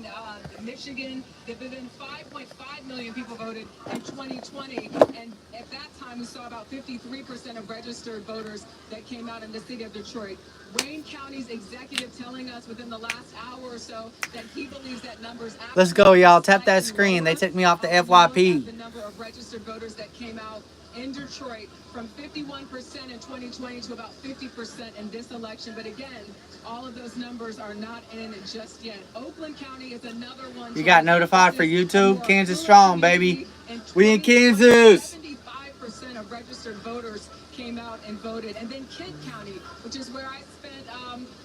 in Michigan, there have been 5.5 million people voted in 2020, and at that time we saw about 53% of registered voters that came out in the city of Detroit. Wayne County's executive telling us within the last hour or so that he believes that numbers. Let's go, y'all. Tap that screen. They took me off the FYP. The number of registered voters that came out in Detroit from 51% in 2020 to about 50% in this election. But again, all of those numbers are not in just yet. Oakland County is another one. You got notified for YouTube? Kansas strong, baby. We in Kansas. 75% of registered voters came out and voted. And then Kent County, which is where I spent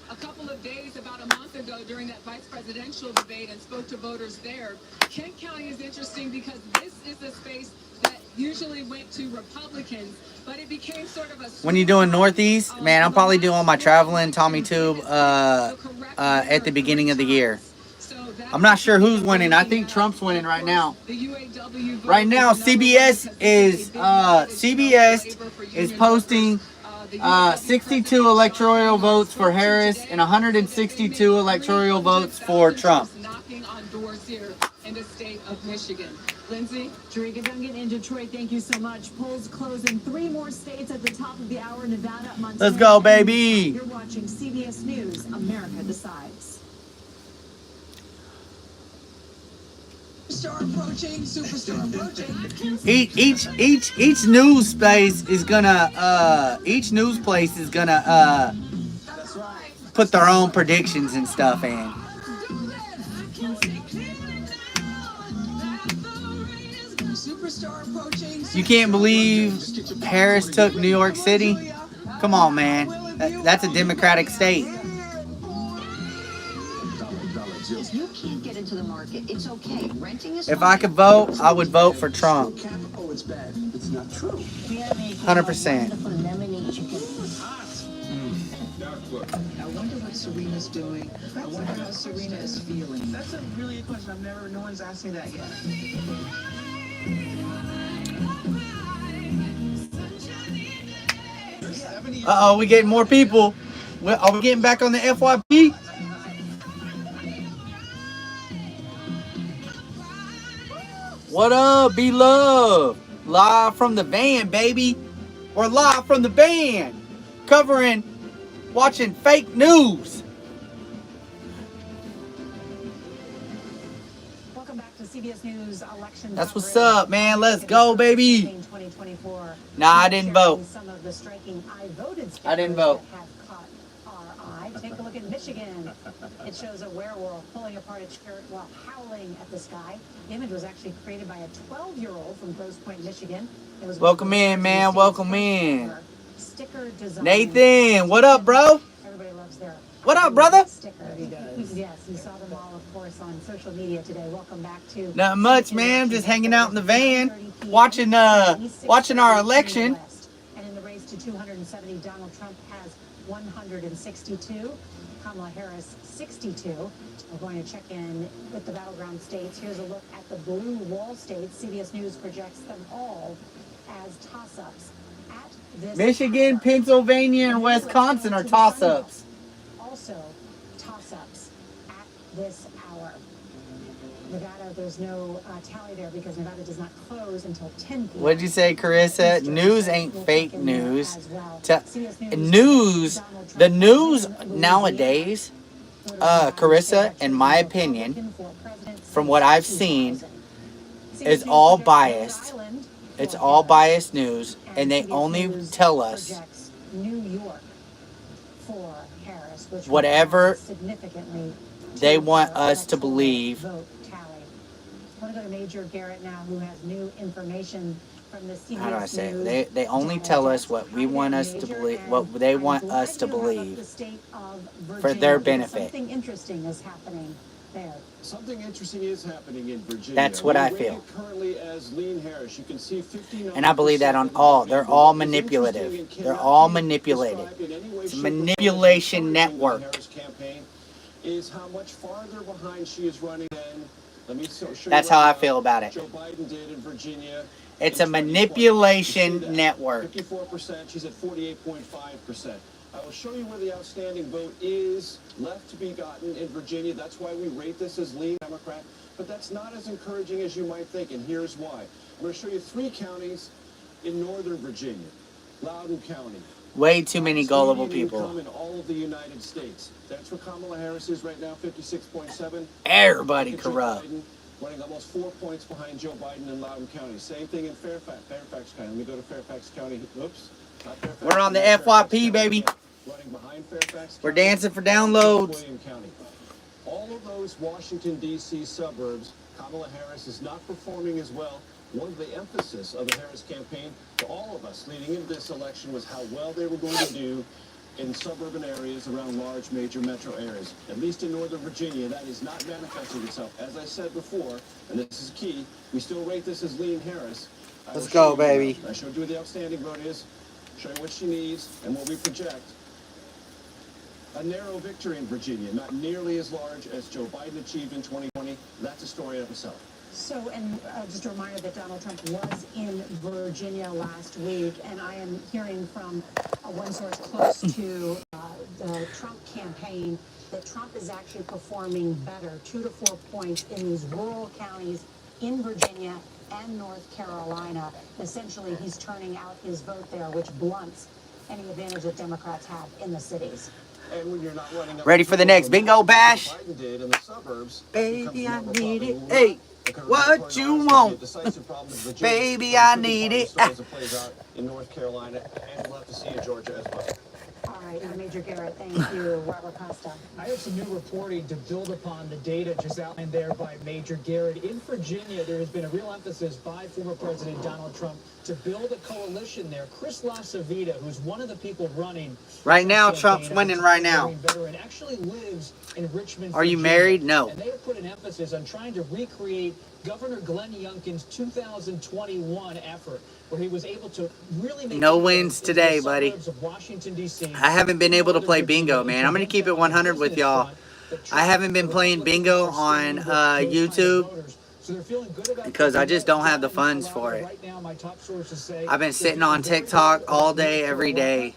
a couple of days about a month ago during that vice presidential debate and spoke to voters there. Kent County is interesting because this is a space that usually went to Republicans, but it became sort of a... When you're doing Northeast, man, I'm probably doing my traveling Tommy Tube at the beginning of the year. I'm not sure who's winning. I think Trump's winning right now. Right now, CBS is posting 62 electoral votes for Harris and 162 electoral votes for Trump. Knocking on doors here in the state of Michigan. Lindsay? Jerika Duncan in Detroit, thank you so much. Polls close in 3 more states at the top of the hour. Nevada, Montana. Let's go, baby. You're watching CBS News, America Decides. Superstar approaching. Each news place is gonna put their own predictions and stuff in. You can't believe Harris took New York City? Come on, man. That's a Democratic state. Into the market. It's okay. Renting is if I could vote, I would vote for Trump. Oh, it's bad. It's not true. 100%. I wonder what Serena's doing. I wonder how Serena is feeling. That's a really good question. No one's asked me that yet. Uh-oh, we getting more people. Are we getting back on the FYP? What up, B-Love? Live from the van, baby. We're live from the van. Watching fake news. Welcome back to CBS News Election. That's what's up, man. Let's go, baby. 2024. Nah, I didn't vote. Some of the striking I voted I didn't vote. that have caught our eye. Take a look at Michigan. It shows a werewolf pulling apart its shirt while howling at the sky. The image was actually created by a 12-year-old from Grosse Pointe, Michigan. It was Welcome in, man. Welcome in. Sticker design. Nathan, what up, bro? Everybody loves their What up, brother? sticker. Yes, you saw them all, of course, on social media today. Welcome back to... Not much, man. I'm just hanging out in the van, watching our election. And in the race to 270, Donald Trump has 162. Kamala Harris, 62. We're going to check in with the battleground states. Here's a look at the blue wall states. CBS News projects them all as toss-ups. At this Michigan, hour, Pennsylvania, and Wisconsin are toss-ups. also toss-ups at this hour. Nevada, there's no tally there because Nevada does not close until 10 p.m. What'd you say, Carissa? News ain't fake news. The news nowadays, Carissa, in my opinion, from what I've seen, is all biased. It's all biased news, and they only tell us whatever they want us to believe. I want to go to Major Garrett now, who has new information from the CBS How do I say News. it? They only tell us what we want us to believe, what they want us to believe for their benefit. Something interesting is happening there. Something interesting is happening in Virginia. That's what I feel. Currently as Lean Harris, you can see 59%. And I believe that on all. They're all manipulative. They're all manipulated. It's a manipulation network. Is how much farther behind she is running than. That's how I feel about it. Joe Biden did in Virginia. It's a manipulation network. 54%. She's at 48.5%. I will show you where the outstanding vote is left to be gotten in Virginia. That's why we rate this as lean Democrat. But that's not as encouraging as you might think, and here's why. I'm going to show you 3 counties in northern Virginia. Loudoun County. Way too many gullible Leading people. income in all of the United States. That's where Kamala Harris is right now, 56.7. Everybody Look at Joe corrupt. Biden, running almost 4 points behind Joe Biden in Loudoun County. Same thing in Fairfax County. Let me go to Fairfax County. Oops. Not Fairfax, We're on the Fairfax FYP, County. baby. Running behind Fairfax We're County, dancing for downloads. William County. All of those Washington, D.C. suburbs, Kamala Harris is not performing as well. One of the emphasis of the Harris campaign to all of us leading into this election was how well they were going to do in suburban areas around large major metro areas. At least in Northern Virginia, that is not manifesting itself. As I said before, and this is key, we still rate this as lean Harris. Let's go, baby. I showed you where the outstanding vote is, show you what she needs, and what we project. A narrow victory in Virginia, not nearly as large as Joe Biden achieved in 2020. That's a story of itself. So, and just a reminder that Donald Trump was in Virginia last week, and I am hearing from one source close to the Trump campaign that Trump is actually performing better, 2 to 4 points in these rural counties in Virginia and North Carolina. Essentially, he's turning out his vote there, which blunts any advantage that Democrats have in the cities. And when you're not running up Ready for the next bingo bash? Biden did in the suburbs, Baby, I becomes more need it. popular. Hey, Because what you turnout is want? a decisive problem in Virginia. Baby, I It could be need part it. of the story as it plays out in North Carolina, and we'll have to see in Georgia as well. All right, Major Garrett, thank you. Robert Costa. I have some new reporting to build upon the data just outlined there by Major Garrett. In Virginia, there has been a real emphasis by former President Donald Trump to build a coalition there. Chris LaCivita, who's one of the people running Right now, the Trump's campaign, winning right now. veteran, actually lives in Richmond, Are you Virginia. married? No. And they have put an emphasis on trying to recreate Governor Glenn Youngkin's 2021 effort, where he was able to really make No inroads wins into today, the buddy. suburbs of Washington, D.C. I haven't been able to play bingo, man. I'm going to keep it 100 with y'all. I haven't been playing bingo on YouTube because I just don't have the funds for it. I've been sitting on TikTok all day, every day.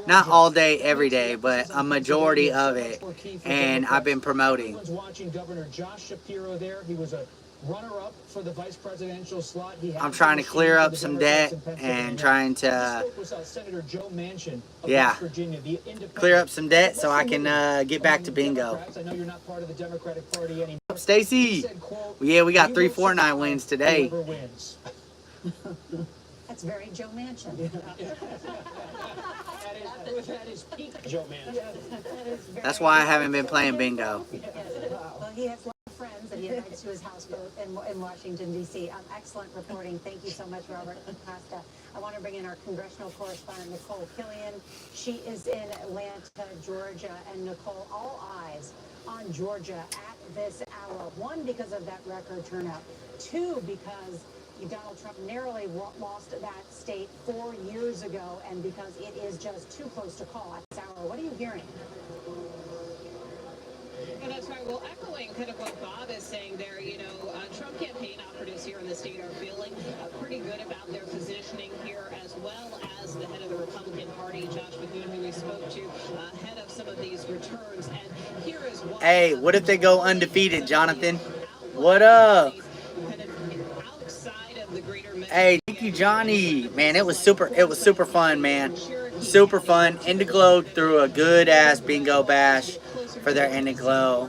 Not all day, every day, but a majority of it. And I've been promoting. Watching Governor Josh Shapiro there. He was a runner-up for the vice presidential slot. I'm trying to clear up some debt and trying to, yeah, clear up some debt so I can get back to bingo. I know you're not part of the Democratic Party anymore. Stacy, yeah, we got 3 Fortnite wins today. That's very Joe Manchin. That is peak Joe Manchin. That's why I haven't been playing bingo. Well, he has lots of friends that he invites to his house in Washington, D.C. Excellent reporting. Thank you so much, Robert Costa. I want to bring in our congressional correspondent, Nicole Killian. She is in Atlanta, Georgia. And Nicole, all eyes on Georgia at this hour. 1, because of that record turnout. 2, because Donald Trump narrowly lost that state 4 years ago, and because it is just too close to call at this hour. What are you hearing? And that's right. Well, echoing kind of what Bob is saying there, Trump campaign operatives here in the state are feeling pretty good about their positioning here, as well as the head of the Republican Party, Josh McCoon, who we spoke to ahead of some of these returns. And here is what. Hey, what if they go undefeated, Jonathan? What up? Hey, thank you, Johnny. Man, it was super fun, man. Super fun. Indiglo threw a good ass bingo bash for their Indiglo.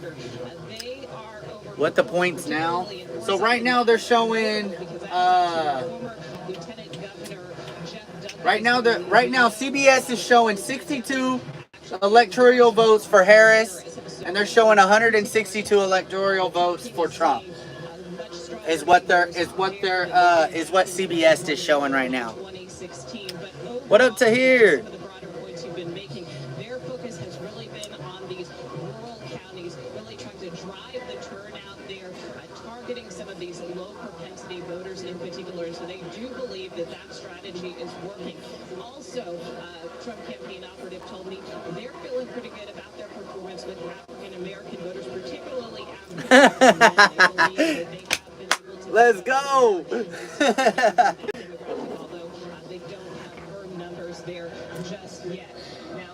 What the points now? So right now they're showing right now CBS is showing 62 electoral votes for Harris, and they're showing 162 electoral votes for Trump. Is what CBS is showing right now. What up to here? Their focus has really been on these rural counties, really trying to drive the turnout there, targeting some of these low propensity voters in particular. So they do believe that strategy is working. Also, Trump campaign operative told me they're feeling pretty good about their performance with African American voters, particularly African American. Let's go! Although they don't have firm numbers there just yet. Now,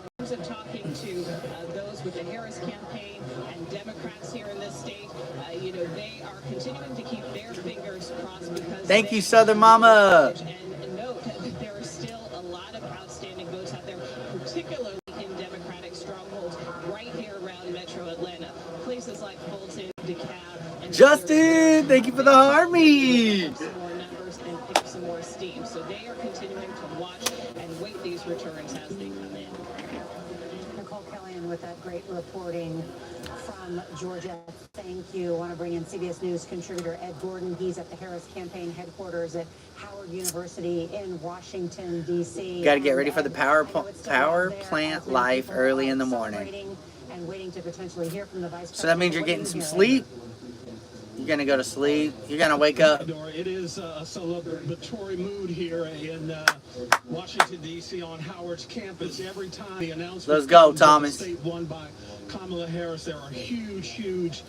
voters here in this state, they are continuing to keep their fingers crossed because Thank you, Southern Mama. and note that there are still a lot of outstanding votes out there, particularly in Democratic strongholds right here around Metro Atlanta, places like Fulton, DeKalb, and Justin, thank you for the army. some more numbers and pick up some more steam. So they are continuing to watch and wait these returns as they come in. Nicole Kellyan with that great reporting from Georgia. Thank you. I want to bring in CBS News contributor Ed Gordon. He's at the Harris campaign headquarters at Howard University in Washington, D.C. Got to get ready for the power plant life early in the morning. And waiting to potentially hear from the vice So that means you're getting some sleep? You're going to go to sleep? You're going to wake up? It is a celebratory mood here in Washington, D.C. on Howard's campus. Every time the announcement Let's go, comes that the Thomas. state won by Kamala Harris, there are huge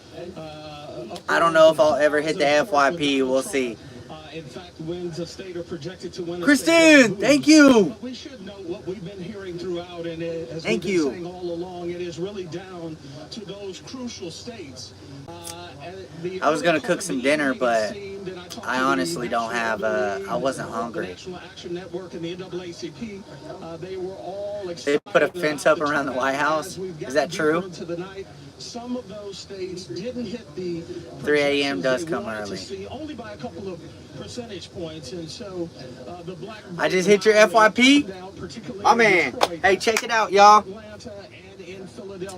I don't know if I'll ever hit the FYP. We'll see. In fact, wins a state are projected to win a Kristen, thank you. But we should know what we've been hearing throughout, and as Thank we've you. been saying all along, it is really down to those crucial states. I was going to cook some dinner, but I honestly don't have, I wasn't hungry. National Action Network and the NAACP, they were all They put a fence up around the White House. Is that true? Some of those states didn't hit the 3 a.m. does come early. only by a couple of percentage points, and so the black I just hit your FYP. My man. Hey, check it out, y'all.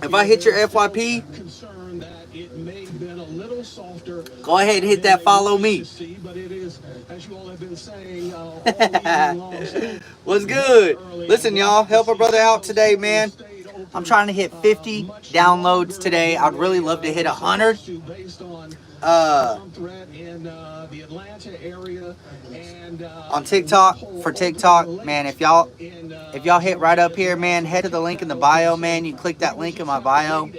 If I hit your FYP, concerned that it may have been a little softer. go ahead and hit that follow me. But it is, as you all have been saying, all evening long, so What's good? Listen, y'all, help a brother out today, man. I'm trying to hit 50 downloads today. I'd really love to hit 100. based on threat in the Atlanta area and On TikTok, for TikTok, man, if y'all hit right up here, man, head to the link in the bio, man. You click that link in my bio.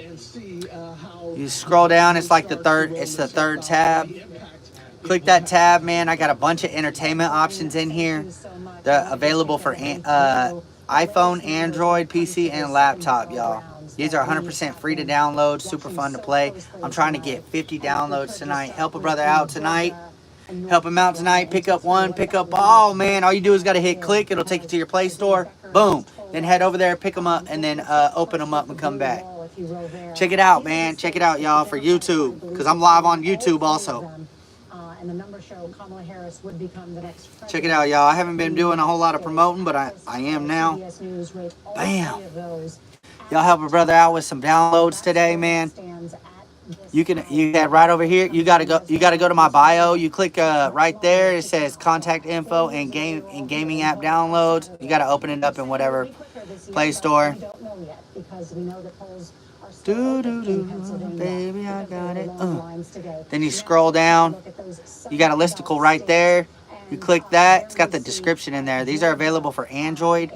You scroll down, it's like the third tab. Click that tab, man. I got a bunch of entertainment options in here. They're available for iPhone, Android, PC, and laptop, y'all. These are 100% free to download, super fun to play. I'm trying to get 50 downloads tonight. Help a brother out tonight. Help him out tonight. Pick up one, pick up all, man. All you do is got to hit click. It'll take you to your Play Store. Boom. Then head over there, pick them up, and then open them up and come back. Check it out, man. Check it out, y'all, for YouTube, because I'm live on YouTube also. And the numbers show Kamala Harris would become the next president. Check it out, y'all. I haven't been doing a whole lot of promoting, but I am now. Bam. Y'all help a brother out with some downloads today, man. You can right over here. You gotta go to my bio. You click right there. It says contact info and gaming app downloads. You gotta open it up in whatever Play Store. Baby, I got it. Then you scroll down. You got a listicle right there. You click that. It's got the description in there. These are available for Android.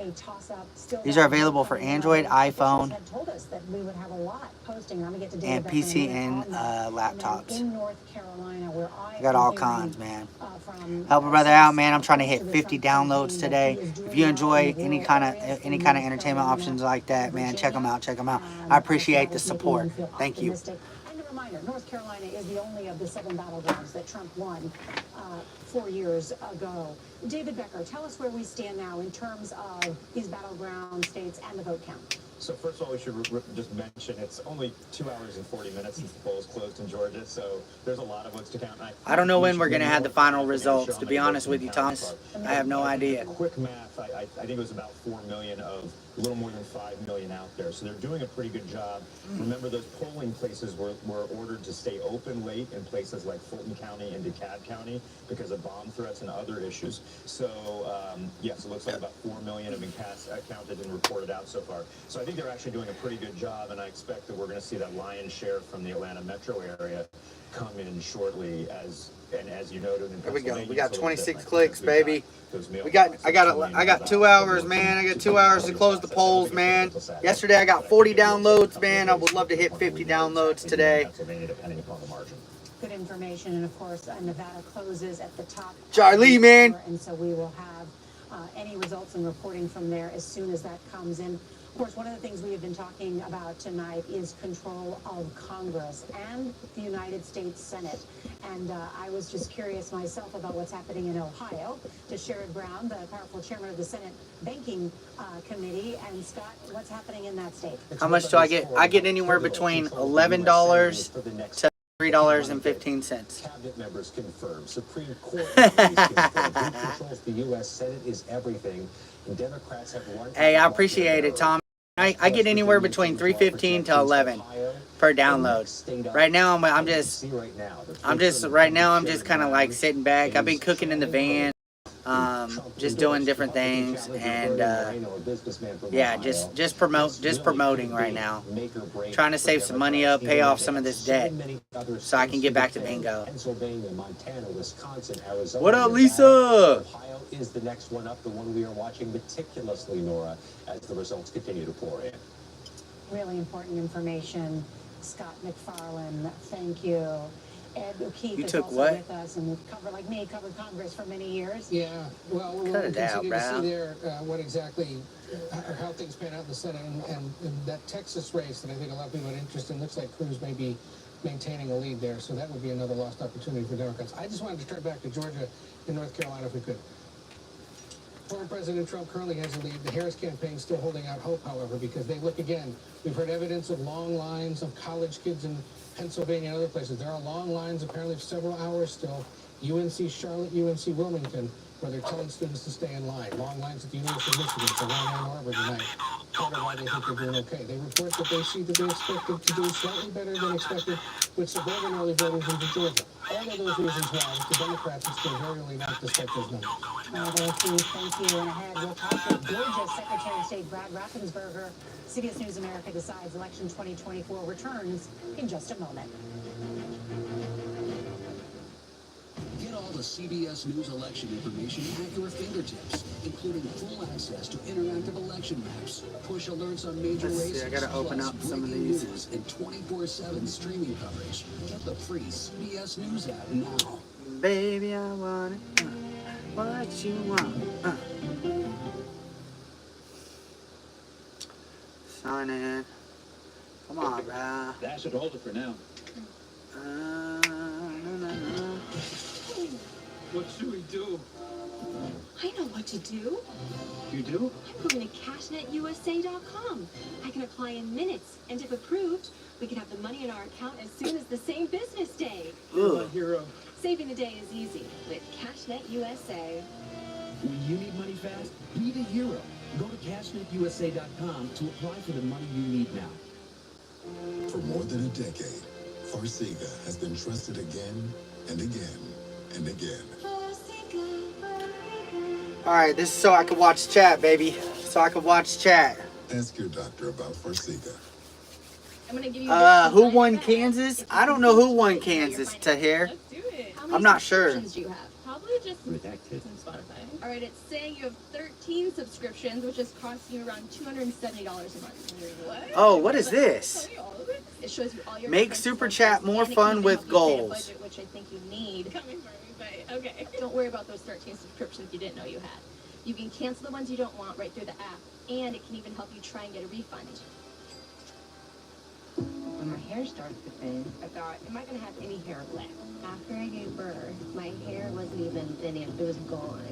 These are available for Android, iPhone, and PC and laptops. You got all kinds, man. Help a brother out, man. I'm trying to hit 50 downloads today. If you enjoy any kind of entertainment options like that, man, check them out. Check them out. I appreciate the support. Thank you. And a reminder, North Carolina is the only of the 7 battlegrounds that Trump won 4 years ago. David Becker, tell us where we stand now in terms of these battleground states and the vote count. So first of all, we should just mention it's only 2 hours and 40 minutes since the polls closed in Georgia, so there's a lot of votes to count. I don't know when we're going to have the final results, to be honest with you, Thomas. I have no idea. Quick math, I think it was about 4 million of a little more than 5 million out there, so they're doing a pretty good job. Remember, those polling places were ordered to stay open late in places like Fulton County and DeKalb County because of bomb threats and other issues. So, yes, it looks like about 4 million have been counted and reported out so far. So I think they're actually doing a pretty good job, and I expect that we're going to see that lion's share from the Atlanta metro area come in shortly. As you noted, Here we go. We got 26 clicks, baby. I got 2 hours, man. I got 2 hours to close the polls, man. Yesterday I got 40 downloads, man. I would love to hit 50 downloads today. Good information, and of course, Nevada closes at the top. Charlie, man. And so we will have any results and reporting from there as soon as that comes in. course, one of the things we have been talking about tonight is control of Congress and the United States Senate. And I was just curious myself about what's happening in Ohio to Sherrod Brown, the powerful chairman of the Senate Banking Committee. And Scott, what's happening in that state? How much do I get? I get anywhere between $11 to $3.15. Cabinet members confirm. Supreme Court confirmed. Who controls the U.S. Senate is everything. And Democrats have one. Hey, I appreciate it, Tom. I get anywhere between $3.15 to $11 per download. Right now, I'm just kind of like sitting back. I've been cooking in the van, just doing different things, and yeah, just promoting right now. Trying to save some money up, pay off some of this debt, so I can get back to bingo. What up, Lisa? Is the next one up, the one we are watching meticulously, Nora, as the results continue to pour in. Really important information. Scott McFarlane, thank you. Ed O'Keefe is also with us and covered Congress for many years. Yeah, well, we'll continue to see there what exactly, how things pan out in the Senate, and that Texas race that I think a lot of people are interested in. Looks like Cruz may be maintaining a lead there, so that would be another lost opportunity for Democrats. I just wanted to turn back to Georgia and North Carolina if we could. Former President Trump currently has a lead. The Harris campaign is still holding out hope, however, because they look again. We've heard evidence of long lines of college kids in Pennsylvania and other places. There are long lines, apparently, of several hours still. UNC Charlotte, UNC Wilmington, where they're telling students to stay in line. Long lines at the University of Michigan, so Ann Arbor tonight. Part of why they think they're doing okay. They report that they see that they expected to do slightly better than expected with suburban early voters into Georgia. All of those reasons why the Democrats are still very early not despite those numbers. Thank you. And ahead, we'll talk with Georgia Secretary of State Brad Raffensperger. CBS News America decides election 2024 returns in just a moment. Get all the CBS News election information at your fingertips, including full access to interactive election maps, push alerts on major races, I gotta open up some of these, news, and 24/7 streaming coverage. Get the free CBS News app now. Baby, I want it. What you want? Sign in. Come on, bruh. That should hold it for now. What should we do? I know what to do. You do? I'm going to cashnetusa.com. I can apply in minutes, and if approved, we can have the money in our account as soon as the same business day. You're my hero. Saving the day is easy with CashNet USA. When you need money fast, be the hero. Go to cashnetusa.com to apply for the money you need now. For more than a decade, Farsiga has been trusted again and again and again. Alright, this is so I can watch chat, baby. So I can watch chat. Ask your doctor about Farsiga. I'm gonna give you who won Kansas? I don't know who won Kansas, Tahir. I'm not sure. Do you have? Probably just redacted on Spotify. Alright, it's saying you have 13 subscriptions, which is costing you around $270 a month. What? Oh, what is this? It shows you all your Make Super Chat more fun with goals. Budget, which I think you need. Coming for me, but okay. Don't worry about those 13 subscriptions you didn't know you had. You can cancel the ones you don't want right through the app, and it can even help you try and get a refund. When my hair started to thin, I thought, am I going to have any hair left? After I gave birth, my hair wasn't even thinning, it was gone.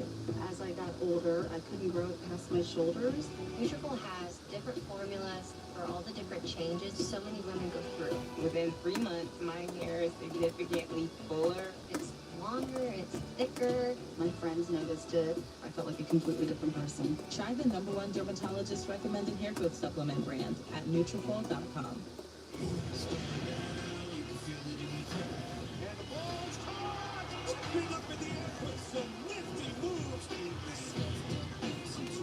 As I got older, I couldn't grow it past my shoulders. Nutrafol has different formulas for all the different changes so many women go through. Within 3 months, my hair is significantly fuller. It's longer, it's thicker. My friends noticed it. I felt like a completely different person. Try the #1 dermatologist recommended hair growth supplement brand at Nutrafol.com.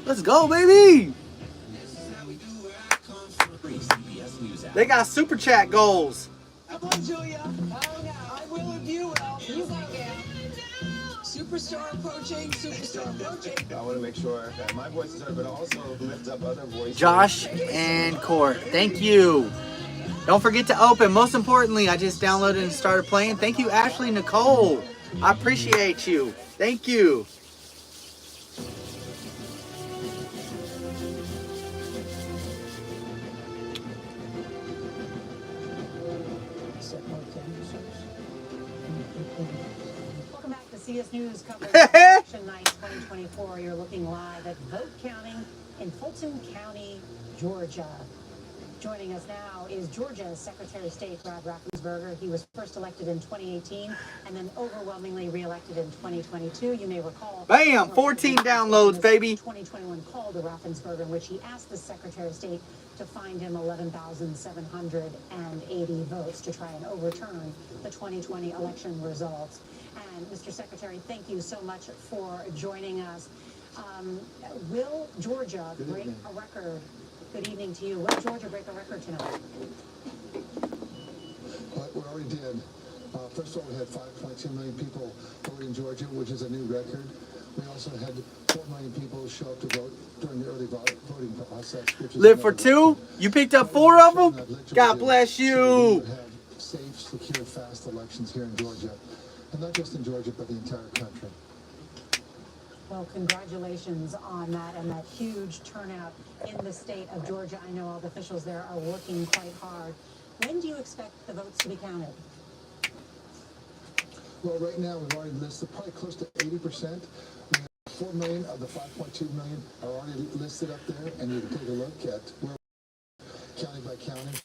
Let's go, baby! They got Super Chat goals. Come on, Julia. Oh, no. I will if you will. You go, Gail. Superstar approaching, superstar approaching. I want to make sure that my voice is heard, but also lift up other voices. Josh and Court, thank you. Don't forget to open. Most importantly, I just downloaded and started playing. Thank you, Ashley Nicole. I appreciate you. Thank you. Welcome back to CS News coverage of Election Night 2024. You're looking live at vote counting in Fulton County, Georgia. Joining us now is Georgia's Secretary of State, Brad Raffensperger. He was first elected in 2018 and then overwhelmingly reelected in 2022. You may recall. Bam! 14 downloads, baby. 2021 call to Raffensperger in which he asked the Secretary of State to find him 11,780 votes to try and overturn the 2020 election results. And Mr. Secretary, thank you so much for joining us. Will Georgia break a record? Good evening to you. Will Georgia break a record tonight? Well, we already did. First of all, we had 5.2 million people vote in Georgia, which is a new record. We also had 4 million people show up to vote during the early voting process. Which is Live for 2? You picked up 4 of them? God bless you. So we would have safe, secure, fast elections here in Georgia. And not just in Georgia, but the entire country. Well, congratulations on that and that huge turnout in the state of Georgia. I know all the officials there are working quite hard. When do you expect the votes to be counted? Well, right now we've already listed probably close to 80%. We have 4 million of the 5.2 million are already listed up there, and you can take a look at where county by county.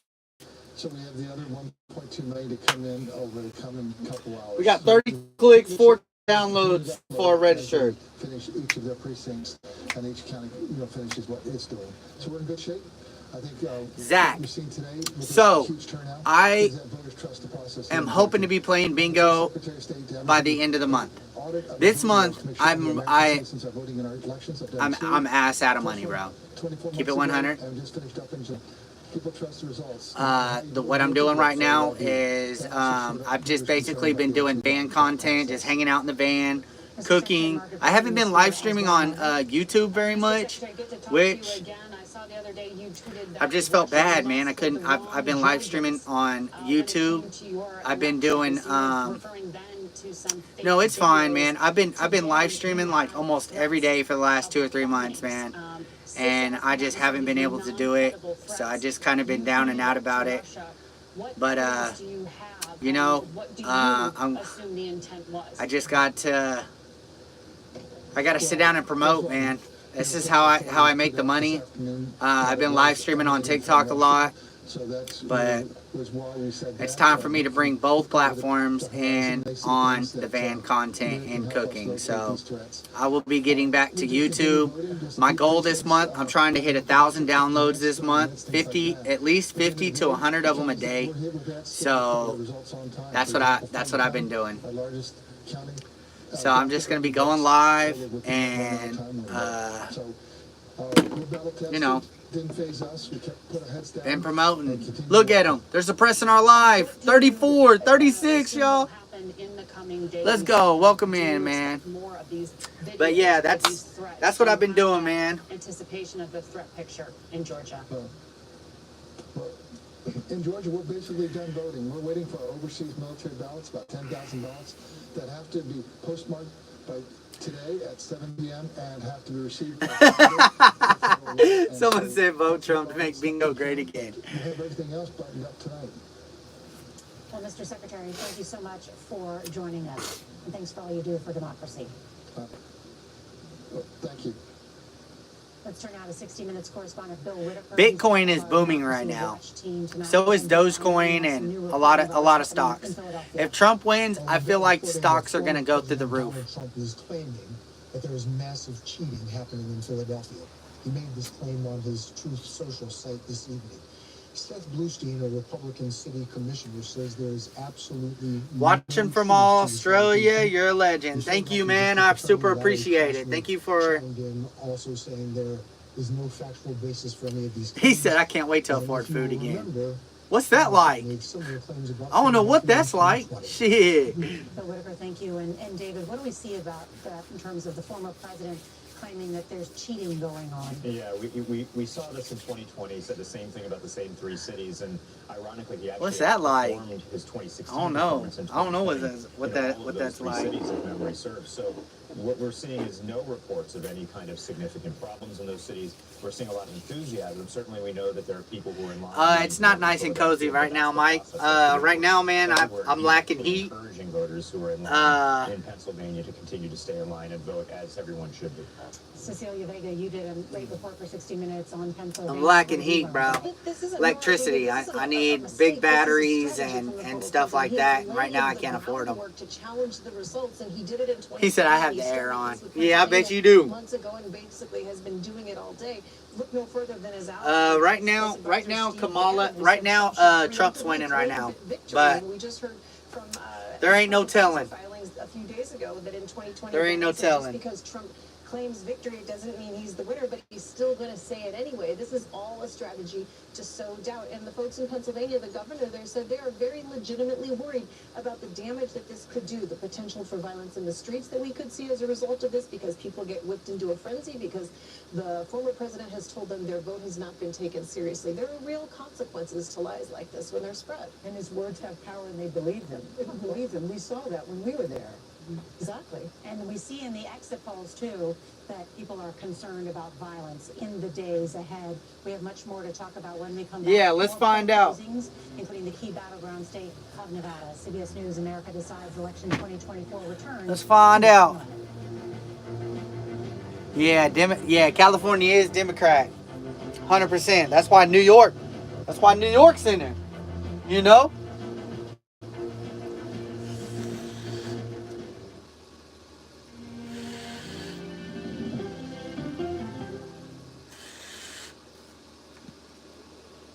So we have the other 1.2 million to come in over the coming couple hours. We got 30 clicks, 4 downloads for registered. Finish each of their precincts, and each county, finishes what it's doing. So we're in good shape. I think Zach, you've seen today. So huge turnout, I that voters trust the process. am hoping to be playing bingo by the end of the month. This month, I'm ass out of money, bro. Keep it 100. People trust the results. What I'm doing right now is I've just basically been doing van content, just hanging out in the van, cooking. I haven't been live streaming on YouTube very much, which I've just felt bad, man. I couldn't. I've been live streaming on YouTube. I've been doing. No, it's fine, man. I've been live streaming like almost every day for the last 2 or 3 months, man. And I just haven't been able to do it, so I just kind of been down and out about it. But I just got to. I got to sit down and promote, man. This is how I make the money. I've been live streaming on TikTok a lot, but it's time for me to bring both platforms in on the van content and cooking. So I will be getting back to YouTube. My goal this month, I'm trying to hit 1,000 downloads this month, at least 50 to 100 of them a day. So that's what I've been doing. So I'm just going to be going live and, and promoting. Look at them. There's a press in our live. 34, 36, y'all. Let's go. Welcome in, man. But yeah, that's what I've been doing, man. Anticipation of the threat picture in Georgia. In Georgia, we're basically done voting. We're waiting for our overseas military ballots, about 10,000 ballots, that have to be postmarked by today at 7 p.m. and have to be received by Someone said vote Trump to make bingo great again. We have everything else buttoned up tonight. Well, Mr. Secretary, thank you so much for joining us. And thanks for all you do for democracy. Thank you. Let's turn now to 60 Minutes correspondent Bill Whitaker. Bitcoin is booming right now. So is Dogecoin and a lot of stocks. If Trump wins, I feel like stocks are going to go through the roof. Trump is claiming that there is massive cheating happening in Philadelphia. He made this claim on his Truth Social site this evening. Seth Bluestein, a Republican city commissioner, says there is absolutely watching from Australia. You're a legend. Thank you, man. I super appreciate it. Thank you for also saying there is no factual basis for any of these claims. He said I can't wait to afford food again. What's that like? I don't know what that's like. Shit. Bill Whitaker, thank you. And David, what do we see about that in terms of the former president claiming that there's cheating going on. Yeah, we saw this in 2020. He said the same thing about the same 3 cities, and ironically, he actually What's that like? performed his 2016 I don't know. performance in I don't know what 2020 what that's like. cities, if memory serves. So what we're seeing is no reports of any kind of significant problems in those cities. We're seeing a lot of enthusiasm. Certainly, we know that there are people who are in line. It's not nice and cozy right now, Mike. Right now, man, I'm lacking heat. Encouraging voters who are in line in Pennsylvania to continue to stay in line and vote, as everyone should do. Cecilia Vega, you did a late report for 60 Minutes on Pennsylvania. I'm lacking heat, bro. Electricity. I need big batteries and stuff like that. And right now, I can't afford them. He said I have the air on. Yeah, I bet you do. Months ago and basically has been doing it all day. Look no further than his Right now, Kamala. Right now, Trump's winning right now. But we just heard from there ain't no telling. filings a few days ago that in 2020 there ain't no telling. Just because Trump claims victory doesn't mean he's the winner, but he's still going to say it anyway. This is all a strategy to sow doubt. And the folks in Pennsylvania, the governor there said they are very legitimately worried about the damage that this could do, the potential for violence in the streets that we could see as a result of this, because people get whipped into a frenzy because the former president has told them their vote has not been taken seriously. There are real consequences to lies like this when they're spread. And his words have power and they believe them. They don't believe them. We saw that when we were there. Exactly. And we see in the exit polls, too, that people are concerned about violence in the days ahead. We have much more to talk about when we come back. Yeah, let's find out. Including the key battleground state of Nevada. CBS News, America Decides, election 2024 returns. Let's find out. Yeah, California is Democrat. 100%. That's why New York's in there. You know?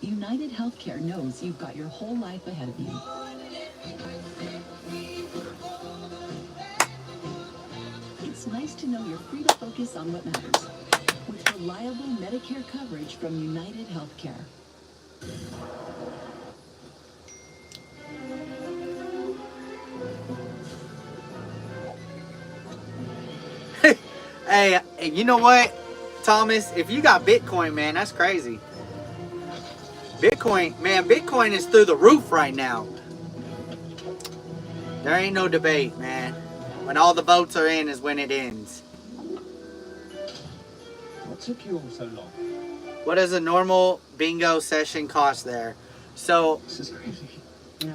United Healthcare knows you've got your whole life ahead of you. It's nice to know you're free to focus on what matters with reliable Medicare coverage from United Healthcare. Hey, you know what, Thomas? If you got Bitcoin, man, that's crazy. Bitcoin is through the roof right now. There ain't no debate, man. When all the votes are in is when it ends. What took you so long? What does a normal bingo session cost there? So,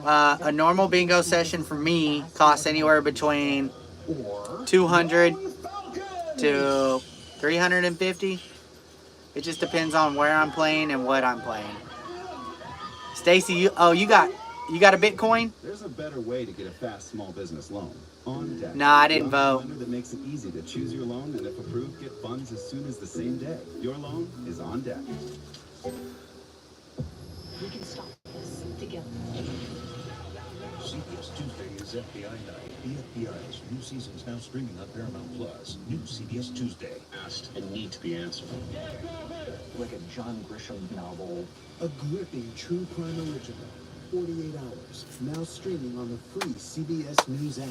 a normal bingo session for me costs anywhere between $200 to $350. It just depends on where I'm playing and what I'm playing. Stacy, you got a Bitcoin? There's a better way to get a fast small business loan. On Deck. Nah, I didn't vote. That makes it easy to choose your loan, and if approved, get funds as soon as the same day. Your loan is on deck. We can stop this together. CBS Tuesday is FBI Night. The FBI's new season's now streaming on Paramount Plus. New CBS Tuesday. Asked and need to be answered. Like a John Grisham novel. A gripping true crime original. 48 hours. Now streaming on the free CBS News app.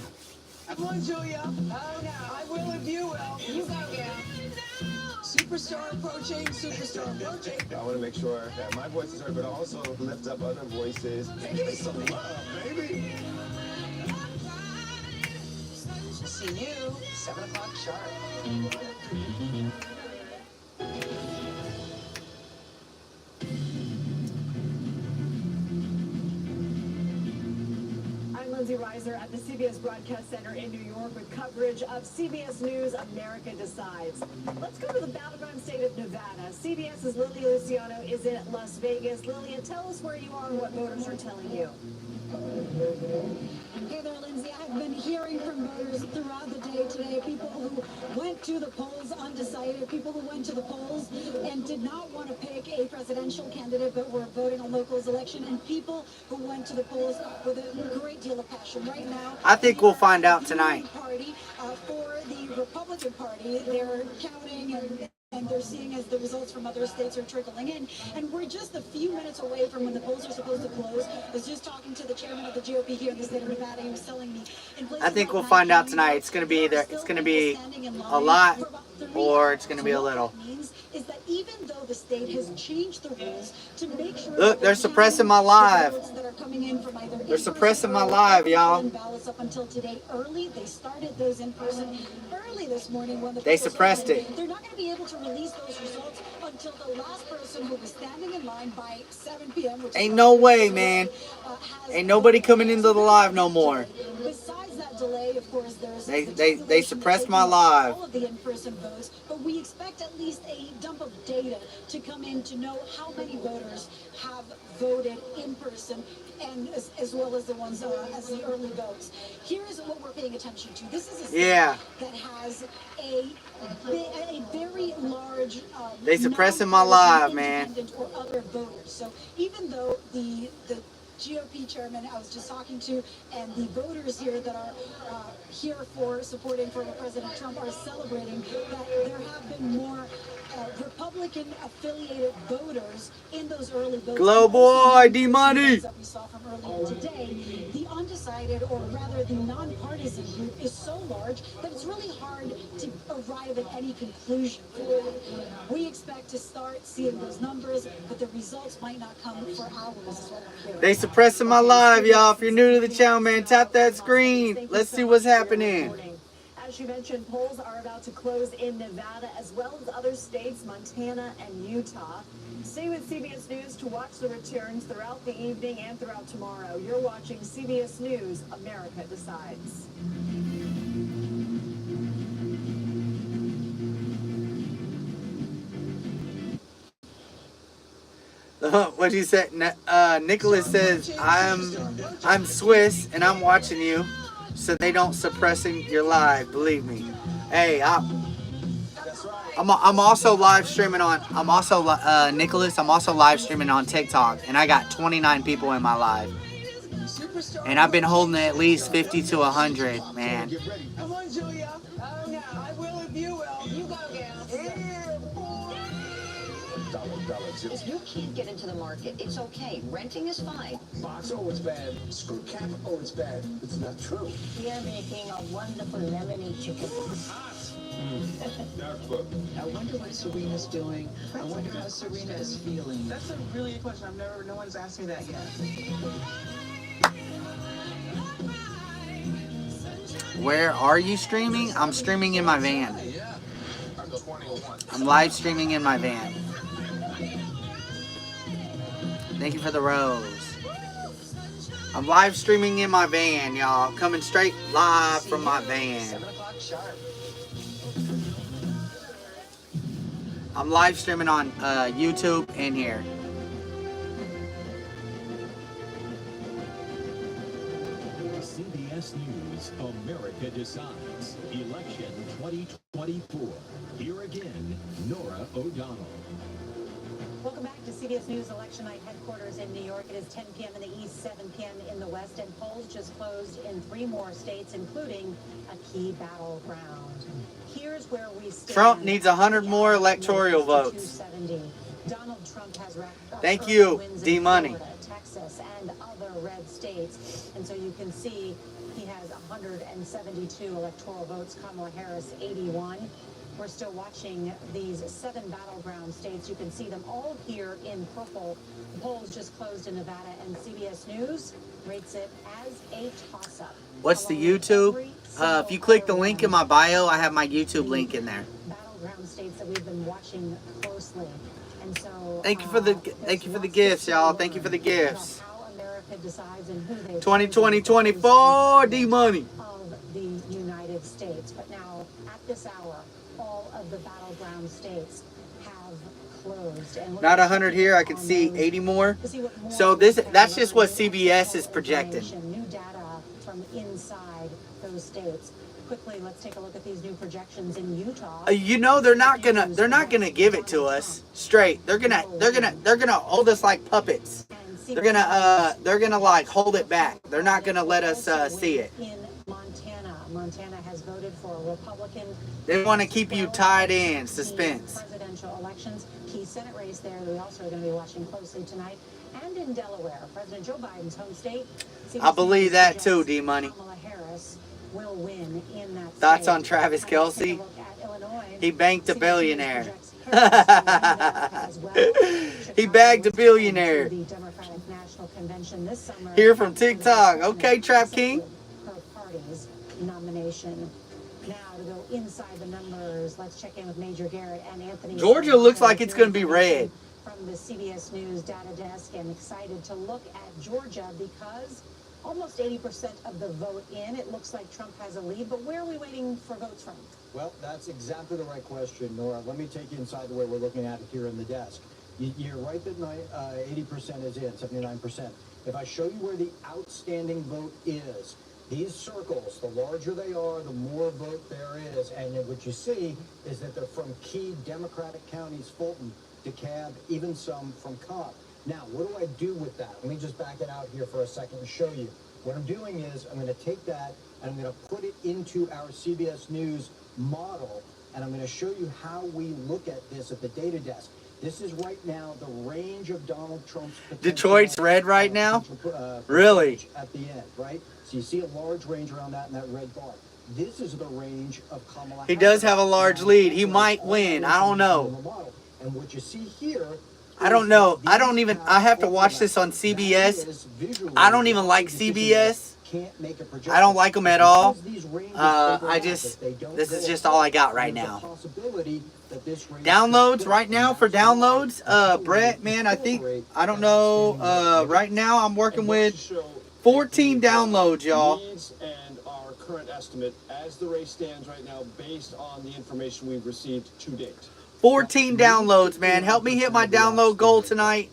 I'm on, Julia. Oh, no. I will if you will. You go, yeah. Superstar approaching, superstar approaching. I want to make sure that my voice is heard, but also lift up other voices. Hey, give me some love, baby. See you, 7 o'clock sharp. I'm Lindsay Reiser at the CBS Broadcast Center in New York with coverage of CBS News America Decides. Let's go to the battleground state of Nevada. CBS's Lily Luciano is in Las Vegas. Lillian, tell us where you are and what voters are telling you. Hey there, Lindsay. I've been hearing from voters throughout the day today, people who went to the polls undecided, people who went to the polls and did not want to pick a presidential candidate but were voting on locals election, and people who went to the polls with a great deal of passion. Right now, I think we'll find out tonight. Party, for the Republican Party, they're counting and and they're seeing as the results from other states are trickling in. And we're just a few minutes away from when the polls are supposed to close. I was just talking to the chairman of the GOP here in the state of Nevada. He was telling me I think we'll find out tonight. It's going to be either it's going to be a lot or it's going to be a little. Is that even though the state has changed the rules to make sure Look, they're suppressing my live. that are coming in from either They're suppressing my live, y'all. ballots up until today early. They started those in person early this morning when They suppressed it. They're not going to be able to release those results until the last person who was standing in line by 7 p.m. Ain't no way, man. Ain't nobody coming into the live no more. Besides that delay, of course, there's They suppressed my live. all of the in-person votes, but we expect at least a dump of data to come in to know how many voters have voted in person, and as well as the ones as the early votes. Here's what we're paying attention to. This is a state that has a very large They suppressing my live, man. independent or other voters. So even though the GOP chairman I was just talking to and the voters here that are here for supporting former President Trump are celebrating that there have been more Republican-affiliated voters in those early votes. Glow boy, D-Money. That we saw from earlier today. The undecided, or rather the nonpartisan group, is so large that it's really hard to arrive at any conclusion. We expect to start seeing those numbers, but the results might not come for hours. Is what I'm hearing. They suppressing my live, y'all. If you're new to the channel, man, tap that screen. Let's see what's happening. As you mentioned, polls are about to close in Nevada as well as other states, Montana and Utah. Stay with CBS News to watch the returns throughout the evening and throughout tomorrow. You're watching CBS News, America Decides. What you said? Nicholas says, I'm Swiss and I'm watching you, so they don't suppressing your live. Believe me. Hey, I'm also live streaming on. I'm also Nicholas. I'm also live streaming on TikTok, and I got 29 people in my live, and I've been holding at least 50 to 100, man. Come on, Julia. Oh, no, I will if you will. You go, gal. If you can't get into the market, it's okay. Renting is fine. Box, oh, it's bad. Screw cap, oh, it's bad. It's not true. We are making a wonderful lemony chicken. I wonder what Serena's doing. I wonder how Serena is feeling. That's a really good question. No one's asked me that yet. Where are you streaming? I'm streaming in my van. I'm live streaming in my van. Thank you for the rose. I'm live streaming in my van, y'all. Coming straight live from my van. I'm live streaming on YouTube and here. CBS News, America Decides. Election 2024. Here again, Norah O'Donnell. Welcome back to CBS News Election Night headquarters in New York. It is 10 p.m. in the east, 7 p.m. in the west, and polls just closed in 3 more states, including a key battleground. Here's where we stand. Trump needs 100 more electoral votes. Donald Trump has racked up Thank you, wins in D-Money. Florida, Texas, and other red states. And so you can see he has 172 electoral votes. Kamala Harris, 81. We're still watching these 7 battleground states. You can see them all here in purple. The polls just closed in Nevada, and CBS News rates it as a toss-up. What's the YouTube? If you click the link in my bio, I have my YouTube link in there. Battleground states that we've been watching closely. And so Thank you for the gifts, y'all. Thank you for the gifts. how America decides and who they 2020-24 D-Money. of the United States. But now, at this hour, all of the battleground states have closed. And Not 100 here. I can see 80 more. So that's just what CBS is projecting. New data from inside those states. Quickly, let's take a look at these new projections in Utah. You know they're not gonna give it to us straight. They're gonna hold us like puppets. They're gonna like hold it back. They're not gonna let us see it. In Montana. Montana. Montana has voted for a Republican. They want to keep you tied in, suspense. Presidential elections, key Senate race there that we also are going to be watching closely tonight. And in Delaware, President Joe Biden's home state. I believe that too, D Money. Kamala Harris will win in that Thoughts state. on Travis Kelce? He banked a billionaire. He bagged a billionaire. The Democratic National Convention this summer. Here from TikTok. Okay, Trap King. Her party's nomination. Now to go inside the numbers, let's check in with Major Garrett and Anthony. Georgia looks like it's going to be red. From the CBS News data desk, and excited to look at Georgia because almost 80% of the vote in. It looks like Trump has a lead, but where are we waiting for votes from? Well, that's exactly the right question, Nora. Let me take you inside the way we're looking at it here in the desk. You're right that 80% is in, 79%. If I show you where the outstanding vote is, these circles, the larger they are, the more vote there is. And what you see is that they're from key Democratic counties, Fulton, DeKalb, even some from Cobb. Now, what do I do with that? Let me just back it out here for a second and show you. What I'm doing is I'm going to take that and I'm going to put it into our CBS News model, and I'm going to show you how we look at this at the data desk. This is right now the range of Donald Trump's Detroit's red right now? Really? At the end, right? So you see a large range around that in that red bar. This is the range of Kamala Harris. He does have a large lead. He might win. I don't know. And what you see here, I don't know. I have to watch this on CBS. I don't even like CBS. I don't like them at all. This is just all I got right now. Downloads right now for downloads. Brett, man, I don't know. Right now I'm working with 14 downloads, y'all. And our current estimate as the race stands right now based on the information we've received to date. 14 downloads, man. Help me hit my download goal tonight.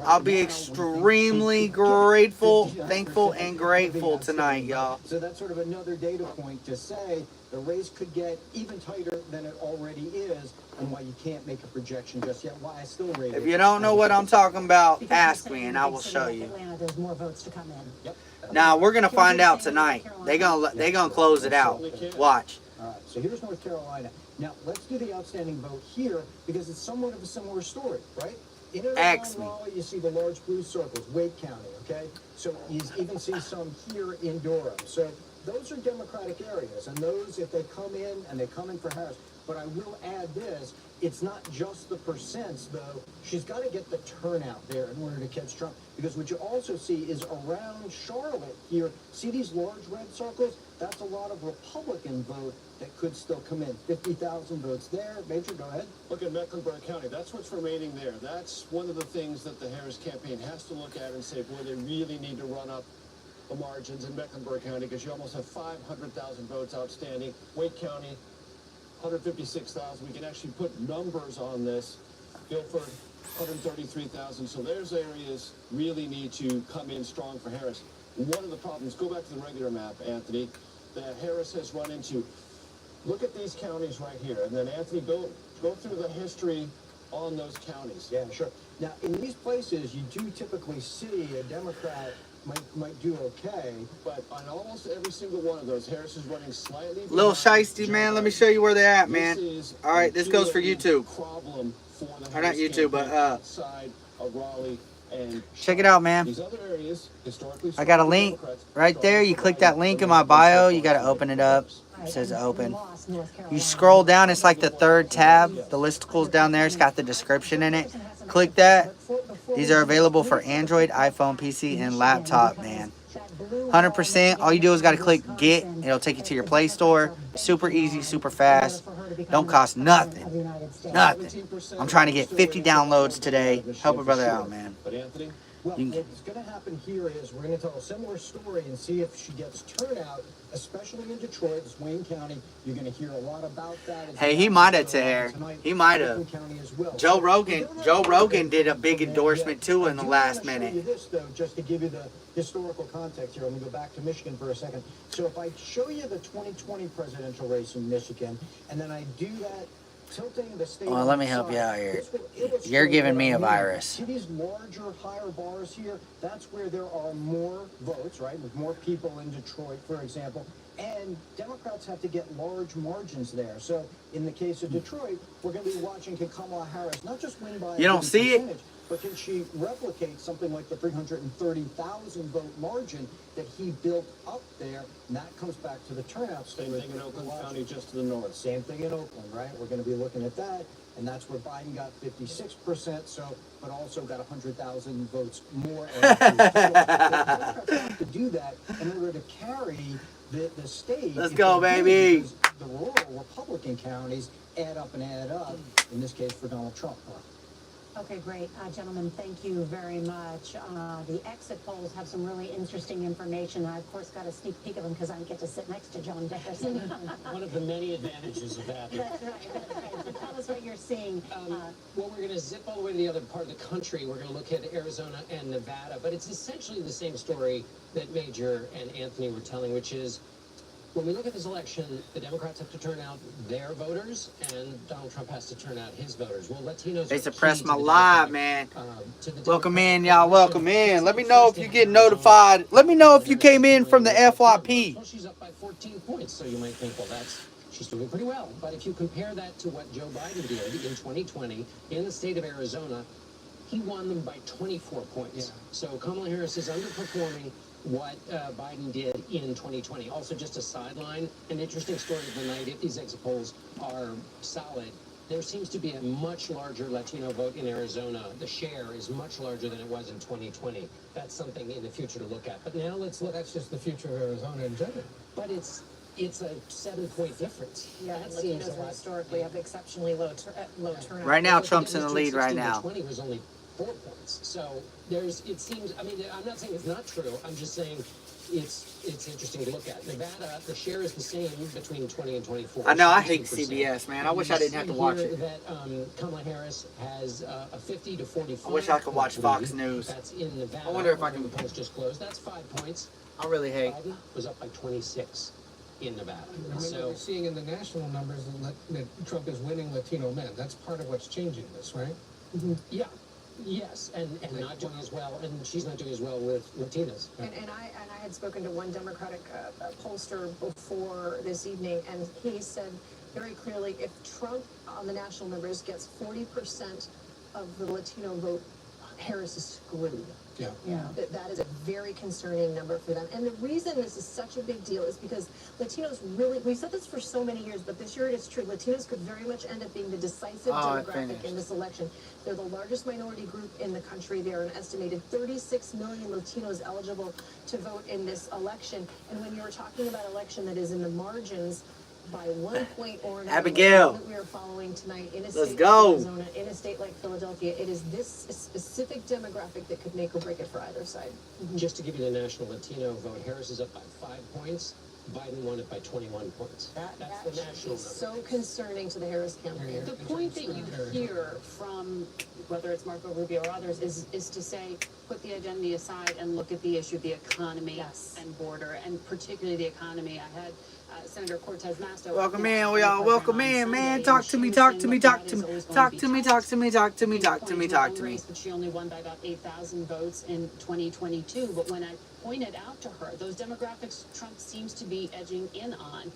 I'll be extremely grateful, thankful, and grateful tonight, y'all. So that's sort of another data point to say the race could get even tighter than it already is, and why you can't make a projection just yet. Why I still rate it. If you don't know what I'm talking about, ask me and I will show you. There's more votes to come in. Yep. Now we're gonna find out tonight. They gonna close it out. Watch. All right. So here's North Carolina. Now let's do the outstanding vote here because it's somewhat of a similar story, right? In and around Raleigh, you see the large blue circles, Wake County, okay? So you even see some here in Durham. So those are Democratic areas, and those, if they come in, and they come in for Harris, but I will add this, it's not just the percents, though. She's got to get the turnout there in order to catch Trump, because what you also see is around Charlotte here, see these large red circles? That's a lot of Republican vote that could still come in. 50,000 votes there. Major, go ahead. Look at Mecklenburg County. That's what's remaining there. That's one of the things that the Harris campaign has to look at and say, boy, they really need to run up the margins in Mecklenburg County because you almost have 500,000 votes outstanding. Wake County, 156,000. We can actually put numbers on this. Guilford, 133,000. So there's areas really need to come in strong for Harris. One of the problems, go back to the regular map, Anthony, that Harris has run into. Look at these counties right here, and then Anthony, go through the history on those counties. Yeah, sure. Now, in these places, you do typically see a Democrat might do okay, but on almost every single one of those, Harris is running slightly. Little shiesty, man. Let me show you where they're at, man. All right, this goes for YouTube. Or not YouTube, but side of Raleigh. And check it out, man. these other areas, historically, I got a link right there. You click that link in my bio. You got to open it up. It says open. You scroll down. It's like the third tab. The listicles down there. It's got the description in it. Click that. These are available for Android, iPhone, PC, and laptop, man. 100%. All you do is got to click get. It'll take you to your Play Store. Super easy, super fast. Don't cost nothing. Nothing. I'm trying to get 50 downloads today. Help a brother out, man. But Anthony, well, what's going to happen here is we're going to tell a similar story and see if she gets turnout, especially in Detroit, it's Wayne County. You're going to hear a lot about that. Hey, he might have, Tahir. He might have. Joe Rogan did a big endorsement too in the last minute. I show you this though, just to give you the historical context here. Let me go back to Michigan for a second. So if I show you the 2020 presidential race in Michigan, and then I do that, tilting the state. Well, let me help you out here. You're giving me a virus. See these larger, higher bars here? That's where there are more votes, right? With more people in Detroit, for example. And and Democrats have to get large margins there. So in the case of Detroit, we're going to be watching, can Kamala Harris not just win by You don't see it? but can she replicate something like the 330,000 vote margin that he built up there? And that comes back to the turnout story. Same thing in Oakland County, just to the north. Same thing in Oakland, right? We're going to be looking at that, and that's where Biden got 56%. So, but also got 100,000 votes more. So Democrats have to do that in order to carry the state. Let's go, baby. The rural Republican counties add up and add up. In this case, for Donald Trump. Okay, great. Gentlemen, thank you very much. The exit polls have some really interesting information. I, of course, got a sneak peek of them because I get to sit next to John Dickerson. One of the many advantages of that. That's right. So tell us what you're seeing. Well, we're going to zip all the way to the other part of the country. We're going to look at Arizona and Nevada. But it's essentially the same story that Major and Anthony were telling, which is, when we look at this election, the Democrats have to turn out their voters, and Donald Trump has to turn out his voters. Well, Latinos They are suppressed key my to the live, Democratic, man. to the Welcome Democratic in, y'all. Welcome in. Let me know if you get notified. Let me know if you came in from the FYP. Well, she's up by 14 points, so you might think, well, she's doing pretty well. But if you compare that to what Joe Biden did in 2020 in the state of Arizona, he won them by 24 points. Yeah. So Kamala Harris is underperforming what Biden did in 2020. Also, just a sideline, an interesting story of the night, if these exit polls are solid, there seems to be a much larger Latino vote in Arizona. The share is much larger than it was in 2020. That's something in the future to look at. But now let's look. That's just the future of Arizona in general. But it's a 7-point difference. Yeah, that and seems a Latinos lot. historically have exceptionally low turnout. Right now, Trump's in the lead right now. 20 was only 4 points. So it seems, I mean, I'm not saying it's not true. I'm just saying it's interesting to look at. Nevada, the share is the same between 20 and 24. I know, I hate CBS, man. I wish I didn't have to watch it. That Kamala Harris has a 50 to 44. I wish I could watch Fox News. That's in Nevada. I wonder if I can. The polls just closed. That's 5 points. I really hate. Biden was up by 26 in Nevada. I mean, we're seeing in the national numbers that Trump is winning Latino men. That's part of what's changing this, right? Mm-hmm. Yeah. Yes, and not doing as well, and she's not doing as well with Latinas. And I had spoken to one Democratic pollster before this evening, and he said very clearly, if Trump on the national numbers gets 40% of the Latino vote, Harris is screwed. Yeah. That is a very concerning number for them. And the reason this is such a big deal is because Latinos really, we've said this for so many years, but this year it is true. Latinos could very much end up being the decisive demographic in this election. They're the largest minority group in the country. There are an estimated 36 million Latinos eligible to vote in this election. And when you're talking about an election that is in the margins by 1 point or another, Abigail, that we are following tonight in a let's state go. like Arizona, in a state like Philadelphia, it is this specific demographic that could make or break it for either side. Just to give you the national Latino vote, Harris is up by 5 points. Biden won it by 21 points. That's the national It's so concerning to the Harris campaign. The point that you hear from, whether it's Marco Rubio or others, is to say, put the identity aside and look at the issue of the economy and border, and particularly the economy. I had Senator Cortez Masto. Welcome in, y'all. Welcome in, man. Talk to me, talk to me, talk to me. Talk to me, talk to me, talk to me, talk to me, talk to me. But she only won by about 8,000 votes in 2022. But when I pointed out to her, those demographics Trump seems to be edging in on,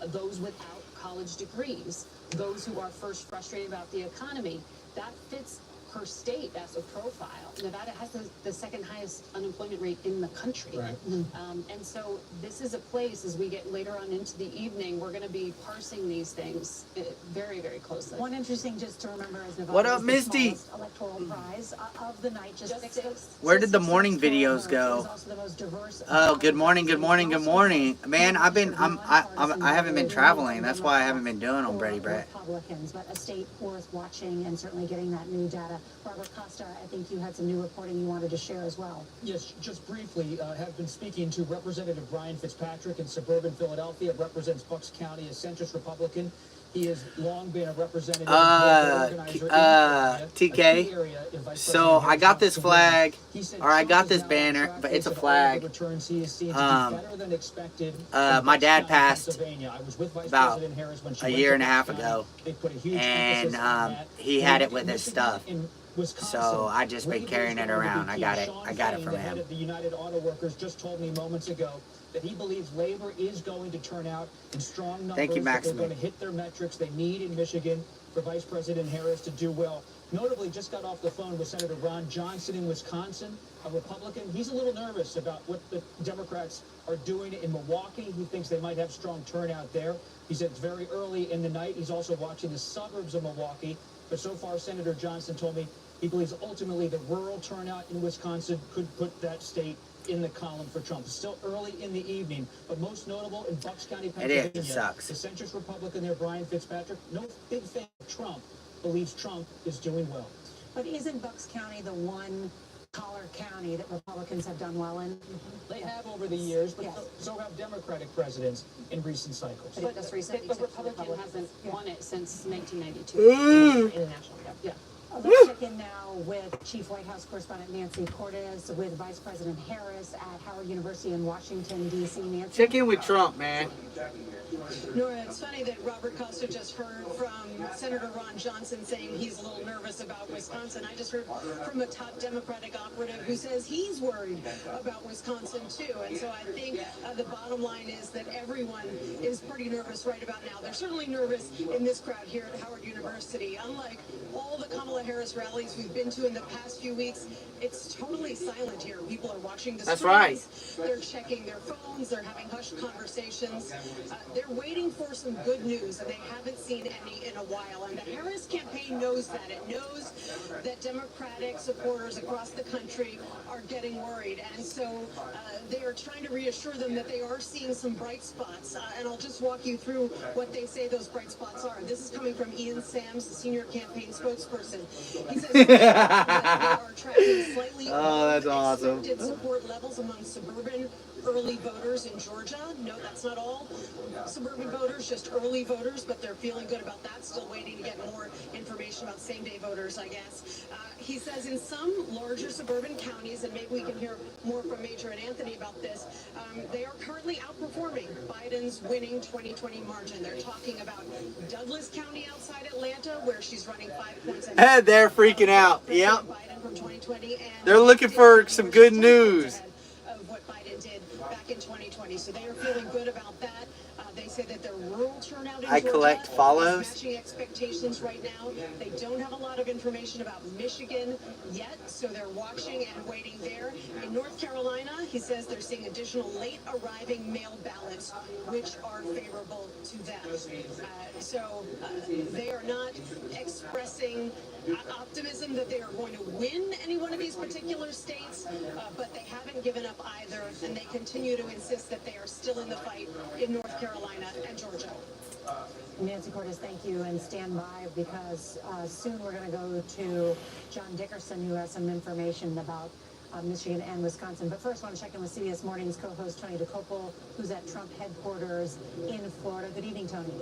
those without college degrees, those who are first frustrated about the economy, that fits her state as a profile. Nevada has the second highest unemployment rate in the country. Right. And so this is a place, as we get later on into the evening, we're going to be parsing these things very, very closely. One interesting just to remember is Nevada What up, is the Misty? smallest electoral prize of the night. Just six. Where did the morning videos go? Oh, good morning, good morning, good morning, man. I haven't been traveling. That's why I haven't been doing them, Brady Brett. Republicans, but a state worth watching and certainly getting that new data. Robert Costa, I think you had some new reporting you wanted to share as well. Yes, just briefly, have been speaking to Representative Brian Fitzpatrick in suburban Philadelphia. Represents Bucks County, a centrist Republican. He has long been a representative TK. So I got this flag, or I got this banner, but it's a flag. My dad passed about a year and a half ago, and he had it with his stuff. So I just been carrying it around. I got it from him. The United Auto Workers just told me moments ago that he believes labor is going to turn out in strong numbers. Thank you, that they're Maximum. going to hit their metrics they need in Michigan for Vice President Harris to do well. Notably, just got off the phone with Senator Ron Johnson in Wisconsin, a Republican. He's a little nervous about what the Democrats are doing in Milwaukee. He thinks they might have strong turnout there. He said it's very early in the night. He's also watching the suburbs of Milwaukee. But so far, Senator Johnson told me he believes ultimately the rural turnout in Wisconsin could put that state in the column for Trump. It's still early in the evening, but most notable in Bucks County, Pennsylvania. It sucks. The centrist Republican there, Brian Fitzpatrick, no big fan of Trump, believes Trump is doing well. But isn't Bucks County the one collar county that Republicans have done well in? They have over the years, but Yes. so have Democratic presidents in recent cycles. But just recently, the Republican hasn't won it since 1992 Ooh. in the national cup. Yeah. Let's check in now with Chief White House Correspondent Nancy Cortez with Vice President Harris at Howard University in Washington, D.C. Nancy. Check in with Trump, man. Nora, it's funny that Robert Costa just heard from Senator Ron Johnson saying he's a little nervous about Wisconsin. I just heard from a top Democratic operative who says he's worried about Wisconsin too. And so I think the bottom line is that everyone is pretty nervous right about now. They're certainly nervous in this crowd here at Howard University. Unlike all the Kamala Harris rallies we've been to in the past few weeks, it's totally silent here. People are watching the That's screens. right. They're checking their phones. They're having hushed conversations. They're waiting for some good news, and they haven't seen any in a while. And the Harris campaign knows that. It knows that Democratic supporters across the country are getting worried. And so they are trying to reassure them that they are seeing some bright spots. And I'll just walk you through what they say those bright spots are. This is coming from Ian Sams, the senior campaign spokesperson. He says they are tracking slightly that's awesome. expected support levels among suburban early voters in Georgia. No, that's not all suburban voters, just early voters, but they're feeling good about that. Still waiting to get more information about same-day voters, I guess. He says in some larger suburban counties, and maybe we can hear more from Major and Anthony about this, they are currently outperforming Biden's winning 2020 margin. They're talking about Douglas County outside Atlanta, where she's running 5 points ahead. They're freaking out. Yep. Biden from 2020, and They're looking for some good news. of what Biden did back in 2020. So they are feeling good about that. They say that their rural turnout in I Georgia collect follows. is matching expectations right now. They don't have a lot of information about Michigan yet, so they're watching and waiting there. In North Carolina, he says they're seeing additional late arriving mail ballots, which are favorable to them. They are not expressing optimism that they are going to win any one of these particular states, but they haven't given up either, and they continue to insist that they are still in the fight in North Carolina and Georgia. Nancy Cortez, thank you, and stand by because soon we're going to go to John Dickerson, who has some information about Michigan and Wisconsin. But first, I want to check in with CBS Mornings co-host Tony DeCopel, who's at Trump headquarters in Florida. Good evening, Tony.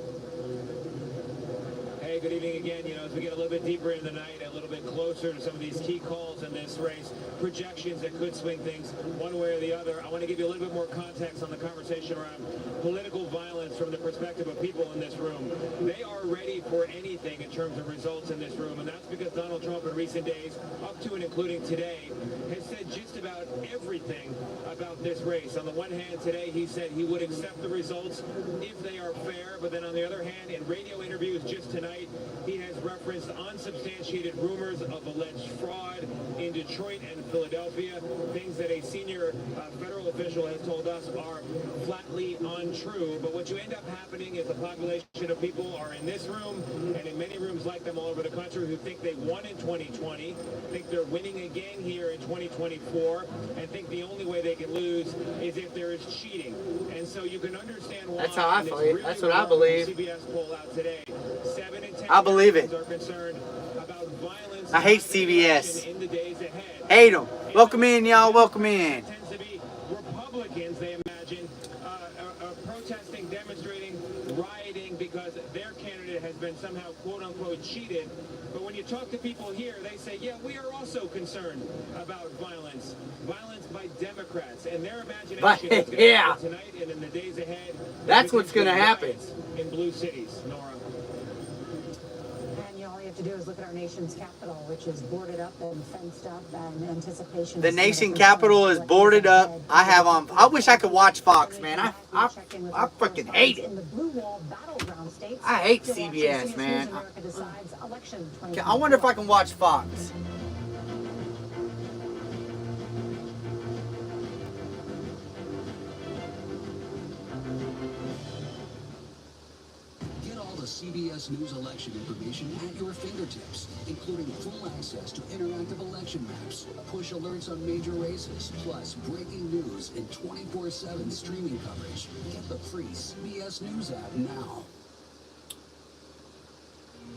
Hey, good evening again. You know, as we get a little bit deeper in the night, a little bit closer to some of these key calls in this race, projections that could swing things one way or the other, I want to give you a little bit more context on the conversation around political violence from the perspective of people in this room. They are ready for anything in terms of results in this room, and that's because Donald Trump in recent days, up to and including today, has said just about everything about this race. On the one hand, today he said he would accept the results if they are fair, but then on the other hand, in radio interviews just tonight, he has referenced unsubstantiated rumors of alleged fraud in Detroit and Philadelphia, things that a senior federal official has told us are flatly untrue. But what you end up happening is the population of people are in this room and in many rooms like them all over the country who think they won in 2020, think they're winning again here in 2024, and think the only way they can lose is if there is cheating. And so you can understand why. That's how I feel. Really That's what I believe. CBS poll out today. 7 in 10 I believe it. are concerned about violence. I hate CBS. In the days ahead. Hate them. Welcome in, y'all. Welcome in. Tends to be Republicans, they imagine, protesting, demonstrating, rioting because their candidate has been somehow quote-unquote cheated. But when you talk to people here, they say, yeah, we are also concerned about violence. Violence by Democrats. And their imagination is going to happen tonight and in the days ahead. That's what's going to happen. In blue cities, Nora. And all you have to do is look at our nation's capital, which is boarded up and fenced up in anticipation. The nation capital is boarded up. I wish I could watch Fox, man. I freaking hate it. I hate CBS, man. I wonder if I can watch Fox. CBS News election information at your fingertips, including full access to interactive election maps, push alerts on major races, plus breaking news and 24/7 streaming coverage. Get the free CBS News app now.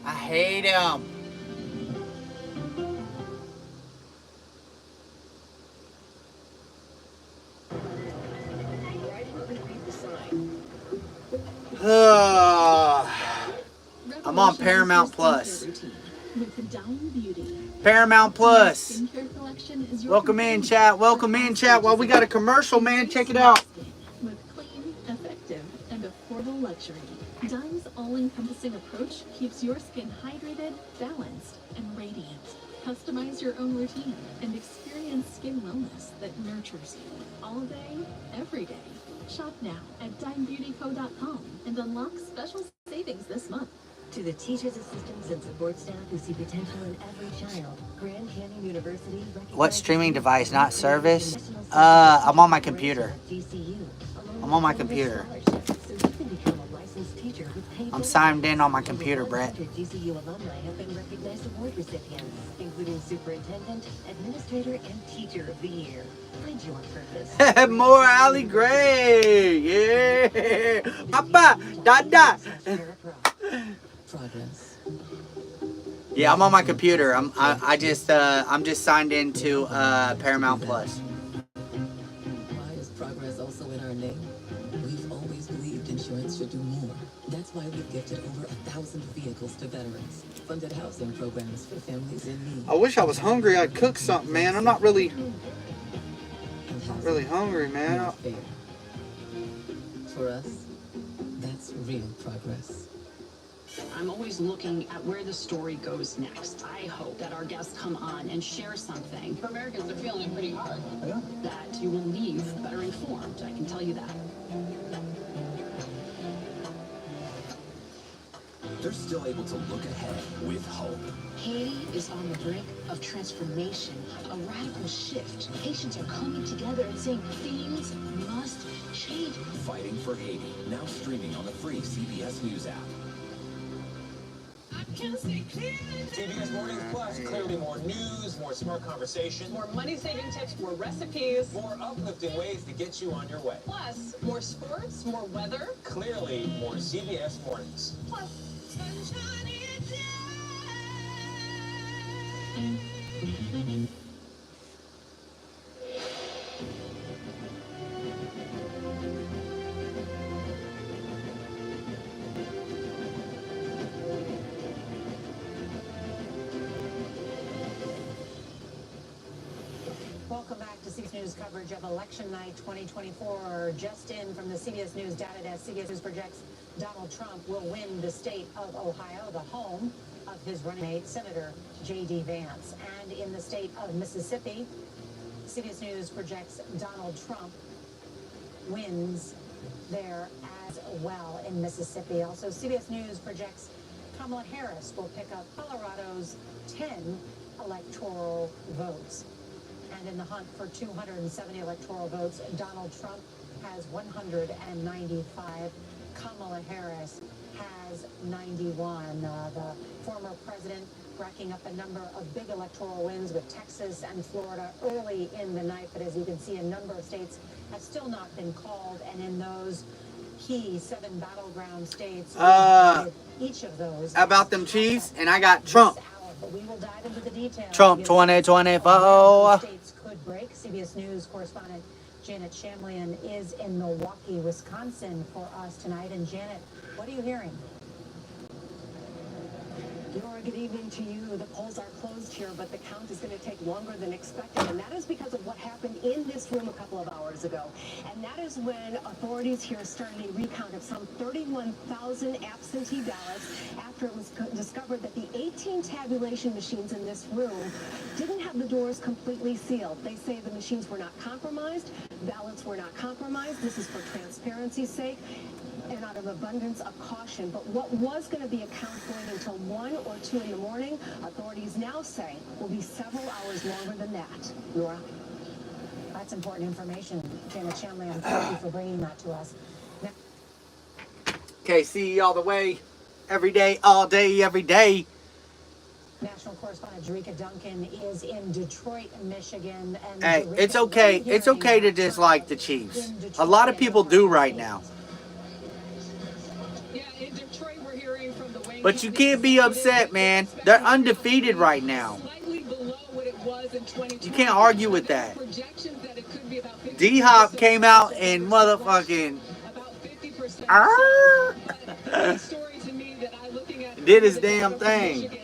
I hate him. I'm on Paramount Plus. Paramount Plus. Welcome in, chat. Welcome in, chat. Well, we got a commercial, man. Check it out. With clean, effective, and affordable luxury, Dime's all-encompassing approach keeps your skin hydrated, balanced, and radiant. Customize your own routine and experience skin wellness that nurtures you all day, every day. Shop now at dimebeautyco.com and unlock special savings this month. To the teachers, assistants, and support staff who see potential in every child, Grand Canyon University. What streaming device, not service? I'm on my computer. I'm on my computer. I'm signed in on my computer, Brett. GCU alumni have been recognized award recipients, including Superintendent, Administrator, and Teacher of the Year. Find your purpose. More Allie Gray. Yeah. Papa. Dada. Progress. Yeah, I'm on my computer. I'm just signed into Paramount Plus. Why is progress also in our name? We've always believed insurance should do more. That's why we've gifted over 1,000 vehicles to veterans, funded housing programs for families in need. I wish I was hungry. I'd cook something, man. I'm not really hungry, man. For us, that's real progress. I'm always looking at where the story goes next. I hope that our guests come on and share something. Americans are feeling it pretty hard. Yeah. That you will leave better informed. I can tell you that. They're still able to look ahead with hope. Haiti is on the brink of transformation, a radical shift. Haitians are coming together and saying things must change. Fighting for Haiti, now streaming on the free CBS News app. CBS Mornings Plus, clearly more news, more smart conversation, more money-saving tips, more recipes, more uplifting ways to get you on your way. Plus, more sports, more weather. Clearly, more CBS Mornings. Plus, sunshine is Welcome back to CBS News coverage of Election Night 2024. Just in from the CBS News data desk, CBS News projects Donald Trump will win the state of Ohio, the home of his running mate, Senator J.D. Vance. And in the state of Mississippi, CBS News projects Donald Trump wins there as well in Mississippi. Also, CBS News projects Kamala Harris will pick up Colorado's 10 electoral votes. And in the hunt for 270 electoral votes, Donald Trump has 195. Kamala Harris has 91. The former president racking up a number of big electoral wins with Texas and Florida early in the night. But as you can see, a number of states have still not been called. And in those key 7 battleground states, each of those. About them Chiefs, and I got Trump. But we will dive into the details. Trump 2024. States could break. CBS News correspondent Janet Shamlian is in Milwaukee, Wisconsin for us tonight. And Janet, what are you hearing? Laura, good evening to you. The polls are closed here, but the count is going to take longer than expected, and that is because of what happened in this room a couple of hours ago. And that is when authorities here started a recount of some 31,000 absentee ballots after it was discovered that the 18 tabulation machines in this room didn't have the doors completely sealed. They say the machines were not compromised, ballots were not compromised. This is for transparency's sake and out of abundance of caution. But what was going to be a count going until 1 or 2 in the morning, authorities now say will be several hours longer than that. Nora? That's important information, Janet Shanley. Thank you for bringing that to us. Now, KC all the way, every day, all day, every day. national correspondent Jerika Duncan is in Detroit, Michigan. And Hey, Jerika, it's okay. It's okay to dislike the Chiefs. A lot of people do right now. But you can't be upset, man. They're undefeated right now. You can't argue with that. D-Hop came out and motherfucking did his damn thing.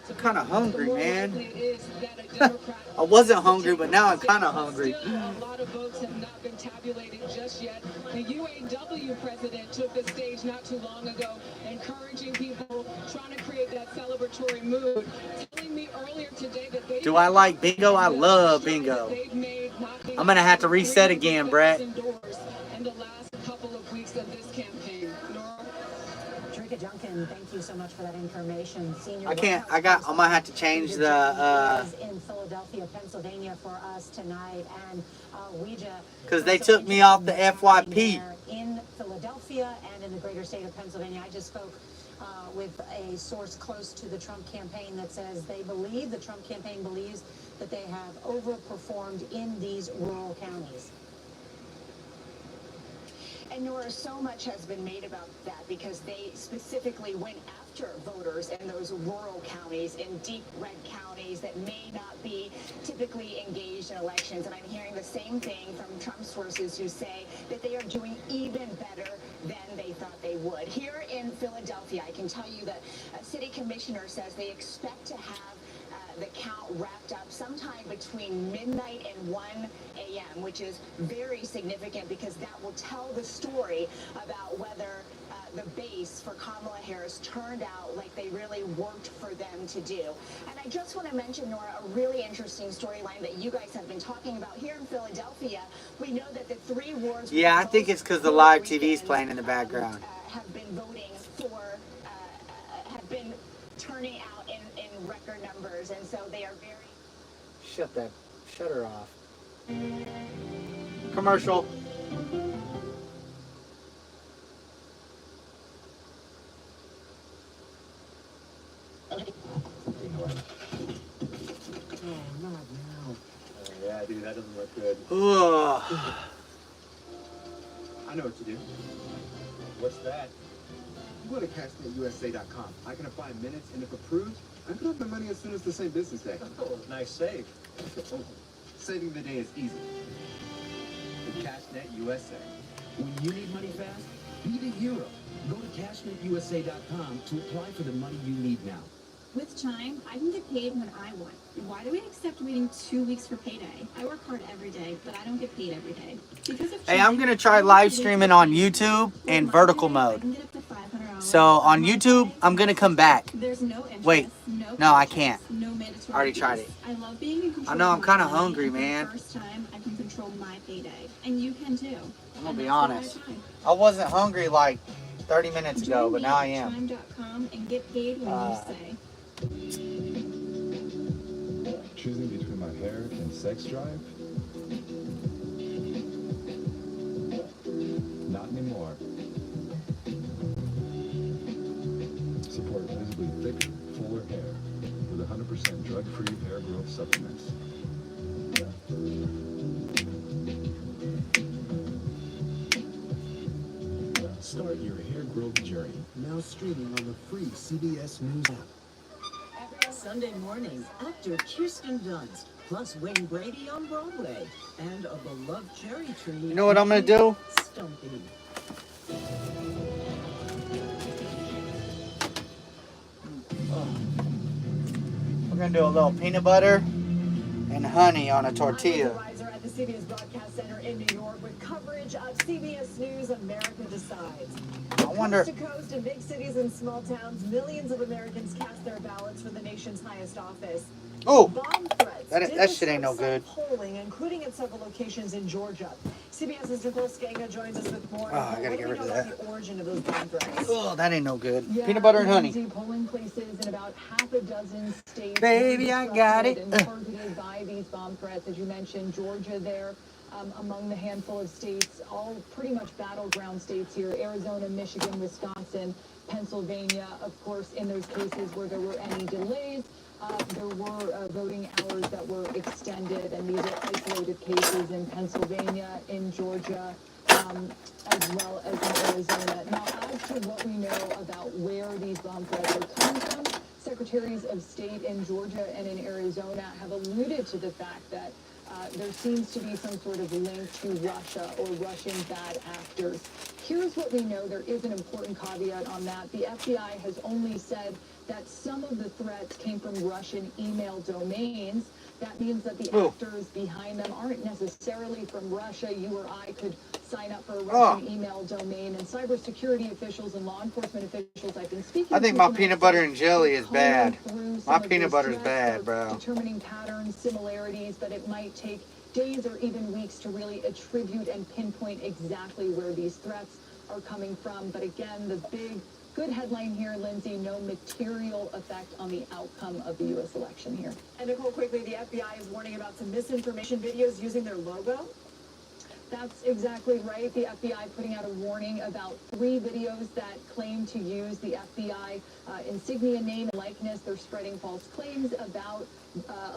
I'm kind of hungry, man. I wasn't hungry, but now I'm kind of hungry. A lot of votes have not been tabulated just yet. The UAW president took the stage not too long ago, encouraging people, trying to create that celebratory mood, telling me earlier today that they Do I like bingo? I love bingo. I'm going to have to reset again, Brett. in the last couple of weeks of this campaign. Nora? Jerika Duncan, thank you so much for that information. Senior I might have to change the, is in Philadelphia, Pennsylvania for us tonight, and Ouija. because they took me off the FYP. In Philadelphia and in the greater state of Pennsylvania. I just spoke with a source close to the Trump campaign that says the Trump campaign believes that they have overperformed in these rural counties. And Nora, so much has been made about that because they specifically went after voters in those rural counties, in deep red counties that may not be typically engaged in elections. And I'm hearing the same thing from Trump sources who say that they are doing even better than they thought they would. Here in Philadelphia, I can tell you that a city commissioner says they expect to have the count wrapped up sometime between midnight and 1 a.m., which is very significant because that will tell the story about whether the base for Kamala Harris turned out like they really worked for them to do. And I just want to mention, Nora, a really interesting storyline that you guys have been talking about here in Philadelphia. We know that the 3 wards... Yeah, I think it's because the live TV is playing in the background. Have been voting for, have been turning out in record numbers, and so they are very... Shut her off. Commercial. Oh, not now. Yeah, dude, that doesn't look good. Ugh. I know what to do. What's that? You go to cashnetusa.com. I can apply in minutes, and if approved, I can have my money as soon as the same business day. Oh, nice save. Saving the day is easy. The CashNet USA. When you need money fast, be the hero. Go to cashnetusa.com to apply for the money you need now. With Chime, I can get paid when I want. Why do we accept waiting 2 weeks for payday? I work hard every day, but I don't get paid every day. Because of Hey, I'm going to try live streaming on YouTube in vertical mode. So on YouTube, I'm going to come back. There's no interest, Wait, no, I can't. no mandatory I already tried it. I love being in control. I know, I'm of my kind of money, hungry, and for the man. First time, I can control my payday, and you can too. I'm going to be honest. I wasn't hungry like 30 minutes ago, but now I am. Chime.com and get paid when you say. Choosing between my hair and sex drive? Not anymore. Support visibly thicker, fuller hair with 100% drug-free hair growth supplements. Start your hair growth journey. Now streaming on the free CBS News app. Sunday mornings, actor Kirsten Dunst, plus Wayne Brady on Broadway, and a beloved cherry tree. You know what I'm going to do? Stumpy. gonna do a little peanut butter and honey on a tortilla. Riser at the CBS Broadcast Center in New York with coverage of CBS News America Decides. I wonder. Coast to coast in big cities and small towns, millions of Americans cast their ballots for the nation's highest office. Oh, Bomb threats that shit ain't no good. Polling, including at several locations in Georgia. CBS's Nicole Skanga joins us with more. Oh, I gotta get rid of that. The origin of those bomb threats. Oh, that ain't no good. Peanut butter and honey. Polling places in about half a dozen states. Baby, I got it. And targeted by these bomb threats, as you mentioned, Georgia there. Among the handful of states, all pretty much battleground states here, Arizona, Michigan, Wisconsin, Pennsylvania, of course, in those cases where there were any delays, there were voting hours that were extended, and these are isolated cases in Pennsylvania, in Georgia, as well as in Arizona. Now, as to what we know about where these bomb threats are coming from, secretaries of state in Georgia and in Arizona have alluded to the fact that there seems to be some sort of link to Russia or Russian bad actors. Here's what we know. There is an important caveat on that. The FBI has only said that some of the threats came from Russian email domains. That means that the actors behind them aren't necessarily from Russia. You or I could sign up for a Russian email domain, and cybersecurity officials and law enforcement officials I've been speaking to. I think my peanut butter and jelly is bad. My peanut butter's bad, bro. Determining patterns, similarities, but it might take days or even weeks to really attribute and pinpoint exactly where these threats are coming from. But again, the big good headline here, Lindsay, no material effect on the outcome of the U.S. election here. And Nicole, quickly, the FBI is warning about some misinformation videos using their logo. That's exactly right. The FBI putting out a warning about 3 videos that claim to use the FBI insignia, name, and likeness. They're spreading false claims about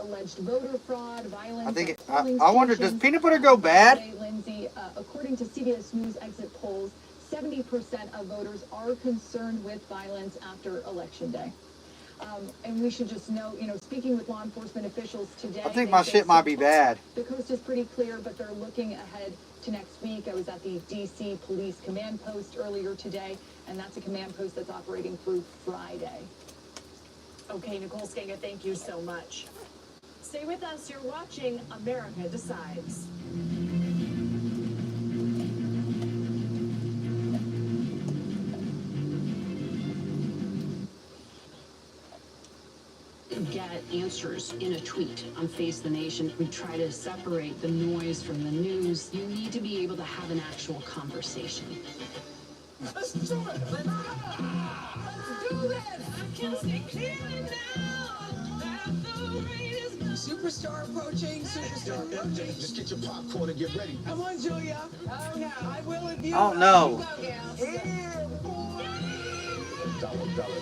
alleged voter fraud, violence. I wonder, does peanut butter go bad? Lindsay, according to CBS News exit polls, 70% of voters are concerned with violence after Election Day. And we should just note, speaking with law enforcement officials today. I think my shit might be bad. The coast is pretty clear, but they're looking ahead to next week. I was at the D.C. Police Command Post earlier today, and that's a command post that's operating through Friday. Okay, Nicole Skanga, thank you so much. Stay with us. You're watching America Decides. Get answers in a tweet on Face the Nation. We try to separate the noise from the news. You need to be able to have an actual conversation. Let's do it! Let's do this! I can see clearly now that the rain is superstar approaching, superstar approaching. Just get your popcorn and get ready. Come on, Julia. Oh, no, I will if you. Oh, no.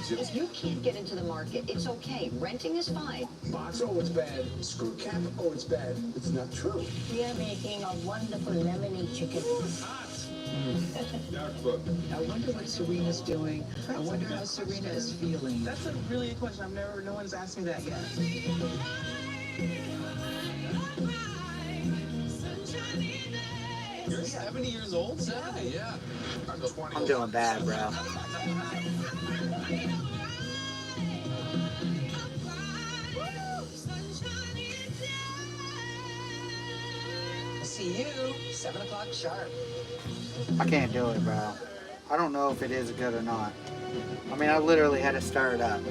If you can't get into the market, it's okay. Renting is fine. Box, oh, it's bad. Screw cap, oh, it's bad. It's not true. We are making a wonderful lemony chicken. I wonder what Serena's doing. I wonder how Serena is feeling. That's a really good question. No one's asked me that yet. You're 70 years old? 70, yeah. I'm doing bad, bro. See you, 7 o'clock sharp. I can't do it, bro. I don't know if it is good or not. I mean, I literally had to stir it up.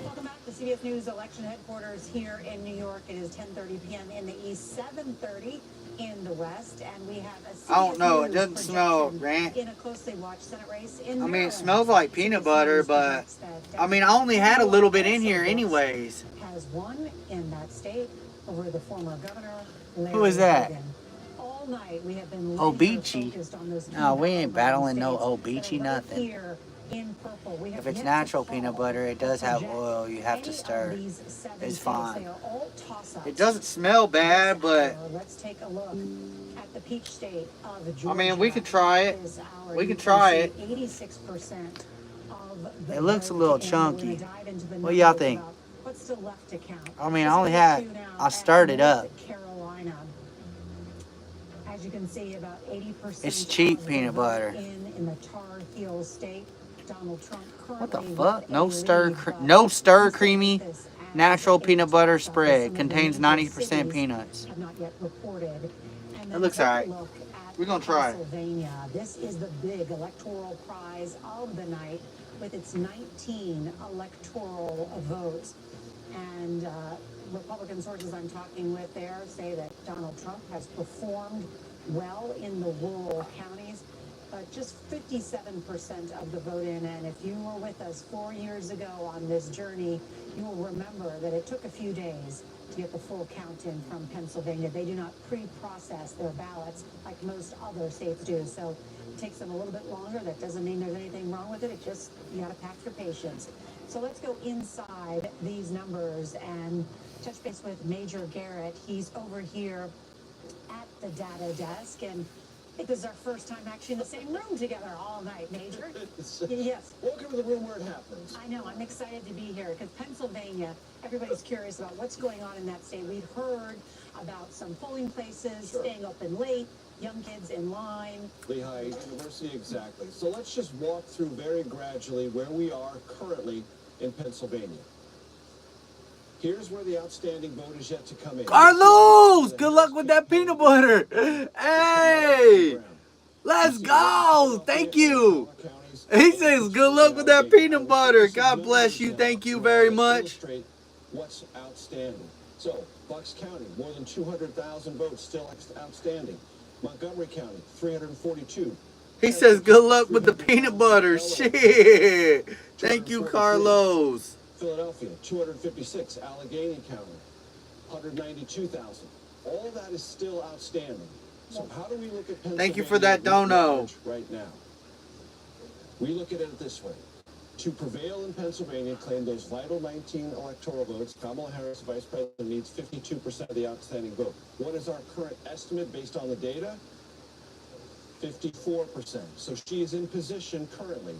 Welcome back to CBS News election headquarters here in New York. It is 10:30 p.m. in the east, 7:30 in the west, and we have a I don't know. It doesn't smell ranch. in a closely watched Senate race in I mean, it Maryland. smells like peanut butter, but I mean, I only had a little bit in here anyways. Has won in that state over the former governor. Who is that? All night we have been Obeachy. focused on those No, we ain't battling no Obeachy nothing. here in purple. We have If it's yet natural to peanut call butter, it does have project oil. You have to any stir. of these 7 It's states. fine. They are all toss-ups. It doesn't smell bad, but Let's take a look at the peach state of Georgia. I mean, we could try it. This hour. We You could can try see it. 86% of the It looks a vote, little and we're chunky. gonna dive into the What do y'all numbers think? about what's still left to count. I mean, Let's I only go had, to now I stirred it up. North Carolina. As you can see, about 80%. It's cheap of peanut the vote butter. in the Tar Heel state. Donald Trump What the currently fuck? with No a stir, lead, but no stir once they creamy, make this as natural a peanut butter top, spread. some of the Contains major 90% cities peanuts. have not yet reported. And That then looks take a alright. look at We're gonna try it. Pennsylvania. This is the big electoral prize of the night with its 19 electoral votes. And Republican sources I'm talking with there say that Donald Trump has performed well in the rural counties, but just 57% of the vote in. And if you were with us 4 years ago on this journey, you will remember that it took a few days to get the full count in from Pennsylvania. They do not pre-process their ballots like most other states do. So it takes them a little bit longer. That doesn't mean there's anything wrong with it. It just, you got to pack your patience. So let's go inside these numbers and touch base with Major Garrett. He's over here at the data desk, and I think this is our first time actually in the same room together all night, Major. Yes. Welcome to the room where it happens. I know, I'm excited to be here because Pennsylvania, everybody's curious about what's going on in that state. We've heard about some polling places staying open late, young kids in line. Lehigh University, exactly. So let's just walk through very gradually where we are currently in Pennsylvania. Here's where the outstanding vote is yet to come in. Carlos, good luck with that peanut butter. Hey, let's go. Thank you. He says good luck with that peanut butter. God bless you. Thank you very much. What's outstanding? So, Bucks County, more than 200,000 votes still outstanding. Montgomery County, 342. He says good luck with the peanut butter. Shit. Thank you, Carlos. Philadelphia, 256. Allegheny County, 192,000. All that is still outstanding. So how do we look at Pennsylvania? Thank you for that dono. Right now, we look at it this way. To prevail in Pennsylvania, claim those vital 19 electoral votes, Kamala Harris, Vice President, needs 52% of the outstanding vote. What is our current estimate based on the data? 54%. So she is in position currently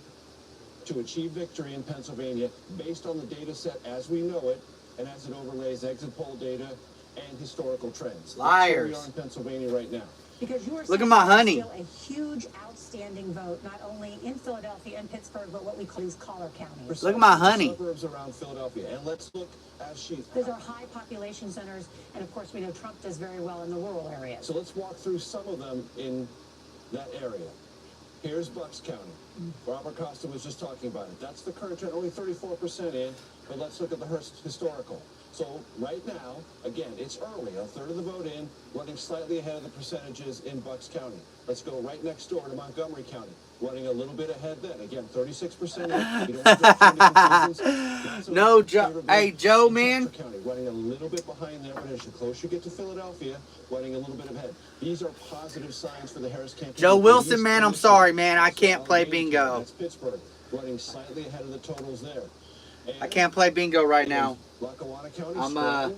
to achieve victory in Pennsylvania based on the data set as we know it and as it overlays exit poll data and historical trends. Liars. That's where we are in Pennsylvania right now. Because you are Look at my honey. still a huge outstanding vote, not only in Philadelphia and Pittsburgh, but what we call these collar counties. Look at my honey. Suburbs around Philadelphia. And let's look as she... Those are high population centers, and of course we know Trump does very well in the rural areas. So let's walk through some of them in that area. Here's Bucks County. Robert Costa was just talking about it. That's the current trend, only 34% in, but let's look at the historical. So right now, again, it's early, a third of the vote in, running slightly ahead of the percentages in Bucks County. Let's go right next door to Montgomery County, running a little bit ahead then. Again, 36% in. You don't have to go through No, Joe. Hey, Joe, man. County, running a little bit behind there, but as you closer you get to Philadelphia, running a little bit ahead. These are positive signs for the Harris campaign. Joe Wilson, man, I'm sorry, man. I can't play bingo. That's Pittsburgh, running slightly ahead of the totals there. I can't play bingo right now. Lackawanna County, I'm not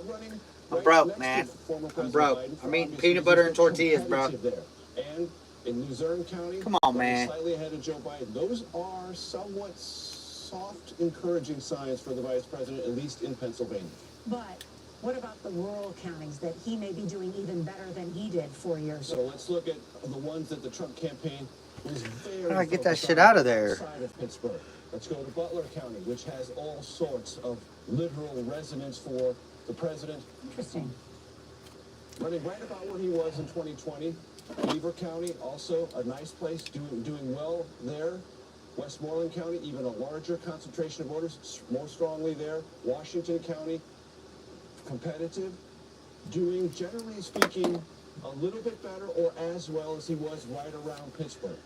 running. I'm broke, man. I'm broke. I'm eating peanut butter and tortillas, bro. And in Luzerne County, come on, man. Slightly ahead of Joe Biden. Those are somewhat soft, encouraging signs for the vice president, at least in Pennsylvania. But what about the rural counties that he may be doing even better than he did 4 years ago? So let's look at the ones that the Trump campaign was very How do I get that shit out of there? Outside of Pittsburgh. Let's go to Butler County, which has all sorts of literal resonance for the president. Interesting. Running right about where he was in 2020. Beaver County, also a nice place, doing well there. Westmoreland County, even a larger concentration of voters, more strongly there. Washington County, competitive, doing, generally speaking, a little bit better or as well as he was right around Pittsburgh.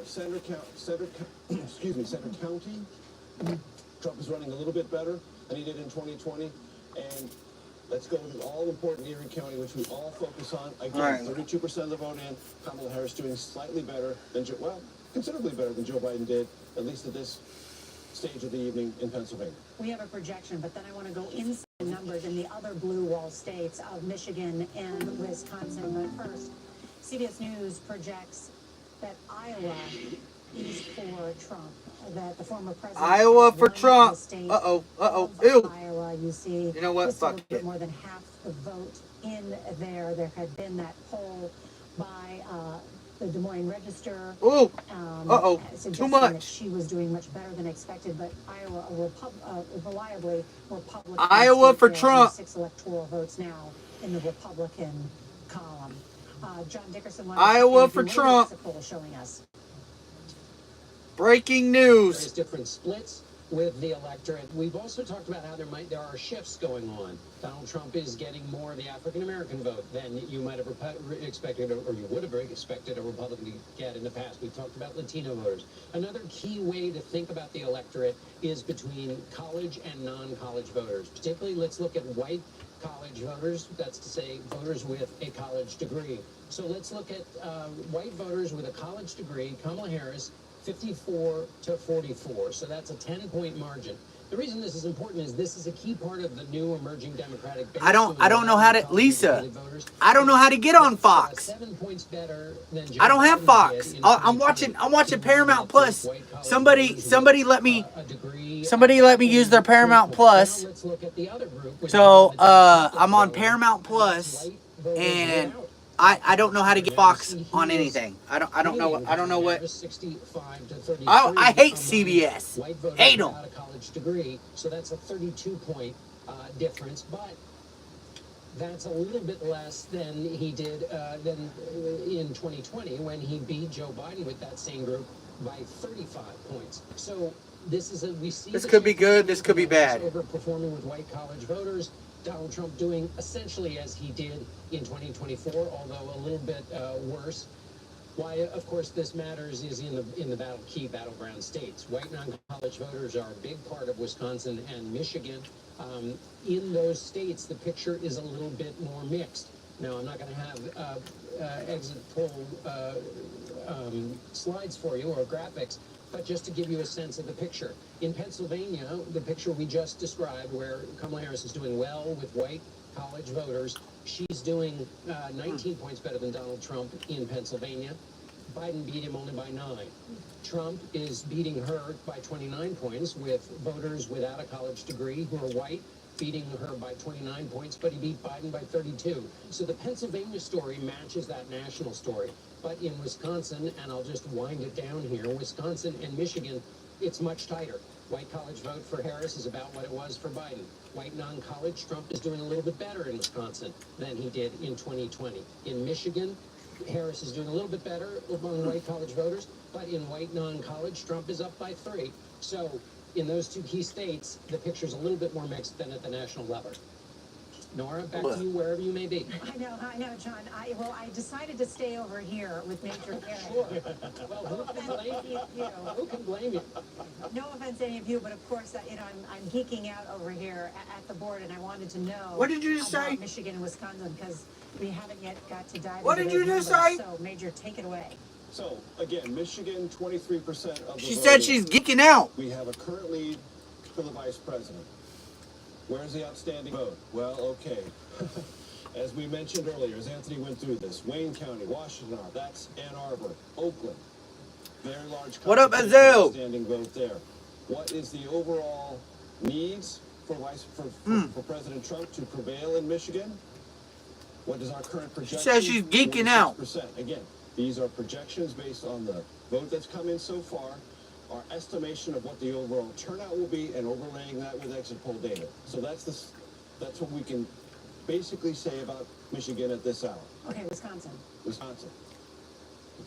Center County, Trump is running a little bit better than he did in 2020. And let's go to the all-important Erie County, which we all focus on. Again, 32% of the vote in. Kamala Harris doing slightly better than considerably better than Joe Biden did, at least at this stage of the evening in Pennsylvania. We have a projection, but then I want to go inside the numbers in the other blue wall states of Michigan and Wisconsin. But first, CBS News projects that Iowa is for Trump. That the former president Iowa for won Trump. the state Uh-oh. of Ew. Iowa. You see, You know what? just a Fuck little bit it. more than half the vote in there. There had been that poll by the Des Moines Register. Ooh. Too Suggesting much. that she was doing much better than expected, but Iowa reliably Republican. Iowa state for there. Trump. 6 electoral votes now in the Republican column. John Dickerson. Iowa for Trump. What's the poll showing us? Breaking news. There's different splits with the electorate. We've also talked about how there are shifts going on. Donald Trump is getting more of the African American vote than you might have expected, or you would have expected a Republican to get in the past. We've talked about Latino voters. Another key way to think about the electorate is between college and non-college voters. Particularly, let's look at white college voters. That's to say, voters with a college degree. So let's look at white voters with a college degree. Kamala Harris, 54 to 44. So that's a 10-point margin. The reason this is important is this is a key part of the new emerging Democratic base. I don't know how to, Lisa, I don't know how to get on Fox. 7 points better than I don't have Fox. I'm watching Paramount Plus. Somebody let me use their Paramount Plus. So I'm on Paramount Plus, and I don't know how to get Fox on anything. I don't know what. I hate CBS. Hate them. Degree, so that's a 32-point difference, but that's a little bit less than he did in 2020 when he beat Joe Biden with that same group by 35 points. So this is we see this could be good. This could be bad. Overperforming with white college voters. Donald Trump doing essentially as he did in 2024, although a little bit worse. Why, of course, this matters is in the key battleground states. White non-college voters are a big part of Wisconsin and Michigan. In those states, the picture is a little bit more mixed. Now, I'm not going to have exit poll slides for you or graphics, but just to give you a sense of the picture. In Pennsylvania, the picture we just described, where Kamala Harris is doing well with white college voters, she's doing 19 points better than Donald Trump in Pennsylvania. Biden beat him only by 9. Trump is beating her by 29 points with voters without a college degree who are white, beating her by 29 points, but he beat Biden by 32. So the Pennsylvania story matches that national story. But in Wisconsin, and I'll just wind it down here, Wisconsin and Michigan, it's much tighter. White college vote for Harris is about what it was for Biden. White non-college, Trump is doing a little bit better in Wisconsin than he did in 2020. In Michigan, Harris is doing a little bit better among white college voters, but in white non-college, Trump is up by 3. So in those two key states, the picture's a little bit more mixed than at the national level. Nora, back to you wherever you may be. I know, John. I decided to stay over here with Major Karen. Sure. Well, who can blame you? No offense to any of you, but of course, I'm geeking out over here at the board, and I wanted to know. What did you just say? Michigan and Wisconsin, because we haven't yet got to dive. What into did you those just numbers. say? So, Major, take it away. So, again, Michigan, 23% of the She vote. said she's geeking out. We have a current lead for the vice president. Where's the outstanding vote? Well, okay. As we mentioned earlier, as Anthony went through this, Wayne County, Washington, that's Ann Arbor, Oakland. Very large What up, concentration of Azul? outstanding vote there. What is the overall needs for President Trump to prevail in Michigan? What is our current projection? She says she's geeking out. 46%. Again, these are projections based on the vote that's come in so far, our estimation of what the overall turnout will be, and overlaying that with exit poll data. So that's what we can basically say about Michigan at this hour. Okay, Wisconsin. Let's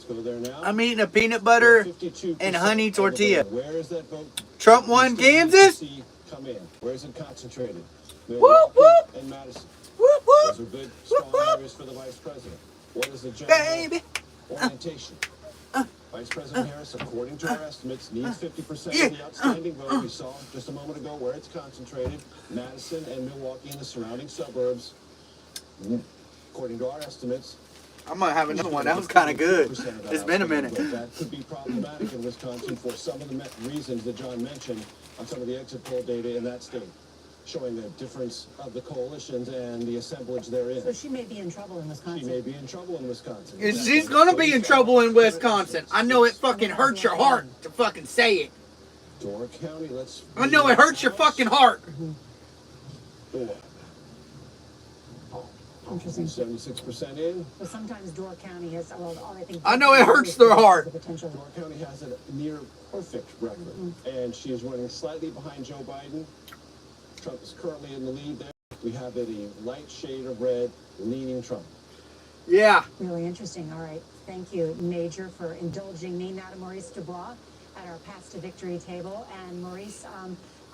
go there now. I'm eating a peanut butter 52% and honey of the vote. tortilla. Where is that vote? Trump won Kansas. Come in. Where is it concentrated? Whoop, whoop. And Madison. Whoop, whoop. Those are good, strong areas for the vice president. What is the general orientation? Vice President Harris, according to our estimates, needs 50% of the outstanding vote. We saw just a moment ago where it's concentrated. Madison and Milwaukee and the surrounding suburbs. According to our estimates, I'm going to have another one. That was kind of good. It's been a minute. That could be problematic in Wisconsin for some of the reasons that John mentioned on some of the exit poll data in that state. showing the difference of the coalitions and the assemblage therein. So she may be in trouble in Wisconsin. She may be in trouble in Wisconsin. She's gonna be in trouble in Wisconsin. I know it fucking hurts your heart to fucking say it. Door County, I know it hurts your fucking heart. Door. Interesting. 76% in. But sometimes Door County has, well, I think. I know it hurts their heart. Potential. Door County has a near perfect record, and she is running slightly behind Joe Biden. Trump is currently in the lead there. We have it a light shade of red, leaning Trump. Yeah. Really interesting. All right. Thank you, Major, for indulging me. Now to Maurice Dubois at our Path to Victory table. And Maurice,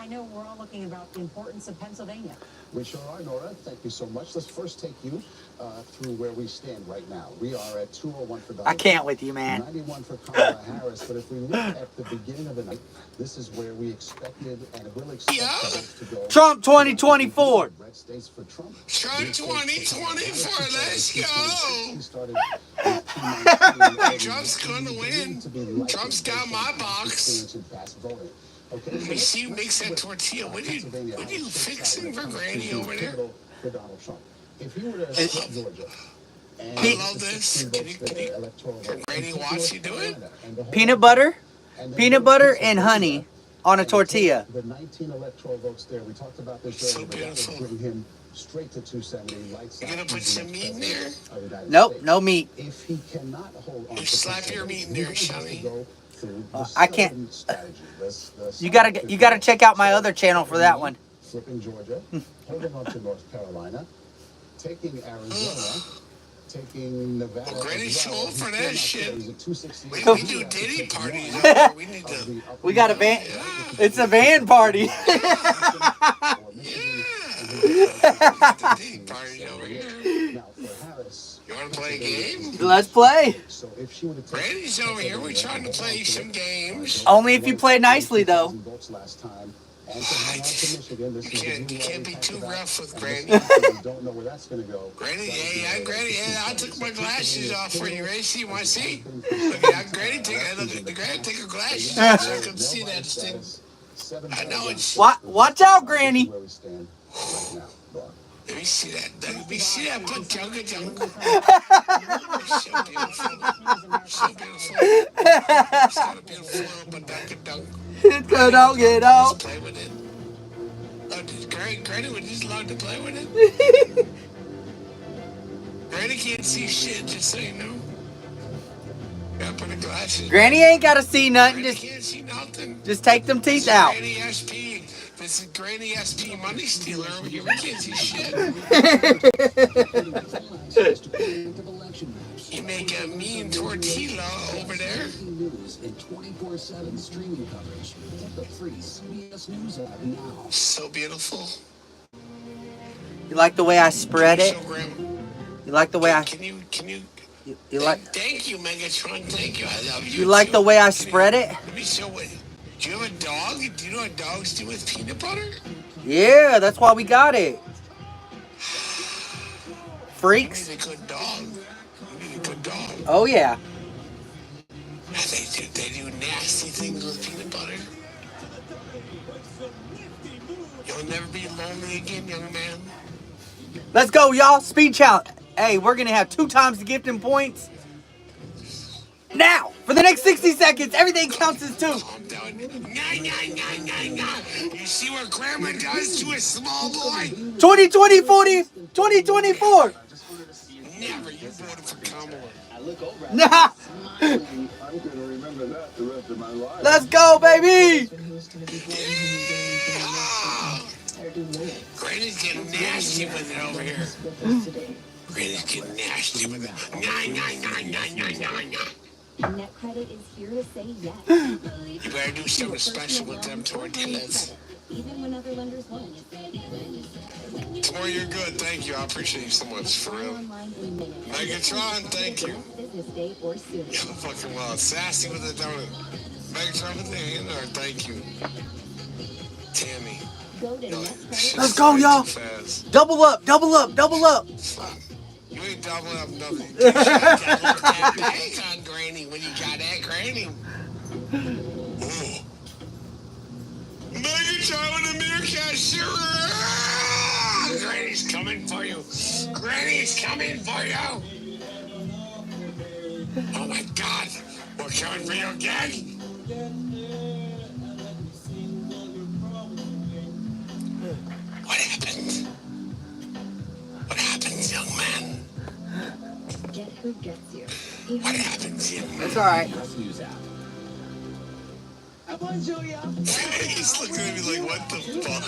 I know we're all looking about the importance of Pennsylvania. We sure are, Nora. Thank you so much. Let's first take you through where we stand right now. We are at 201 for Donald I can't with you, man. 91 for Kamala Harris. But if we look at the beginning of the night, this is where we expected and will expect to go. Trump 2024. Red states for Trump. Trump 2024, let's go. Trump's gonna win. Trump's got my box. We see you mix that tortilla. What are you fixing for Granny over there? For Donald Trump. If he were to stop Georgia, I love this. Can Granny watch you do it? Peanut butter and honey on a tortilla. The 19 electoral votes there. We talked about this earlier. beautiful. Bring him straight to 270. Lights out. You gonna put some meat in there? Nope, no meat. If he cannot hold on, You slap your meat in there, Shelly. I can't. You gotta check out my other channel for that one. Flipping Georgia, holding on to North Carolina, taking Arizona, taking Nevada. Well, Granny's too old for that shit. We do Diddy parties. We need to. We got a van. It's a van party. Diddy party over here. You want to play a game? Let's play. Granny's over here. We're trying to play some games. Only if you play nicely, though. You can't be too rough with Granny. Don't know where that's going to go. Granny, Granny, I took my glasses off for you. Ready? See? You want to see? Look at Granny. Take her glasses off so I can see that thing. I know it's. Watch out, Granny. Let me see that. Let me see that. Put Junga Junk. So beautiful. So beautiful. It's got a beautiful little badunka-dunk. Get out. Play with it. Oh, Granny would just love to play with it. Granny can't see shit, just so you know. Gotta put her glasses. Granny ain't gotta see nothing. Granny can't see nothing. Just take them teeth out. Granny SP. This is Granny SP money stealer over here. We can't see shit. You make a mean tortilla over there. News and 24/7 streaming coverage. Get the free CBS News app now. So beautiful. You like the way I spread it? You like the way I? Can you? You like? Thank you, Megatron. Thank you. I love you. You like the way I spread it? Let me show it. Do you have a dog? Do you know what dogs do with peanut butter? Yeah, that's why we got it. Freaks. You need a good dog. You need a good dog. Oh yeah. They do nasty things with peanut butter. You'll never be lonely again, young man. Let's go, y'all. Speed challenge. Hey, we're gonna have 2 times the gifting points. Now, for the next 60 seconds, everything counts as 2. Calm down. You see what grandma does to a small boy? 2020, 40, 2024. Never. You voted for Kamala. Nah. I'm going to remember that the rest of my life. Let's go, baby. Granny's getting nasty with it over here. Granny's getting nasty with it. Net credit is here to say yes. You better do something special with them tortillas. Even when other lenders won't. Tomorrow you're good, thank you. I appreciate you so much, for real. Megatron, thank you. Business day or soon. You're fucking well. Sassy with a donut. Megatron with the hand, or thank you. Tammy. Let's go, y'all. Double up, double up, double up. You ain't doubling up nothing. You should double up that bank on Granny when you got that Granny. Ooh. Megatron! try with a meerkat, sure. Granny's coming for you. Granny's coming for you. Oh my God, we're coming for you again. What happened? What happens, young man? Get who gets you. What happens, young man? It's all right. News app. He's looking at me like, what the fuck?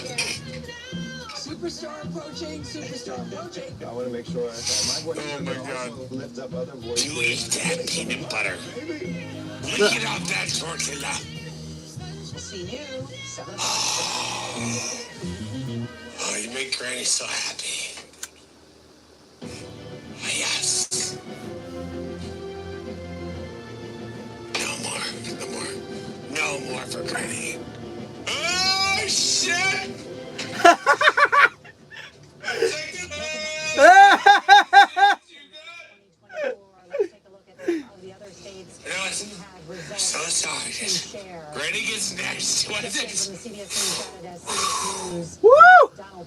Superstar approaching, superstar approaching. I want to make sure my voice Oh my God. lift up other voices. You eat that peanut butter. Lick it off that tortilla. See you. 7 Oh, you make Granny so happy. Oh, yes. No more for Granny. Oh, shit! So sorry. Granny gets next. What is it? Woo!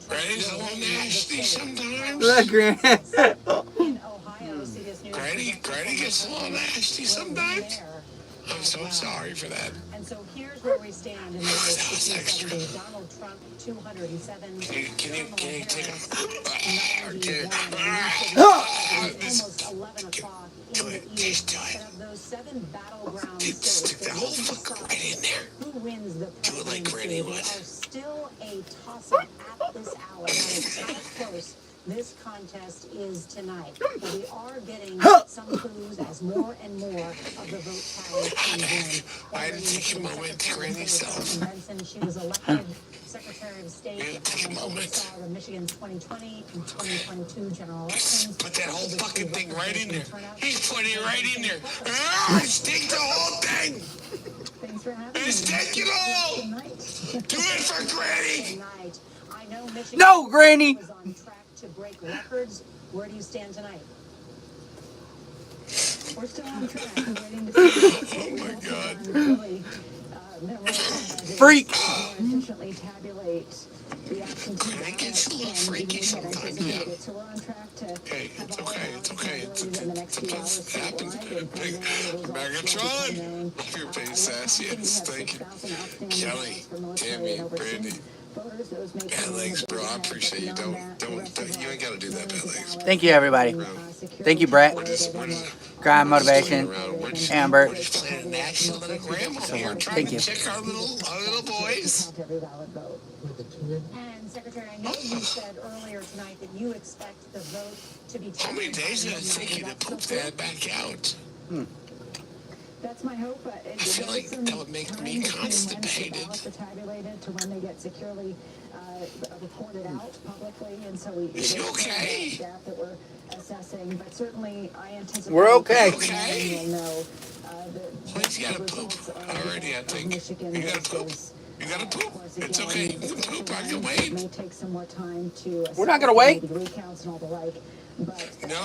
Granny's a little nasty sometimes. Look, Granny. Granny gets a little nasty sometimes. I'm so sorry for that. And so here's where we stand in the race between President Donald Trump, 207. Can you take Almost 11 o'clock in the east. And of those 7 battleground states, stick that whole fucker right in there. who wins the Do it like Granny would. are still a toss-up at this hour. That is how close this contest is tonight. But we are getting some clues as more and more of the vote tally comes in. I had to take a moment to Granny self. Benson, she was elected Secretary of State Take a moment. oversaw the Michigan 2020 and 2022 general elections. Put that whole fucking thing right in there. He's putting it right in there. Ah, stick the whole thing. Thanks for having me. Stick it all. Do it for Granny. Tonight, I know Michigan No, Granny. was on track to break records. Where do you stand tonight? We're still on track. We're waiting to see. Oh my God. Really, Freak. efficiently tabulate the absentee Granny gets a little freaky sometimes, yeah. So we're on track to Hey, it's okay. It's okay. in the next few hours. It happens. Megatron. You're being sassy. Yes, thank you. Kelly, Tammy, Brandy. Bad legs, bro. I appreciate you. Don't. You ain't gotta do that, bad legs. Thank you, everybody. Thank you, Brett. We're just Grind Motivation. Amber. We're just playing a national little grandma here, trying Thank to you. check our little boys. And Secretary, I know you said earlier tonight that you expect the vote to be How many days did it take you to poop that back out? That's my hope. I feel like that would make me constipated. Ballots are tabulated to when they get securely reported out publicly, and so we. Is he okay? Staff that we're assessing, but certainly I anticipate. We're okay. Okay. We'll know Please, you gotta poop. Already, I think. You gotta poop. You gotta poop. It's okay. You can poop. I can wait. May take some more time to. We're not gonna wait. Recounts and all the like. But No.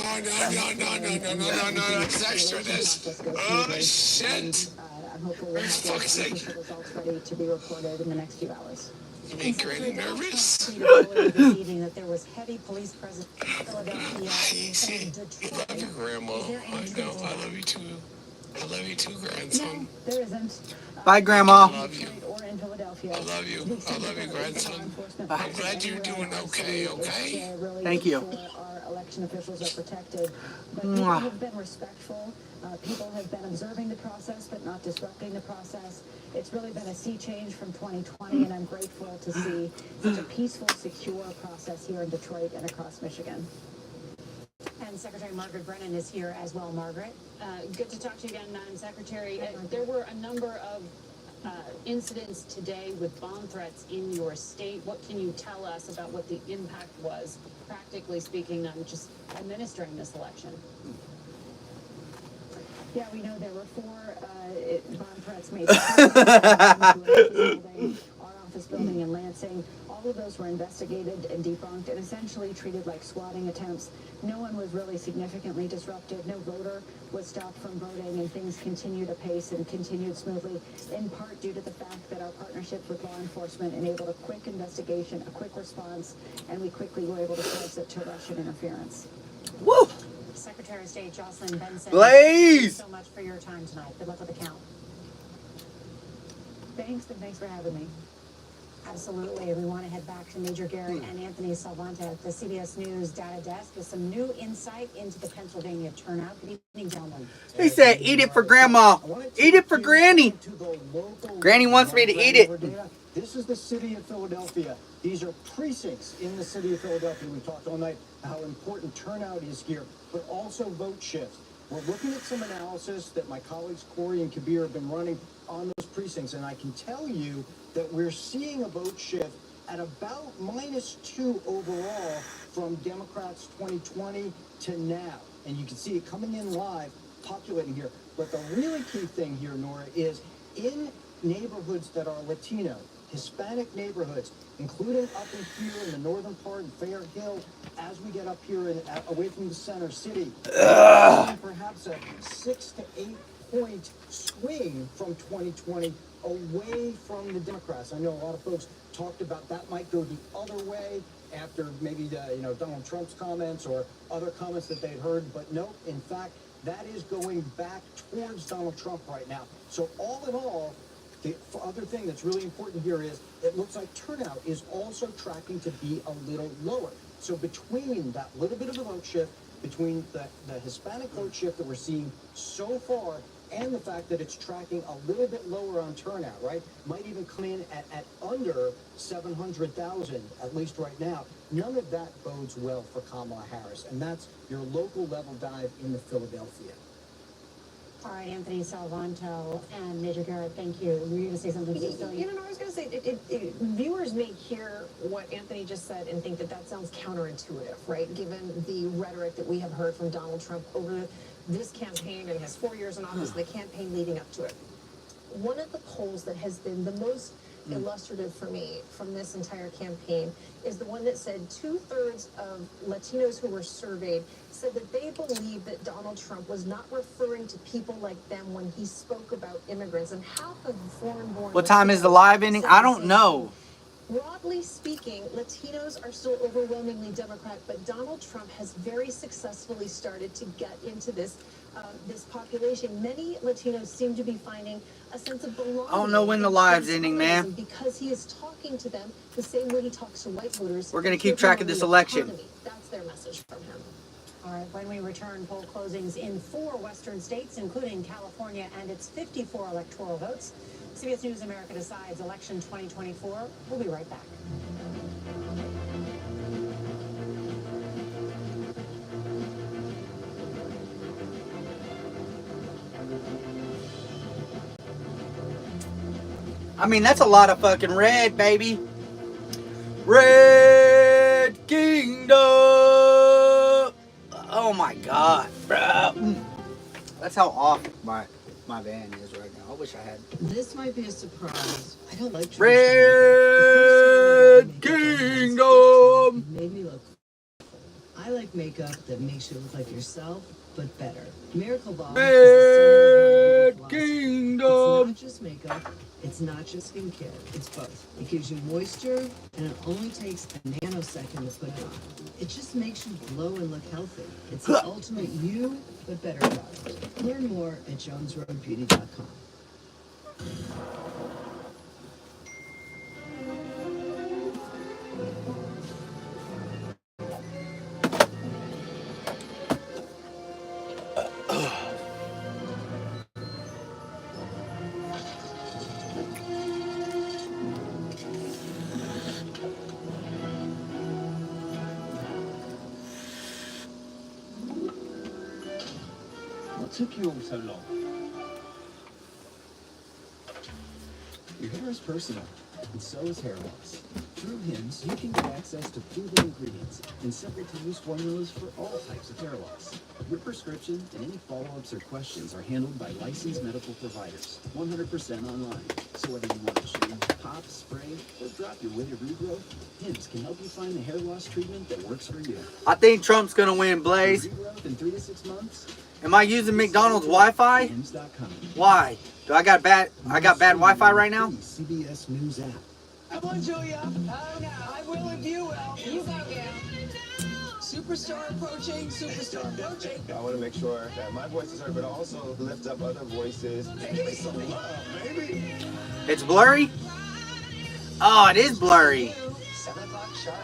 It's extra. This. Oh, shit. I'm hopeful we'll For have fuck's sake. the results ready to be reported in the next few hours. You make Granny nervous? This evening that there was heavy police presence in Philadelphia Easy. and You Detroit. love your grandma. I know. I love you too. I love you too, grandson. There isn't. Bye, Grandma. I love you. Or in Philadelphia. I love you. I love you, grandson. I'm glad you're doing okay, okay? Thank you. Our election officials are protected, but people Mwah. have been respectful. People have been observing the process, but not disrupting the process. It's really been a sea change from 2020, and I'm grateful to see such a peaceful, secure process here in Detroit and across Michigan. And Secretary Margaret Brennan is here as well. Margaret. Good to talk to you again, Madam Secretary. There were a number of incidents today with bomb threats in your state. What can you tell us about what the impact was, practically speaking, on just administering this election? Yeah, we know there were 4 bomb threats made. Our office building in Lansing. All all of those were investigated and debunked and essentially treated like squatting attempts. No one was really significantly disrupted. No voter was stopped from voting, and things continued apace and continued smoothly, in part due to the fact that our partnership with law enforcement enabled a quick investigation, a quick response, and we quickly were able to trace it to Russian interference. Woo! Secretary of State Jocelyn Benson, Blaze! thank you so much for your time tonight. Good luck with the count. Thanks, and thanks for having me. Absolutely. We want to head back to Major Garrett and Anthony Salvanta at the CBS News data desk with some new insight into the Pennsylvania turnout. Good evening, gentlemen. He said, eat it for grandma. Eat it for granny. Granny wants me to eat it. This is the city of Philadelphia. These are precincts in the city of Philadelphia. We talked all night how important turnout is here, but also vote shifts. We're looking at some analysis that my colleagues Corey and Kabir have been running on those precincts, and I can tell you that we're seeing a vote shift at about -2 overall from Democrats 2020 to now. And you can see it coming in live, populating here. But the really key thing here, Nora, is in neighborhoods that are Latino, Hispanic neighborhoods, including up in here in the northern part in Fair Hill, as we get up here and away from the center city, perhaps a 6 to 8 point swing from 2020 away from the Democrats. I know a lot of folks talked about that might go the other way after maybe Donald Trump's comments or other comments that they'd heard, but no, in fact, that is going back towards Donald Trump right now. So all in all, the other thing that's really important here is it looks like turnout is also tracking to be a little lower. So between that little bit of a vote shift, between the Hispanic vote shift that we're seeing so far and the fact that it's tracking a little bit lower on turnout, right? Might even come in at under 700,000, at least right now. None of that bodes well for Kamala Harris, and that's your local level dive into Philadelphia. All right, Anthony Salvanto and Major Garrett, thank you. Were you going to say something? I was going to say, viewers may hear what Anthony just said and think that that sounds counterintuitive, right? Given the rhetoric that we have heard from Donald Trump over this campaign and his 4 years in office, the campaign leading up to it. One of the polls that has been the most illustrative for me from this entire campaign is the one that said 2/3 of Latinos who were surveyed said that they believe that Donald Trump was not referring to people like them when he spoke about immigrants, and half of foreign-born. What time is the live ending? I don't know. Broadly speaking, Latinos are still overwhelmingly Democrat, but Donald Trump has very successfully started to get into this population. Many Latinos seem to be finding a sense of belonging. I don't know when the live's ending, man. Because he is talking to them the same way he talks to white voters. We're going to keep track of this election. That's their message from him. All right, when we return, poll closings in 4 western states, including California and its 54 electoral votes. CBS News America decides election 2024. We'll be right back. I mean, that's a lot of fucking red, baby. Red Kingdom. Oh my God, bro. That's how off my van is right now. I wish I had. This might be a surprise. I don't like Red Kingdom. Made me look. I like makeup that makes you look like yourself, but better. Miracle Balm. Red Kingdom. It's not just makeup. It's not just skincare. It's both. It gives you moisture, and it only takes a nanosecond to put it on. It just makes you glow and look healthy. It's the ultimate you, but better product. Learn more at jonesroadbeauty.com. What took you all so long? Your hair is personal, and so is hair loss. Through Hims, you can get access to proven ingredients and simple-to-use formulas for all types of hair loss. Your prescription and any follow-ups or questions are handled by licensed medical providers, 100% online. So whether you want to shave, pop, spray, or drop your weight or regrowth, Hims can help you find the hair loss treatment that works for you. I think Trump's gonna win, Blaze. Regrowth in 3 to 6 months? Am I using McDonald's Wi-Fi? Why? Do I got bad Wi-Fi right now? CBS News app. Come on, Julia. Oh, no. I will if you will. You go, Gail. Superstar approaching, superstar approaching. I want to make sure that my voice is heard, but also lift up other voices. Hey, give me some love, baby. It's blurry? Oh, it is blurry. 7 o'clock sharp.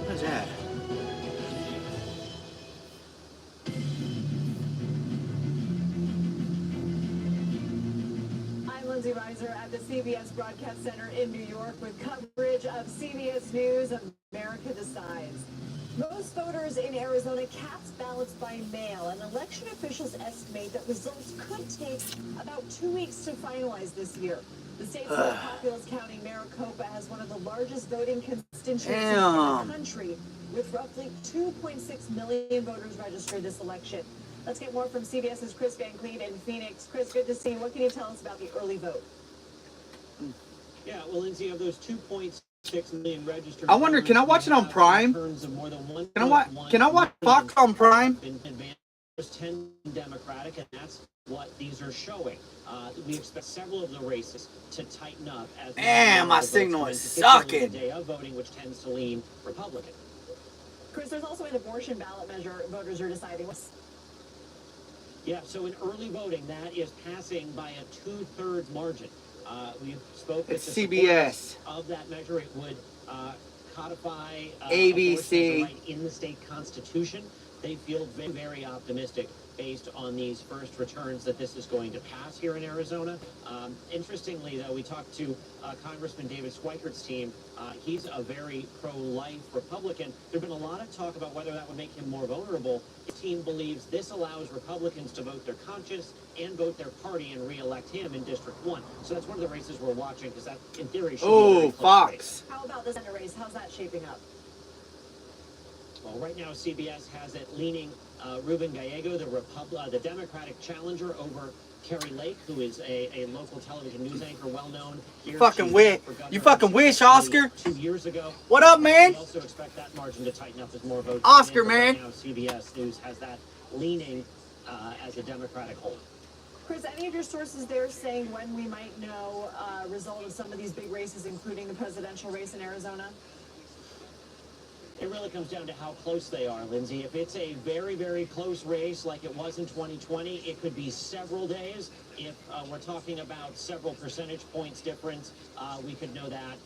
What's that? Lindsay Reiser at the CBS Broadcast Center in New York with coverage of CBS News America Decides. Most voters in Arizona cast ballots by mail, and election officials estimate that results could take about 2 weeks to finalize this year. The state's most populous county, Maricopa, has one of the largest voting constituencies in the country, with roughly 2.6 million voters registered this election. Let's get more from CBS's Chris Van Cleve in Phoenix. Chris, good to see you. What can you tell us about the early vote? Yeah, well, Lindsay, of those 2.6 million registered, I wonder, can I watch it on Prime? Can I watch Fox on Prime? There's 10 Democratic, and that's what these are showing. We expect several of the races to tighten up as damn, my signal is sucking. The day of voting, which tends to lean Republican. Chris, there's also an abortion ballot measure voters are deciding. Yeah, so in early voting, that is passing by a 2/3 margin. We spoke with the CBS of that measure. It would codify ABC right in the state constitution. They feel very, very optimistic based on these first returns that this is going to pass here in Arizona. Interestingly, though, we talked to Congressman David Schweikert's team. He's a very pro-life Republican. There's been a lot of talk about whether that would make him more vulnerable. His team believes this allows Republicans to vote their conscience and vote their party and re-elect him in District 1. So that's one of the races we're watching, because that, in theory, should be a very close Fox. race. How about the Senate race? How's that shaping up? Well, right now, CBS has it leaning Ruben Gallego, the Democratic challenger, over Carrie Lake, who is a local television news anchor, well-known here. You fucking wish, Oscar. 2 years ago. What up, man? We also expect that margin to tighten up as more votes. Oscar, man. Right now, CBS News has that leaning as a Democratic hold. Chris, any of your sources there saying when we might know result of some of these big races, including the presidential race in Arizona? It really comes down to how close they are, Lindsay. If it's a very, very close race like it was in 2020, it could be several days. If we're talking about several percentage points difference, we could know that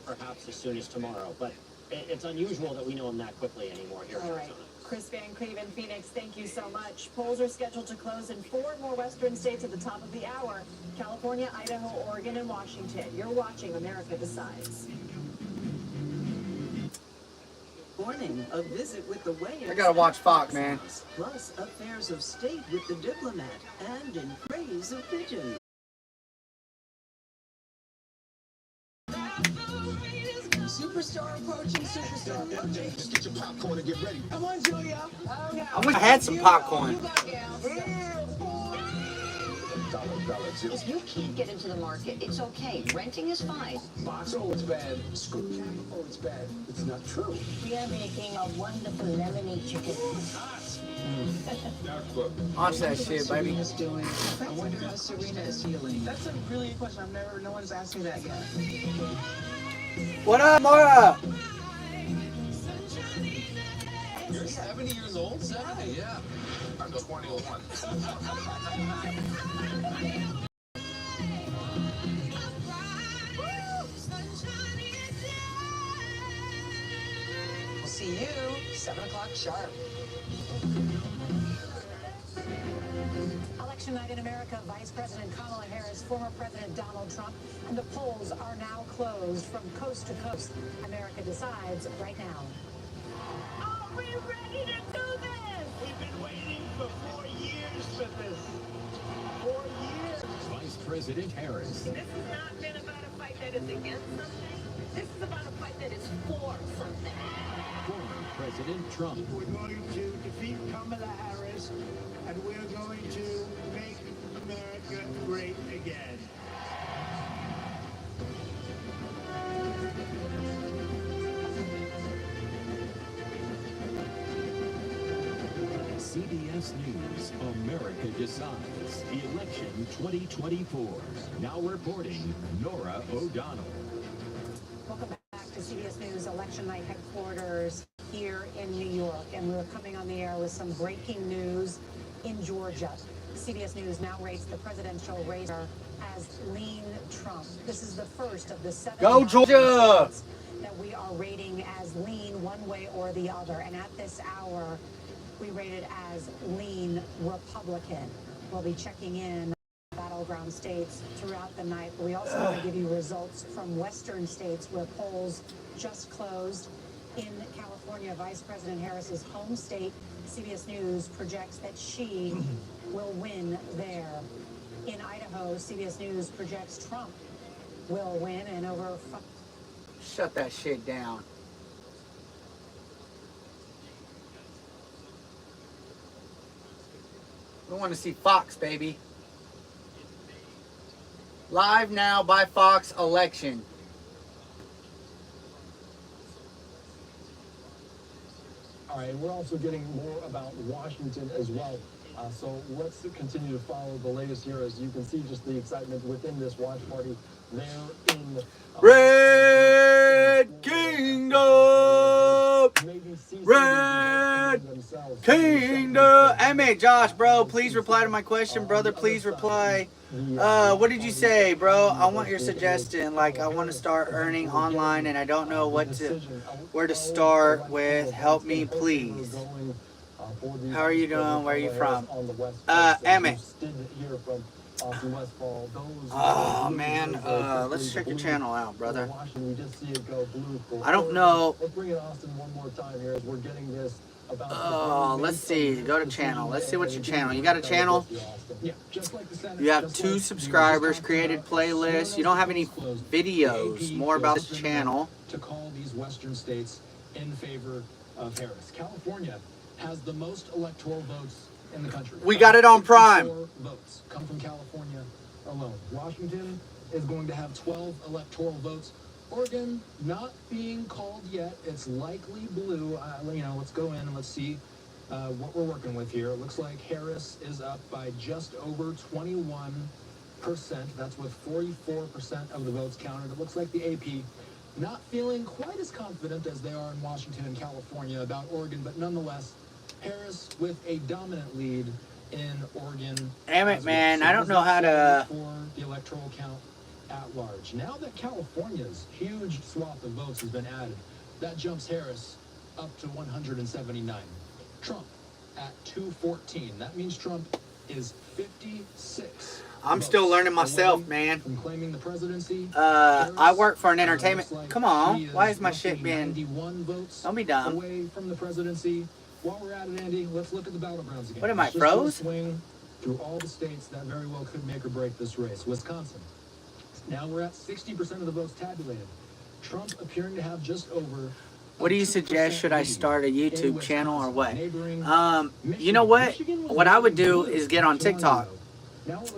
perhaps as soon as tomorrow. But it's unusual that we know them that quickly anymore here in Arizona. Chris Van Cleve in Phoenix, thank you so much. Polls are scheduled to close in 4 more western states at the top of the hour: California, Idaho, Oregon, and Washington. You're watching America Decides. Morning, a visit with the Way. I gotta watch Fox, man. Plus, affairs of state with the diplomat, and in praise of pigeons. Superstar approaching, superstar approaching. Just get your popcorn and get ready. Come on, Julia. Oh, no. I wish I had some popcorn. You go, Gail. If you can't get into the market, it's okay. Renting is fine. Box, oh, it's bad. Scoop jack, oh, it's bad. It's not true. We are making a wonderful lemony chicken. Watch that shit, baby. I wonder how Serena is feeling. That's a really good question. No one's asked me that yet. What up, Mara? You're 70 years old? 70, yeah. I'm 21. We'll see you 7 o'clock sharp. Election night in America, Vice President Kamala Harris, former President Donald Trump, and the polls are now closed from coast to coast. America Decides right now. Are we ready to do this? We've been waiting for 4 years for this. 4 years. Vice President Harris. This has not been about a fight that is against something. This is about a fight that is for something. Former President Trump. We're going to defeat Kamala Harris, and we're going to make America great again. CBS News, America Decides, Election 2024. Now reporting, Nora O'Donnell. Welcome back to CBS News Election Night headquarters here in New York. And we're coming on the air with some breaking news in Georgia. CBS News now rates the presidential race as lean Trump. This is the first of the 7 Go Georgia! that we are rating as lean one way or the other. And at this hour, we rate it as lean Republican. We'll be checking in battleground states throughout the night. But we also want to give you results from western states where polls just closed. In California, Vice President Harris's home state, CBS News projects that she will win there. In Idaho, CBS News projects Trump will win and over. Shut that shit down. We want to see Fox, baby. Live now by Fox election. All right, we're also getting more about Washington as well. So let's continue to follow the latest here. As you can see, just the excitement within this watch party there in Red Kingdom! Red Kingdom! Hey, man, Josh, bro, please reply to my question, brother. Please reply. What did you say, bro? I want your suggestion. Like, I want to start earning online, and I don't know where to start with. Help me, please. How are you doing? Where are you from? Emmett. Oh, man. Let's check your channel out, brother. I don't know. Let's bring in Austin one more time here as we're getting this. Let's see. Go to channel. Let's see what's your channel. You got a channel? You have 2 subscribers, created playlists. You don't have any videos. More about this channel. To call these western states in favor of Harris. California has the most electoral votes in the country. We got it on Prime. Votes come from California alone. Washington is going to have 12 electoral votes. Oregon not being called yet. It's likely blue. Let's go in and let's see what we're working with here. It looks like Harris is up by just over 21%. That's with 44% of the votes counted. It looks like the AP not feeling quite as confident as they are in Washington and California about Oregon, but nonetheless, Harris with a dominant lead in Oregon. Damn it, man. I don't know how to... For the electoral count at large. Now that California's huge swath of votes has been added, that jumps Harris up to 179. Trump at 214. That means Trump is 56. I'm still learning myself, man. From claiming the presidency. I work for an entertainment. Come on. Why is my shit being... Don't be dumb. Away from the presidency. While we're at it, Andy, let's look at the battlegrounds again. What am I, froze? Swing through all the states that very well could make or break this race. Wisconsin. Now we're at 60% of the votes tabulated. Trump appearing to have just over. What do you suggest? Should I start a YouTube channel or what? You know what? What I would do is get on TikTok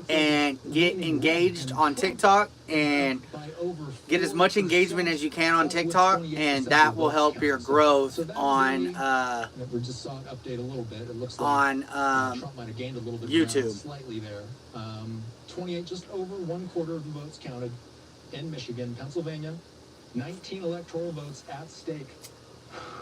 and get engaged on TikTok and get as much engagement as you can on TikTok, and that will help your growth on we just saw it update a little bit. It looks on Trump might have gained a little bit YouTube. Slightly there. 28, just over 1/4 of the votes counted in Michigan, Pennsylvania. 19 electoral votes at stake.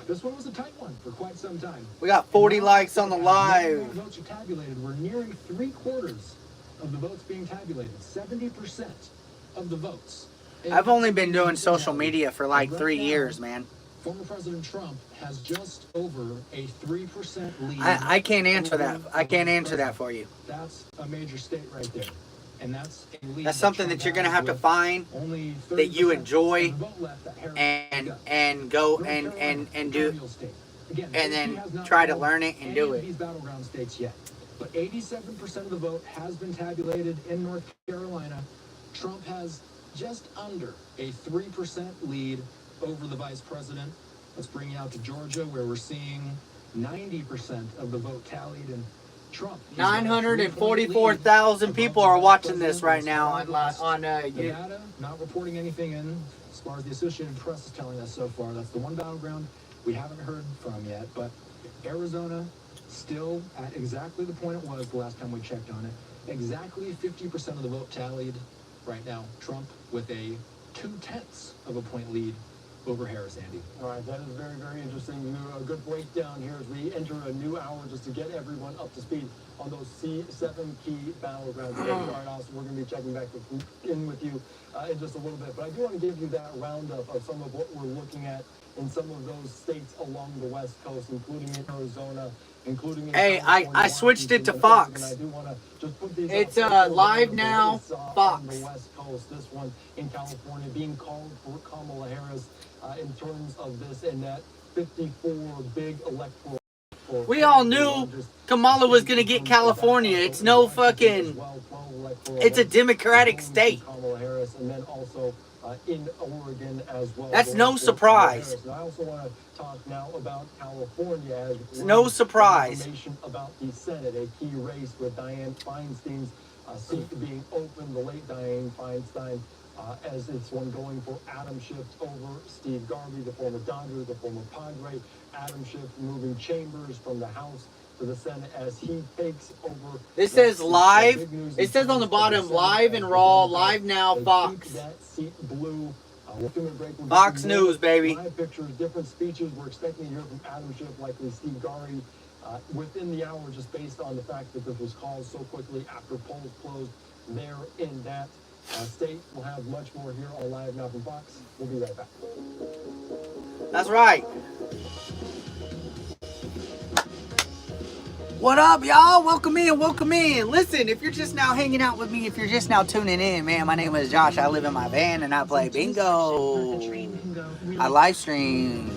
This one was a tight one for quite some time. We got 40 likes on the live. Votes are tabulated. We're nearing 3/4 of the votes being tabulated. 70% of the votes. I've only been doing social media for like 3 years, man. Former President Trump has just over a 3% lead. I can't answer that. I can't answer that for you. That's a major state right there. And that's a lead. That's something that you're gonna have to find that you enjoy and go and do, and then try to learn it and do it. These battleground states yet, but 87% of the vote has been tabulated in North Carolina. Trump has just under a 3% lead over the vice president. Let's bring you out to Georgia, where we're seeing 90% of the vote tallied in Trump. 944,000 people are watching this right now on Nevada, not reporting anything in as far as the Associated Press is telling us so far. That's the one battleground we haven't heard from yet. But Arizona still at exactly the point it was the last time we checked on it. Exactly 50% of the vote tallied right now. Trump with a 0.2 of a point lead over Harris, Andy. All right, that is very, very interesting. A good breakdown here as we enter a new hour just to get everyone up to speed on those C7 key battlegrounds. All right, Austin, we're going to be checking back in with you in just a little bit. But I do want to give you that roundup of some of what we're looking at in some of those states along the West Coast, including in Arizona, including in California, I switched it to Fox. I do want to just put these It's live now, Fox. on the West Coast, this one in California, being called for Kamala Harris in terms of this and that 54 big electoral. We all knew Kamala was going to get California. It's no fucking... It's a Democratic state. Kamala Harris, and then also in Oregon as well. That's no surprise. And I also want to talk now about California. As it's no surprise. Information about the Senate, a key race with Dianne Feinstein's seat being open, the late Dianne Feinstein, as it's one going for Adam Schiff over Steve Garvey, the former Dodger, the former Padre. Adam Schiff moving Chambers from the House to the Senate as he takes over. It says live. It says on the bottom, live and raw, live now, Fox. That seat blue. Fox News, baby. Live pictures, different speeches. We're expecting to hear from Adam Schiff, likely Steve Garvey, within the hour, just based on the fact that this was called so quickly after polls closed there in that state. We'll have much more here on Live Now from Fox. We'll be right back. That's right. What up, y'all? Welcome in, welcome in. Listen, if you're just now hanging out with me, if you're just now tuning in, man, my name is Josh. I live in my van and I play bingo. I live stream.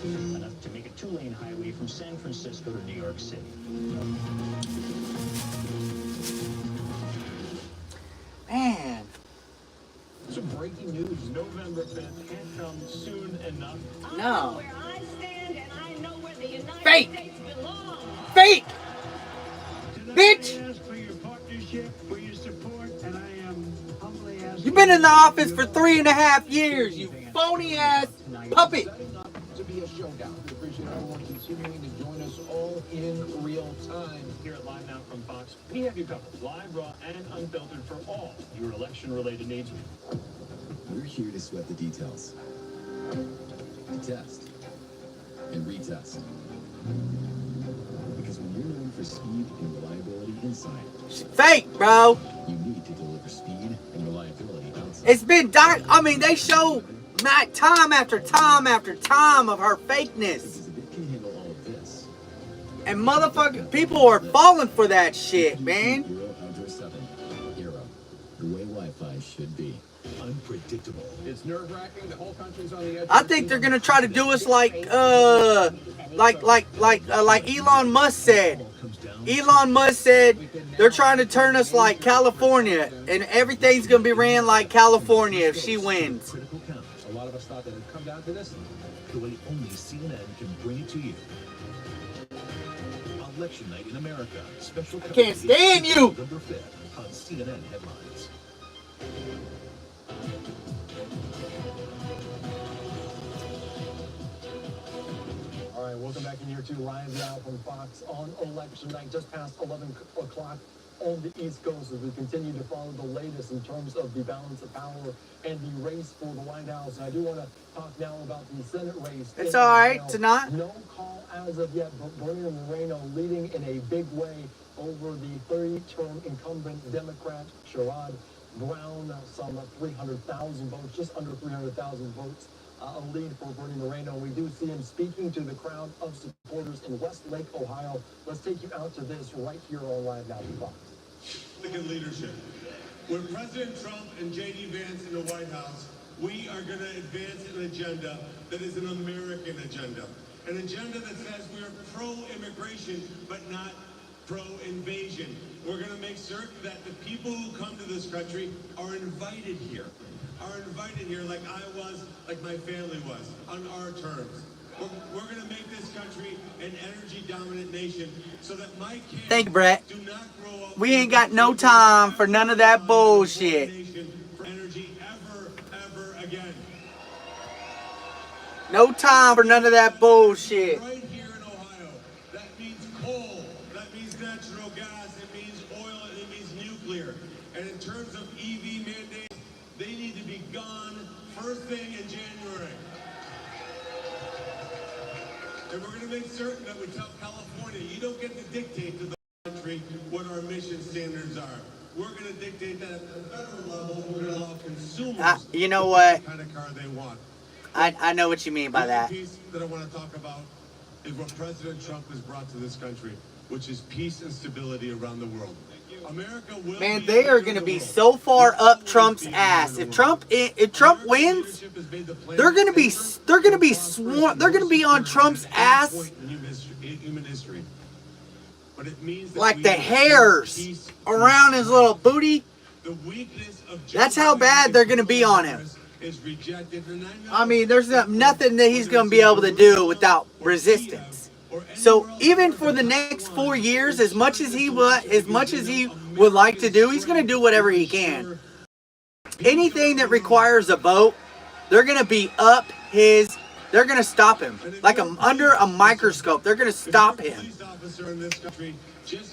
Enough to make a 2-lane highway from San Francisco to New York City. Man. Some breaking news. November 5th can't come soon enough. No. Fake! Fake! Bitch! You've been in the office for 3.5 years, you phony ass puppet! To be a showdown. We appreciate everyone continuing to join us all in real time. Here at Live Now from Fox, we have you covered, live, raw, and unfiltered for all your election-related needs. We're here to sweat the details, to test and retest. Because when you're known for speed and reliability inside, fake, bro. You need to deliver speed and reliability outside. It's been they show not time after time after time of her fakeness. Because if it can handle all of this, and motherfucking people are falling for that shit, man. Euro Outdoor 7, Euro, the way Wi-Fi should be. Unpredictable. It's nerve-wracking. The whole country's on the edge. I think they're gonna try to do us like Elon Musk said. Elon Musk said they're trying to turn us like California, and everything's gonna be ran like California if she wins. A lot of us thought that it would come down to this. The way only CNN can bring it to you. Election night in America. Special I can't stand you! November 5th on CNN Headlines. All right, welcome back in here to Live Now from Fox on election night, just past 11 o'clock on the East Coast, as we continue to follow the latest in terms of the balance of power and the race for the White House. And I do want to talk now about the Senate race. It's all right to not. No call as of yet, but Bernie Moreno leading in a big way over the 30-term incumbent Democrat Sherrod Brown, some 300,000 votes, just under 300,000 votes. A lead for Bernie Moreno. We do see him speaking to the crowd of supporters in Westlake, Ohio. Let's take you out to this right here on Live Now from Fox. Republican leadership. With President Trump and J.D. Vance in the White House, we are going to advance an agenda that is an American agenda. An agenda that says we are pro-immigration, but not pro-invasion. We're going to make certain that the people who come to this country are invited here. are invited here like I was, like my family was, on our terms. We're going to make this country an energy-dominant nation so that my kids Thank you, Brett. do not grow up. We ain't got no time for none of that bullshit. For energy ever again. No time for none of that bullshit. Right here in Ohio, that means coal, that means natural gas, it means oil, and it means nuclear. And in terms of EV mandates, they need to be gone first thing in January. And we're going to make certain that we tell California, you don't get to dictate to the country what our emission standards are. We're going to dictate that at the federal level. We're going to allow consumers You know what? the kind of car they want. I know what you mean by that. The piece that I want to talk about is what President Trump has brought to this country, which is peace and stability around the world. America will Man, they are going to be so far up Trump's ass. If Trump wins, they're going to be on Trump's ass like the hairs around his little booty. That's how bad they're going to be on him. I mean, there's nothing that he's going to be able to do without resistance. So even for the next 4 years, as much as he would like to do, he's going to do whatever he can. Anything that requires a vote, they're going to be they're going to stop him. Like under a microscope, they're going to stop him.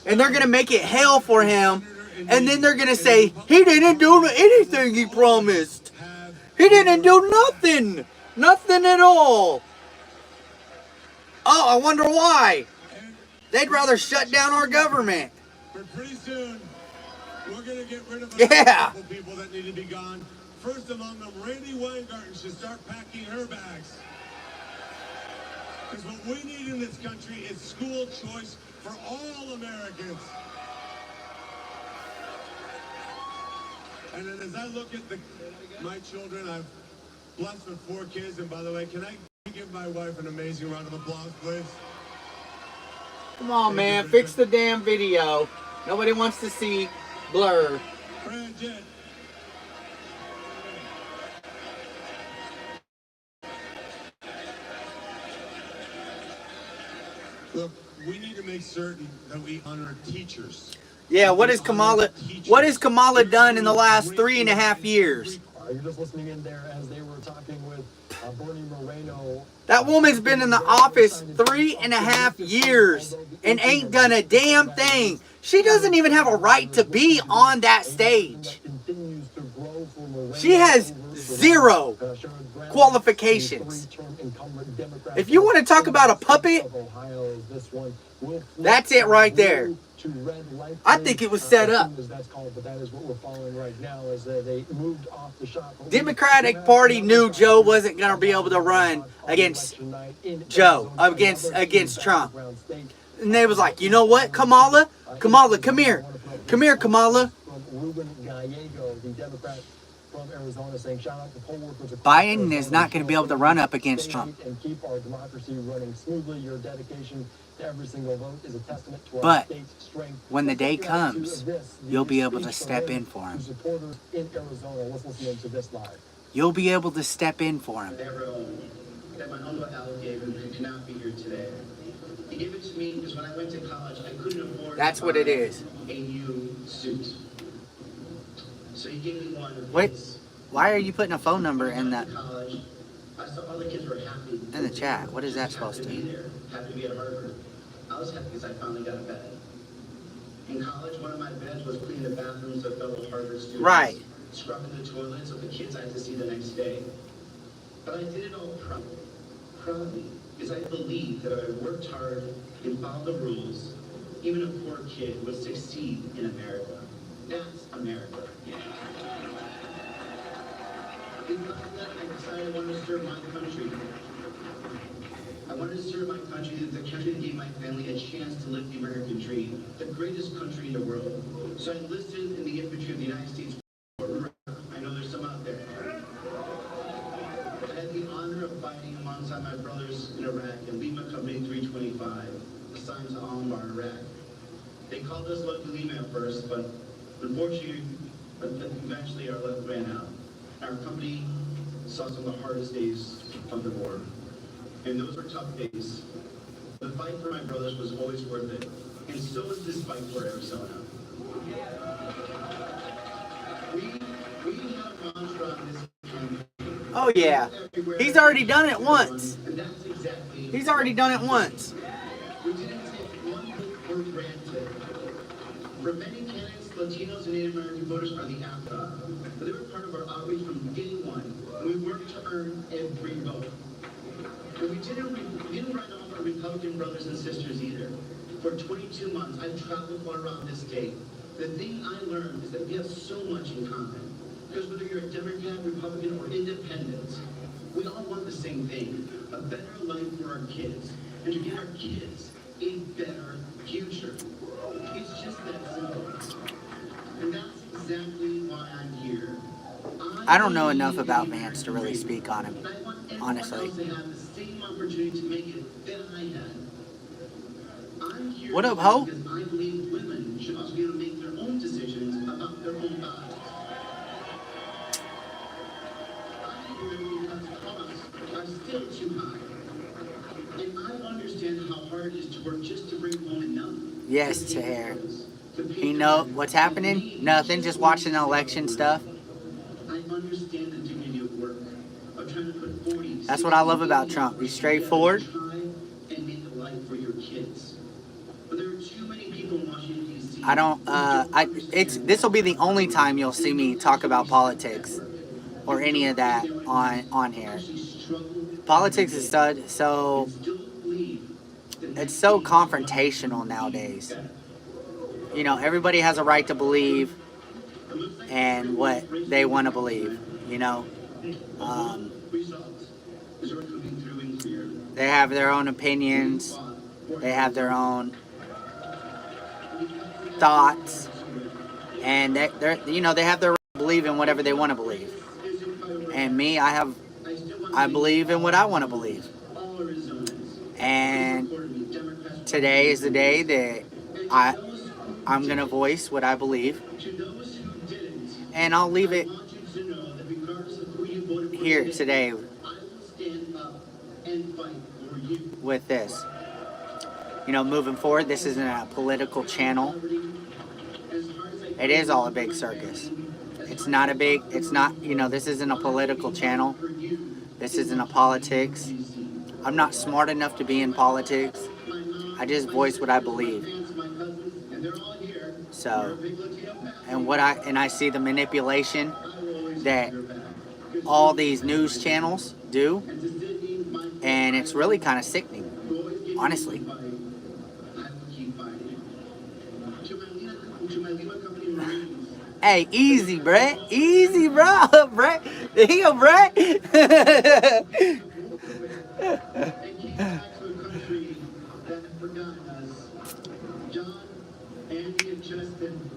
And they're going to make it hell for him. And then they're going to say, he didn't do anything he promised. He didn't do nothing. Nothing at all. Oh, I wonder why. They'd rather shut down our government. But pretty soon, we're going to get rid of a people that need to be gone. First among them, Randy Weingarten should start packing her bags. Because what we need in this country is school choice for all Americans. And then as I look at my children, I'm blessed with 4 kids. And by the way, can I give my wife an amazing round of applause, please? Come on, man. Fix the damn video. Nobody wants to see blur. Bridget. Look, we need to make certain that we honor teachers. Yeah, what has Kamala done in the last 3.5 years? You're just listening in there as they were talking with Bernie Moreno. That woman's been in the office 3.5 years and ain't done a damn thing. She doesn't even have a right to be on that stage. She has 0 qualifications. If you want to talk about a puppet, that's it right there. I think it was set up. Democratic Party knew Joe wasn't going to be able to run against Trump. And they was like, you know what, Kamala, come here. Come here, Kamala. Biden is not going to be able to run up against Trump. But when the day comes, you'll be able to step in for him. You'll be able to step in for him. That my uncle Al gave him could not be here today. He gave it to me because when I went to college, I couldn't afford That's what it is. a new suit. So he gave me one of Wait, his. why are you putting a phone number in that College, I saw all the kids were happy. in the chat? What is that supposed Happy to to be be? there, happy to be at Harvard. I was happy because I finally got a bed. In college, one of my beds was cleaning the bathrooms of fellow Harvard students. Right. Scrubbing the toilets of the kids I had to see the next day. But I did it all proudly, because I believed that if I worked hard and followed the rules, even a poor kid would succeed in America. That's America. In that, I decided I wanted to serve my country. I wanted to serve my country, the country that gave my family a chance to live the American dream, the greatest country in the world. So I enlisted in the infantry of the United States. I know there's some out there. I had the honor of fighting alongside my brothers in Iraq and Lima Company 325, assigned to Al-Anbar, Iraq. They called us Lucky Lima at first, but unfortunately, eventually our luck ran out. Our company saw some of the hardest days of the war. And those were tough days. The fight for my brothers was always worth it. And so is this fight for Arizona. We have a mantra on this campaign. Oh yeah. He's already done it once. And that's exactly. He's already done it once. We didn't take one vote for granted. For many candidates, Latinos and Native American voters are the afterthought. But they were part of our outreach from day one. And we worked to earn every vote. And we didn't write off our Republican brothers and sisters either. For 22 months, I've traveled all around this state. The thing I learned is that we have so much in common. Because whether you're a Democrat, Republican, or independent, we all want the same thing, a better life for our kids, and to give our kids a better future. It's just that simple. And that's exactly why I'm here. I don't know enough about Vance to really speak on him, honestly. To have the same opportunity to make it that I had. I'm here What up, ho? because I believe women should also be able to make their own decisions about their own bodies. I'm here because costs are still too high. And I understand how hard it is to work just to bring home enough. Yes, Tahir. You know what's happening? Nothing, just watching the election stuff. I understand the dignity of work. Of trying to put 40. That's what I love about Trump. He's straightforward. And make a life for your kids. But there are too many people in Washington, D.C. I don't, this will be the only time you'll see me talk about politics or any of that on here. Politics is so, it's so confrontational nowadays. You know, everybody has a right to believe and what they want to believe, you know. They have their own opinions. They have their own thoughts. And they're you know, they have their right to believe in whatever they want to believe. And me, I believe in what I want to believe. And today is the day that I'm going to voice what I believe. And I'll leave it here today with this. You know, moving forward, this isn't a political channel. It is all a big circus. It's not, you know, this isn't a political channel. This isn't a politics. I'm not smart enough to be in politics. I just voice what I believe. So, and I see the manipulation that all these news channels do, and it's really kind of sickening, honestly. Hey, easy, Brett. Easy, bro. Brett. Here, Brett. John, Andy, and Justin,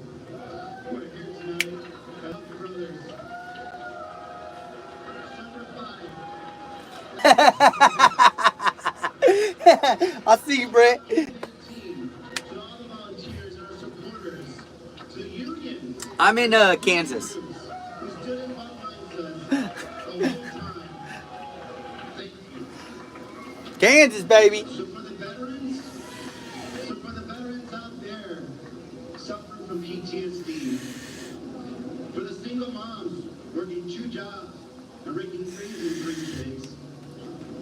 we're here tonight. Help brothers. I'll see you, Brett. I'm in Kansas. Kansas, baby. So for the veterans out there suffering from PTSD, for the single moms working 2 jobs and raking crazy in 3 days,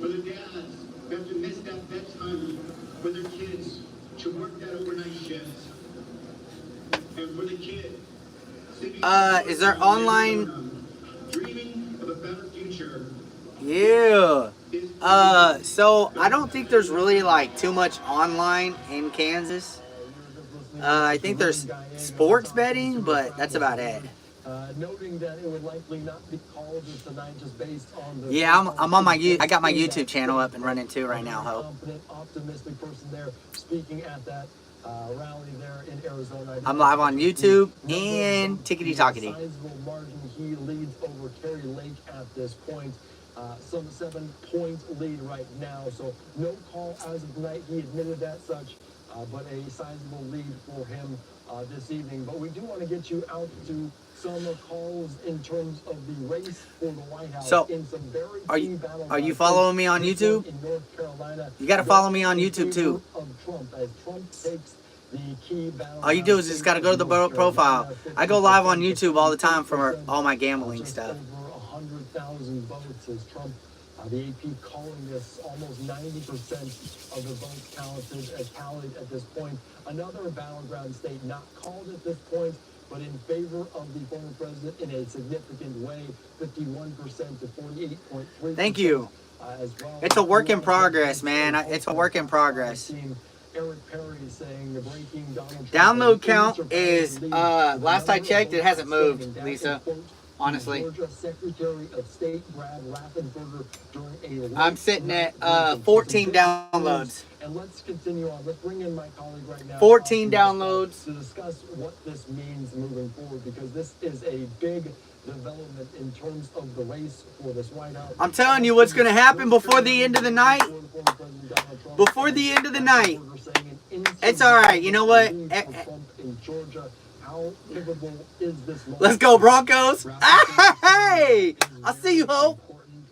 for the dads who have to miss that bedtime for their kids to work that overnight shift, and for the kid. Is there online? Dreaming of a better future. Yeah. So I don't think there's really like too much online in Kansas. I think there's sports betting, but that's about it. Noting that it would likely not be called tonight just based on the... Yeah, I'm on I got my YouTube channel up and running too right now, Ho. Confident, optimistic person there speaking at that rally there in Arizona. I'm live on YouTube and tickety-tockety. Sizable margin he leads over Kerry Lake at this point. Some 7-point lead right now, so no call as of tonight. He admitted that such, but a sizable lead for him this evening. But we do want to get you out to some calls in terms of the race for the White House. So, in some very are you following me on YouTube? In North Carolina, You got to follow me on YouTube too. of Trump, as Trump takes the key All you do is just got to go to the profile. I go live on YouTube all the time for all my gambling stuff. Over 100,000 votes as Trump, the AP calling this almost 90% of the votes tallied at this point. Another battleground state not called at this point, but in favor of the former president in a significant way, 51% to 48.3%. Thank you. As well. It's a work in progress, man. It's a work in progress. Eric Perry saying the breaking Donald Trump Download count is, last I checked, it hasn't moved, Lisa. Honestly. Secretary of State Brad Raffensperger during a I'm sitting at 14 downloads. And let's continue on. Let's bring in my colleague right now. 14 downloads. To discuss what this means moving forward, because this is a big development in terms of the race for this White House. I'm telling you what's going to happen before the end of the night. Before the end of the night. It's all right. You know what? Let's go, Broncos. Hey! I see you, Hope.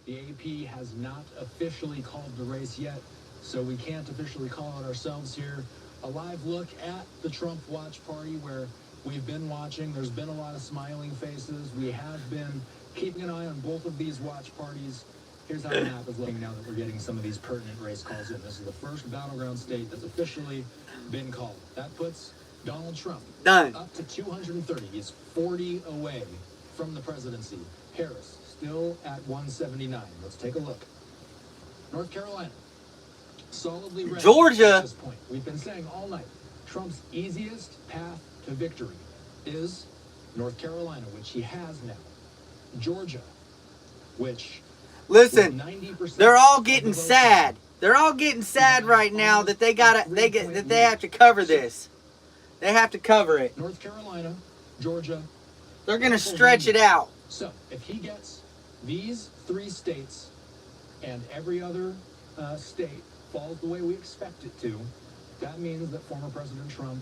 The AP has not officially called the race yet, so we can't officially call it ourselves here. A live look at the Trump watch party where we've been watching. There's been a lot of smiling faces. We have been keeping an eye on both of these watch parties. Here's how the map is looking now that we're getting some of these pertinent race calls in. This is the first battleground state that's officially been called. That puts Donald Trump up to 230. He's 40 away from the presidency. Harris still at 179. Let's take a look. North Carolina, solidly red. Georgia. At this point. We've been saying all night, Trump's easiest path to victory is North Carolina, which he has now. Georgia, which... Listen, they're all getting sad. They're all getting sad right now that they have to cover this. They have to cover it. North Carolina, Georgia. They're going to stretch it out. So, if he gets these three states and every other state falls the way we expect it to, that means that former President Trump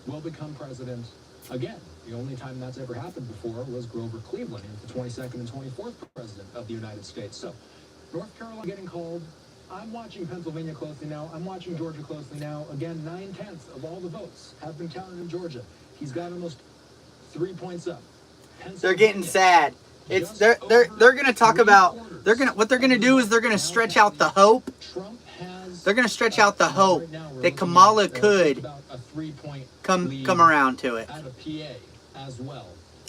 will become president again. The only time that's ever happened before was Grover Cleveland. He was the 22nd and 24th president of the United States. So, North Carolina getting called. I'm watching Pennsylvania closely now. I'm watching Georgia closely now. Again, 9/10 of all the votes have been counted in Georgia. He's got almost 3 points up. They're getting sad. It's they're going to talk about what they're going to do is they're going to stretch out the hope. They're going to stretch out the hope that Kamala could come around to it. Out of PA as well.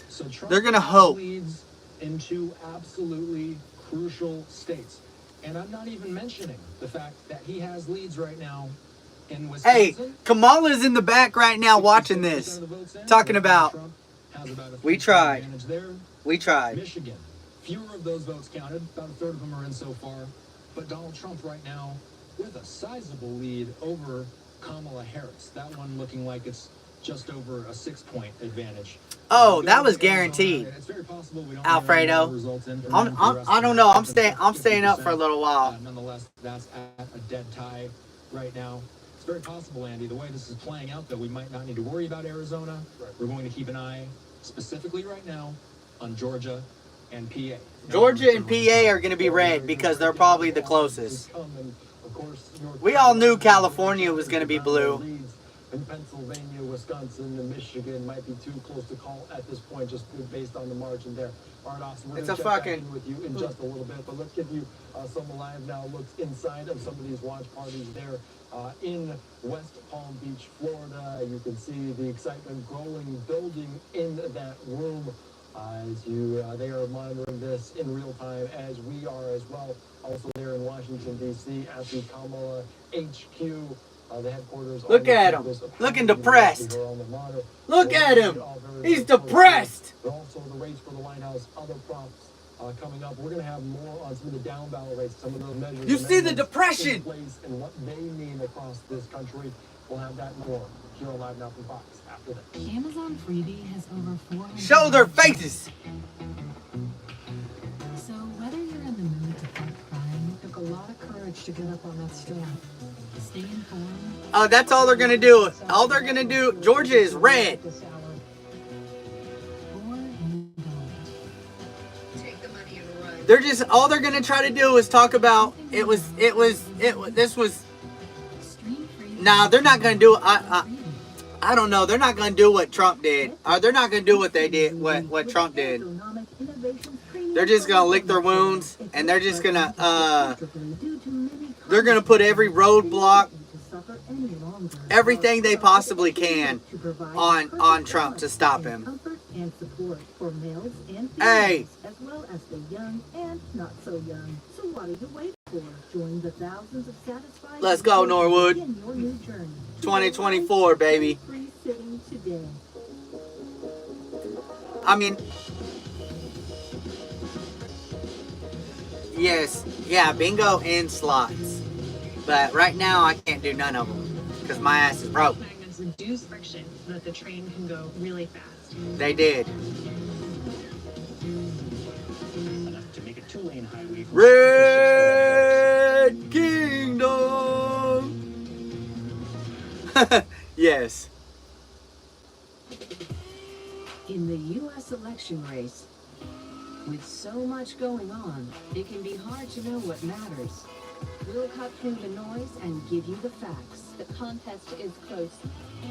So Trump they're going to hope. Leads in two absolutely crucial states. And I'm not even mentioning the fact that he has leads right now in Wisconsin. Hey, Kamala's in the back right now watching this. Talking about, we tried. We tried. Michigan, fewer of those votes counted. About a third of them are in so far. But Donald Trump right now with a sizable lead over Kamala Harris. That one looking like it's just over a 6-point advantage. Oh, that was guaranteed. It's very possible we don't Alfredo. I don't know. I'm staying up for a little while. Nonetheless, that's at a dead tie right now. It's very possible, Andy. The way this is playing out, though, we might not need to worry about Arizona. We're going to keep an eye specifically right now on Georgia and PA. Georgia and PA are going to be red because they're probably the closest. We all knew California was going to be blue. In Pennsylvania, Wisconsin, and Michigan might be too close to call at this point, just based on the margin there. All right, Austin, we're going to check back in with you in just a little bit, but let's give you some live now looks inside of some of these watch parties there in West Palm Beach, Florida. You can see the excitement growing, building in that room as they are monitoring this in real time, as we are as well. Also there in Washington, D.C. at the Kamala HQ. The headquarters. Look at him. Looking depressed. Look at him. He's depressed. But also the race for the White House, other props coming up. We're going to have more on some of the down ballot races, some of those measures. You see the depression. And what they mean across this country. We'll have that more here on Live Now from Fox after that. Amazon Freebie has over 400. Show their faces. So whether you're in the mood to fight crime, a lot of courage to get up on that stand. Stay informed. Oh, that's all they're gonna do. All they're gonna do. Georgia is red. They're just all they're gonna try to do is talk about it was this was. Nah, they're not gonna do. I don't know. They're not gonna do what Trump did. They're not gonna do what they did. What Trump did. They're just gonna lick their wounds, and they're just gonna they're gonna put every roadblock, everything they possibly can on Trump to stop him. And support for males and Hey. as well as the young and not so young. So what are you waiting for? Join the thousands of satisfied. Let's go, Norwood. In your new journey. 2024, baby. Free sitting today. I mean, yes, yeah, bingo and slots. But right now, I can't do none of them because my ass is broke. Magnets reduce friction so that the train can go really fast. They did. Enough to make a two-lane highway. Red Kingdom. Yes. In the U.S. election race, with so much going on, it can be hard to know what matters. We'll cut through the noise and give you the facts. The contest is close.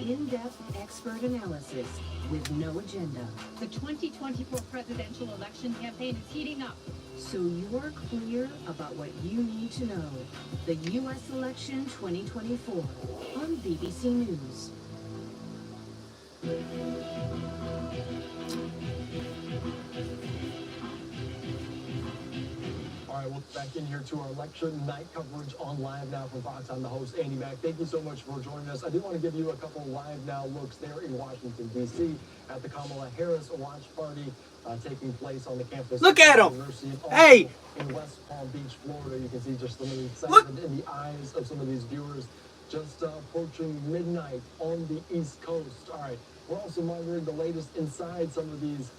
In-depth expert analysis with no agenda. The 2024 presidential election campaign is heating up. So you're clear about what you need to know. The U.S. election 2024 on BBC News. All right, we're back in here to our election night coverage on Live Now from Fox. I'm the host, Andy Mack. Thank you so much for joining us. I do want to give you a couple Live Now looks there in Washington, D.C. at the Kamala Harris watch party taking place on the campus. Look at of him. the University of Hey. Austin in West Palm Beach, Florida. You can see just some of the excitement in the eyes of some of these viewers just approaching midnight on the East Coast. All right, we're also monitoring the latest inside some of these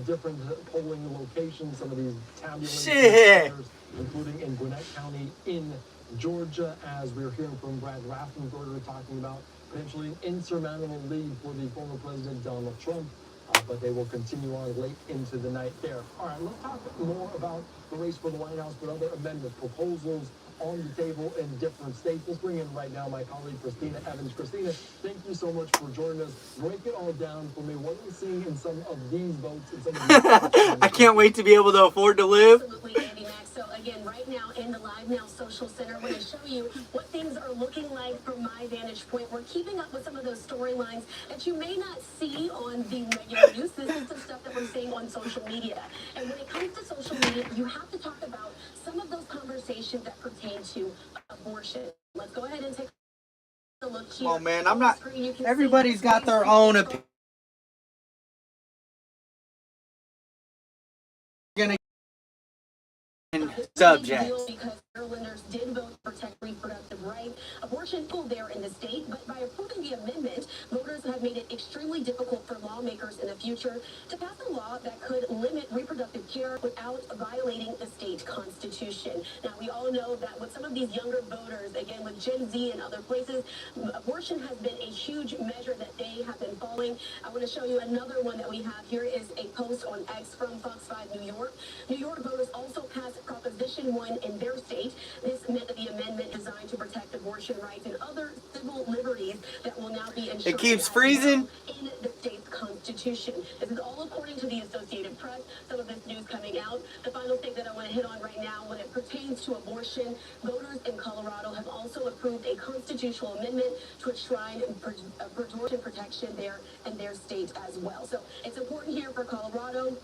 different polling locations, some of these tabulation centers, including in Gwinnett County in Georgia, as we're hearing from Brad Raffensperger talking about potentially an insurmountable lead for the former President Donald Trump, but they will continue on late into the night there. All right, let's talk more about the race for the White House, but other amendment proposals on the table in different states. Let's bring in right now my colleague, Christina Evans. Christina, thank you so much for joining us. Break it all down for me. What are we seeing in some of these votes and some of these I can't wait to be able to afford to live. Absolutely, Andy Max. So again, right now in the Live Now Social Center, we're going to show you what things are looking like from my vantage point. We're keeping up with some of those storylines that you may not see on the regular news. This is the stuff that we're seeing on social media. And when it comes to social media, you have to talk about some of those conversations that pertain to abortion. Let's go ahead and take a look here. Oh man, I'm not. Everybody's got their own opinion. Subject. Because Marylanders did vote to protect reproductive rights. Abortion is there in the state, but by approving the amendment, voters have made it extremely difficult for lawmakers in the future to pass a law that could limit reproductive care without violating the state constitution. Now, we all know that with some of these younger voters, again, with Gen Z and other places, abortion has been a huge measure that they have been following. I want to show you another one that we have here is a post on X from Fox 5 New York. New York voters also passed Proposition 1 in their state. This meant that the amendment designed to protect abortion rights and other civil liberties that will now be enshrined It keeps freezing in the state's constitution. This is all according to the Associated Press. Some of this news coming out. The final thing that I want to hit on right now, when it pertains to abortion, voters in Colorado have also approved a constitutional amendment to enshrine abortion protection there in their state as well. So it's important here for Colorado.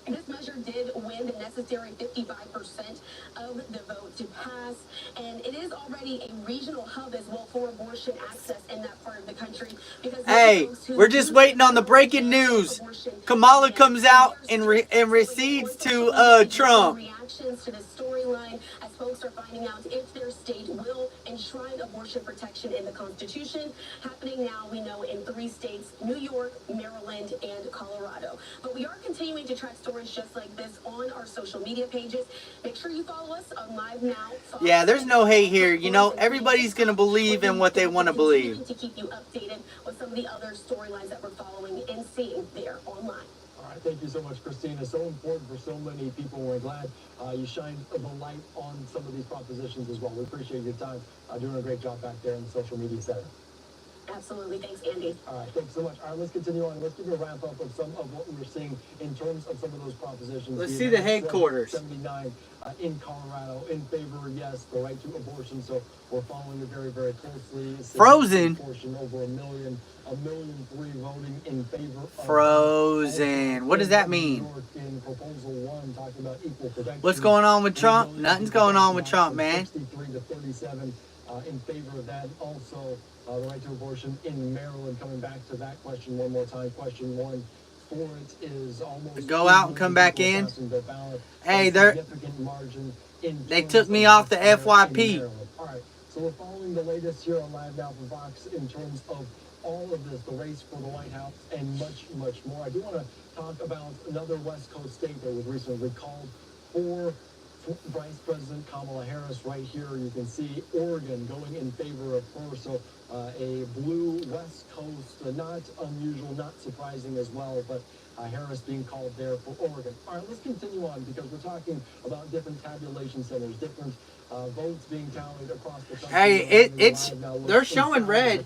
This measure did win the necessary 55% of the vote to pass, and it is already a regional hub as well for abortion access in that part of the country. Because hey, we're just waiting on the breaking news. Kamala comes out and recedes to Trump. Reactions to this storyline as folks are finding out if their state will enshrine abortion protection in the Constitution. Happening now, we know, in 3 states, New York, Maryland, and Colorado. But we are continuing to track stories just like this on our social media pages. Make sure you follow us on Live Now. Yeah, there's no hate here. You know, everybody's going to believe in what they want to believe. To keep you updated with some of the other storylines that we're following and seeing there online. All right, thank you so much, Christina. So important for so many people. We're glad you shined the light on some of these propositions as well. We appreciate your time doing a great job back there in the social media center. Absolutely. Thanks, Andy. All right, thanks so much. All right, let's continue on. Let's give you a wrap up of some of what we were seeing in terms of some of those propositions. Let's see the headquarters. 79 in Colorado in favor, yes, the right to abortion. So we're following it very, very closely. Frozen. Abortion over 1 million, 1.3 million voting in favor of Frozen. What does that mean? In proposal 1, talking about equal protection. What's going on with Trump? Nothing's going on with Trump, man. 63 to 37 in favor of that. Also, the right to abortion in Maryland. Coming back to that question one more time. Question 1 for it is almost. Go out and come back in. Hey, they took me off the FYP. All right, so we're following the latest here on Live Now from Fox in terms of all of this, the race for the White House, and much, much more. I do want to talk about another West Coast state that was recently called for Vice President Kamala Harris. Right here, you can see Oregon going in favor of her. So a blue West Coast, not unusual, not surprising as well, but Harris being called there for Oregon. All right, let's continue on because we're talking about different tabulation centers, different votes being tallied across the country. Hey, they're showing red.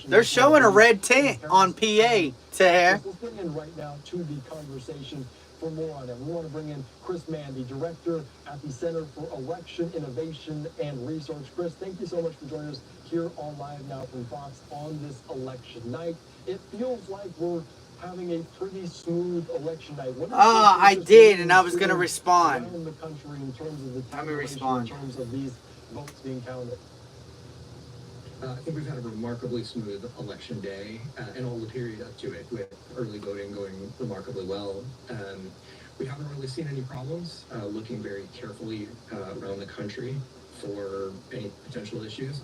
They're showing a red tint on PA to here. Let's bring in right now to the conversation for more on it. We want to bring in Chris Mandy, Director at the Center for Election Innovation and Research. Chris, thank you so much for joining us here on Live Now from Fox on this election night. It feels like we're having a pretty smooth election night. I did, and I was going to respond. Around the country in terms of the Let me respond. In terms of these votes being counted. I think we've had a remarkably smooth election day and all the period up to it, with early voting going remarkably well. We haven't really seen any problems, looking very carefully around the country for any potential issues.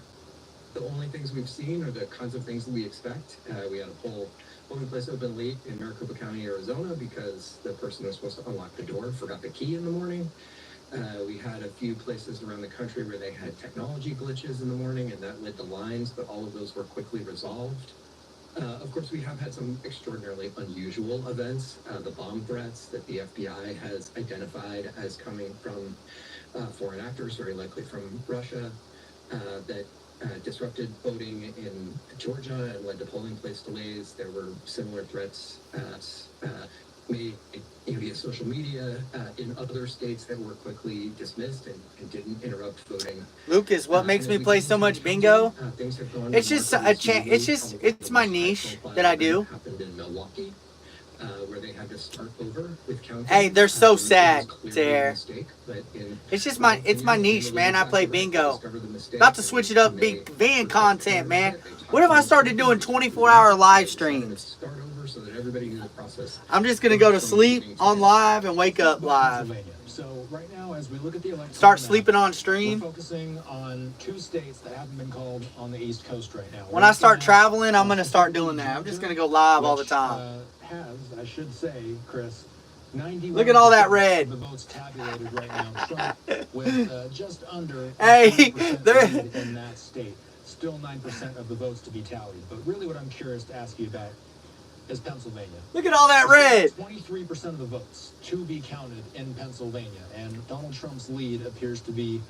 The only things we've seen are the kinds of things that we expect. We had a polling place open late in Maricopa County, Arizona, because the person who was supposed to unlock the door forgot the key in the morning. We had a few places around the country where they had technology glitches in the morning, and that led to lines, but all of those were quickly resolved. Of course, we have had some extraordinarily unusual events. The bomb threats that the FBI has identified as coming from foreign actors, very likely from Russia, that disrupted voting in Georgia and led to polling place delays. There were similar threats made via social media in other states that were quickly dismissed and didn't interrupt voting. Lucas, what makes me play so much bingo? Things have gone It's just it's my niche that I do. Happened in Milwaukee, where they had to start over with counting. Hey, they're so sad there. But It's my niche, man. I play bingo. About to switch it up, big van content, man. What if I started doing 24-hour live streams? Start over so that everybody knew the process. I'm just gonna go to sleep on live and wake up live. So right now, as we look at the election, Start sleeping on stream. we're focusing on 2 states that haven't been called on the East Coast right now. When I start traveling, I'm gonna start doing that. I'm just gonna go live all the time. Has, I should say, Chris, 91% Look at all that red. of the votes tabulated right now. Trump with just under Hey, 20% lead in that state. Still 9% of the votes to be tallied. But really what I'm curious to ask you about is Pennsylvania. Look at all that red. 23% of the votes to be counted in Pennsylvania, and Donald Trump's lead appears to be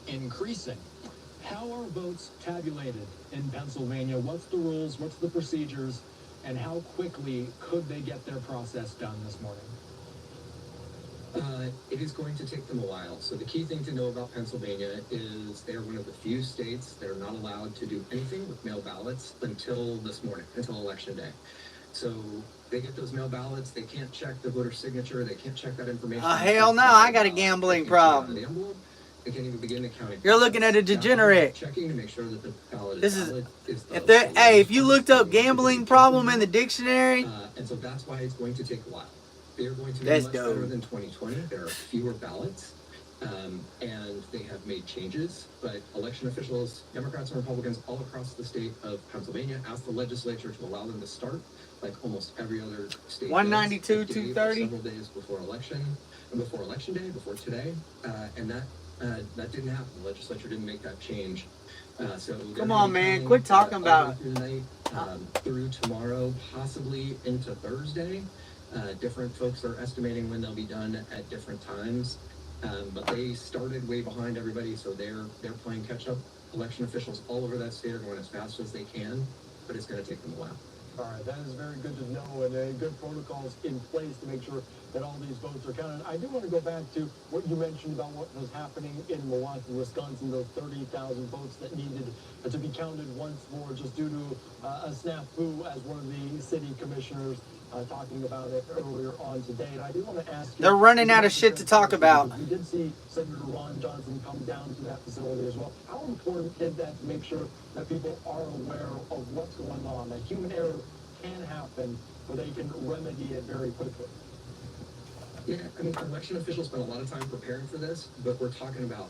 increasing. How are votes tabulated in Pennsylvania? What's the rules? What's the procedures? And how quickly could they get their process done this morning? It is going to take them a while. So the key thing to know about Pennsylvania is they're one of the few states that are not allowed to do anything with mail ballots until this morning, until Election Day. So they get those mail ballots, they can't check the voter signature, they can't check that information. Hell no, I got a gambling problem. They can't even begin to count it. You're looking at a degenerate. Checking to make sure that the ballot This is is valid is the hey, if you looked up gambling problem in the dictionary, and so that's why it's going to take a while. They're going to be That's much dope. better than 2020. There are fewer ballots. And they have made changes, but election officials, Democrats and Republicans all across the state of Pennsylvania asked the legislature to allow them to start, like almost every other state. 192, does, 230. several days before election day, before today, and that didn't happen. The legislature didn't make that change. So Come on, man, quit talking about it. Through tonight, through tomorrow, possibly into Thursday. Different folks are estimating when they'll be done at different times. But they started way behind everybody, so they're playing catch up. Election officials all over that state are going as fast as they can, but it's going to take them a while. All right, that is very good to know, and good protocols in place to make sure that all these votes are counted. I do want to go back to what you mentioned about what was happening in Milwaukee, Wisconsin, those 30,000 votes that needed to be counted once more just due to a snafu, as one of the city commissioners talking about it earlier on today. And I do want to ask you... They're running out of shit to talk about. We did see Senator Ron Johnson come down to that facility as well. How important is that to make sure that people are aware of what's going on, that human error can happen, where they can remedy it very quickly? Yeah, I mean, election officials spend a lot of time preparing for this, but we're talking about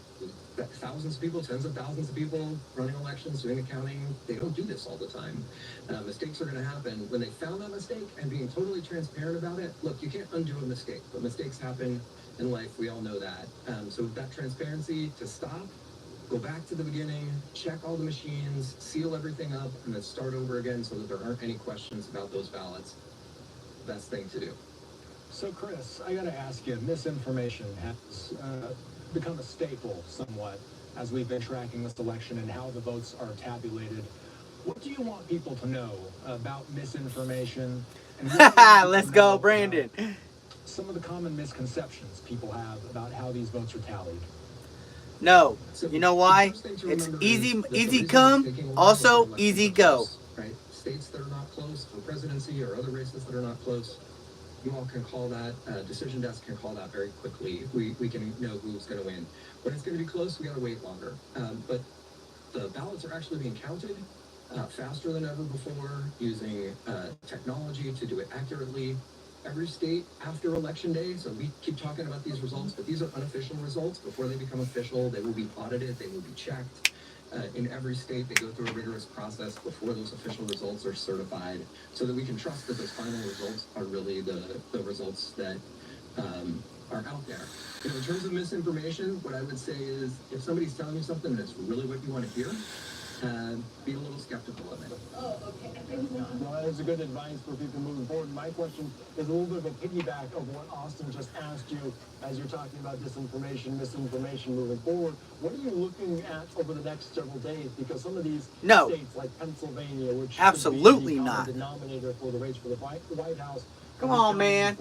thousands of people, tens of thousands of people running elections, doing accounting. They don't do this all the time. Mistakes are going to happen. When they found that mistake and being totally transparent about it, look, you can't undo a mistake, but mistakes happen in life. We all know that. So that transparency to stop, go back to the beginning, check all the machines, seal everything up, and then start over again so that there aren't any questions about those ballots. Best thing to do. So, Chris, I got to ask you, misinformation has become a staple somewhat as we've been tracking this election and how the votes are tabulated. What do you want people to know about misinformation? And Let's go, Brandon. Some of the common misconceptions people have about how these votes are tallied. No. You know why? It's easy come, also easy go. Right? States that are not close for presidency or other races that are not close, you all can call that, decision desk can call that very quickly. We can know who's going to win. When it's going to be close, we got to wait longer. But the ballots are actually being counted faster than ever before, using technology to do it accurately. Every state after election day, so we keep talking about these results, but these are unofficial results. Before they become official, they will be audited, they will be checked. In every state, they go through a rigorous process before those official results are certified, so that we can trust that those final results are really the results that are out there. You know, in terms of misinformation, what I would say is, if somebody's telling you something that's really what you want to hear, be a little skeptical of it. Oh, okay. Well, that is a good advice for people moving forward. My question is a little bit of a piggyback of what Austin just asked you as you're talking about disinformation, misinformation moving forward. What are you looking at over the next several days? Because some of these states, like Pennsylvania, which absolutely should be the not denominator for the race for the White House. Come on, man.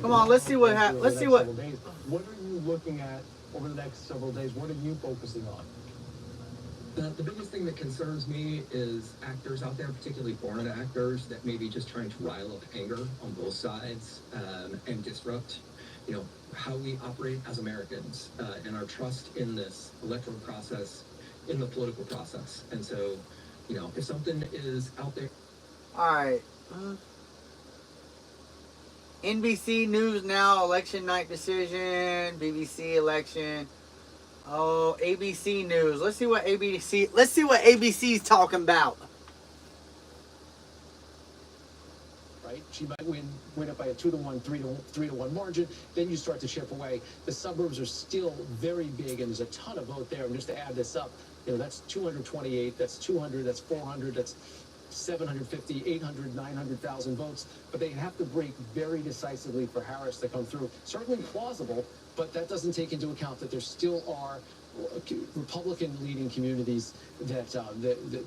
Come on, let's see what happens. Let's see what. What are you looking at over the next several days? What are you focusing on? The biggest thing that concerns me is actors out there, particularly foreign actors, that may be just trying to rile up anger on both sides and disrupt, you know, how we operate as Americans and our trust in this electoral process, in the political process. And so, you know, if something is out there. All right. NBC News Now, election night decision, BBC election. Oh, ABC News. Let's see what ABC's talking about. Right? She might win it by a 2-to-1, 3-to-1 margin. Then you start to chip away. The suburbs are still very big, and there's a ton of vote there. And just to add this up, you know, that's 228, that's 200, that's 400, that's 750, 800, 900,000 votes. But they have to break very decisively for Harris to come through. Certainly plausible, but that doesn't take into account that there still are Republican-leading communities that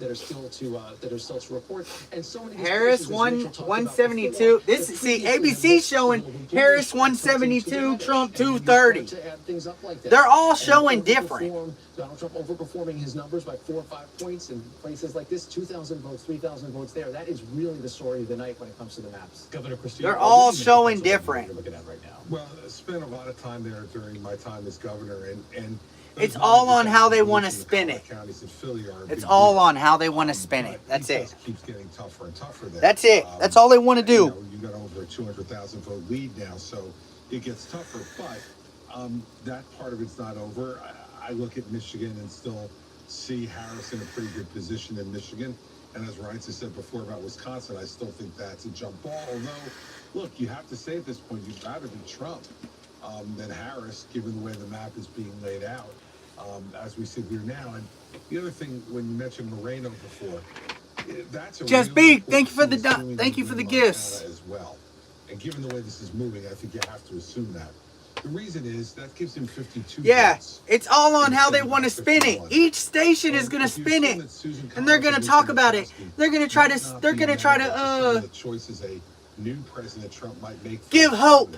are still to report, and so many. Harris 172. See, ABC showing Harris 172, Trump 230. They're all showing different. Donald Trump overperforming his numbers by 4 or 5 points in places like this, 2,000 votes, 3,000 votes there. That is really the story of the night when it comes to the maps. Governor Christie, they're all showing different. You're looking at right now. Well, I spent a lot of time there during my time as governor, and it's all on how they want to spin it. It's all on how they want to spin it. That's it. Keeps getting tougher and tougher there. That's it. That's all they want to do. You got over a 200,000 vote lead now, so it gets tougher. But That part of it's not over. I look at Michigan and still see Harris in a pretty good position in Michigan. And as Ryan said before about Wisconsin, I still think that's a jump ball. Although, look, you have to say at this point, you'd rather be Trump than Harris, given the way the map is being laid out as we sit here now. And the other thing, when you mentioned Moreno before, that's a Just really be. Thank you for the thank you for the gifts. as well. And given the way this is moving, I think you have to assume that. The reason is that gives him 52 Yeah, votes. it's all on how they want to spin it. Each station is going to spin it, and they're going to talk about it. They're going to try to. They're going to try to. The choices a new President Trump might make. Give hope.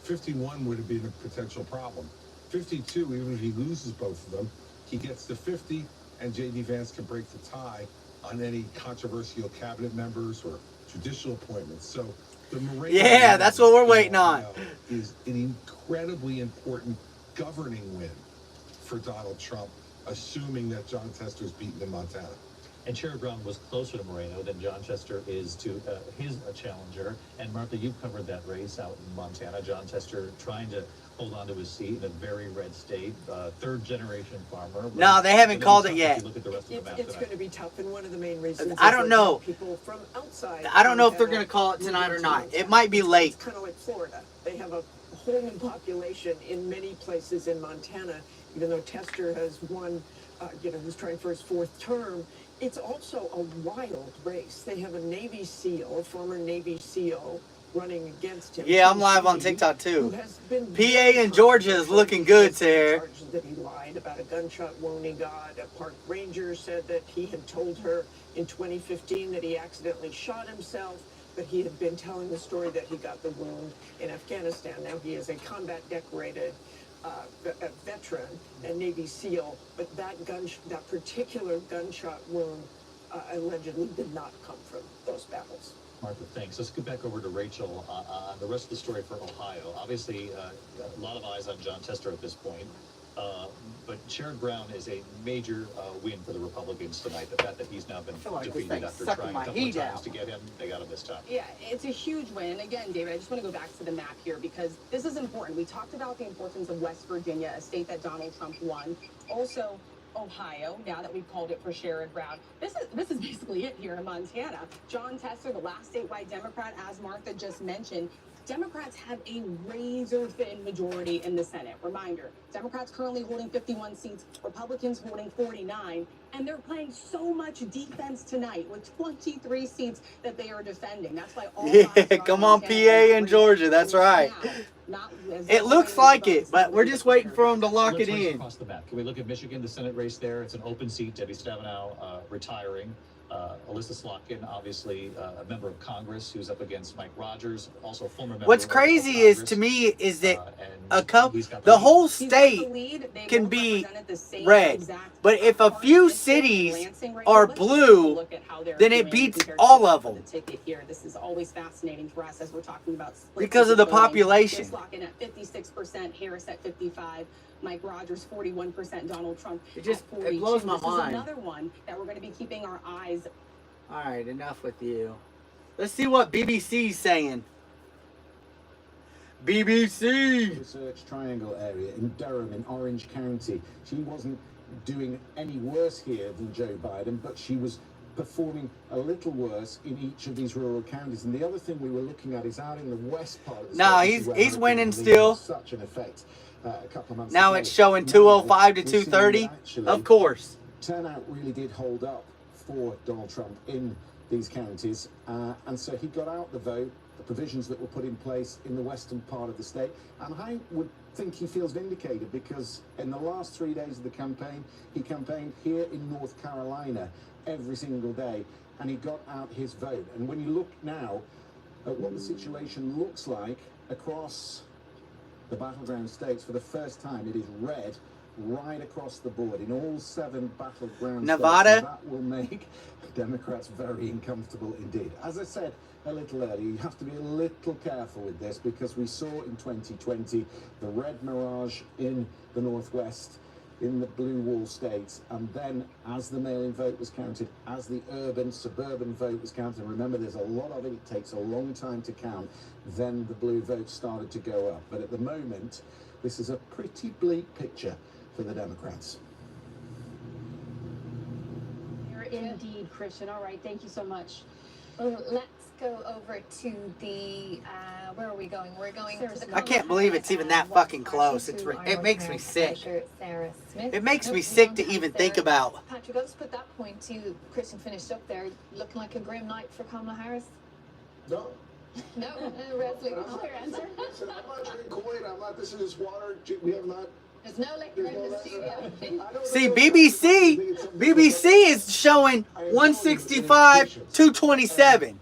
51 would have been a potential problem. 52, even if he loses both of them, he gets to 50, and J.D. Vance can break the tie on any controversial cabinet members or judicial appointments. So. Yeah, that's what we're waiting on. Is an incredibly important governing win for Donald Trump, assuming that John Tester is beaten in Montana. And Sherrod Brown was closer to Moreno than John Tester is to his challenger. And Martha, you've covered that race out in Montana. John Tester trying to hold on to his seat in a very red state, third-generation farmer. No, they haven't called it yet. It's going to be tough, and one of the main reasons I don't know. People from outside. I don't know if they're going to call it tonight or not. It might be late. It's kind of like Florida. They have a whole new population in many places in Montana, even though Tester has won, who's trying for his fourth term. It's also a wild race. They have a Navy SEAL, a former Navy SEAL, running against him. Yeah, I'm live on TikTok too. PA in Georgia is looking good, Sarah. That he lied about a gunshot wound he got. A park ranger said that he had told her in 2015 that he accidentally shot himself, but he had been telling the story that he got the wound in Afghanistan. Now he is a combat decorated a veteran and Navy SEAL, but that particular gunshot wound allegedly did not come from those battles. Martha, thanks. Let's get back over to Rachel on the rest of the story for Ohio. Obviously, a lot of eyes on John Tester at this point. But Sherrod Brown is a major win for the Republicans tonight. The fact that he's now been defeated after trying a couple of times to get him, they got him this time. Yeah, it's a huge win. And again, David, I just want to go back to the map here because this is important. We talked about the importance of West Virginia, a state that Donald Trump won. Also, Ohio, now that we've called it for Sherrod Brown. This is basically it here in Montana. John Tester, the last statewide Democrat, as Martha just mentioned, Democrats have a razor-thin majority in the Senate. Reminder, Democrats currently holding 51 seats, Republicans holding 49, and they're playing so much defense tonight with 23 seats that they are defending. That's why all come on, PA and Georgia. That's right. It looks like it, but we're just waiting for them to lock it in. Across the map. Can we look at Michigan, the Senate race there? It's an open seat. Debbie Stabenow retiring. Alyssa Slotkin, obviously a member of Congress, who's up against Mike Rogers, also a former member. What's crazy is to me is that the whole state can be red, but if a few cities are blue, then it beats all of them. This is always fascinating for us as we're talking about because of the population. Slotkin at 56%, Harris at 55%. Mike Rogers, 41%, Donald Trump it just at 42%. It blows my this mind. Is another one that we're going to be keeping our eyes. All right, enough with you. Let's see what BBC's saying. BBC. Research Triangle area in Durham in Orange County. She wasn't doing any worse here than Joe Biden, but she was performing a little worse in each of these rural counties. And the other thing we were looking at is out in the west part of the state. No, he's winning still. Such an effect. A couple of months now ago. It's showing 205 to 230. Of course. Turnout really did hold up for Donald Trump in these counties. And so he got out the vote, the provisions that were put in place in the western part of the state. And I would think he feels vindicated because in the last 3 days of the campaign, he campaigned here in North Carolina every single day. And he got out his vote. And when you look now at what the situation looks like across the battleground states, for the first time, it is red right across the board in all 7 battleground Nevada. States. That will make Democrats very uncomfortable indeed. As I said a little earlier, you have to be a little careful with this because we saw in 2020 the red mirage in the Northwest, in the blue wall states, and then as the mail-in vote was counted, as the urban, suburban vote was counted, and remember there's a lot of it, it takes a long time to count, then the blue vote started to go up. But at the moment, this is a pretty bleak picture for the Democrats. Indeed, Christian. All right, thank you so much. Well, let's go over to the, where are we going? We're going to the... I can't believe it's even that fucking close. It makes me sick. It makes me sick to even think about. Patrick, I'll just put that point to Christian finished up there, looking like a grim night for Kamala Harris. No. No, Leslie, clear answer. Listen, I'm not drinking Kool-Aid. I'm not, this is water. We have not... There's no liquor in the studio. See, BBC is showing 165, 227.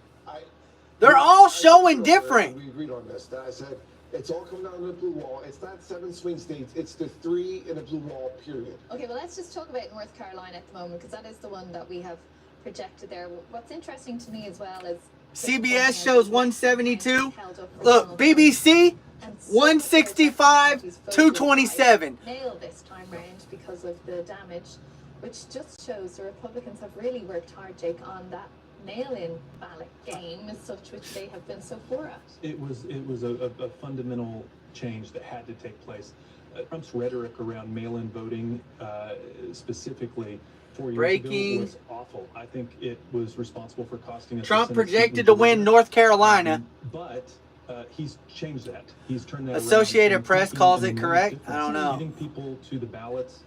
They're all showing different. We agreed on this. I said, it's all coming down to the blue wall. It's not 7 swing states. It's the 3 in the blue wall, period. Okay, well, let's just talk about North Carolina at the moment, because that is the one that we have projected there. What's interesting to me as well is... CBS shows 172. Look, BBC, 165, 227. Nail this time round because of the damage, which just shows the Republicans have really worked hard, Jake, on that mail-in ballot game as such, which they have been so poor at. It was a fundamental change that had to take place. Trump's rhetoric around mail-in voting, specifically 4 years ago, was awful. I think it was responsible for costing us. Trump projected to win North Carolina. But he's changed that. He's turned that Associated around. Press calls it correct. I don't know. Getting people to the ballots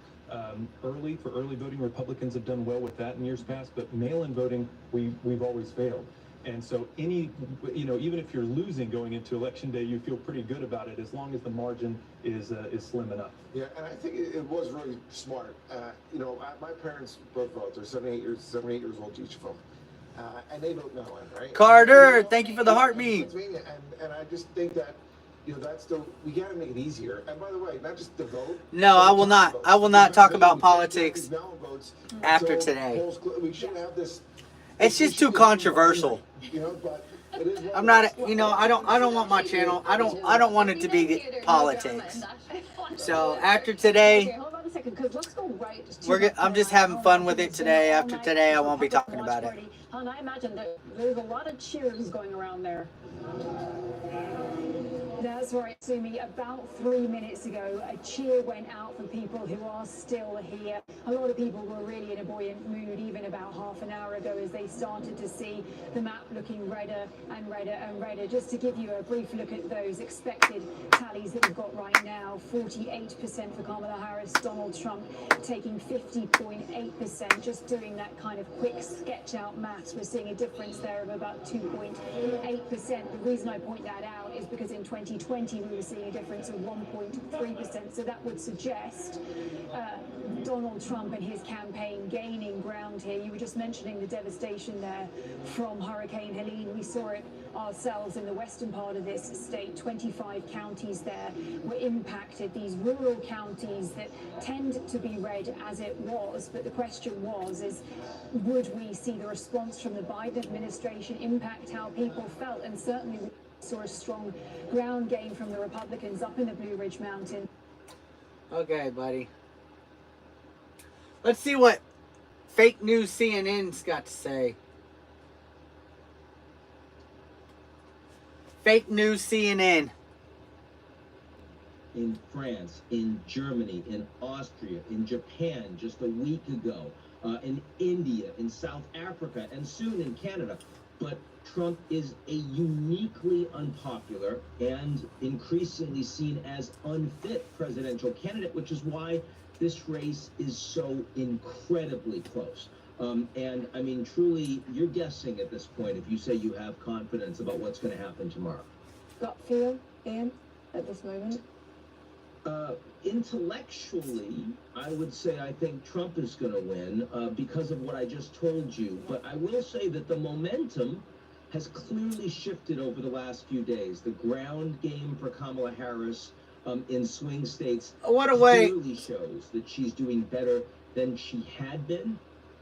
early for early voting. Republicans have done well with that in years past, but mail-in voting, we've always failed. And so even if you're losing going into election day, you feel pretty good about it as long as the margin is slim enough. Yeah, and I think it was really smart. My parents both vote. They're 78 years old, each of them. And they vote mail-in, right? Carter, thank you for the heartbeat. And I just think that, we got to make it easier. And by the way, not just the vote. No, I will not. I will not talk about politics after today. We shouldn't have this. It's just too controversial. I'm not, I don't want my channel. I don't want it to be politics. So after today, I'm just having fun with it today. After today, I won't be talking about it. And I imagine that there's a lot of cheers going around there. That's right, Sumi. About 3 minutes ago, a cheer went out for people who are still here. A lot of people were really in a buoyant mood even about half an hour ago as they started to see the map looking redder and redder and redder. Just to give you a brief look at those expected tallies that we've got right now, 48% for Kamala Harris, Donald Trump taking 50.8%. Just doing that kind of quick sketch out maths, we're seeing a difference there of about 2.8%. The reason I point that out is because in 2020 we were seeing a difference of 1.3%, so that would suggest Donald Trump and his campaign gaining ground here. You were just mentioning the devastation there from Hurricane Helene. We saw it ourselves in the western part of this state. 25 counties there were impacted, these rural counties that tend to be red as it was, but the question is would we see the response from the Biden administration impact how people felt? And certainly we saw a strong ground gain from the Republicans up in the Blue Ridge Mountain. Okay, buddy. Let's see what fake news CNN's got to say. Fake news CNN. In France, in Germany, in Austria, in Japan just a week ago, in India, in South Africa, and soon in Canada. But Trump is a uniquely unpopular and increasingly seen as unfit presidential candidate, which is why this race is so incredibly close. And I mean, truly, you're guessing at this point if you say you have confidence about what's going to happen tomorrow. Gut feel, Ian, at this moment? Intellectually, I would say I think Trump is going to win because of what I just told you. But I will say that the momentum has clearly shifted over the last few days. The ground game for Kamala Harris in swing states clearly shows that she's doing better than she had been.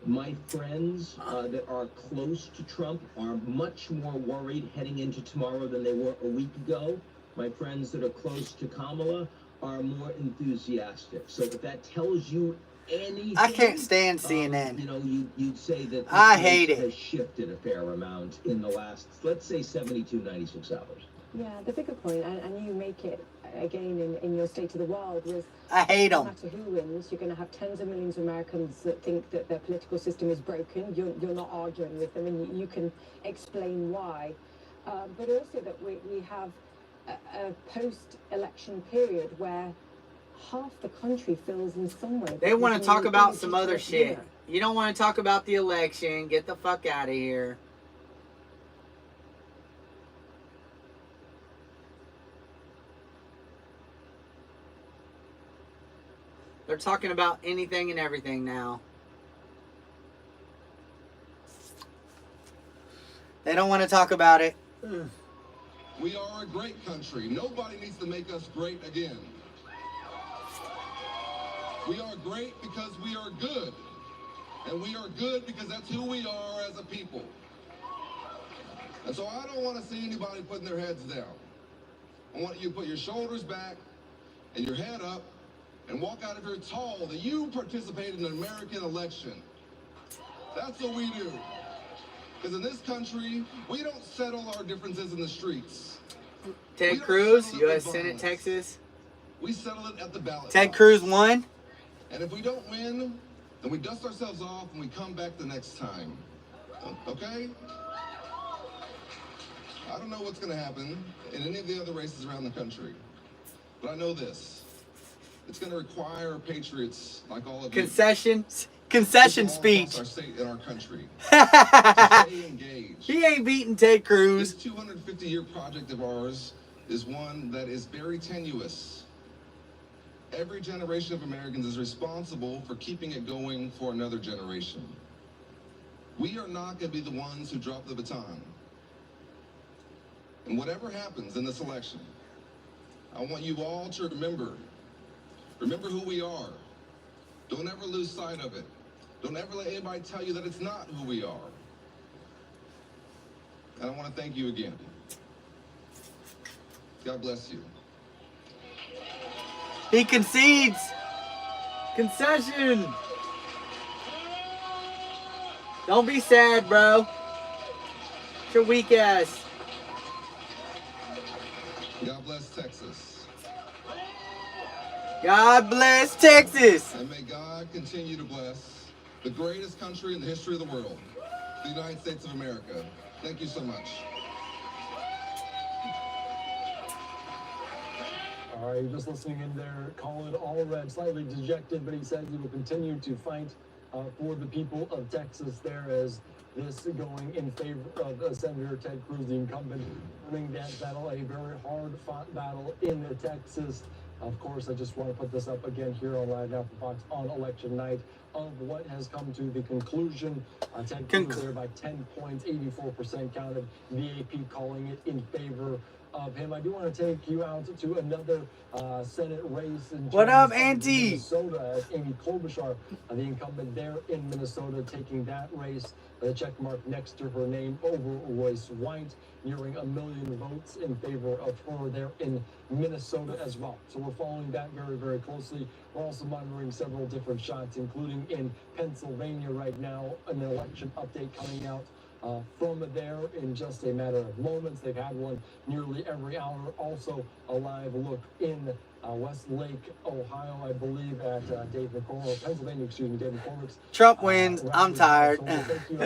My friends that are close to Trump are much more worried heading into tomorrow than they were a week ago. My friends that are close to Kamala are more enthusiastic. So if that tells you anything, I can't stand CNN. You'd say that I hate it. Has shifted a fair amount in the last, let's say, 72, 96 hours. Yeah, the bigger point, and you make it again in your State of the World was I hate no them. matter who wins, you're going to have tens of millions of Americans that think that their political system is broken. You're not arguing with them, and you can explain why. But also that we have a post-election period where half the country feels in some way. They want to talk about some other shit. You don't want to talk about the election. Get the fuck out of here. They're talking about anything and everything now. They don't want to talk about it. We are a great country. Nobody needs to make us great again. We are great because we are good. And we are good because that's who we are as a people. And so I don't want to see anybody putting their heads down. I want you to put your shoulders back and your head up and walk out of here tall that you participated in an American election. That's what we do. Because in this country, we don't settle our differences in the streets. Ted Cruz, U.S. Senate, Texas. We settle it at the ballot. Ted Cruz won. And if we don't win, then we dust ourselves off and we come back the next time. Okay? I don't know what's going to happen in any of the other races around the country. But I know this. It's going to require patriots like all of you. Concession speech. Our state and our country. To stay engaged. He ain't beating Ted Cruz. This 250-year project of ours is one that is very tenuous. Every generation of Americans is responsible for keeping it going for another generation. We are not going to be the ones who drop the baton. And whatever happens in this election, I want you all to remember who we are. Don't ever lose sight of it. Don't ever let anybody tell you that it's not who we are. And I want to thank you again. God bless you. He concedes. Concession. Don't be sad, bro. It's your weak ass. God bless Texas. God bless Texas. And may God continue to bless the greatest country in the history of the world, the United States of America. Thank you so much. All right, just listening in there, Colin Allred, slightly dejected, but he said he will continue to fight for the people of Texas there as this going in favor of Senator Ted Cruz, the incumbent, winning that battle, a very hard-fought battle in Texas. Of course, I just want to put this up again here on Live Now for Fox on election night of what has come to the conclusion. Ted Cruz there by 10 points, 84% counted. The AP calling it in favor of him. I do want to take you out to another Senate race in What up, Auntie? Minnesota, as Amy Klobuchar, the incumbent there in Minnesota, taking that race, the check mark next to her name over Royce White, nearing 1 million votes in favor of her there in Minnesota as well. So we're following that very, very closely. We're also monitoring several different shots, including in Pennsylvania right now, an election update coming out from there in just a matter of moments. They've had one nearly every hour. Also a live look in Westlake, Ohio, I believe, at Dave McCormick, Pennsylvania, excuse me, Dave McCormick's. Trump wins. I'm tired. So we'll take you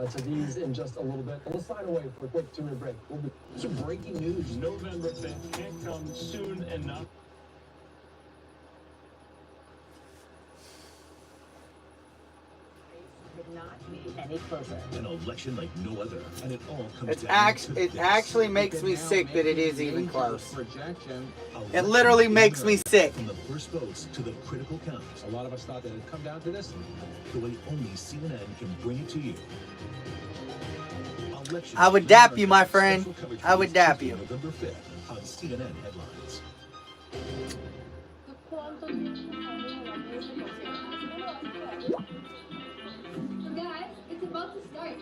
to these in just a little bit. We'll sign away for a quick 2-minute break. We'll be Some breaking news. November 5th can't come soon enough. Any closer. An election like no other, and it all comes It down actually makes me sick that it is even close. It literally makes me sick. From the first votes to the critical counts. A lot of us thought that it'd come down to this. The way only CNN can bring it to you. Election I would dap you, my friend. I would dap you. November 5th on CNN headlines. Guys, it's about to start.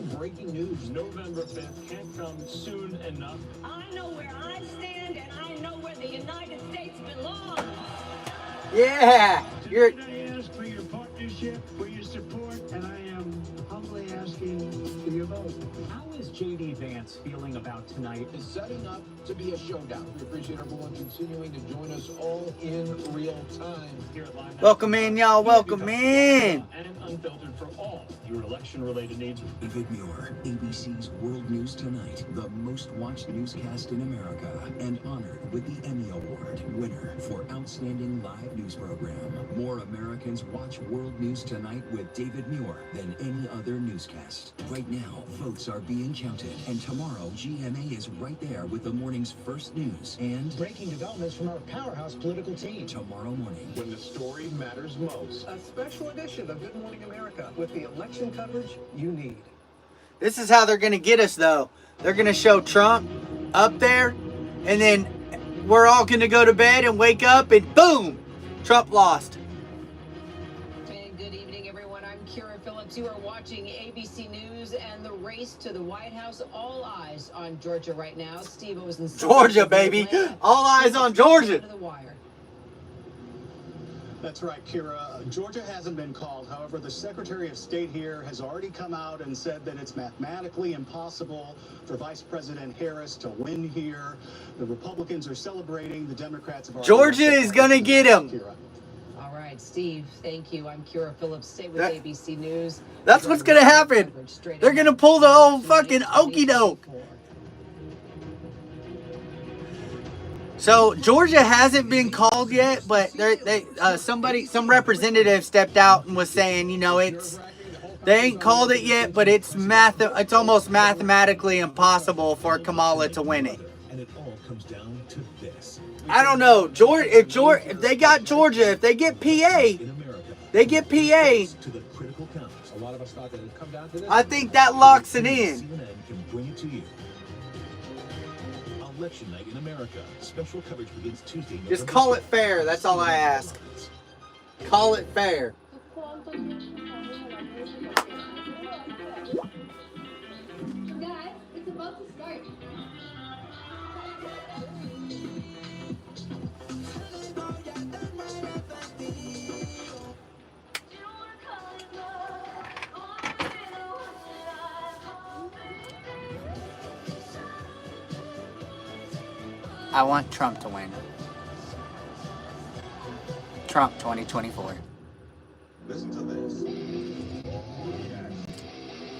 some breaking news. November 5th can't come soon enough. I know where I stand, and I know where the United States belongs. Yeah, you're. I ask for your partnership, for your support, and I am humbly asking for your vote. How is J.D. Vance feeling about tonight? Is setting up to be a showdown. We appreciate everyone continuing to join us all in real time here at Live. Welcome in, y'all. Welcome in. And unfiltered for all your election-related needs. David Muir, ABC's World News Tonight, the most watched newscast in America, and honored with the Emmy Award, winner for Outstanding Live News Program. More Americans watch World News Tonight with David Muir than any other newscast. Right now, votes are being counted, and tomorrow, GMA is right there with the morning's first news and breaking developments from our powerhouse political team. Tomorrow morning, when the story matters most. A special edition of Good Morning America with the election coverage you need. This is how they're going to get us, though. They're going to show Trump up there, and then we're all going to go to bed and wake up, and boom, Trump lost. And good evening, everyone. I'm Kira Phillips. You are watching ABC News and the race to the White House. All eyes on Georgia right now. Steve was in Georgia, baby. All eyes on Georgia. That's right, Kira. Georgia hasn't been called. However, the Secretary of State here has already come out and said that it's mathematically impossible for Vice President Harris to win here. The Republicans are celebrating. The Democrats have already... Georgia is going to get him. All right, Steve, thank you. I'm Kira Phillips. Stay with ABC News. That's what's going to happen. They're going to pull the whole fucking okey doke. So Georgia hasn't been called yet, but some representative stepped out and was saying, you know, they ain't called it yet, but it's almost mathematically impossible for Kamala to win it. And it all comes down to this. I don't know, if they got Georgia, if they get PA, they get PA. To the critical counts. A lot of us thought that it'd come down to this. I think that locks it in. CNN can bring it to you. Election night in America. Special coverage begins Tuesday. Just call it fair. That's all I ask. Call it fair. Guys, it's about to start. I want Trump to win. Trump 2024. Listen to this.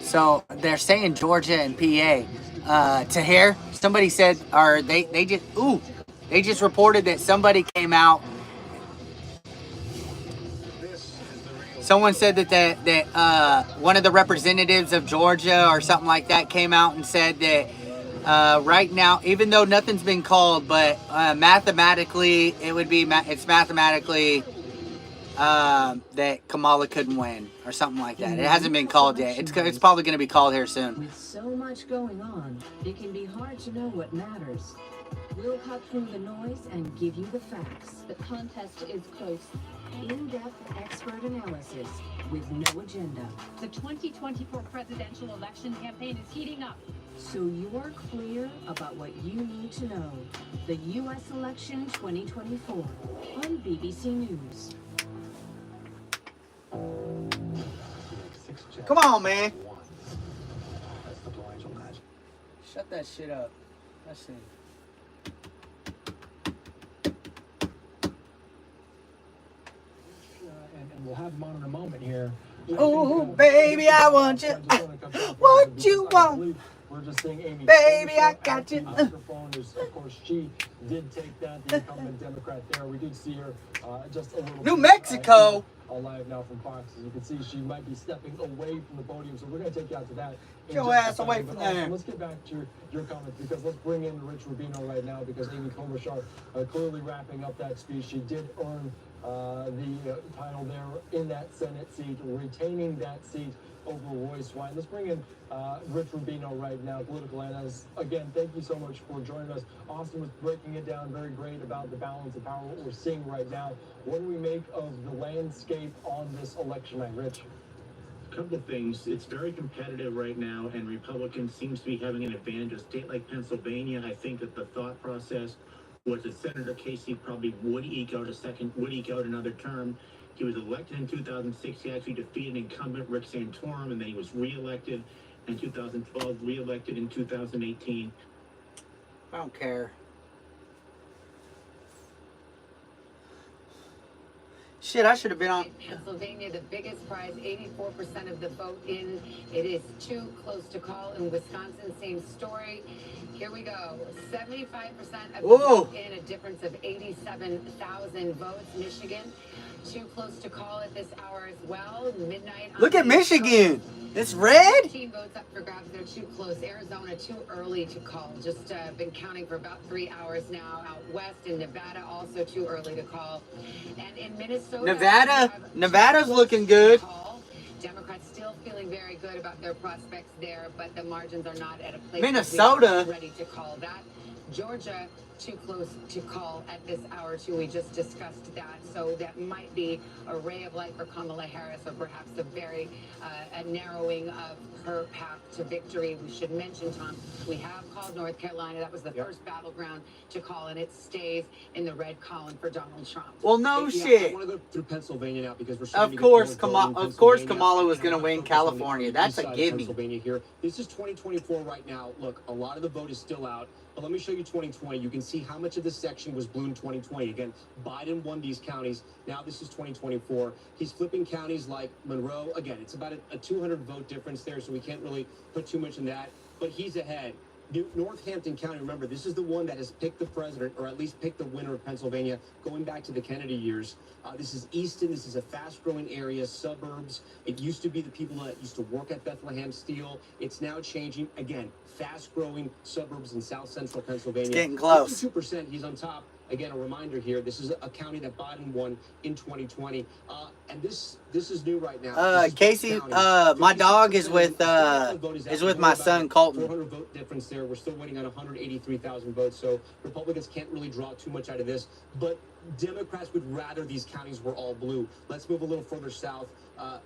So they're saying Georgia and PA. Tahir, somebody said, or they just reported that somebody came out. Someone said that one of the representatives of Georgia or something like that came out and said that right now, even though nothing's been called, but mathematically, it's mathematically that Kamala couldn't win or something like that. It hasn't been called yet. It's probably going to be called here soon. With so much going on, it can be hard to know what matters. We'll cut through the noise and give you the facts. The contest is close. In-depth expert analysis with no agenda. The 2024 presidential election campaign is heating up. So you're clear about what you need to know. The U.S. election 2024 on BBC News. Come on, man. Shut that shit up. Let's see. And we'll have them on in a moment here. Oh, baby, I want you. What you want? We're just seeing Amy. Baby, I got you. Microphone is, of course, she did take that, the incumbent Democrat there. We did see her just a little New Mexico. Live now from Fox. As you can see, she might be stepping away from the podium, so we're going to take you out to that. Get your ass away from there. Let's get back to your comments, because let's bring in Rich Rubino right now, because Amy Klobuchar clearly wrapping up that speech. She did earn the title there in that Senate seat, retaining that seat over Roy Swine. Let's bring in Rich Rubino right now, political analyst. Again, thank you so much for joining us. Austin was breaking it down very great about the balance of power, what we're seeing right now. What do we make of the landscape on this election night, Rich? couple of things. It's very competitive right now, and Republicans seems to be having an advantage. A state like Pennsylvania, I think that the thought process was that Senator Casey probably would eke out another term. He was elected in 2006. He actually defeated incumbent Rick Santorum, and then he was reelected in 2012, reelected in 2018. I don't care. Shit, I should have been on. Pennsylvania, the biggest prize, 84% of the vote in. It is too close to call. In Wisconsin, same story. Here we go. 75% of the vote in, a difference of 87,000 votes. Michigan, too close to call at this hour as well. Midnight. Look at Michigan. It's red. 15 votes up for grabs. They're too close. Arizona, too early to call. Just been counting for about 3 hours now. Out west in Nevada, also too early to call. And in Minnesota, Nevada's looking good. Democrats still feeling very good about their prospects there, but the margins are not at a place Minnesota ready to call that. Georgia, too close to call at this hour too. We just discussed that, so that might be a ray of light for Kamala Harris, or perhaps a very a narrowing of her path to victory. We should mention, Tom, we have called North Carolina. That was the first battleground to call, and it stays in the red column for Donald Trump. Well, no shit. I want to go through Pennsylvania now because we're Of course, Kamala was going to win California. That's a gimme. Pennsylvania here. This is 2024 right now. Look, a lot of the vote is still out. But let me show you 2020. You can see how much of this section was blue in 2020. Again, Biden won these counties. Now this is 2024. He's flipping counties like Monroe. Again, it's about a 200 vote difference there, so we can't really put too much in that. But he's ahead. Northampton County, remember, this is the one that has picked the president, or at least picked the winner of Pennsylvania, going back to the Kennedy years. This is Easton. This is a fast-growing area, suburbs. It used to be the people that used to work at Bethlehem Steel. It's now changing. Again, fast-growing suburbs in south central Pennsylvania. It's getting close. 52%, he's on top. Again, a reminder here, this is a county that Biden won in 2020. And this is new right now. Casey, my dog is with my son Colton. 400 vote difference there. We're still waiting on 183,000 votes, so Republicans can't really draw too much out of this. But Democrats would rather these counties were all blue. Let's move a little further south.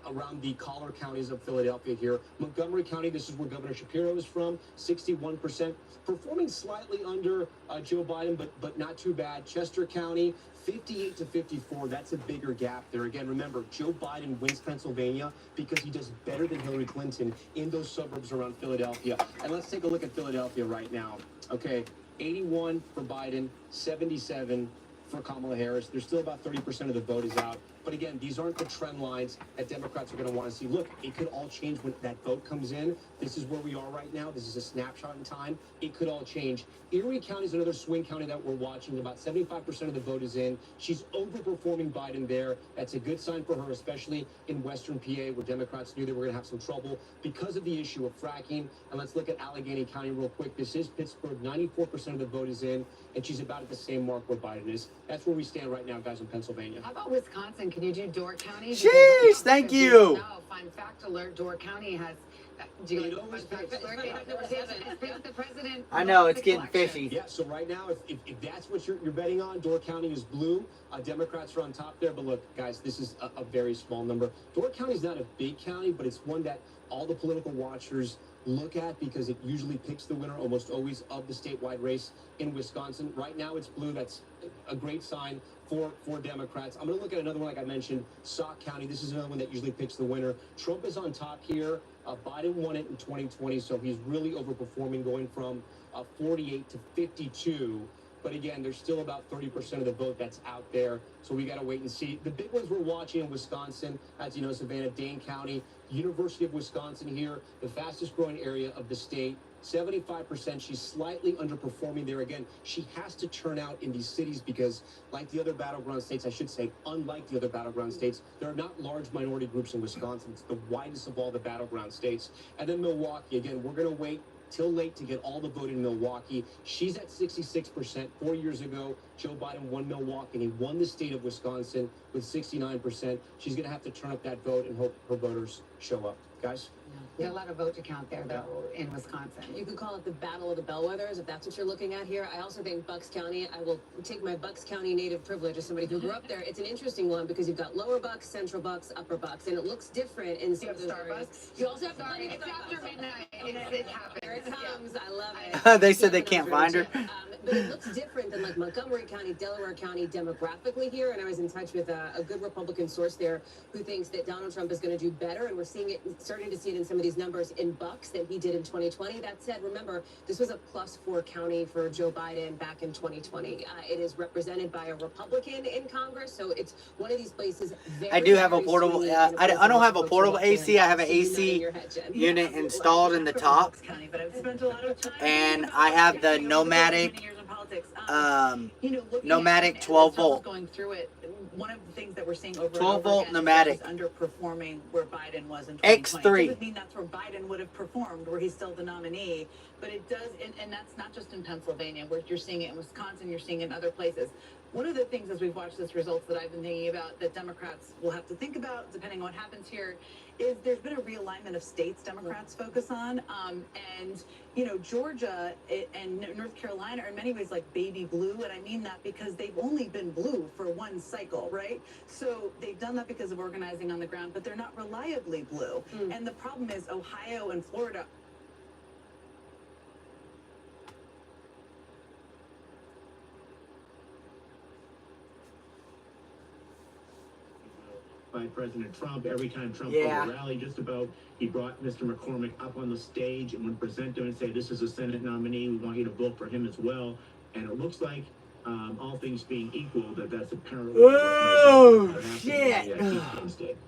Around the collar counties of Philadelphia here. Montgomery County, this is where Governor Shapiro is from, 61%. Performing slightly under Joe Biden, but not too bad. Chester County, 58 to 54. That's a bigger gap there. Again, remember, Joe Biden wins Pennsylvania because he does better than Hillary Clinton in those suburbs around Philadelphia. And let's take a look at Philadelphia right now. Okay, 81 for Biden, 77 for Kamala Harris. There's still about 30% of the vote is out. But again, these aren't the trend lines that Democrats are going to want to see. Look, it could all change when that vote comes in. This is where we are right now. This is a snapshot in time. It could all change. Erie County is another swing county that we're watching. About 75% of the vote is in. She's overperforming Biden there. That's a good sign for her, especially in Western PA, where Democrats knew they were going to have some trouble because of the issue of fracking. And let's look at Allegheny County real quick. This is Pittsburgh. 94% of the vote is in, and she's about at the same mark where Biden is. That's where we stand right now, guys, in Pennsylvania. How about Wisconsin? Can you do Door County? Jeez, thank you. No, fun fact alert, Door County has... Do you like fun fact alert? The president... I know, it's getting fishy. Yeah, so right now, if that's what you're betting on, Door County is blue. Democrats are on top there. But look, guys, this is a very small number. Door County is not a big county, but it's one that all the political watchers look at because it usually picks the winner almost always of the statewide race in Wisconsin. Right now it's blue. That's a great sign for Democrats. I'm going to look at another one like I mentioned, Sauk County. This is another one that usually picks the winner. Trump is on top here. Biden won it in 2020, so he's really overperforming, going from 48 to 52. But again, there's still about 30% of the vote that's out there, so we got to wait and see. The big ones we're watching in Wisconsin, as you know, Savannah, Dane County, University of Wisconsin here, the fastest growing area of the state. 75%, she's slightly underperforming there. Again, she has to turn out in these cities because, like the other battleground states, I should say, unlike the other battleground states, there are not large minority groups in Wisconsin. It's the widest of all the battleground states. And then Milwaukee, again, we're going to wait till late to get all the vote in Milwaukee. She's at 66%. 4 years ago, Joe Biden won Milwaukee, and he won the state of Wisconsin with 69%. She's going to have to turn up that vote and hope her voters show up. Guys? There's a lot of vote to count there, though, in Wisconsin. You could call it the Battle of the Bellwethers, if that's what you're looking at here. I also think Bucks County, I will take my Bucks County native privilege as somebody who grew up there. It's an interesting one because you've got lower Bucks, central Bucks, upper Bucks, and it looks different in some of those areas. You also have Sorry, it's after midnight. It happens. Here it comes. I love it. They said they can't find her. But it looks different than like Montgomery County, Delaware County demographically here. And I was in touch with a good Republican source there who thinks that Donald Trump is going to do better. And we're seeing it, starting to see it in some of these numbers in Bucks than he did in 2020. That said, remember, this was a +4 county for Joe Biden back in 2020. It is represented by a Republican in Congress. So it's one of these places. I do have a portable, I don't have a portable AC. I have an AC unit installed in the top. And I have the nomadic, nomadic 12 volt. Going through it, one of the things that we're seeing over 12 volt nomadic. is underperforming where Biden was in 2020. X3. Doesn't mean that's where Biden would have performed, where he's still the nominee, but it does, and that's not just in Pennsylvania, where you're seeing it in Wisconsin, you're seeing it in other places. One of the things as we've watched this results that I've been thinking about that Democrats will have to think about, depending on what happens here, is there's been a realignment of states Democrats focus on. And, you know, Georgia and North Carolina are in many ways like baby blue. And I mean that because they've only been blue for one cycle, right? So they've done that because of organizing on the ground, but they're not reliably blue. And the problem is Ohio and Florida by President Trump. Every time Trump held a rally, just about, he brought Mr. McCormick up on the stage and would present him and say, this is a Senate nominee, we want you to vote for him as well. And it looks like, all things being equal, that's apparently shit!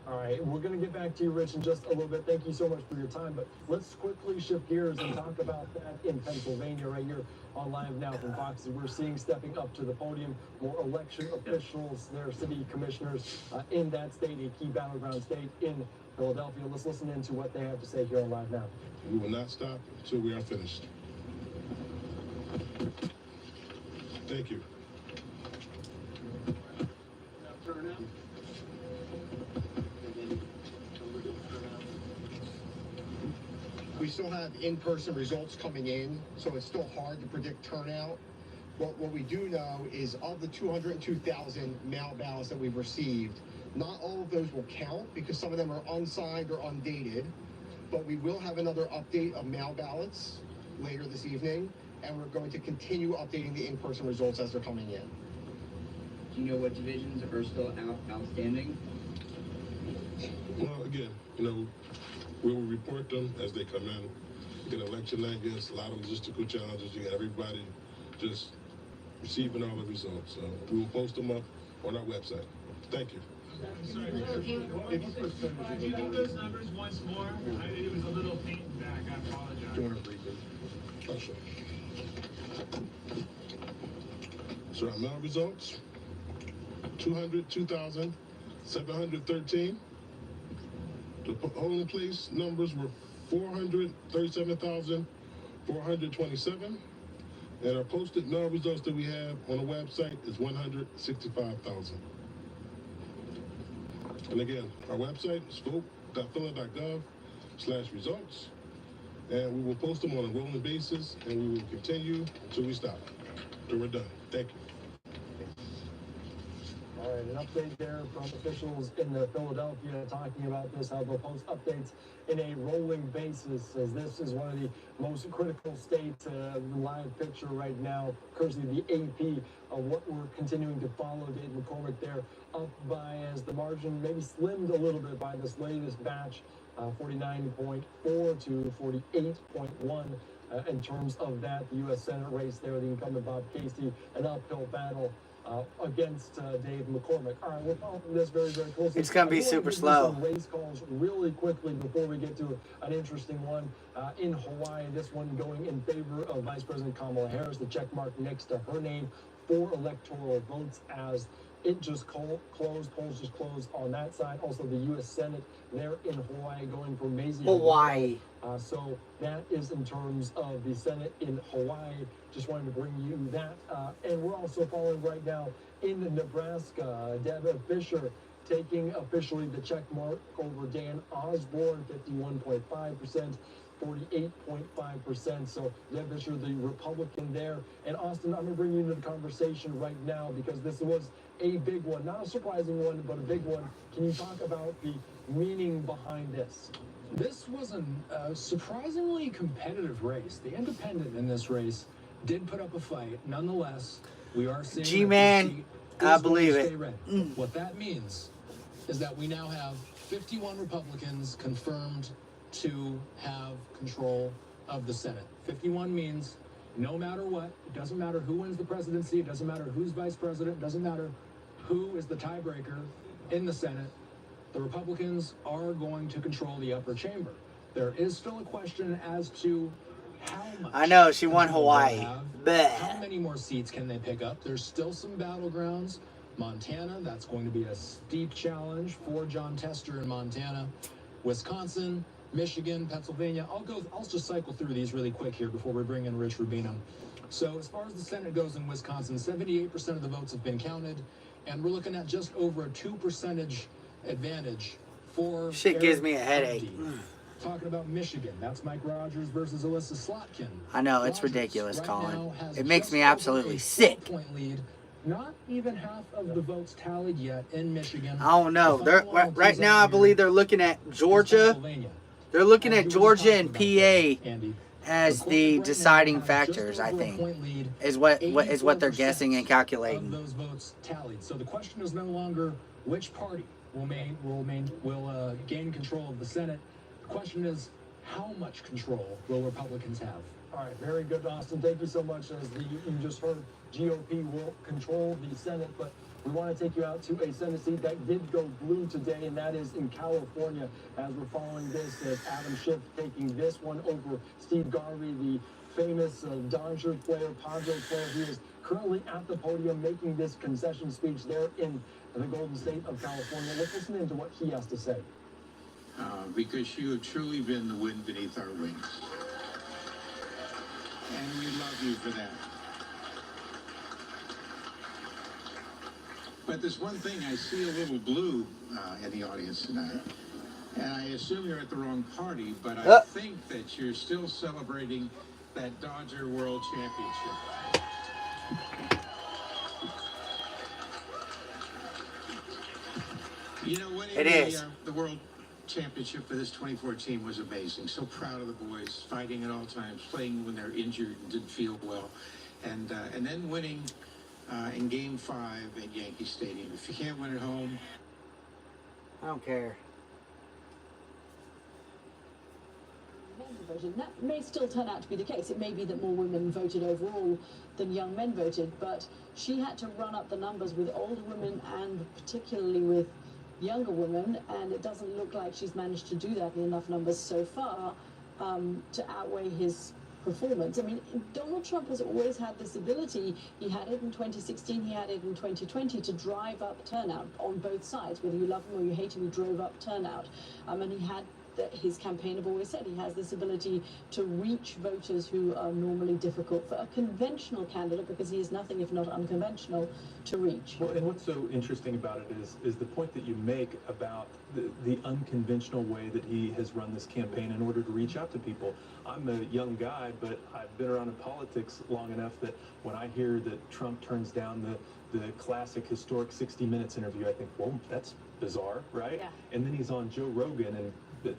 All right, we're going to get back to you, Rich, in just a little bit. Thank you so much for your time, but let's quickly shift gears and talk about that in Pennsylvania right here on Live Now from Fox. We're seeing stepping up to the podium more election officials, their city commissioners in that state, a key battleground state in Philadelphia. Let's listen in to what they have to say here on Live Now. We will not stop until we are finished. Thank you. We still have in-person results coming in, so it's still hard to predict turnout. What we do know is of the 202,000 mail ballots that we've received, not all of those will count because some of them are unsigned or undated, but we will have another update of mail ballots later this evening, and we're going to continue updating the in-person results as they're coming in. Do you know what divisions are still outstanding? Well, again, you know, we will report them as they come in. You get election night, yes, a lot of logistical challenges. You got everybody just receiving all the results. So we will post them up on our website. Thank you. Do you give those numbers once more? It was a little painting back. I apologize. Do you want to read them? Oh, sure. So our mail results, 202,713. The polling place numbers were 437,427. And our posted mail results that we have on the website is 165,000. And again, our website is vote.phila.gov/results. And we will post them on a rolling basis, and we will continue until we stop. Until we're done. Thank you. All right, an update there from officials in Philadelphia talking about this, how they'll post updates in a rolling basis, as this is one of the most critical states, the live picture right now, courtesy of the AP, of what we're continuing to follow. Dave McCormick there up by, as the margin maybe slimmed a little bit by this latest batch, 49.4 to 48.1 in terms of that. The U.S. Senate race there, the incumbent Bob Casey, an uphill battle against Dave McCormick. All right, we're following this very, very closely. It's going to be super slow. Some race calls really quickly before we get to an interesting one in Hawaii. This one going in favor of Vice President Kamala Harris, the check mark next to her name, 4 electoral votes as it just closed. Polls just closed on that side. Also, the U.S. Senate there in Hawaii going for Mazie. Hawaii. So that is in terms of the Senate in Hawaii. Just wanted to bring you that. And we're also following right now in Nebraska. Deb Fisher taking officially the check mark over Dan Osborne, 51.5%. 48.5%. So Jeb Fisher, the Republican there. And Austin, I'm going to bring you into the conversation right now because this was a big one. Not a surprising one, but a big one. Can you talk about the meaning behind this? This was a surprisingly competitive race. The independent in this race did put up a fight. Nonetheless, we are seeing G-Man, I believe it. What that means is that we now have 51 Republicans confirmed to have control of the Senate. 51 means no matter what, it doesn't matter who wins the presidency, it doesn't matter who's vice president, it doesn't matter who is the tiebreaker in the Senate, the Republicans are going to control the upper chamber. There is still a question as to how much. I know, she won Hawaii. How many more seats can they pick up? There's still some battlegrounds. Montana, that's going to be a steep challenge for John Tester in Montana. Wisconsin, Michigan, Pennsylvania. I'll just cycle through these really quick here before we bring in Rich Rubino. So as far as the Senate goes in Wisconsin, 78% of the votes have been counted, and we're looking at just over a 2% advantage for Shit gives me a headache. Talking about Michigan, that's Mike Rogers versus Alyssa Slotkin. I know, it's ridiculous, Colin. It makes me absolutely sick. Point lead. Not even half of the votes tallied yet in Michigan. I don't know. Right now, I believe they're looking at Georgia. They're looking at Georgia and PA as the deciding factors, I think, is what they're guessing and calculating. Those votes tallied. So the question is no longer which party will gain control of the Senate. The question is how much control will Republicans have? All right, very good, Austin. Thank you so much. As you just heard, GOP will control the Senate, but we want to take you out to a Senate seat that did go blue today, and that is in California. As we're following this, as Adam Schiff taking this one over Steve Garvey, the famous Dodger player, Padres player, who is currently at the podium making this concession speech there in the Golden State of California. Let's listen into what he has to say. Because you have truly been the wind beneath our wings. And we love you for that. But there's one thing, I see a little blue in the audience tonight. And I assume you're at the wrong party, but I think that you're still celebrating that Dodger World Championship. You know, winning the World Championship for this 2014 was amazing. So proud of the boys, fighting at all times, playing when they're injured and didn't feel well. And then winning in Game 5 at Yankee Stadium. If you can't win at home, I don't care. Voted. That may still turn out to be the case. It may be that more women voted overall than young men voted, but she had to run up the numbers with older women and particularly with younger women, and it doesn't look like she's managed to do that in enough numbers so far to outweigh his performance. I mean, Donald Trump has always had this ability. He had it in 2016, he had it in 2020 to drive up turnout on both sides. Whether you love him or you hate him, he drove up turnout. And he had his campaign have always said he has this ability to reach voters who are normally difficult for a conventional candidate, because he is nothing if not unconventional, to reach. Well, and what's so interesting about it is the point that you make about the unconventional way that he has run this campaign in order to reach out to people. I'm a young guy, but I've been around in politics long enough that when I hear that Trump turns down the classic historic 60 Minutes interview, I think, well, that's bizarre, right? Yeah. And then he's on Joe Rogan and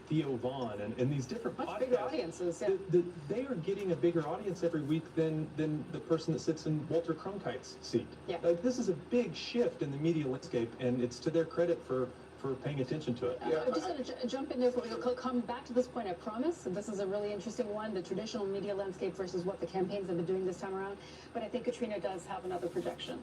Theo Vaughn and these different much bigger audiences. Yeah. They are getting a bigger audience every week than the person that sits in Walter Cronkite's seat. Yeah. Like, this is a big shift in the media landscape, and it's to their credit for paying attention to it. I'm just going to jump in there. We'll come back to this point, I promise. And this is a really interesting one, the traditional media landscape versus what the campaigns have been doing this time around. But I think Katrina does have another projection.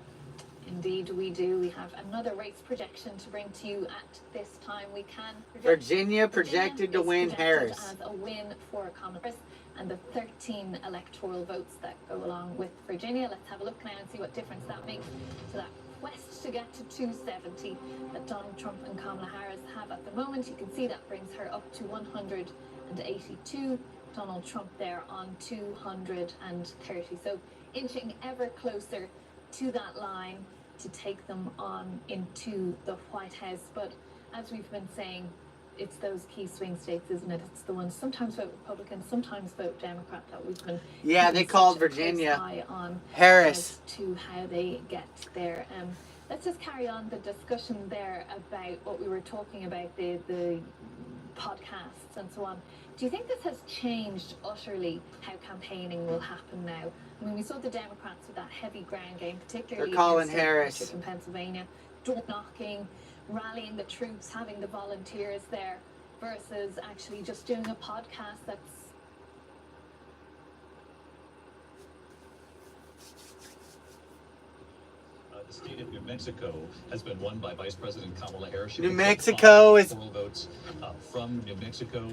Indeed we do. We have another race projection to bring to you at this time. We can Virginia projected to win Harris. As a win for Kamala Harris and the 13 electoral votes that go along with Virginia. Let's have a look now and see what difference that makes to that quest to get to 270 that Donald Trump and Kamala Harris have at the moment. You can see that brings her up to 182. Donald Trump there on 230. So inching ever closer to that line. to take them on into the White House. But as we've been saying, it's those key swing states, isn't it? It's the ones sometimes vote Republican, sometimes vote Democrat that we've been they called Virginia eye on Harris as to how they get there. Let's just carry on the discussion there about what we were talking about, the podcasts and so on. Do you think this has changed utterly how campaigning will happen now? I mean, we saw the Democrats with that heavy ground game, particularly They're calling in Harris in Pennsylvania, door knocking, rallying the troops, having the volunteers there, versus actually just doing a podcast that's the state of New Mexico has been won by Vice President Kamala Harris. New Mexico is votes from New Mexico.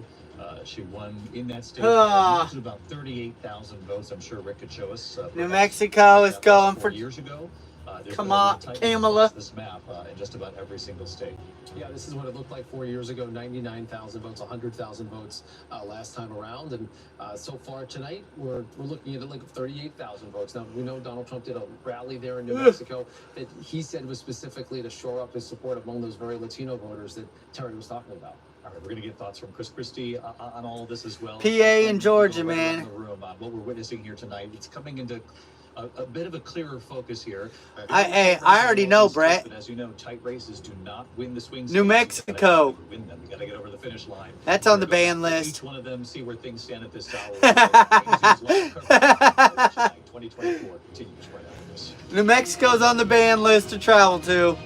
She won in that state. About 38,000 votes. I'm sure Rick could show us. New Mexico is going for years ago. Come on, Kamala. This map in just about every single state. Yeah, this is what it looked like 4 years ago. 99,000 votes, 100,000 votes last time around, and so far tonight we're looking at like 38,000 votes. Now we know Donald Trump did a rally there in New Mexico that he said was specifically to shore up his support among those very Latino voters that Terry was talking about. All right, we're going to get thoughts from Chris Christie on all of this as well. PA and Georgia, man. The room, what we're witnessing here tonight, it's coming into a bit of a clearer focus here. I already know, Brett. But as you know, tight races do not win the swing states. New Mexico. Win them. You got to get over the finish line. That's on the ban list. Each one of them, see where things stand at this hour. 2024 continues right after this. New Mexico's on the ban list to travel to.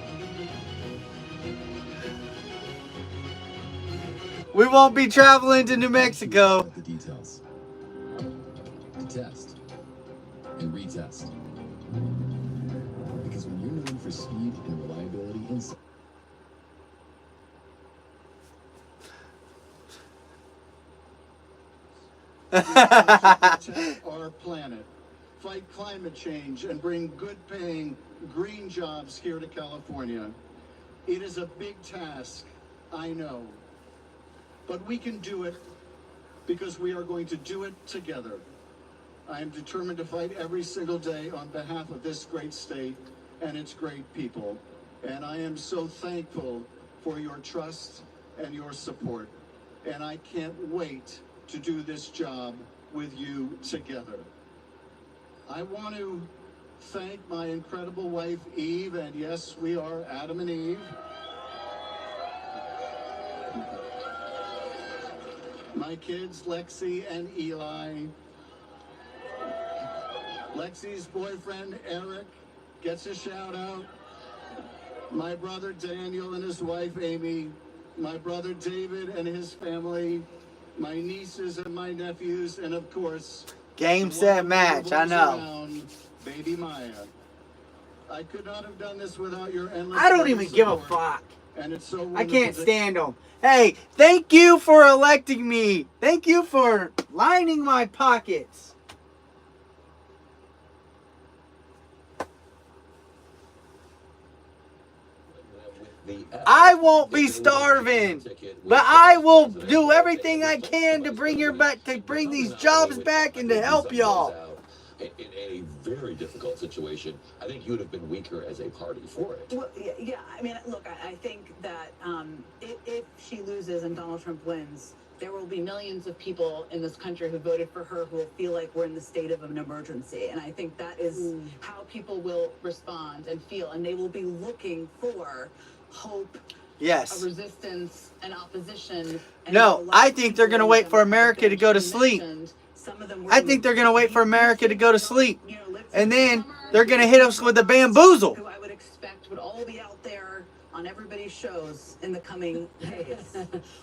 We won't be traveling to New Mexico. The details. To test and retest. Because when you're known for speed and reliability inside. Our planet, fight climate change, and bring good-paying green jobs here to California. It is a big task, I know. But we can do it because we are going to do it together. I am determined to fight every single day on behalf of this great state and its great people. And I am so thankful for your trust and your support. And I can't wait to do this job with you together. I want to thank my incredible wife, Eve, and yes, we are Adam and Eve. My kids, Lexi and Eli. Lexi's boyfriend, Eric, gets a shout out. My brother, Daniel, and his wife, Amy. My brother, David, and his family. My nieces and my nephews, and of course... Game, set, match, I know. Around, baby Maya. I could not have done this without your endless... I don't even give a fuck. And it's so I can't stand them. Hey, thank you for electing me. Thank you for lining my pockets. I won't be starving, but I will do everything I can to bring these jobs back and to help y'all. In a very difficult situation, I think you would have been weaker as a party for it. Well, yeah. I mean, look, I think that if she loses and Donald Trump wins, there will be millions of people in this country who voted for her who will feel like we're in the state of an emergency. And I think that is how people will respond and feel. And they will be looking for hope, yes, a resistance, and opposition. And no, I think they're going to wait for America to go to sleep. I think they're going to wait for America to go to sleep. And then they're going to hit us with a bamboozle. Who I would expect would all be out there on everybody's shows in the coming days.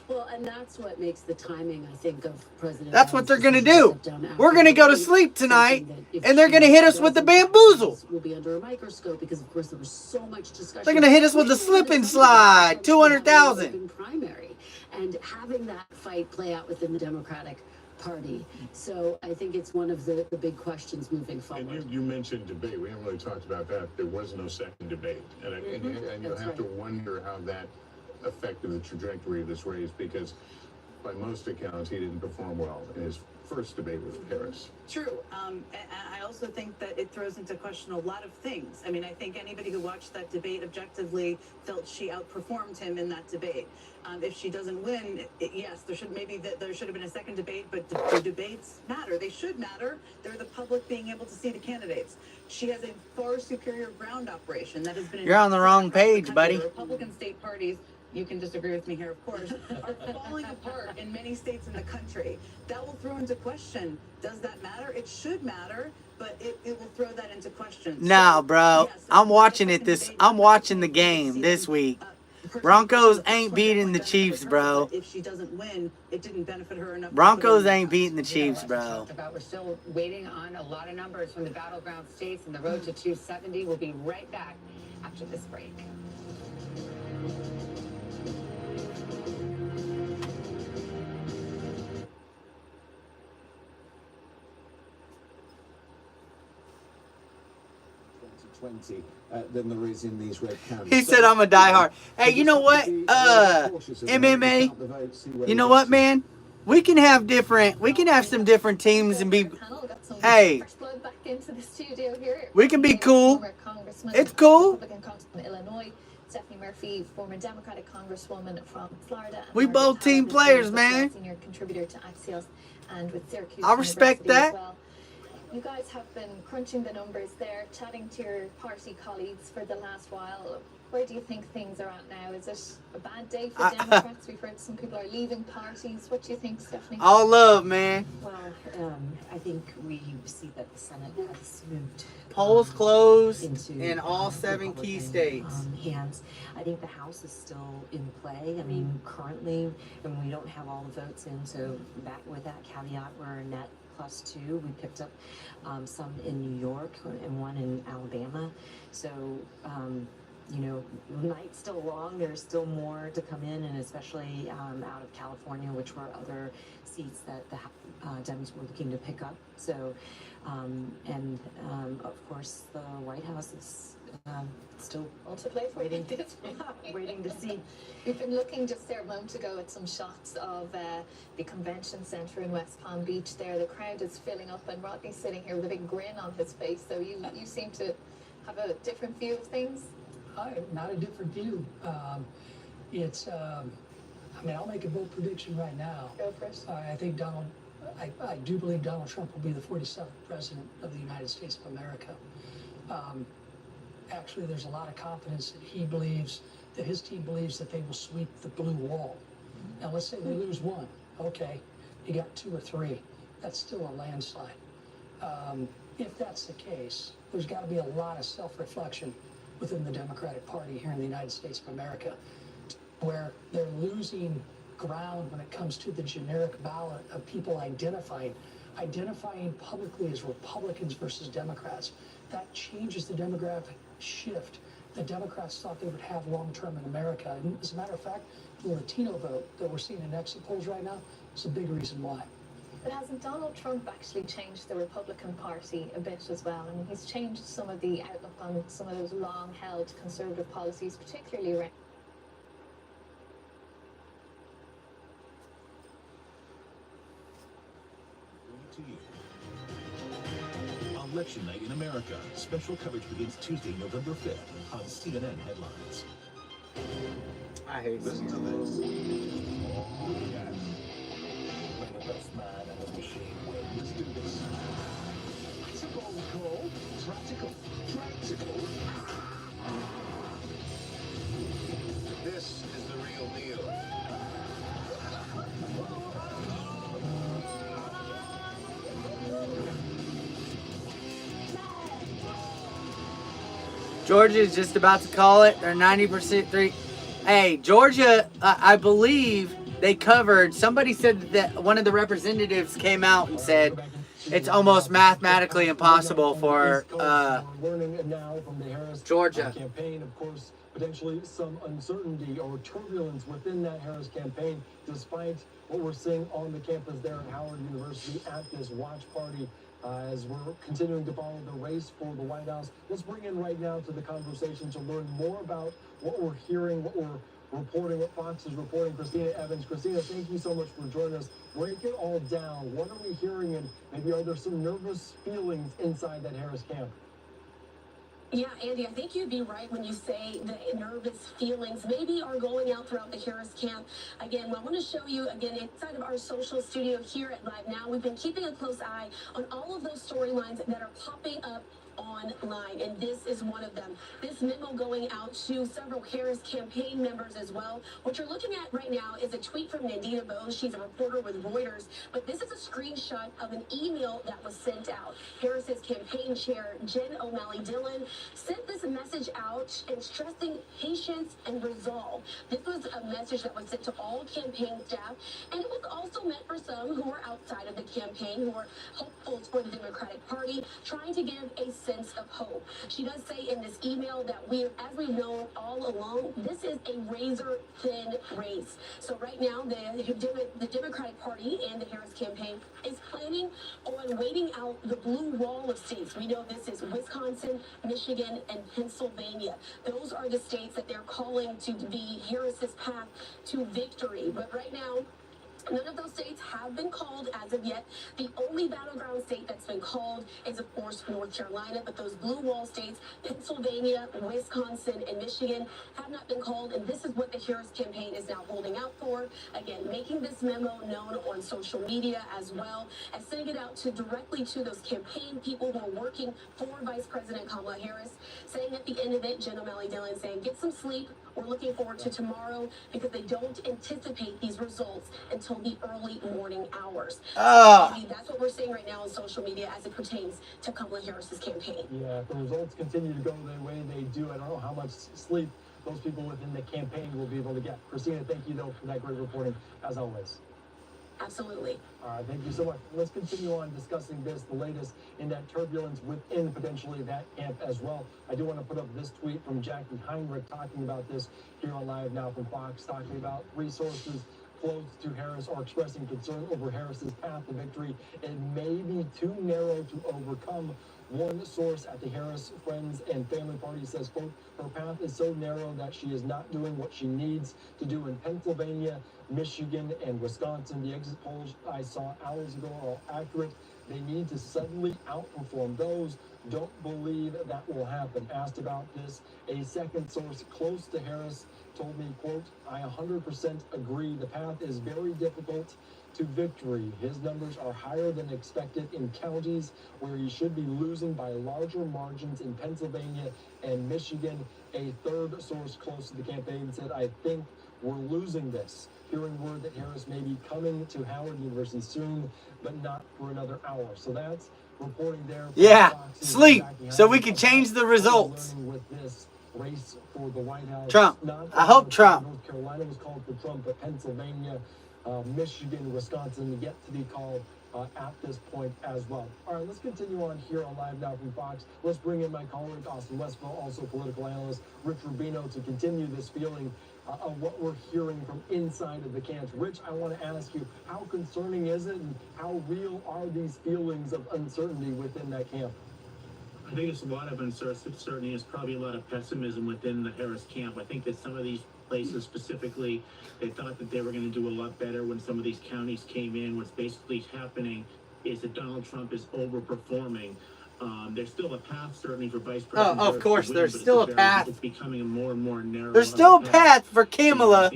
Well, and that's what makes the timing, I think, of President. That's what they're going to do. We're going to go to sleep tonight, and they're going to hit us with the bamboozle. We'll be under a microscope because, of course, there was so much discussion. They're going to hit us with the slip and slide, 200,000. Primary, and having that fight play out within the Democratic Party. So I think it's one of the big questions moving forward. And you mentioned debate. We haven't really talked about that. There was no second debate. And you have to wonder how that affected the trajectory of this race, because by most accounts, he didn't perform well in his first debate with Harris. True. And I also think that it throws into question a lot of things. I mean, I think anybody who watched that debate objectively felt she outperformed him in that debate. If she doesn't win, yes, there should have been a second debate, but do debates matter? They should matter. They're the public being able to see the candidates. She has a far superior ground operation that has been. You're on the wrong page, buddy. The Republican state parties, you can disagree with me here, of course, are falling apart in many states in the country. That will throw into question, does that matter? It should matter, but it will throw that into question. No, bro. Yes, I'm watching I'm watching the game this week. Broncos ain't beating the Chiefs, bro. If she doesn't win, it didn't benefit her enough. Broncos ain't beating the Chiefs, bro. We're still waiting on a lot of numbers from the battleground states and the road to 270. We'll be right back after this break. Than there is in these red counties. He said I'm a diehard. Hey, you know what? MMA. You know what, man? We can have some different teams and be. Hey. Back into the studio here. We can be cool. It's cool. Republican Congressman Illinois, Stephanie Murphy, former Democratic Congresswoman from Florida. And We both team players, man. Senior contributor to Axios and with Syracuse. I respect University that. as well. You guys have been crunching the numbers there, chatting to your party colleagues for the last while. Where do you think things are at now? Is it a bad day for Democrats? We've heard some people are leaving parties. What do you think, Stephanie? All love, man. Well, I think we see that the Senate has moved. Polls closed in all 7 key states. Hands. I think the House is still in play. I mean, currently, and we don't have all the votes in, so with that caveat, we're a net +2. We picked up some in New York and one in Alabama. So, you know, night's still long. There's still more to come in, and especially out of California, which were other seats that the Dems were looking to pick up. So, of course, the White House is still waiting to see. We've been looking just there a moment ago at some shots of the convention center in West Palm Beach there. The crowd is filling up and Rodney's sitting here with a big grin on his face. So you seem to have a different view of things? Not a different view. I mean, I'll make a bold prediction right now. Go for it. I think I do believe Donald Trump will be the 47th president of the United States of America. Actually, there's a lot of confidence that his team believes that they will sweep the blue wall. Now, let's say they lose one. Okay, you got 2 or 3. That's still a landslide. If that's the case, there's got to be a lot of self-reflection within the Democratic Party here in the United States of America, where they're losing ground when it comes to the generic ballot of people identifying publicly as Republicans versus Democrats. That changes the demographic shift that Democrats thought they would have long-term in America. And as a matter of fact, the Latino vote that we're seeing in exit polls right now is a big reason why. But hasn't Donald Trump actually changed the Republican Party a bit as well? I mean, he's changed some of the outlook on some of those long-held conservative policies, particularly around... Election Night in America. Special coverage begins Tuesday, November 5th on CNN Headlines. I hate Listen to this. Oh, yes. When the best man and the machine win. Let's do this. It's a bold call. Practical. This is the real deal. Georgia's just about to call it. They're 90% three. Hey, Georgia, I believe they covered. Somebody said that one of the representatives came out and said it's almost mathematically impossible for Georgia. Campaign, of course, potentially some uncertainty or turbulence within that Harris campaign, despite what we're seeing on the campus there at Howard University at this watch party. As we're continuing to follow the race for the White House, let's bring in right now to the conversation to learn more about what we're hearing, what we're reporting what Fox is reporting. Christina Evans. Christina, thank you so much for joining us. Break it all down. What are we hearing, and maybe are there some nervous feelings inside that Harris camp? Yeah, Andy, I think you'd be right when you say the nervous feelings maybe are going out throughout the Harris camp. Again, I want to show you, again, inside of our social studio here at Live Now, we've been keeping a close eye on all of those storylines that are popping up online, and this is one of them. This memo going out to several Harris campaign members as well. What you're looking at right now is a tweet from Nandita Bose. She's a reporter with Reuters, but this is a screenshot of an email that was sent out. Harris's campaign chair, Jen O'Malley Dillon, sent this message out and stressing patience and resolve. This was a message that was sent to all campaign staff, and it was also meant for some who are outside of the campaign, who are hopefuls for the Democratic Party, trying to give a sense of hope. She does say in this email that as we've known all along, this is a razor-thin race. So right now, the Democratic Party and the Harris campaign is planning on waiting out the blue wall of states. We know this is Wisconsin, Michigan, and Pennsylvania. Those are the states that they're calling to be Harris's path to victory. But right now, none of those states have been called as of yet. The only battleground state that's been called is, of course, North Carolina, but those blue wall states, Pennsylvania, Wisconsin, and Michigan, have not been called, and this is what the Harris campaign is now holding out for. Again, making this memo known on social media as well as sending it out directly to those campaign people who are working for Vice President Kamala Harris, saying at the end of it, Jen O'Malley Dillon saying, get some sleep. We're looking forward to tomorrow because they don't anticipate these results until the early morning hours. That's what we're seeing right now on social media as it pertains to Kamala Harris's campaign. Yeah, if the results continue to go the way they do, I don't know how much sleep those people within the campaign will be able to get. Christina, thank you, though, for that great reporting, as always. Absolutely. All right, thank you so much. Let's continue on discussing this, the latest in that turbulence within potentially that camp as well. I do want to put up this tweet from Jackie Heinrich talking about this here on Live Now from Fox, talking about resources close to Harris are expressing concern over Harris's path to victory. It may be too narrow to overcome. One source at the Harris Friends and Family Party says, quote, her path is so narrow that she is not doing what she needs to do in Pennsylvania, Michigan, and Wisconsin. The exit polls I saw hours ago are accurate. They need to suddenly outperform those. Don't believe that will happen. Asked about this, a second source close to Harris told me, quote, I 100% agree. The path is very difficult to victory. His numbers are higher than expected in counties where he should be losing by larger margins in Pennsylvania and Michigan. A third source close to the campaign said, I think we're losing this. Hearing word that Harris may be coming to Howard University soon, but not for another hour. So that's reporting there. Yeah, sleep, so we can change the results. With this race for the White House. Trump. I hope Trump. North Carolina was called for Trump, but Pennsylvania, Michigan, Wisconsin yet to be called at this point as well. All right, let's continue on here on Live Now from Fox. Let's bring in my colleague, Austin Westphal, also political analyst, Rich Rubino, to continue this feeling of what we're hearing from inside of the camps. Rich, I want to ask you, how concerning is it, and how real are these feelings of uncertainty within that camp? I think it's a lot of uncertainty. It's probably a lot of pessimism within the Harris camp. I think that some of these places specifically, they thought that they were going to do a lot better when some of these counties came in. What's basically happening is that Donald Trump is overperforming. There's still a path, certainly, for Vice President. Oh, of course, there's still a path. It's becoming a more and more narrow. There's still a path for Kamala,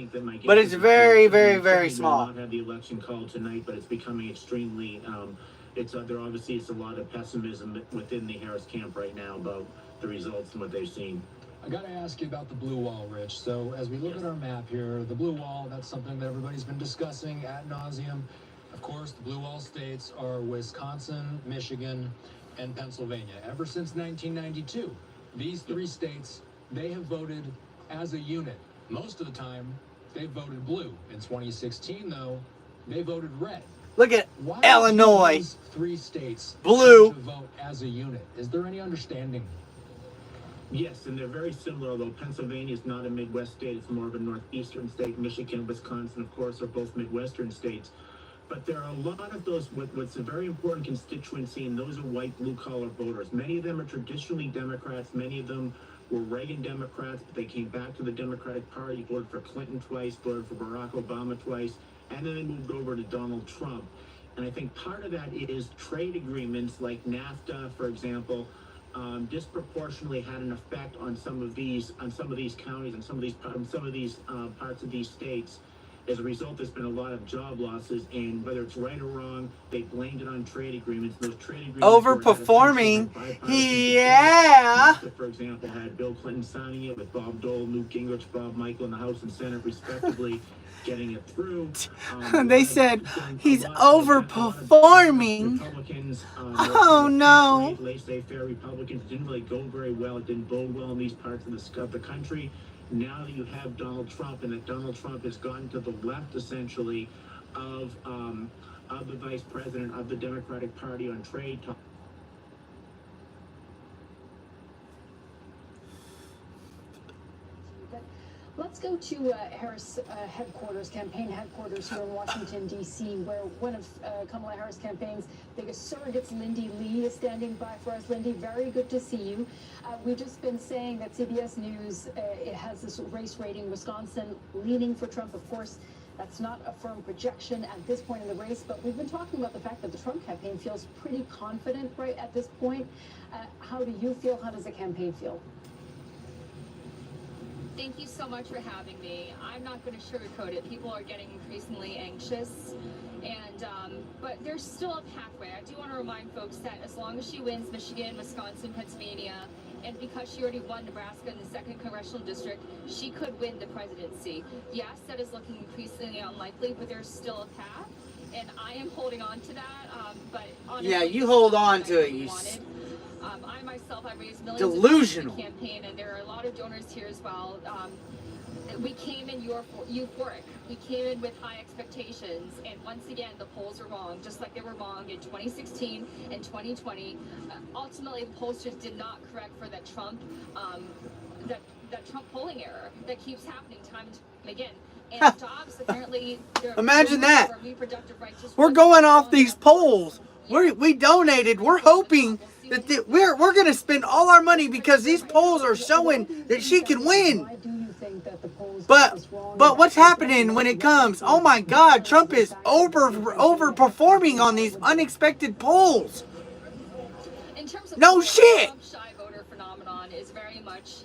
but it's very, very, very small. Not have the election called tonight, but it's becoming extremely. There obviously is a lot of pessimism within the Harris camp right now about the results and what they've seen. I got to ask you about the blue wall, Rich. So as we look at our map here, the blue wall, that's something that everybody's been discussing ad nauseum. Of course, the blue wall states are Wisconsin, Michigan, and Pennsylvania. Ever since 1992, these three states, they have voted as a unit. Most of the time, they voted blue. In 2016, though, they voted red. Look at Why Illinois. These three states Blue. To vote as a unit. Is there any understanding? Yes, and they're very similar, although Pennsylvania is not a Midwest state. It's more of a northeastern state. Michigan, Wisconsin, of course, are both Midwestern states. But there are a lot of those, what's a very important constituency, and those are white blue-collar voters. Many of them are traditionally Democrats. Many of them were Reagan Democrats, but they came back to the Democratic Party, voted for Clinton twice, voted for Barack Obama twice, and then they moved over to Donald Trump. And I think part of that is trade agreements like NAFTA, for example, disproportionately had an effect on some of these counties and some of these parts of these states. As a result, there's been a lot of job losses, and whether it's right or wrong, they blamed it on trade agreements. Those trade agreements overperforming. Yeah. For example, had Bill Clinton signing it with Bob Dole, Newt Gingrich, Bob Michael in the House and Senate, respectively, getting it through. They said he's overperforming. Republicans, Oh no. Laissez-faire Republicans didn't really go very well. It didn't bode well in these parts of the country. Now that you have Donald Trump, and that Donald Trump has gotten to the left essentially of the vice president of the Democratic Party on trade talk. Let's go to Harris headquarters, campaign headquarters here in Washington, D.C., where one of Kamala Harris' campaign's biggest surrogates, Lindy Lee, is standing by for us. Lindy, very good to see you. We've just been saying that CBS News it has this race rating, Wisconsin leaning for Trump. Of course, that's not a firm projection at this point in the race, but we've been talking about the fact that the Trump campaign feels pretty confident right at this point. How do you feel? How does the campaign feel? Thank you so much for having me. I'm not going to sugarcoat it. People are getting increasingly anxious, and but there's still a pathway. I do want to remind folks that as long as she wins Michigan, Wisconsin, Pennsylvania, and because she already won Nebraska in the 2nd Congressional District, she could win the presidency. Yes, that is looking increasingly unlikely, but there's still a path, and I am holding on to that. But honestly, Yeah, you hold on to it. You I myself, I raised millions delusional. of dollars in the campaign, and there are a lot of donors here as well. We came in euphoric. We came in with high expectations, and once again, the polls are wrong, just like they were wrong in 2016 and 2020. Ultimately, the pollsters did not correct for that Trump, that Trump polling error that keeps happening time and time again. And jobs, apparently, imagine that. Reproductive rights just We're going off these polls. We donated. We're hoping that we're going to spend all our money because these polls are showing that she can win. But what's happening when it comes? Oh my God, Trump is overperforming on these unexpected polls. No shit. Shy voter phenomenon is very much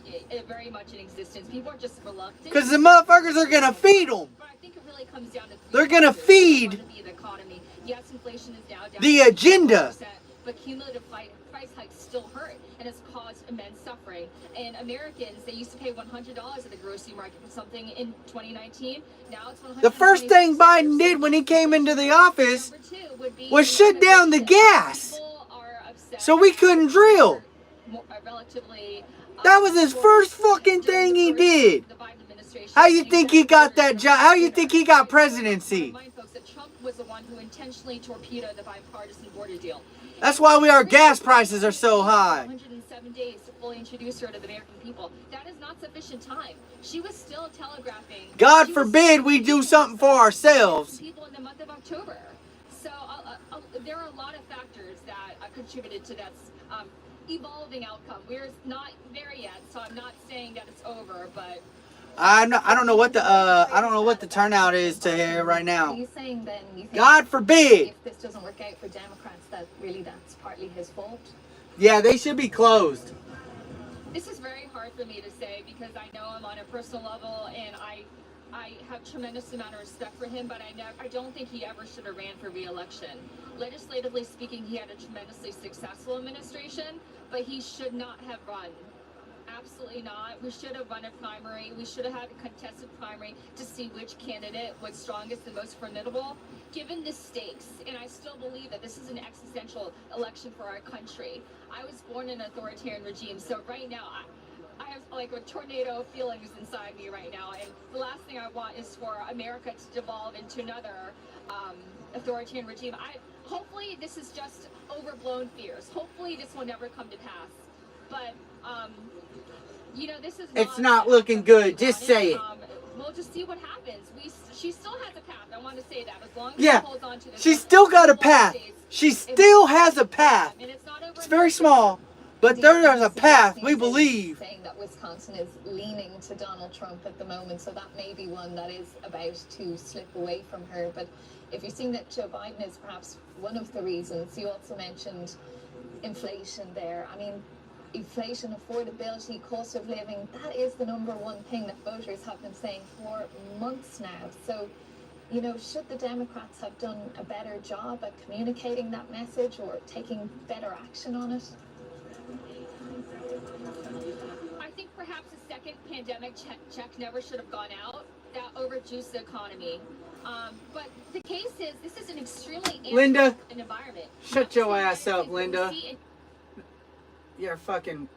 in existence. People are just reluctant. Because the motherfuckers are going to feed them. I think it really comes down to they're going to feed the economy. Yes, inflation is now down the agenda. But cumulative price hikes still hurt, and it's caused immense suffering. And Americans, they used to pay $100 at the grocery market for something in 2019. Now it's $100. The first thing Biden did when he came into the office was shut down the gas, so we couldn't drill. That was his first fucking thing he did. How you think he got that job? How you think he got presidency? Trump was the one who intentionally torpedoed the bipartisan border deal. That's why our gas prices are so high. 107 days to fully introduce her to the American people. That is not sufficient time. She was still telegraphing. God forbid we do something for ourselves. People in the month of October. So there are a lot of factors that contributed to that evolving outcome. We're not there yet, so I'm not saying that it's over, but. I don't know what the turnout is to here right now. Are you saying then you think God forbid. If this doesn't work out for Democrats, that really that's partly his fault? Yeah, they should be closed. This is very hard for me to say because I know him on a personal level, and I have tremendous amount of respect for him, but I don't think he ever should have ran for re-election. Legislatively speaking, he had a tremendously successful administration, but he should not have run. Absolutely not. We should have run a primary. We should have had a contested primary to see which candidate was strongest and most formidable. Given the stakes, and I still believe that this is an existential election for our country. I was born in an authoritarian regime, so right now I have like a tornado of feelings inside me right now, and the last thing I want is for America to devolve into another authoritarian regime. Hopefully this is just overblown fears. Hopefully this will never come to pass. But you know, this is it's not looking good. Just say it. We'll just see what happens. She still has a path. I want to say that as long as yeah, she holds on to this. she's still got a path. She still has a path. It's very small, But there's a path, we believe. Saying that Wisconsin is leaning to Donald Trump at the moment, so that may be one that is about to slip away from her. But if you're seeing that Joe Biden is perhaps one of the reasons, you also mentioned inflation there. I mean, inflation, affordability, cost of living, that is the number one thing that voters have been saying for months now. So, you know, should the Democrats have done a better job at communicating that message or taking better action on it? I think perhaps a second pandemic check never should have gone out. That overjuiced the economy. But the case is, this is an extremely Linda, an environment. shut your ass up, Linda. You're fucking...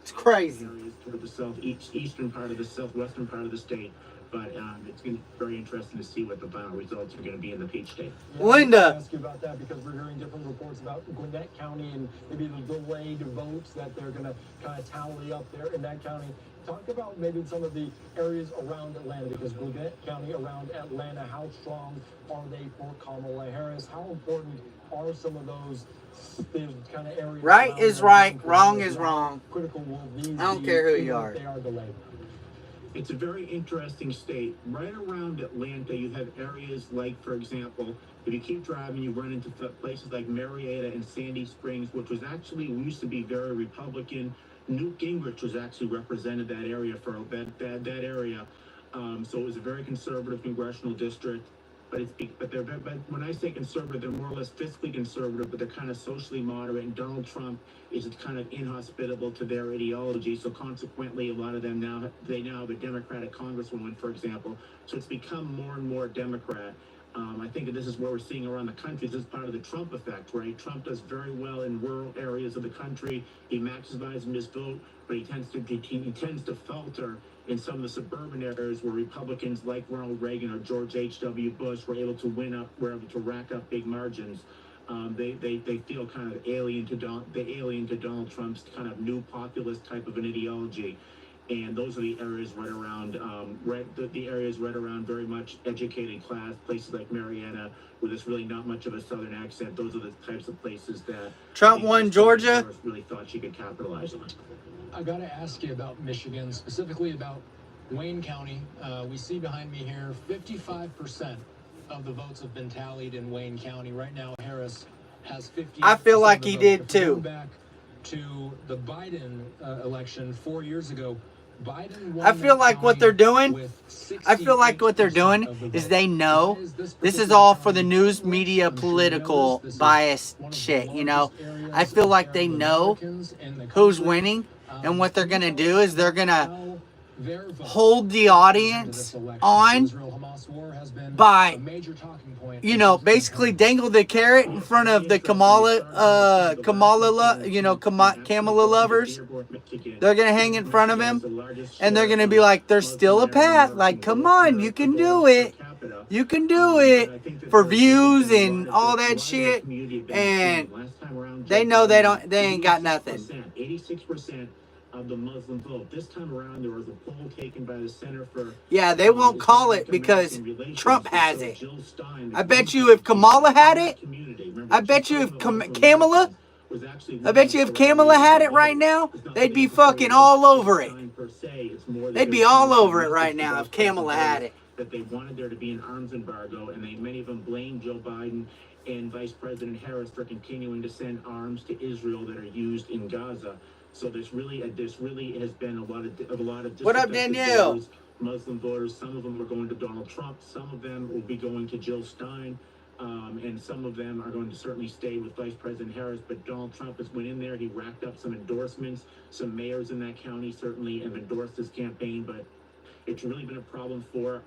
It's crazy. Toward the southeastern part of the southwestern part of the state, but it's going to be very interesting to see what the final results are going to be in the Peach State. Yeah, Linda, I ask you about that because we're hearing different reports about Gwinnett County and maybe the delayed votes that they're going to kind of tally up there in that county. Talk about maybe some of the areas around Atlanta, because Gwinnett County around Atlanta, how strong are they for Kamala Harris? How important are some of those kind of areas? right is right, wrong is wrong. Critical will these I don't be care who even you if are. They are delayed. It's a very interesting state. Right around Atlanta, you have areas like, for example, if you keep driving, you run into places like Marietta and Sandy Springs, which was actually, used to be very Republican. Newt Gingrich was actually represented that area for that area. So it was a very conservative congressional district. But when I say conservative, they're more or less fiscally conservative, but they're kind of socially moderate. And Donald Trump is kind of inhospitable to their ideology. So consequently, a lot of them now have a Democratic congresswoman, for example. So it's become more and more Democrat. I think that this is what we're seeing around the country. This is part of the Trump effect, right? Trump does very well in rural areas of the country. He maximizes his vote, but he tends to falter in some of the suburban areas where Republicans like Ronald Reagan or George H.W. Bush were able to rack up big margins. They feel kind of alien to Donald Trump's kind of new populist type of an ideology. And those are the areas right around, the areas right around very much educated class, places like Marietta, where there's really not much of a Southern accent. Those are the types of places that Trump won Georgia. Really thought she could capitalize on. I got to ask you about Michigan, specifically about Wayne County. We see behind me here, 55% of the votes have been tallied in Wayne County. Right now, Harris has 50%. I feel like he did too. Back to the Biden election 4 years ago, Biden won. I feel like what they're doing, is they know this is all for the news media political bias shit, you know. I feel like they know who's winning, and what they're going to do is they're going to hold the audience on by, you know, basically dangle the carrot in front of the Kamala lovers. They're going to hang in front of him, and they're going to be like, there's still a path. Like, come on, you can do it. You can do it for views and all that shit. And they know they ain't got nothing. 86% of the Muslim vote. This time around, there was a poll taken by the Center for... Yeah, they won't call it because Trump has it. I bet you if Kamala had it, I bet you if Kamala had it right now, they'd be fucking all over it. They'd be all over it right now if Kamala had it. That they wanted there to be an arms embargo, and many of them blamed Joe Biden and Vice President Harris for continuing to send arms to Israel that are used in Gaza. So this really has been a lot of what up, Danielle? Voters, Muslim voters. Some of them are going to Donald Trump. Some of them will be going to Jill Stein. And some of them are going to certainly stay with Vice President Harris. But Donald Trump has went in there. He racked up some endorsements. Some mayors in that county certainly have endorsed his campaign. But it's really been a problem for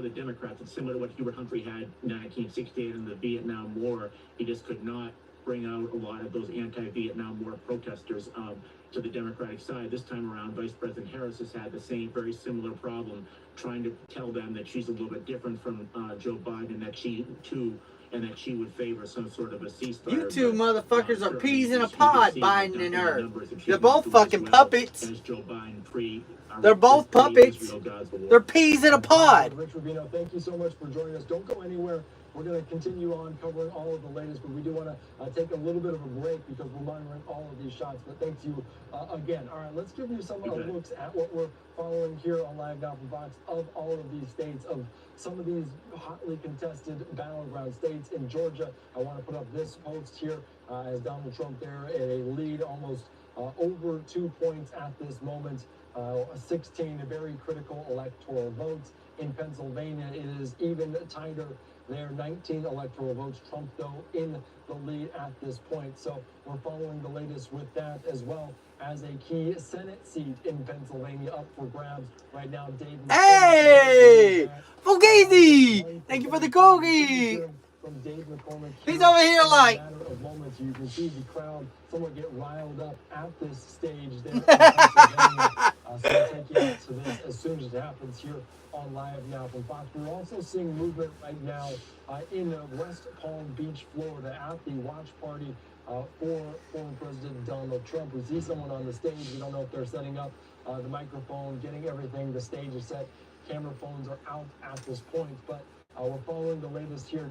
the Democrats. It's similar to what Hubert Humphrey had in 1968 in the Vietnam War. He just could not bring out a lot of those anti-Vietnam War protesters to the Democratic side. This time around, Vice President Harris has had the same very similar problem, trying to tell them that she's a little bit different from Joe Biden, that she would favor some sort of a ceasefire. You two motherfuckers are peas in a pod, Biden and her. They're both fucking puppets. They're both puppets. They're peas in a pod. Rich Rubino, thank you so much for joining us. Don't go anywhere. We're going to continue on covering all of the latest, but we do want to take a little bit of a break because we're monitoring all of these shots. But thanks to you again. All right, let's give you some looks at what we're following here on Live Now from Fox of all of these states, of some of these hotly contested battleground states. In Georgia, I want to put up this post here as Donald Trump there in a lead, almost over 2 points at this moment. 16 very critical electoral votes. In Pennsylvania, it is even tighter there. 19 electoral votes. Trump, though, in the lead at this point. So we're following the latest with that, as well as a key Senate seat in Pennsylvania up for grabs right now. Dave. Hey! Fugazi! Thank you for the cookie! From Dave McCormick. He's over here like. In a matter of moments, you can see the crowd somewhat get riled up at this stage there in Pennsylvania. So we'll take you out to this as soon as it happens here on Live Now from Fox. We're also seeing movement right now in West Palm Beach, Florida, at the watch party for former President Donald Trump. We see someone on the stage. We don't know if they're setting up the microphone, getting everything. The stage is set. Camera phones are out at this point, but we're following the latest here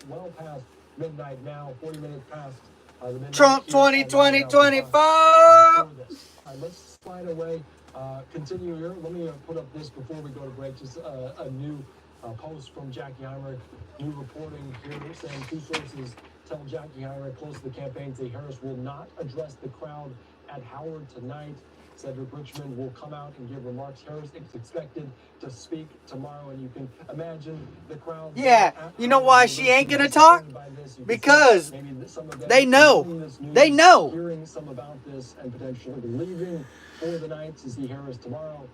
well past midnight now, 40 minutes past the midnight. Trump 2020, 24! Let's slide away. Continue here. Let me put up this before we go to break. Just a new post from Jackie Heinrich. New reporting here saying two sources tell Jackie Heinrich close to the campaign say Harris will not address the crowd at Howard tonight. Cedric Richmond will come out and give remarks. Harris is expected to speak tomorrow, and you can imagine the crowd. Yeah, you know why she ain't gonna talk? Because they know. They know. Hearing some about this and potentially leaving for the night to see Harris tomorrow.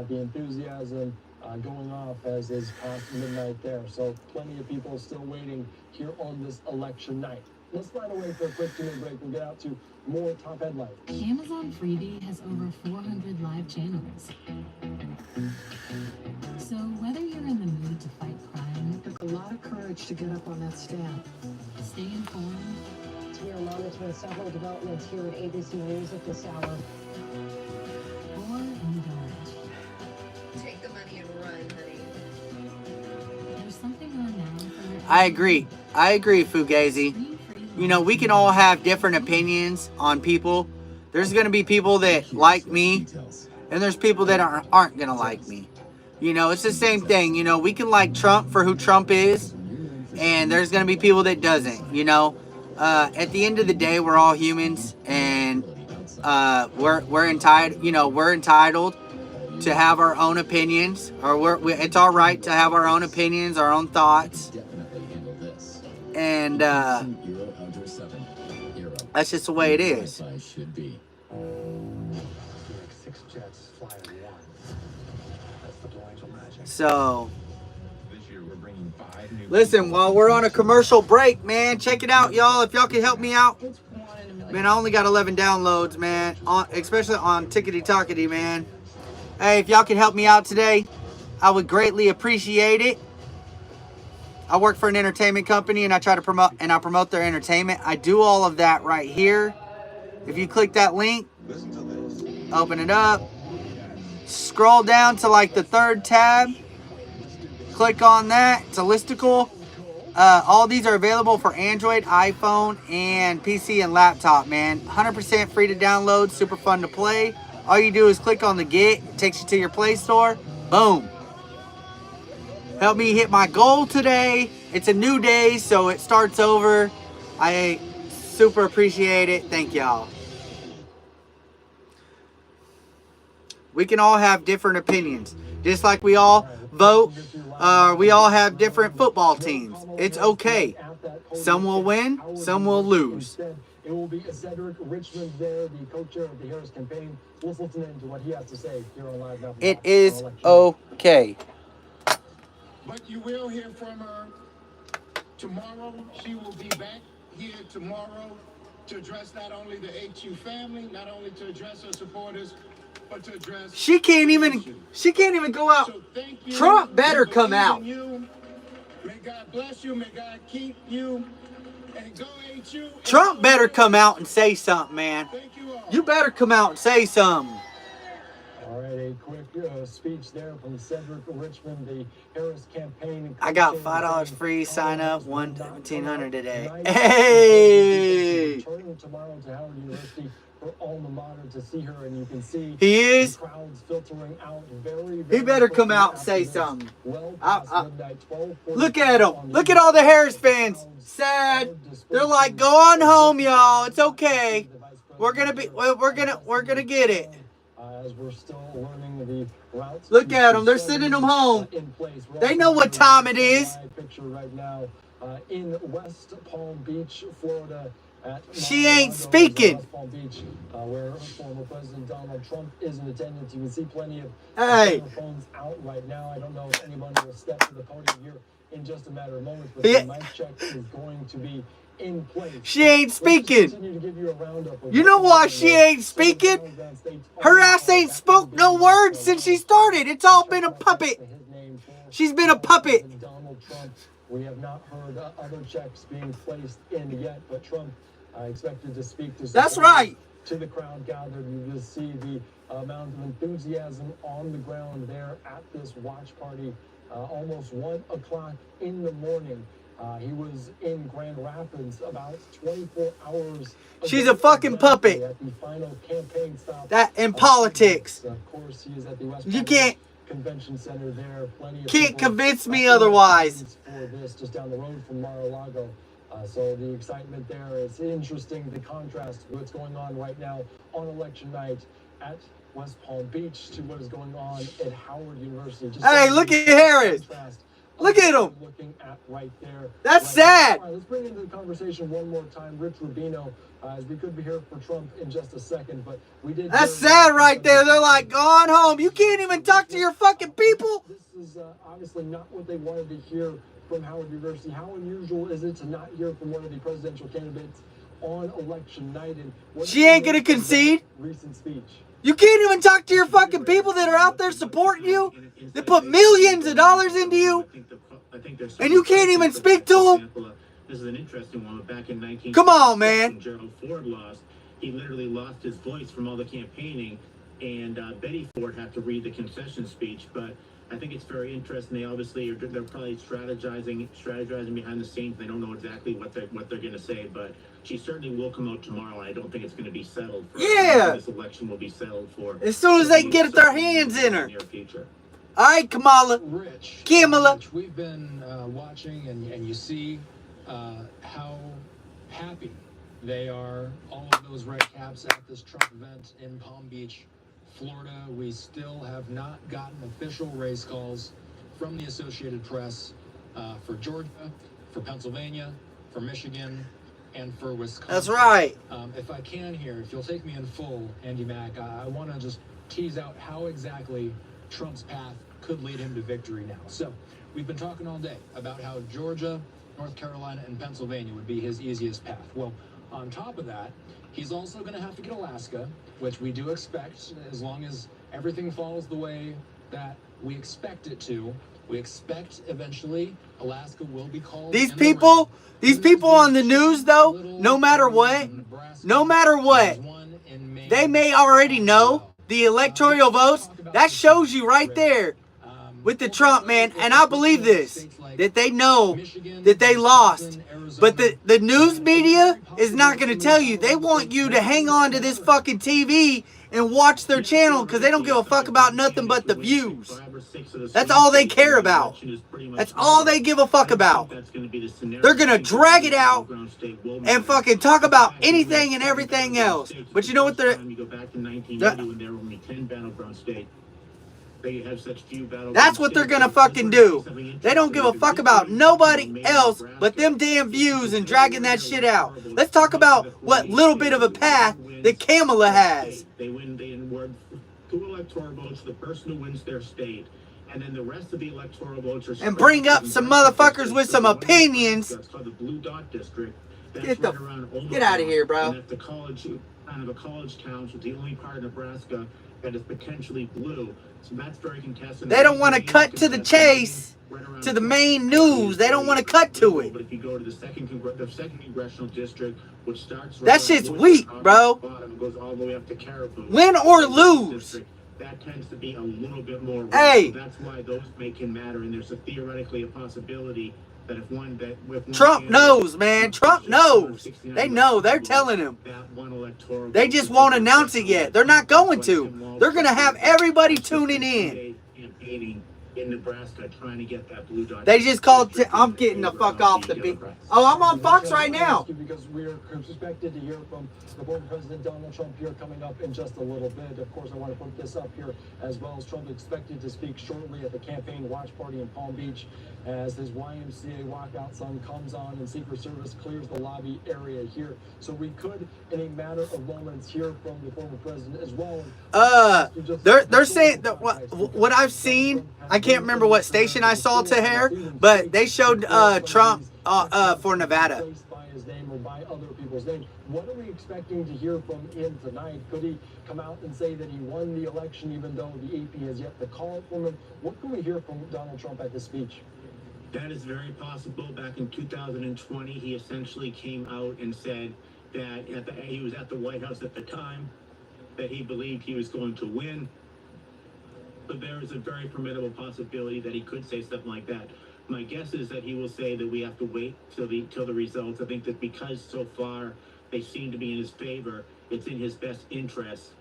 The enthusiasm going off as is past midnight there. So plenty of people still waiting here on this election night. Let's find a way for a quick 2-minute break. We'll get out to more top headlines. Amazon Freebie has over 400 live channels. So whether you're in the mood to fight crime, It took a lot of courage to get up on that stand. stay informed, We are monitoring several developments here at ABC News at this hour. or indulge, Take the money and run, honey. there's something on now for your I agree, Fugazi. You know, we can all have different opinions on people. There's going to be people that like me, and there's people that aren't going to like me. You know, it's the same thing. You know, we can like Trump for who Trump is, and there's going to be people that doesn't, you know. At the end of the day, we're all humans, and we're entitled, you know, we're entitled to have our own opinions, or it's all right to have our own opinions, our own thoughts. And that's just the way it is. So, listen, while we're on a commercial break, man, check it out, y'all. If y'all can help me out, man, I only got 11 downloads, man, especially on Tickety Talkety, man. Hey, if y'all can help me out today, I would greatly appreciate it. I work for an entertainment company, and I try to promote their entertainment. I do all of that right here. If you click that link, open it up, scroll down to like the third tab, click on that. It's a listicle. All these are available for Android, iPhone, and PC and laptop, man. 100% free to download, super fun to play. All you do is click on the Get, it takes you to your Play Store. Boom. Help me hit my goal today. It's a new day, so it starts over. I super appreciate it. Thank y'all. We can all have different opinions. Just like we all vote, we all have different football teams. It's okay. Some will win, some will lose. It will be Cedric Richmond there, the co-chair of the Harris campaign. Let's listen in to what he has to say here on Live Now. It is okay. But you will hear from her tomorrow. She will be back here tomorrow to address not only the HU family, not only to address her supporters, but to address. She can't even go out. So thank you. Trump better come out. May God bless you. May God keep you. And go HU. Trump better come out and say something, man. You better come out and say something. All right, a quick speech there from Cedric Richmond, the Harris campaign. I got $5 free sign up, $1,700 today. Hey! Returning tomorrow to Howard University for alma mater to see her, and you can see he is. Crowds filtering out very, he better come out and say something. Look at him. Look at all the Harris fans. Sad. They're like, go on home, y'all. It's okay. We're gonna get it. As we're still learning the routes. Look at them. They're sending them home. They know what time it is. Picture right now in West Palm Beach, Florida. She ain't speaking. West Palm Beach, where former President Donald Trump is in attendance. You can see plenty of phones out right now. I don't know if anyone will step to the podium here in just a matter of moments, but the mic check is going to be in place. She ain't speaking. You know why she ain't speaking? Her ass ain't spoke no words since she started. It's all been a puppet. She's been a puppet. Donald Trump. We have not heard other checks being placed in yet, but Trump expected to speak to. That's right. To the crowd gathered, you just see the amount of enthusiasm on the ground there at this watch party. Almost 1 o'clock in the morning. He was in Grand Rapids about 24 hours. She's a fucking puppet. At the final campaign stop. That in politics. Of course, he is at the West you can't. Convention Center there. Plenty of can't convince me otherwise. For this, just down the road from Mar-a-Lago. So the excitement there is interesting. The contrast to what's going on right now on election night at West Palm Beach to what is going on at Howard University. Just hey, look at Harris. Look at him. Looking at right there. That's sad. All right, let's bring into the conversation one more time Rich Rubino, as we could be here for Trump in just a second, but we did. That's sad right there. They're like, go on home. You can't even talk to your fucking people. This is obviously not what they wanted to hear from Howard University. How unusual is it to not hear from one of the presidential candidates on election night? And she ain't gonna concede. Recent speech. You can't even talk to your fucking people that are out there supporting you. They put millions of dollars into you, and you can't even speak to them. This is an interesting one. Back in 19. Come on, man. Gerald Ford lost. He literally lost his voice from all the campaigning, and Betty Ford had to read the concession speech. But I think it's very interesting. They obviously they're probably strategizing behind the scenes. They don't know exactly what they're going to say, but she certainly will come out tomorrow. And I don't think it's going to be settled. This election will be settled for as soon as they can get their hands in her. Near future. All right, Kamala. Kamala. We've been watching, and you see how happy they are. All of those red caps at this Trump event in Palm Beach, Florida. We still have not gotten official race calls from the Associated Press for Georgia, for Pennsylvania, for Michigan, and for Wisconsin. That's right. If I can here, if you'll take me in full, Andy Mack, I want to just tease out how exactly Trump's path could lead him to victory now. So we've been talking all day about how Georgia, North Carolina, and Pennsylvania would be his easiest path. Well, on top of that, he's also going to have to get Alaska, which we do expect, as long as everything falls the way that we expect it to. We expect eventually Alaska will be called. These people on the news, though, no matter what, they may already know the electoral votes. That shows you right there with the Trump, man. And I believe this, that they know that they lost. But the news media is not going to tell you. They want you to hang on to this fucking TV and watch their channel because they don't give a fuck about nothing but the views. That's all they care about. That's all they give a fuck about. They're going to drag it out and fucking talk about anything and everything else. But you know what they're... That's what they're gonna fucking do. They don't give a fuck about nobody else but them damn views and dragging that shit out. Let's talk about what little bit of a path that Kamala has. They award 2 electoral votes to the person who wins their state, and then the rest of the electoral votes are. And bring up some motherfuckers with some opinions. That's called the Blue Dot District. Get out of here, bro. And at the college, kind of a college town, which is the only part of Nebraska that is potentially blue. So that's very contested. They don't want to cut to the chase, to the main news. They don't want to cut to it. But if you go to the second congressional district, which starts that shit's weak, bro. Bottom, goes all the way up to Caribou. Win or lose. that tends to be a little bit more. Hey! So that's why those can matter, and there's theoretically a possibility that if one Trump knows, man. Trump knows. They know. They're telling him. They just won't announce it yet. They're not going to. They're going to have everybody tuning in. Campaigning in Nebraska, trying to get that blue dot. They just called. I'm getting the fuck off the beat. Oh, I'm on Fox right now. Because we are expected to hear from the former President Donald Trump here coming up in just a little bit. Of course, I want to put this up here as well as Trump expected to speak shortly at the campaign watch party in Palm Beach as his YMCA walkout song comes on and Secret Service clears the lobby area here. So we could, in a matter of moments, hear from the former president as well. They're saying that what I've seen. I can't remember what station I saw to here, but they showed Trump for Nevada. By his name or by other people's name. What are we expecting to hear from him tonight? Could he come out and say that he won the election even though the AP has yet to call it from him? What can we hear from Donald Trump at this speech? That is very possible. Back in 2020, he essentially came out and said that he was at the White House at the time, that he believed he was going to win. But there is a very formidable possibility that he could say something like that. My guess is that he will say that we have to wait till the results. I think that because so far they seem to be in his favor, it's in his best interest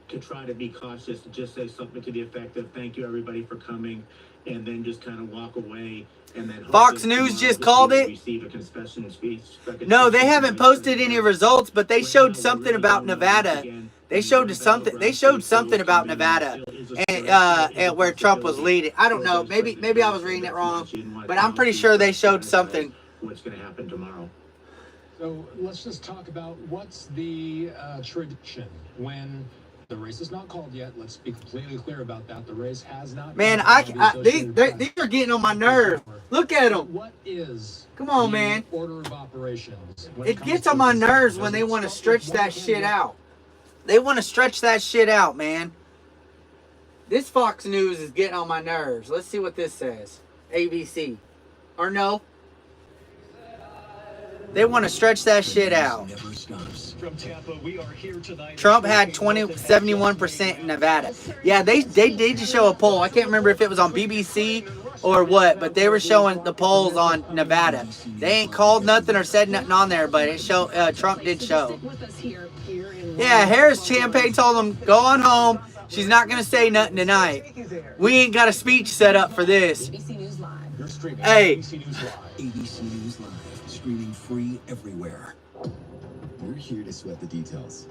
to try to be cautious, to just say something to the effect of "Thank you everybody for coming," and then just kind of walk away. And then Fox News just called it. Receive a concession speech. No, they haven't posted any results, but they showed something about Nevada. They showed something. They showed something about Nevada, and where Trump was leading. I don't know. Maybe I was reading it wrong, but I'm pretty sure they showed something. What's going to happen tomorrow? So let's just talk about what's the tradition when the race is not called yet. Let's be completely clear about that. The race has not. Man, these are getting on my nerves. Look at them. What is? Come on, man. Order of operations. It gets on my nerves when they want to stretch that shit out. They want to stretch that shit out, man. This Fox News is getting on my nerves. Let's see what this says. ABC. Or no. They want to stretch that shit out. Trump had 71% in Nevada. Yeah, they did show a poll. I can't remember if it was on BBC or what, but they were showing the polls on Nevada. They ain't called nothing or said nothing on there, but it showed Trump did show. Yeah, Harris Champagne told him, go on home. She's not going to say nothing tonight. We ain't got a speech set up for this. Hey. ABC News Live, streaming free everywhere. We're here to sweat the details,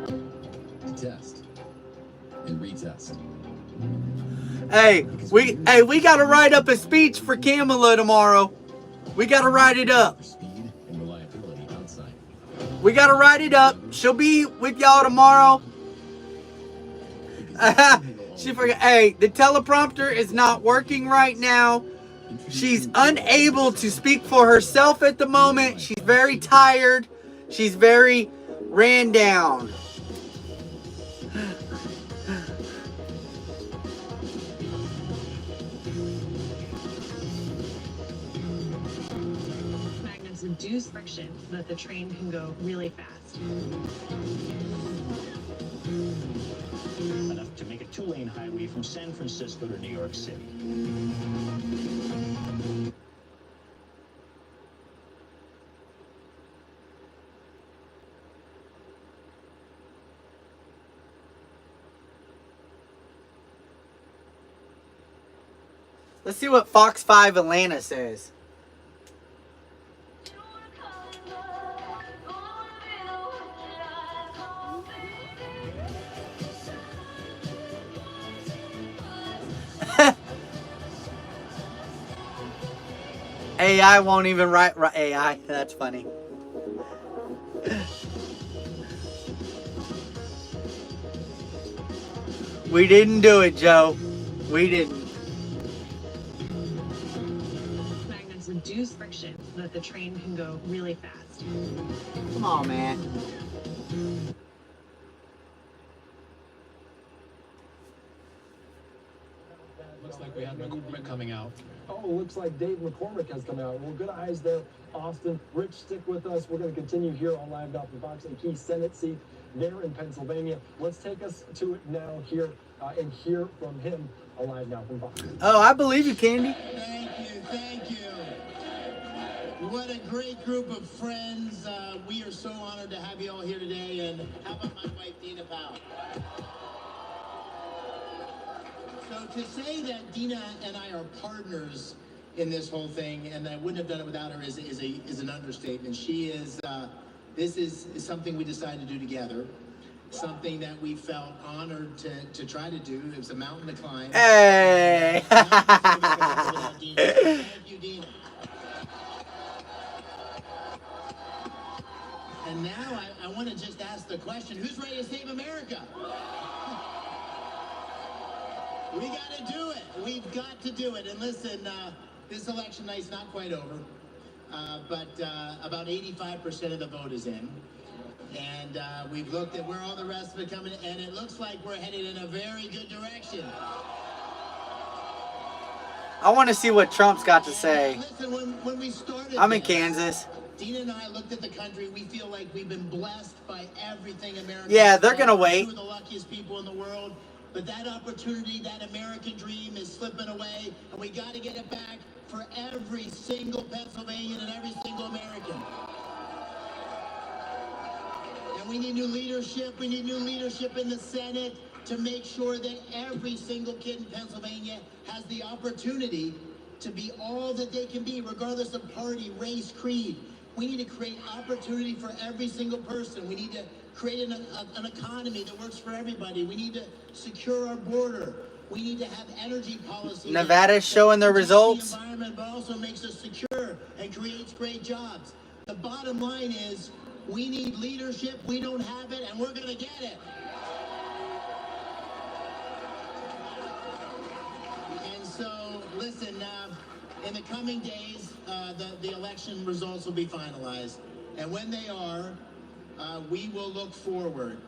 to test and retest. Hey, we got to write up a speech for Kamala tomorrow. We got to write it up. Speed and reliability outside. We got to write it up. She'll be with y'all tomorrow. She forgot. Hey, the teleprompter is not working right now. She's unable to speak for herself at the moment. She's very tired. She's very ran down. Magnets induce friction so that the train can go really fast. Enough to make a two-lane highway from San Francisco to New York City. Let's see what Fox 5 Atlanta says. AI won't even write AI. That's funny. We didn't do it, Joe. We didn't. Magnets induce friction so that the train can go really fast. Come on, man. Looks like we have McCormick coming out. Oh, looks like Dave McCormick has come out. Well, good eyes there, Austin. Rich, stick with us. We're going to continue here on Live from Fox and Key Senate seat there in Pennsylvania. Let's take us to it now here and hear from him live now from Boston. Oh, I believe you, Candy. Thank you. What a great group of friends. We are so honored to have you all here today. And how about my wife, Dina Powell? So to say that Dina and I are partners in this whole thing, and that I wouldn't have done it without her, is an understatement. She is, this is something we decided to do together. Something that we felt honored to try to do. It was a mountain to climb. Hey! Thank you, Dina. And now I want to just ask the question, who's ready to save America? We got to do it. We've got to do it. And listen, this election night's not quite over, but about 85% of the vote is in. And we've looked at where all the rest of it coming, and it looks like we're headed in a very good direction. I want to see what Trump's got to say. Listen, when we started I'm in Kansas. Dina and I looked at the country. We feel like we've been blessed by everything America. Yeah, they're going to wait. We're the luckiest people in the world. But that opportunity, that American dream is slipping away, and we got to get it back for every single Pennsylvanian and every single American. And we need new leadership. We need new leadership in the Senate to make sure that every single kid in Pennsylvania has the opportunity to be all that they can be, regardless of party, race, creed. We need to create opportunity for every single person. We need to create an economy that works for everybody. We need to secure our border. We need to have energy policy. Nevada's showing their results. The environment, but also makes us secure and creates great jobs. The bottom line is we need leadership. We don't have it, and we're going to get it. And so, listen, in the coming days, the election results will be finalized. And when they are, we will look forward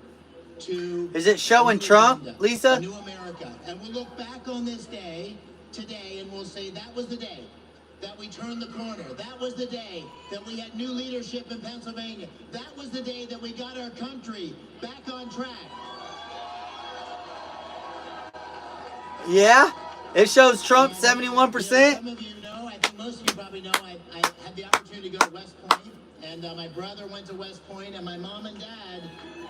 to... Is it showing Trump, Lisa? New America. And we'll look back on this day, today, and we'll say that was the day that we turned the corner. That was the day that we had new leadership in Pennsylvania. That was the day that we got our country back on track. Yeah? It shows Trump 71%? Some of you know, I think most of you probably know, I had the opportunity to go to West Point, and my brother went to West Point, and my mom and dad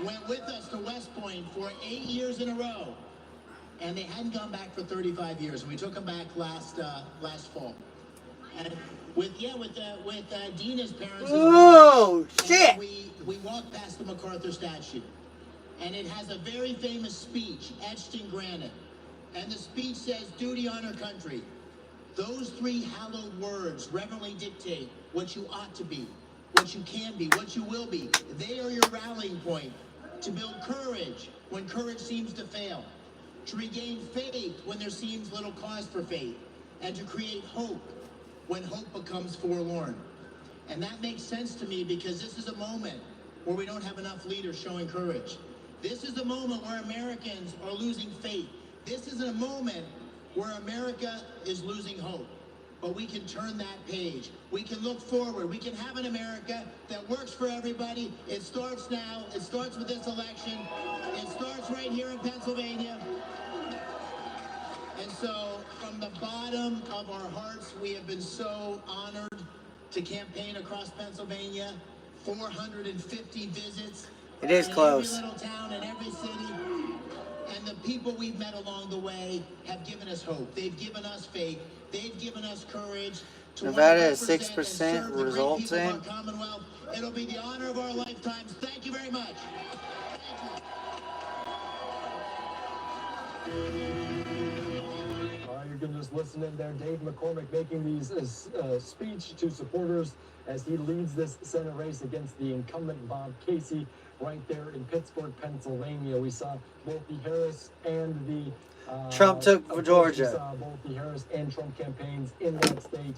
went with us to West Point for 8 years in a row. And they hadn't gone back for 35 years, and we took them back last fall. And with Dina's parents. Oh, shit! We walked past the MacArthur statue, and it has a very famous speech etched in granite. And the speech says, duty, honor, country. Those three hallowed words reverently dictate what you ought to be, what you can be, what you will be. They are your rallying point to build courage when courage seems to fail, to regain faith when there seems little cause for faith, and to create hope when hope becomes forlorn. And that makes sense to me because this is a moment where we don't have enough leaders showing courage. This is a moment where Americans are losing faith. This is a moment where America is losing hope. But we can turn that page. We can look forward. We can have an America that works for everybody. It starts now. It starts with this election. It starts right here in Pennsylvania. And so, from the bottom of our hearts, we have been so honored to campaign across Pennsylvania. 450 visits. It is close. In every little town, in every city. And the people we've met along the way have given us hope. They've given us faith. They've given us courage. Nevada is 6% results in. Commonwealth. It'll be the honor of our lifetimes. Thank you very much. You can just listen in there. Dave McCormick making these speech to supporters as he leads this Senate race against the incumbent Bob Casey right there in Pittsburgh, Pennsylvania. We saw both the Harris and the Trump took Georgia. We saw both the Harris and Trump campaigns in that state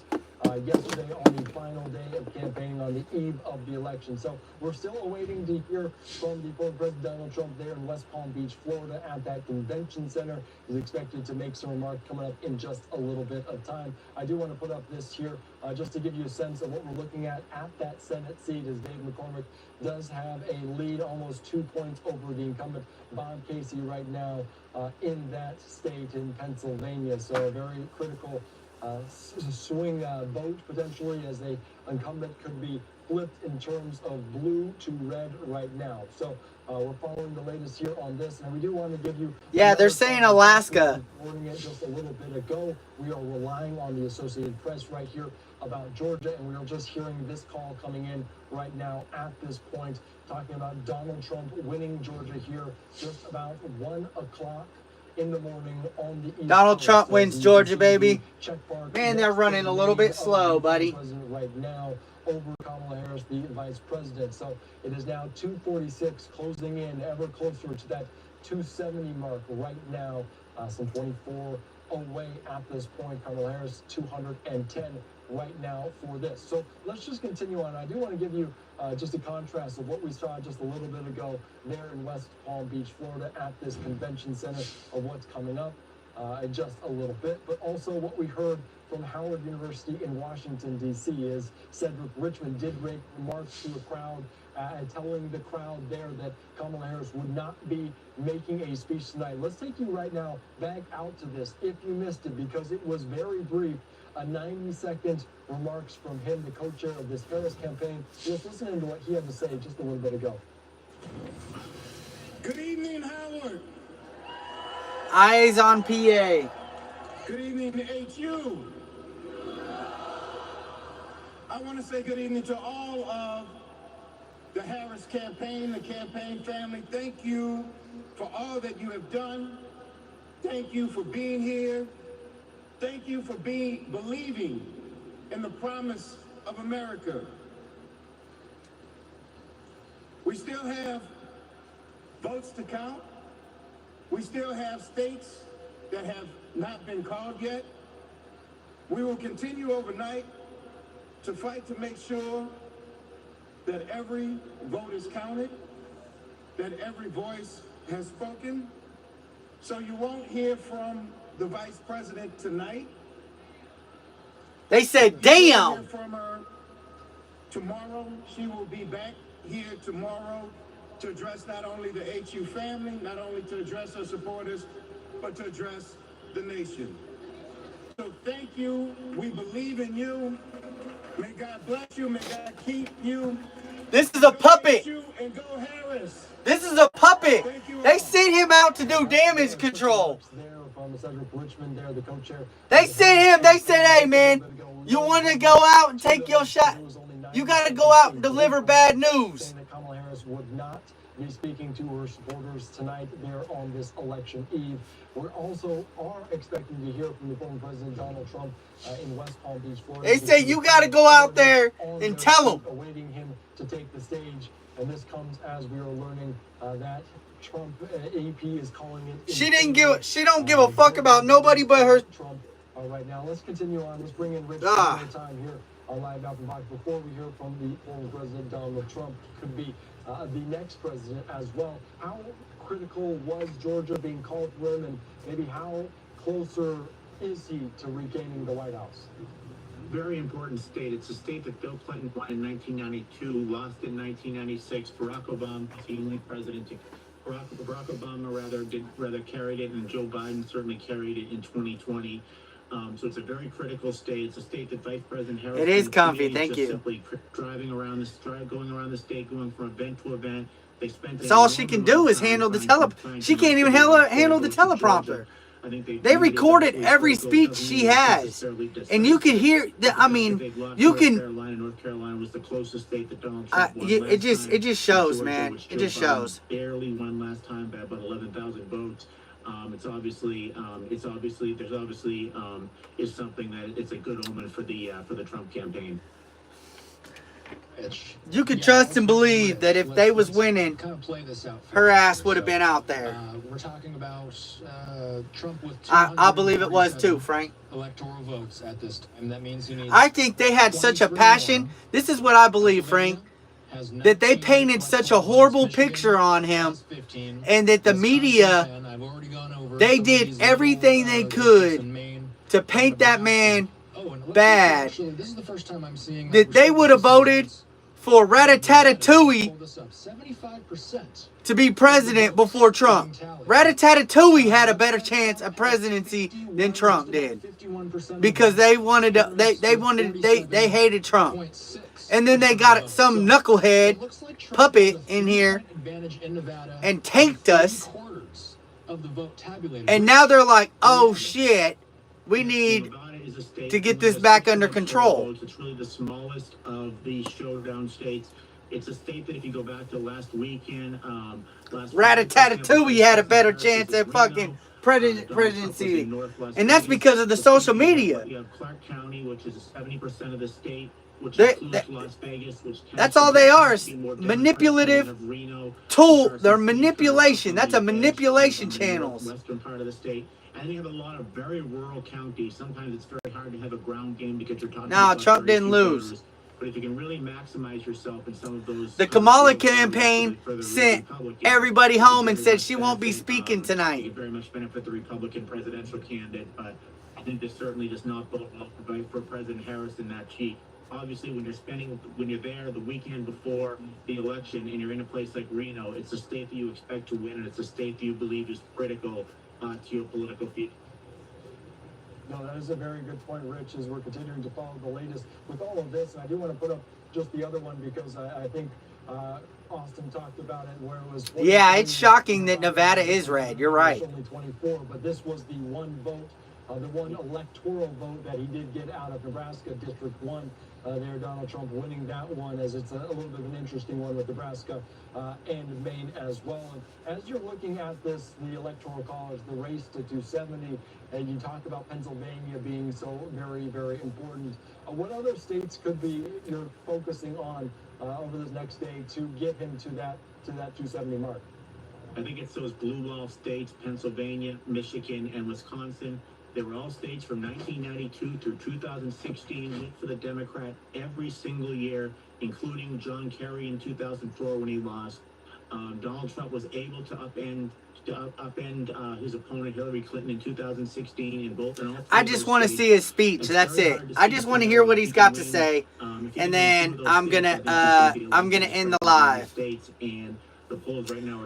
yesterday on the final day of campaigning on the eve of the election. So we're still awaiting to hear from the former President Donald Trump there in West Palm Beach, Florida at that convention center. He's expected to make some remarks coming up in just a little bit of time. I do want to put up this here just to give you a sense of what we're looking at that Senate seat, as Dave McCormick does have a lead, almost 2 points over the incumbent Bob Casey right now in that state in Pennsylvania. So a very critical swing vote potentially, as the incumbent could be flipped in terms of blue to red right now. So we're following the latest here on this, and we do want to give you... Yeah, they're saying Alaska. Reporting it just a little bit ago. We are relying on the Associated Press right here about Georgia, and we are just hearing this call coming in right now at this point, talking about Donald Trump winning Georgia here just about 1 o'clock in the morning on the East Donald Coast. Trump wins Georgia, baby. Check mark. Man, they're running a little bit slow, buddy. President right now over Kamala Harris, the vice president. So it is now 2:46, closing in ever closer to that 270 mark right now. Some 24 away at this point. Kamala Harris 210 right now for this. So let's just continue on. I do want to give you just a contrast of what we saw just a little bit ago there in West Palm Beach, Florida at this convention center of what's coming up just a little bit, but also what we heard from Howard University in Washington, D.C. is Cedric Richmond did make remarks to a crowd telling the crowd there that Kamala Harris would not be making a speech tonight. Let's take you right now back out to this if you missed it, because it was very brief. A 90-second remarks from him, the co-chair of this Harris campaign. Let's listen to what he had to say just a little bit ago. Good evening, Howard. Eyes on PA. Good evening to HU. I want to say good evening to all of the Harris campaign, the campaign family. Thank you for all that you have done. Thank you for being here. Thank you for believing in the promise of America. We still have votes to count. We still have states that have not been called yet. We will continue overnight to fight to make sure that every vote is counted, that every voice has spoken. So you won't hear from the vice president tonight. They said, damn. Hear from her tomorrow. She will be back here tomorrow to address not only the HU family, not only to address her supporters, but to address the nation. So thank you. We believe in you. May God bless you. May God keep you. This is a puppet. And go Harris. This is a puppet. They sent him out to do damage control. They sent him. They said, hey, man, you want to go out and take your shot? You got to go out and deliver bad news. Kamala Harris would not be speaking to her supporters tonight there on this election eve. We also are expecting to hear from the former President Donald Trump in West Palm Beach, Florida. They say you got to go out there and tell them. Awaiting him to take the stage, and this comes as we are learning that Trump AP is calling it. She don't give a fuck about nobody but her. Trump. Right now, let's continue on. Let's bring in Rich one more time here on Live Now from Fox before we hear from the former President Donald Trump. Could be the next president as well. How critical was Georgia being called for him, and maybe how closer is he to regaining the White House? Very important state. It's a state that Bill Clinton won in 1992, lost in 1996. Barack Obama was the only president to Barack Obama rather carried it, and Joe Biden certainly carried it in 2020. So it's a very critical state. It's a state that Vice President Harris. It is comfy. Thank you. Simply going around the state, going from event to event. They spent. That's all she can do is handle the She can't even handle the teleprompter. They recorded every speech she has, and you can hear. I mean, you can. North Carolina was the closest state that Donald Trump won. It just shows, man. It just shows. Barely won last time by about 11,000 votes. It's obviously is something that it's a good omen for the Trump campaign. You could trust and believe that if they was winning, kind of play this out. her ass would have been out there. We're talking about Trump with I believe it was too, Frank. Electoral votes at this time. That means he needs. I think they had such a passion. This is what I believe, Frank. That they painted such a horrible picture on him, and that the media, they did everything they could to paint that man bad. That they would have voted for Ratatouille to be president before Trump. Ratatouille had a better chance at presidency than Trump did, because they wanted to, they hated Trump. And then they got some knucklehead puppet in here and tanked us. And now they're like, oh shit, we need to get this back under control. It's really the smallest of these showdown states. It's a state that if you go back to last weekend, Ratatouille had a better chance at fucking presidency. And that's because of the social media. You have Clark County, which is 70% of the state. That's all they are, is manipulative tool. They're manipulation. That's a manipulation channels. Western part of the state. And you have a lot of very rural counties. Sometimes it's very hard to have a ground game because you're talking about Trump didn't lose. Voters. But if you can really maximize yourself in some of those... The Kamala campaign sent everybody home and said she won't be speaking tonight. It very much benefit the Republican presidential candidate, but I think this certainly does not bode well for President Harris in that chief. Obviously, when you're there the weekend before the election and you're in a place like Reno, it's a state that you expect to win, and it's a state that you believe is critical to your political future. No, that is a very good point, Rich, as we're continuing to follow the latest with all of this. And I do want to put up just the other one because I think Austin talked about it where it was... Yeah, it's shocking that Nevada is red. You're right. Only 24, but this was the one vote, the one electoral vote that he did get out of Nebraska, District 1. There, Donald Trump winning that one, as it's a little bit of an interesting one with Nebraska and Maine as well. And as you're looking at this, the Electoral College, the race to 270, and you talk about Pennsylvania being so very, very important. What other states could be you're focusing on over this next day to get him to that 270 mark? I think it's those blue wall states, Pennsylvania, Michigan, and Wisconsin. They were all states from 1992 through 2016 went for the Democrat every single year, including John Kerry in 2004 when he lost. Donald Trump was able to upend his opponent Hillary Clinton in 2016 in both. I just want to see his speech. That's it. I just want to hear what he's got to say, and then I'm gonna end the live.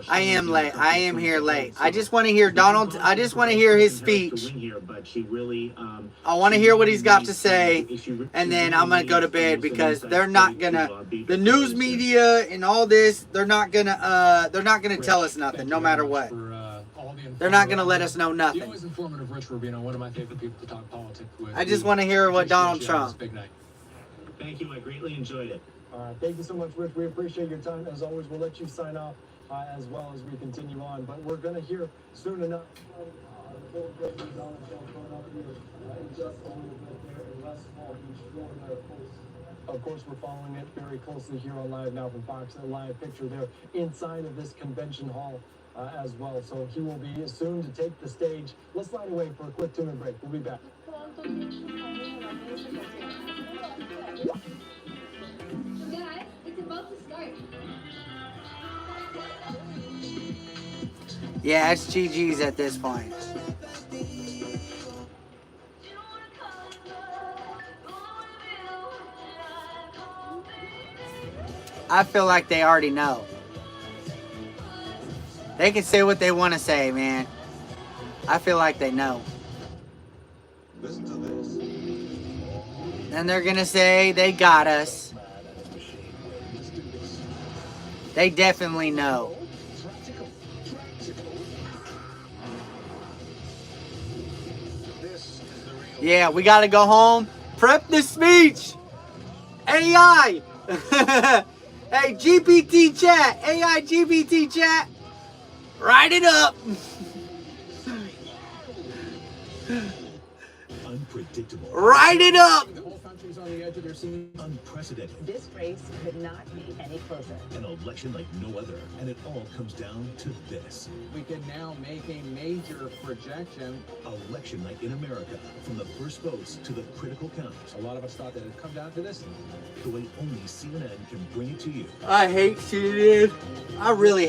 I am late. I am here late. I just want to hear Donald. I just want to hear his speech. I want to hear what he's got to say, and then I'm gonna go to bed because they're not gonna. The news media and all this, they're not gonna tell us nothing, no matter what. They're not gonna let us know nothing. Always informative, Rich Rubino, one of my favorite people to talk politics with. I just want to hear what Donald Trump. Thank you. I greatly enjoyed it. All right, thank you so much, Rich. We appreciate your time. As always, we'll let you sign off as well as we continue on. But we're going to hear soon enough Of course, we're following it very closely here on Live Now from Fox. A live picture there inside of this convention hall as well. So he will be soon to take the stage. Let's slide away for a quick 2-minute break. We'll be back. Guys, it's about to start. Yeah, it's GG's at this point. I feel like they already know. They can say what they want to say, man. I feel like they know. Listen to this. And they're gonna say they got us. They definitely know. Yeah, we gotta go home. Prep the speech. AI. Hey, GPT chat. AI GPT chat. Write it up. Unpredictable. Write it up. on the edge of their seat. Unprecedented. This race could not be any closer. An election like no other. And it all comes down to this. We can now make a major projection. Election night in America. From the first votes to the critical count. A lot of us thought that it'd come down to this. The way only CNN can bring it to you. I hate CNN. I really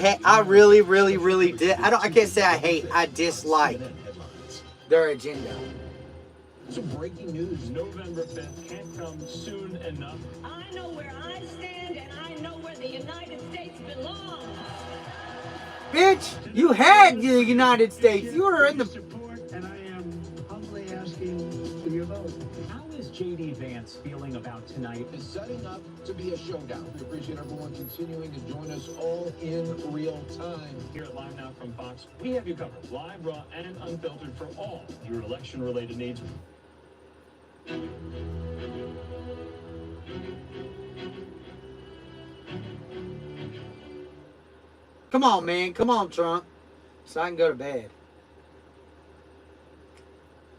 did. I can't say I hate. I dislike their agenda. So breaking news, November 5th can't come soon enough. I know where I stand, and I know where the United States belongs. Bitch, you had the United States. You were in the... And I am humbly asking for your vote. How is J.D. Vance feeling about tonight? Is setting up to be a showdown. We appreciate everyone continuing to join us all in real time. Here at Live Now from Fox, we have you covered, live, raw, and unfiltered for all your election-related needs. Come on, man. Come on, Trump. So I can go to bed.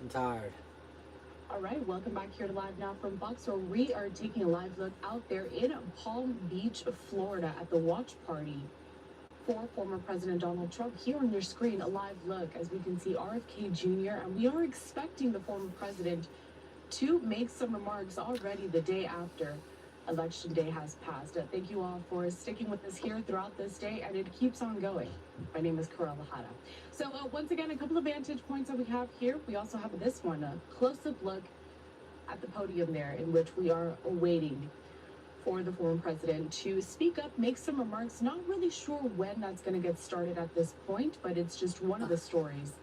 I'm tired. All right, welcome back here to Live Now from Fox, where we are taking a live look out there in Palm Beach, Florida at the watch party for former President Donald Trump. Here on your screen, a live look as we can see RFK Jr. And we are expecting the former president to make some remarks already the day after Election Day has passed. Thank you all for sticking with us here throughout this day, and it keeps on going. My name is Carol Lahada. So once again, a couple of vantage points that we have here. We also have this one, a close-up look at the podium there, in which we are awaiting for the former president to speak up, make some remarks. Not really sure when that's going to get started at this point, but it's just one of the stories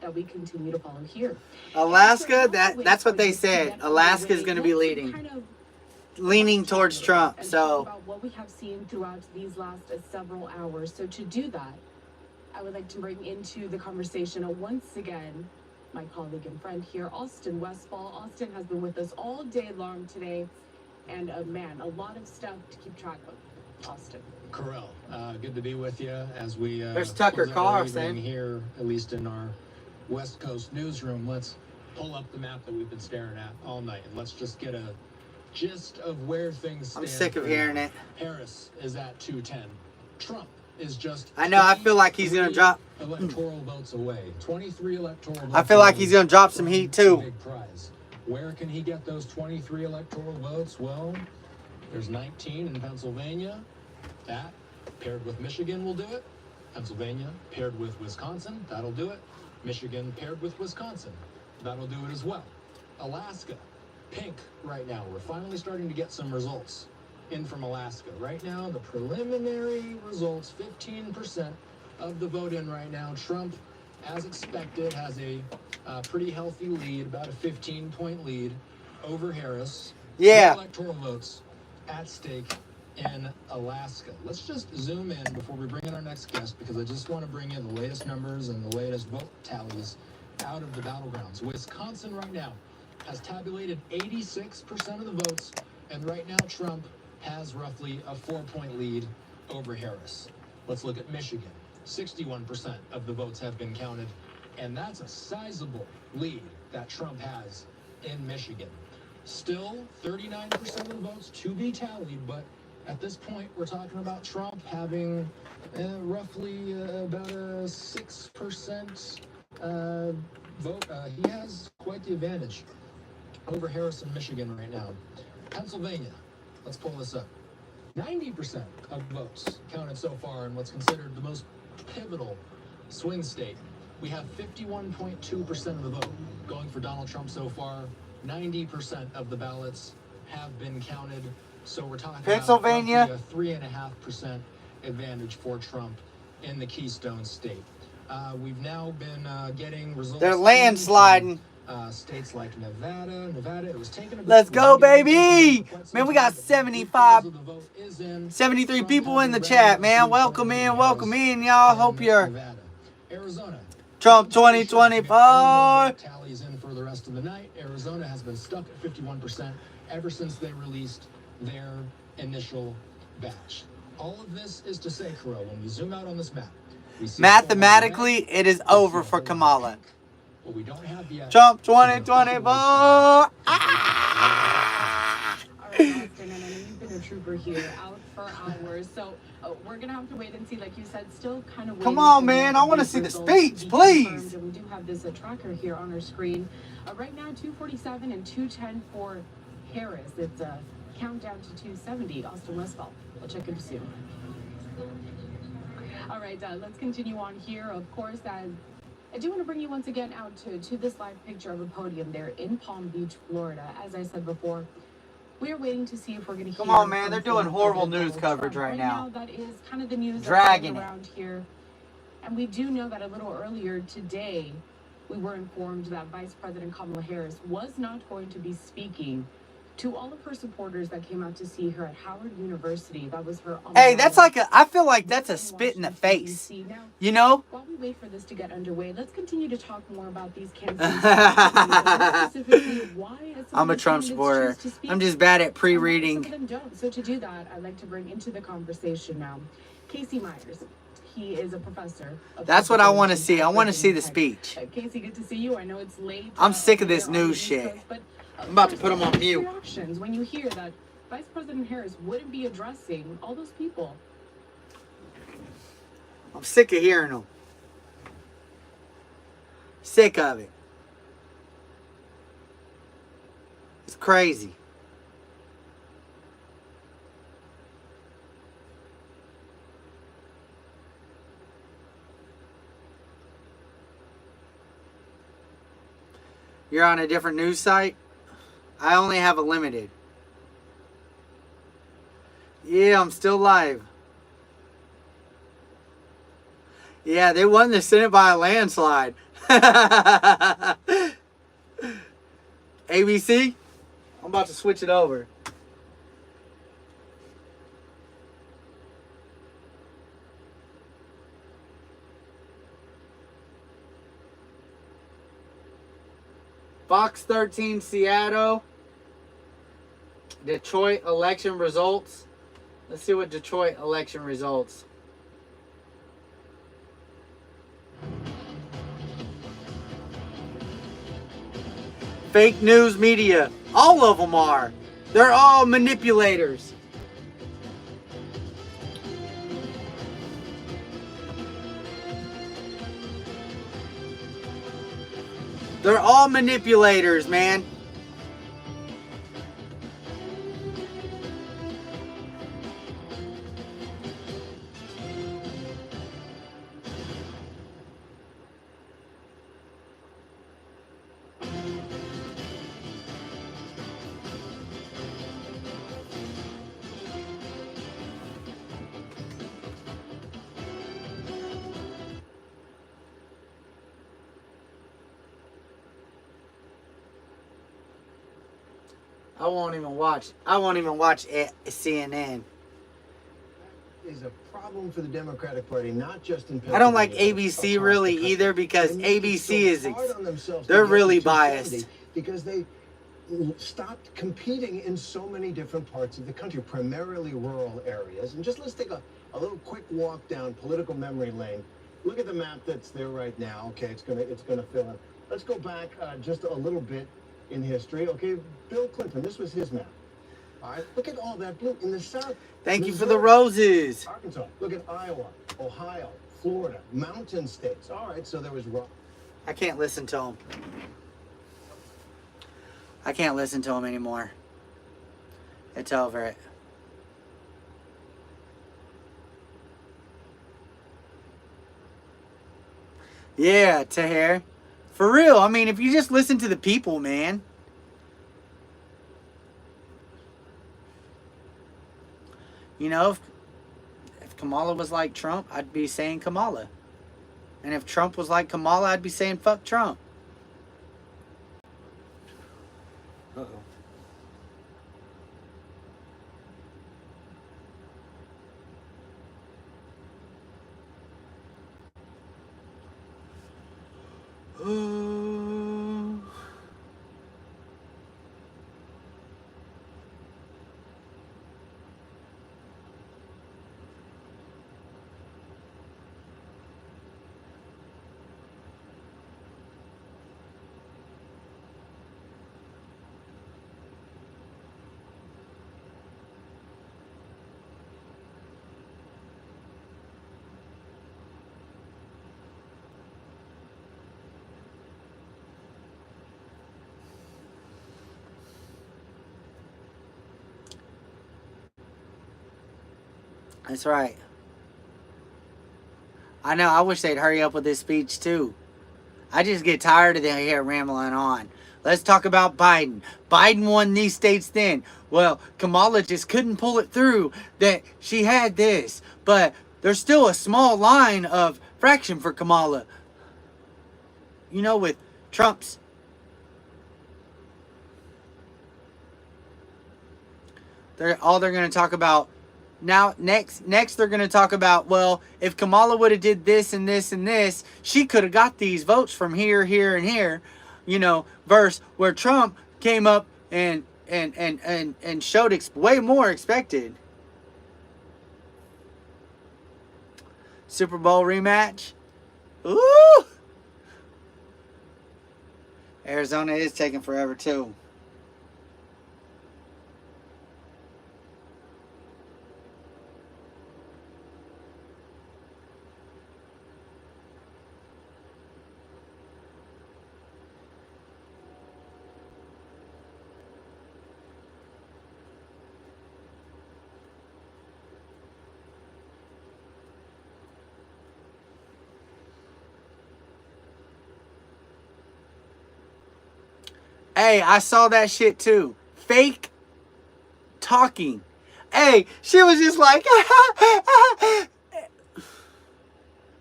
that we continue to follow here. Alaska, that's what they said. Alaska is going to be leaning towards Trump. So about what we have seen throughout these last several hours. So to do that, I would like to bring into the conversation once again my colleague and friend here, Austin Westfall. Austin has been with us all day long today, and man, a lot of stuff to keep track of. Austin. Corral, good to be with you as we there's Tucker Carlson here, at least in our West Coast newsroom. Let's pull up the map that we've been staring at all night, and let's just get a gist of where things stand. I'm sick of hearing it. Harris is at 210. Trump is just... I know, I feel like he's going to drop... electoral votes away. 23 electoral votes I feel like he's going to drop some heat, too. Big prize. Where can he get those 23 electoral votes? Well, there's 19 in Pennsylvania. That, paired with Michigan, will do it. Pennsylvania, paired with Wisconsin, that'll do it. Michigan, paired with Wisconsin, that'll do it as well. Alaska, pink right now. We're finally starting to get some results in from Alaska. Right now, the preliminary results, 15% of the vote in right now. Trump, as expected, has a pretty healthy lead, about a 15-point lead over Harris. Yeah. Electoral votes at stake in Alaska. Let's just zoom in before we bring in our next guest, because I just want to bring in the latest numbers and the latest vote tallies out of the battlegrounds. Wisconsin right now has tabulated 86% of the votes, and right now Trump has roughly a 4-point lead over Harris. Let's look at Michigan. 61% of the votes have been counted, and that's a sizable lead that Trump has in Michigan. Still 39% of the votes to be tallied, but at this point we're talking about Trump having roughly about a 6% vote. He has quite the advantage over Harris in Michigan right now. Pennsylvania, let's pull this up. 90% of votes counted so far in what's considered the most pivotal swing state. We have 51.2% of the vote going for Donald Trump so far. 90% of the ballots have been counted. So we're talking Pennsylvania, about a 3.5% advantage for Trump in the Keystone State. We've now been getting results. They're landsliding. States like Nevada, it was taken a bit. Let's go, baby! Man, we got 73 people in the chat, man. Welcome in, y'all. Hope you're Arizona. Trump 2024. Tallies in for the rest of the night. Arizona has been stuck at 51% ever since they released their initial batch. All of this is to say, Kuro, when we zoom out on this map, we see mathematically, it is over for Kamala. What we don't have yet. Trump 2024. trooper here, out for hours. So we're going to have to wait and see, like you said, still kind of waiting. Come on, man. I want to see the speech, please. And we do have this tracker here on our screen. Right now, 247 and 210 for Harris. It's a countdown to 270. Austin Westfall. We'll check in soon. All right, let's continue on here. Of course, as I do want to bring you once again out to this live picture of a podium there in Palm Beach, Florida. As I said before, we are waiting to see if we're going to hear. Come on, man. They're doing horrible news coverage right now. That is kind of the news Dragging that's around here. And we do know that a little earlier today, we were informed that Vice President Kamala Harris was not going to be speaking to all of her supporters that came out to see her at Howard University. That was her. Hey, that's like I feel like that's a spit in the face. You know? While we wait for this to get underway, let's continue to talk more about these candidates. Specifically, why I'm a Trump supporter. I'm just bad at pre-reading. Some of them don't. So to do that, I'd like to bring into the conversation now Casey Myers. He is a professor. That's what I want to see. I want to see the speech. Casey, good to see you. I know it's late. I'm sick of this news shit. I'm about to put him on mute. Reactions when you hear that Vice President Harris wouldn't be addressing all those people. I'm sick of hearing them. Sick of it. It's crazy. You're on a different news site? I only have a limited. Yeah, I'm still live. Yeah, they won the Senate by a landslide. ABC? I'm about to switch it over. Fox 13 Seattle. Detroit election results. Let's see what Detroit election results. Fake news media. All of them are. They're all manipulators. They're all manipulators, man. I won't even watch CNN. Is a problem for the Democratic Party, not just in I don't like ABC really either, because ABC is they're really biased because they stopped competing in so many different parts of the country, primarily rural areas. And just let's take a little quick walk down political memory lane. Look at the map that's there right now. Okay, it's gonna fill in. Let's go back just a little bit in history. Okay, Bill Clinton, this was his map. All right, look at all that blue in the south. Thank you for the roses. Arkansas, look at Iowa, Ohio, Florida, mountain states. All right, so there was I can't listen to him. I can't listen to him anymore. It's over it. Yeah, Tahir. For real. I mean, if you just listen to the people, man. You know, if Kamala was like Trump, I'd be saying Kamala. And if Trump was like Kamala, I'd be saying fuck Trump. Uh-oh. That's right. I know. I wish they'd hurry up with this speech, too. I just get tired of them here rambling on. Let's talk about Biden. Biden won these states then. Well, Kamala just couldn't pull it through that she had this. But there's still a small line of fraction for Kamala. You know, with Trump's. They're going to talk about. Now, next they're going to talk about, well, if Kamala would have did this and this and this, she could have got these votes from here, here, and here, you know, versus where Trump came up and showed way more expected. Super Bowl rematch. Ooh! Arizona is taking forever, too. Hey, I saw that shit too. Fake talking. Hey, she was just like,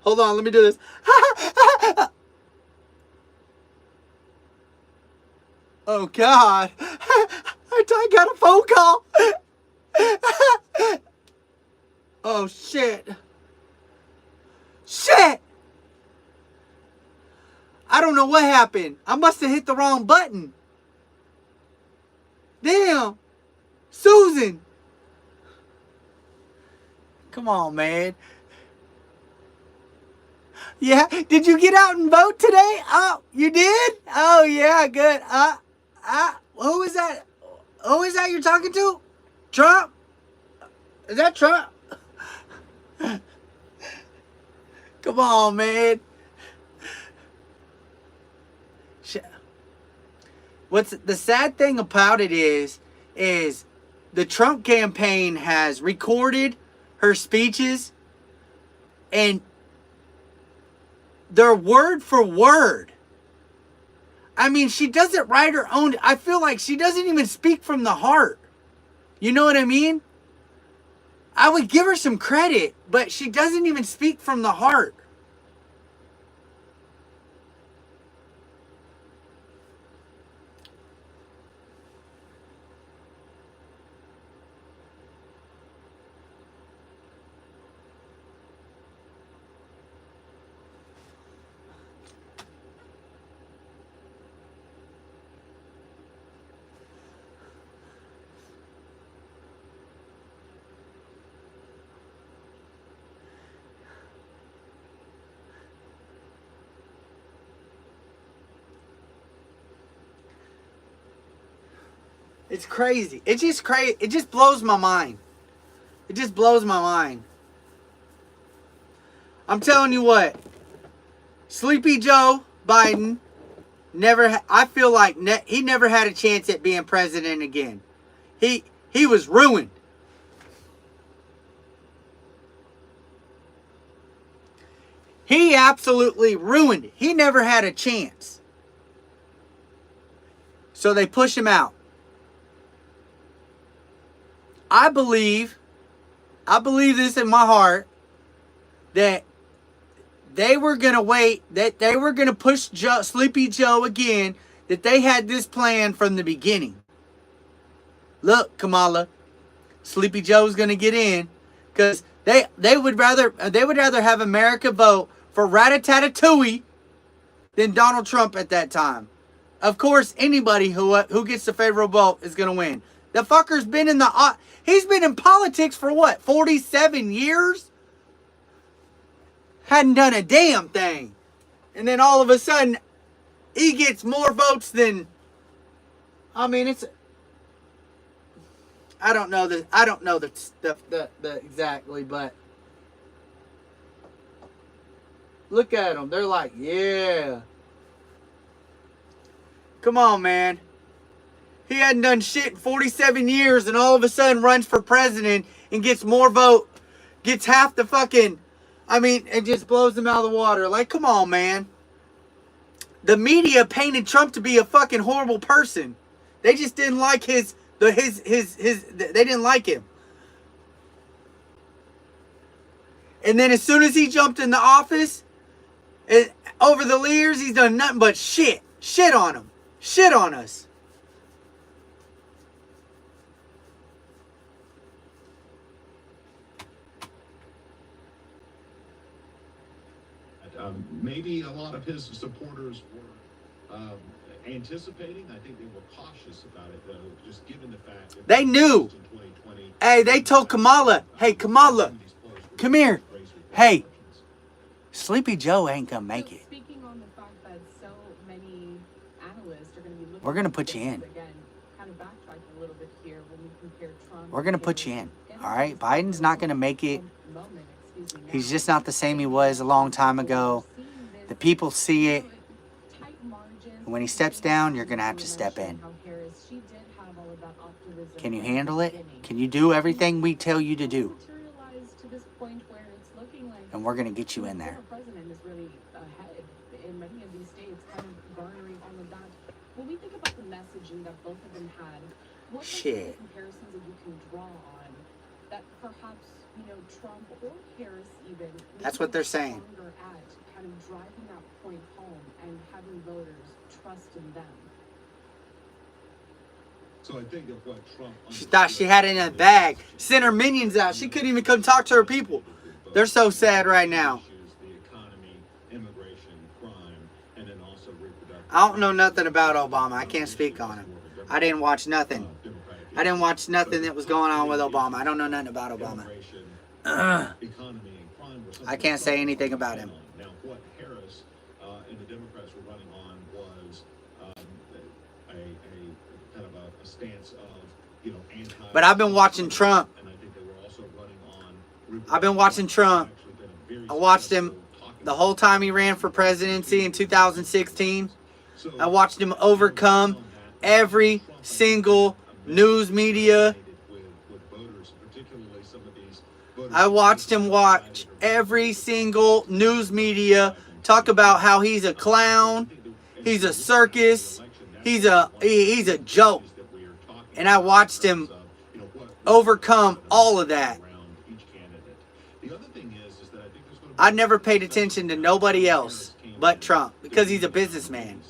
hold on, let me do this. Oh, God. I got a phone call. Oh, shit. Shit! I don't know what happened. I must have hit the wrong button. Damn. Susan. Come on, man. Yeah. Did you get out and vote today? Oh, you did? Oh, yeah, good. Who is that? Who is that you're talking to? Trump? Is that Trump? Come on, man. What's the sad thing about it is the Trump campaign has recorded her speeches and they're word for word. I mean, she doesn't write her own. I feel like she doesn't even speak from the heart. You know what I mean? I would give her some credit, but she doesn't even speak from the heart. It's crazy. It's just crazy. It just blows my mind. It just blows my mind. I'm telling you what. Sleepy Joe Biden I feel like he never had a chance at being president again. He was ruined. He absolutely ruined it. He never had a chance. So they push him out. I believe this in my heart, that they were going to wait, that they were going to push Sleepy Joe again, that they had this plan from the beginning. Look, Kamala, Sleepy Joe's going to get in, because they would rather have America vote for Rat-a-tat-a-tooey than Donald Trump at that time. Of course, anybody who gets the favorable vote is going to win. The fucker's been he's been in politics for what, 47 years? Hadn't done a damn thing. And then all of a sudden, he gets more votes than, I mean, it's, I don't know the exactly, but look at them. They're like, yeah. Come on, man. He hadn't done shit in 47 years and all of a sudden runs for president and gets more gets half the fucking, I mean, it just blows them out of the water. Like, come on, man. The media painted Trump to be a fucking horrible person. They just didn't like they didn't like him. And then as soon as he jumped in the office, over the years, he's done nothing but shit. Shit on him. Shit on us. Maybe a lot of his supporters were anticipating. I think they were cautious about it, though, just given the fact that they knew. Hey, they told Kamala, hey, Kamala, come here. Hey, Sleepy Joe ain't gonna make it. Speaking on the fact that so many analysts are going to be looking, We're gonna put you in. Again, kind of backtracking a little bit here when we compare Trump. We're gonna put you in. All right, Biden's not gonna make it. He's just not the same he was a long time ago. The people see it. And when he steps down, you're going to have to step in. Can you handle it? Can you do everything we tell you to do? And we're going to get you in there. When we think about the messaging that both of them had, what shit comparisons that you can draw on that perhaps, you know, Trump or Harris even, that's what they're saying. At kind of driving that point home and having voters trust in them. So I think of what Trump. She thought she had it in a bag. Sent her minions out. She couldn't even come talk to her people. They're so sad right now. The economy, immigration, crime, and then also reproductive. I don't know nothing about Obama. I can't speak on him. I didn't watch nothing. I didn't watch nothing that was going on with Obama. I don't know nothing about Obama. I can't say anything about him. Now, what Harris and the Democrats were running on was a kind of a stance of, you know, anti. But I've been watching Trump. And I think they were also running on. I've been watching Trump. I watched him the whole time he ran for presidency in 2016. I watched him overcome every single news media. I watched him watch every single news media talk about how he's a clown, he's a circus, he's a joke. And I watched him overcome all of that. I never paid attention to nobody else but Trump because he's a businessman.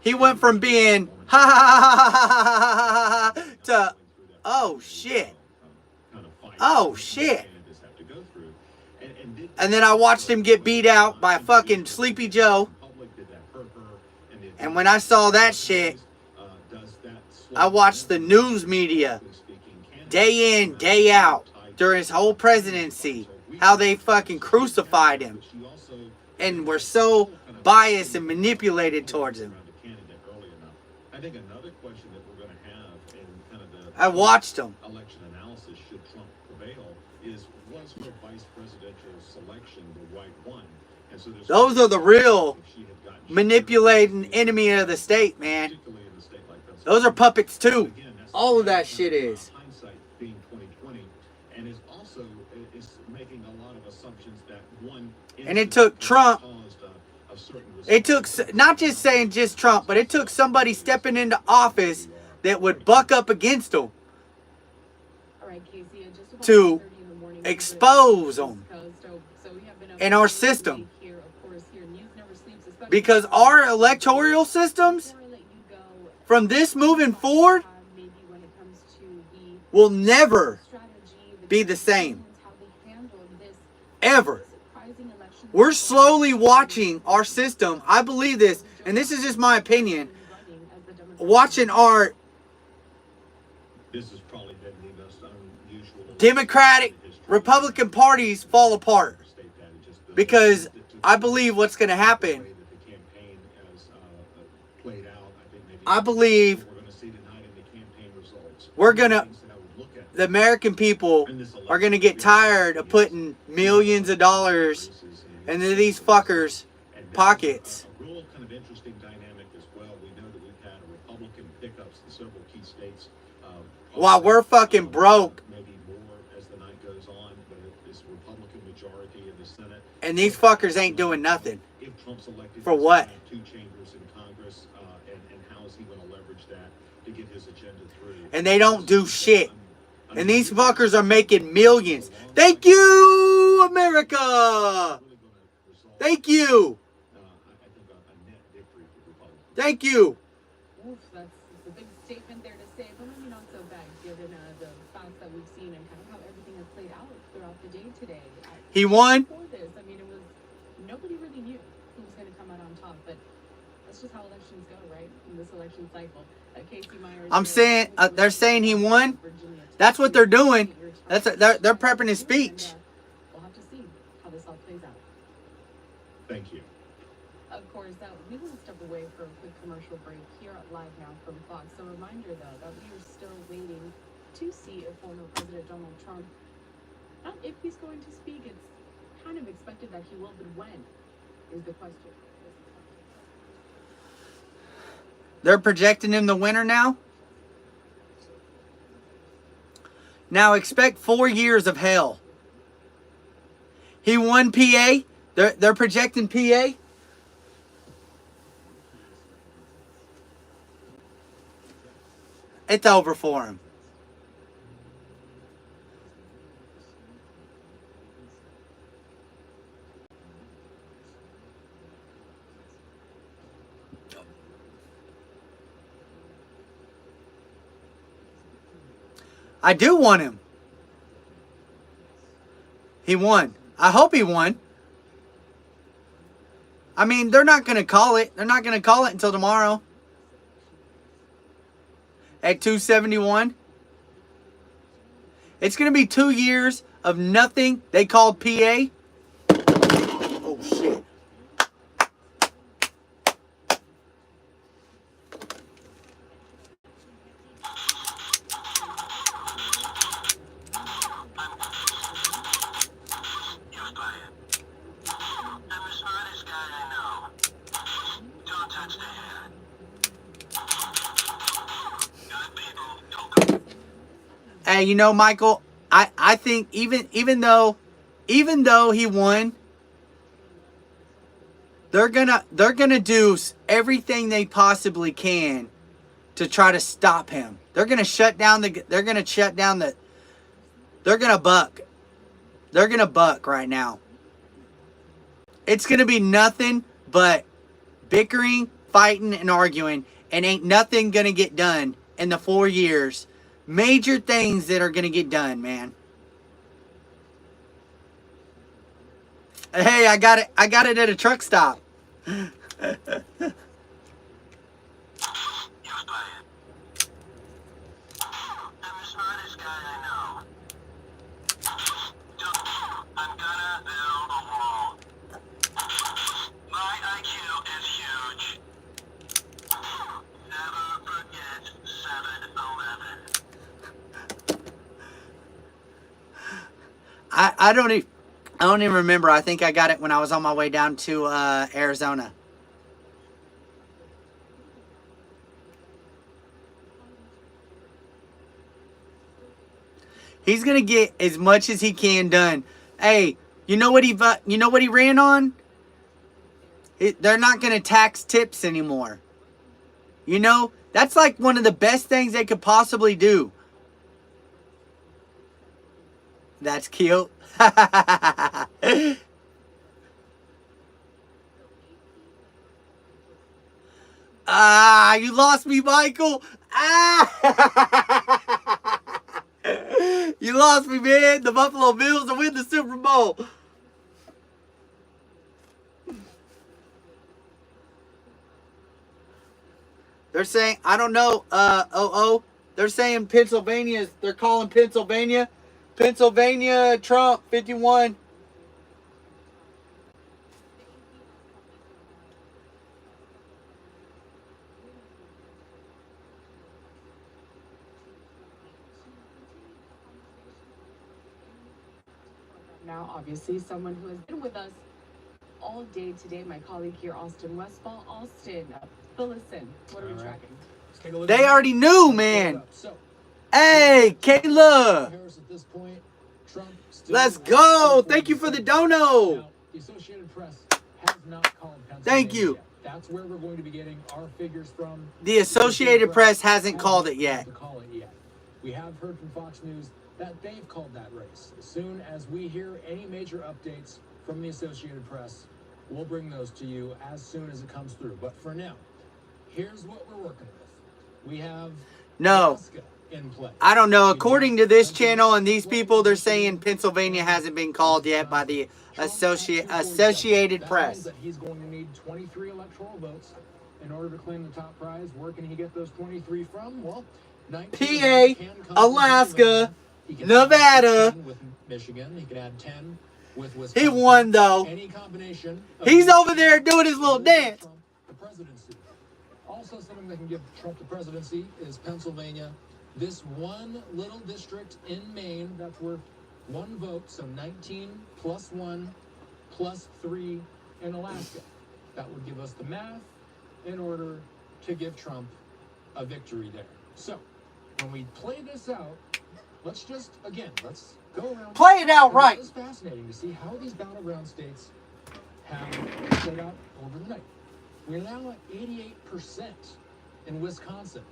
He went from being ha ha ha ha ha ha to oh shit. Oh shit. And then I watched him get beat out by fucking Sleepy Joe. And when I saw that shit, I watched the news media day in, day out during his whole presidency, how they fucking crucified him and were so biased and manipulated towards him. I think another question that we're going to have in kind of the I watched him. Election analysis, should Trump prevail, is was her vice presidential selection the right one? And so those are the real manipulating enemy of the state, man. Those are puppets too. All of that shit is. Hindsight being 2020, and is also is making a lot of assumptions that one. And it took Trump. It took not just saying just Trump, but it took somebody stepping into office that would buck up against him to expose them in our system. Because our electoral systems, from this moving forward, will never be the same. Ever. We're slowly watching our system. I believe this, and this is just my opinion. Watching our Democratic, Republican parties fall apart. Because I believe what's going to happen. I believe the American people are going to get tired of putting millions of dollars into these fuckers' pockets. A real kind of interesting dynamic as well. We know that we've had Republican pickups in several key states. While we're fucking broke. Maybe more as the night majority in the Senate. And these fuckers ain't doing nothing. If Trump's elected, For what? 2 chambers in Congress, and how is he going to leverage that to get his agenda through? And they don't do shit. And these fuckers are making millions. Thank you, America. Thank you. Thank you. Oof, that's a big statement there to say, but maybe not so bad given the facts that we've seen and kind of how everything has played out throughout the day today. He won. Before this, I mean, it was nobody really knew who was going to come out on top, but that's just how elections go, right? In this election cycle. Casey Myers. I'm saying they're saying he won. That's what they're doing. They're prepping his speech. We'll have to see how this all plays out. Thank you. Of course, we will step away for a quick commercial break here at Live Now from Fox. A reminder, though, that we are still waiting to see if former President Donald Trump, not if he's going to speak, it's kind of expected that he will, but when is the question. They're projecting him the winner now. Now expect 4 years of hell. He won PA. They're projecting PA. It's over for him. I do want him. He won. I hope he won. I mean, they're not going to call it. They're not going to call it until tomorrow. At 271. It's going to be 2 years of nothing they called PA. Oh, shit. Hey, you know, Michael, I think even though he won, they're gonna do everything they possibly can to try to stop him. They're gonna buck. They're gonna buck right now. It's gonna be nothing but bickering, fighting, and arguing, and ain't nothing gonna get done in the 4 years. Major things that are going to get done, man. Hey, I got it at a truck stop. I don't even remember. I think I got it when I was on my way down to Arizona. He's gonna get as much as he can done. Hey, you know what he ran on? They're not gonna tax tips anymore. You know, that's like one of the best things they could possibly do. That's cute. You lost me, Michael. You lost me, man. The Buffalo Bills to win the Super Bowl. They're saying, I don't know, they're saying they're calling Pennsylvania Trump 51. Now, obviously, someone who has been with us all day today, my colleague here, Austin Westfall. Austin, fill us in. What are we tracking? They already knew, man. Hey, Kayla. Harris at this point, Let's go. Thank you for the dono. Now, the Associated Press has not called Pennsylvania Thank you. yet. That's where we're going to be getting our figures from. The Associated Press hasn't called it yet. We have heard from Fox News that they've called that race. As soon as we hear any major updates from the Associated Press, we'll bring those to you as soon as it comes through. But for now, here's what we're working with. We have Alaska in play. I don't know. According to this channel and these people, they're saying Pennsylvania hasn't been called yet by the Associated Press. That he's going to need 23 electoral votes in order to claim the top prize. Where can he get those 23 from? Well, PA, Alaska, Nevada. With Michigan, he could add 10 with Wisconsin. He won though. Any combination. He's over there doing his little dance. The presidency. Also, something that can give Trump the presidency is Pennsylvania. This one little district in Maine that's worth 1 vote, so 19 plus 1 plus 3 in Alaska. That would give us the math in order to give Trump a victory there. So, when we play this out, let's go around. Play it out right. It's fascinating to see how these battleground states have played out over the night. We're now at 88% in Wisconsin.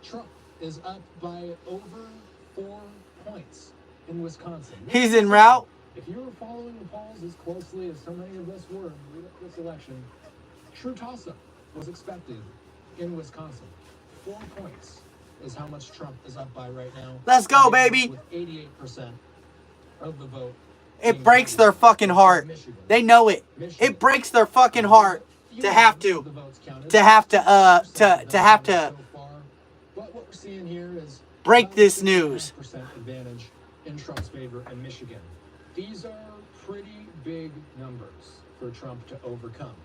Trump is up by over 4 points in Wisconsin. He's en route. If you were following the polls as closely as so many of us were in the lead up to this election, true toss-up was expected in Wisconsin. 4 points is how much Trump is up by right now. Let's go, baby. With 88% of the vote. It breaks their fucking heart. They know it. It breaks their fucking heart to have to But what we're seeing here is break this news. Advantage in Trump's favor in Michigan. These are pretty big numbers for Trump to overcome.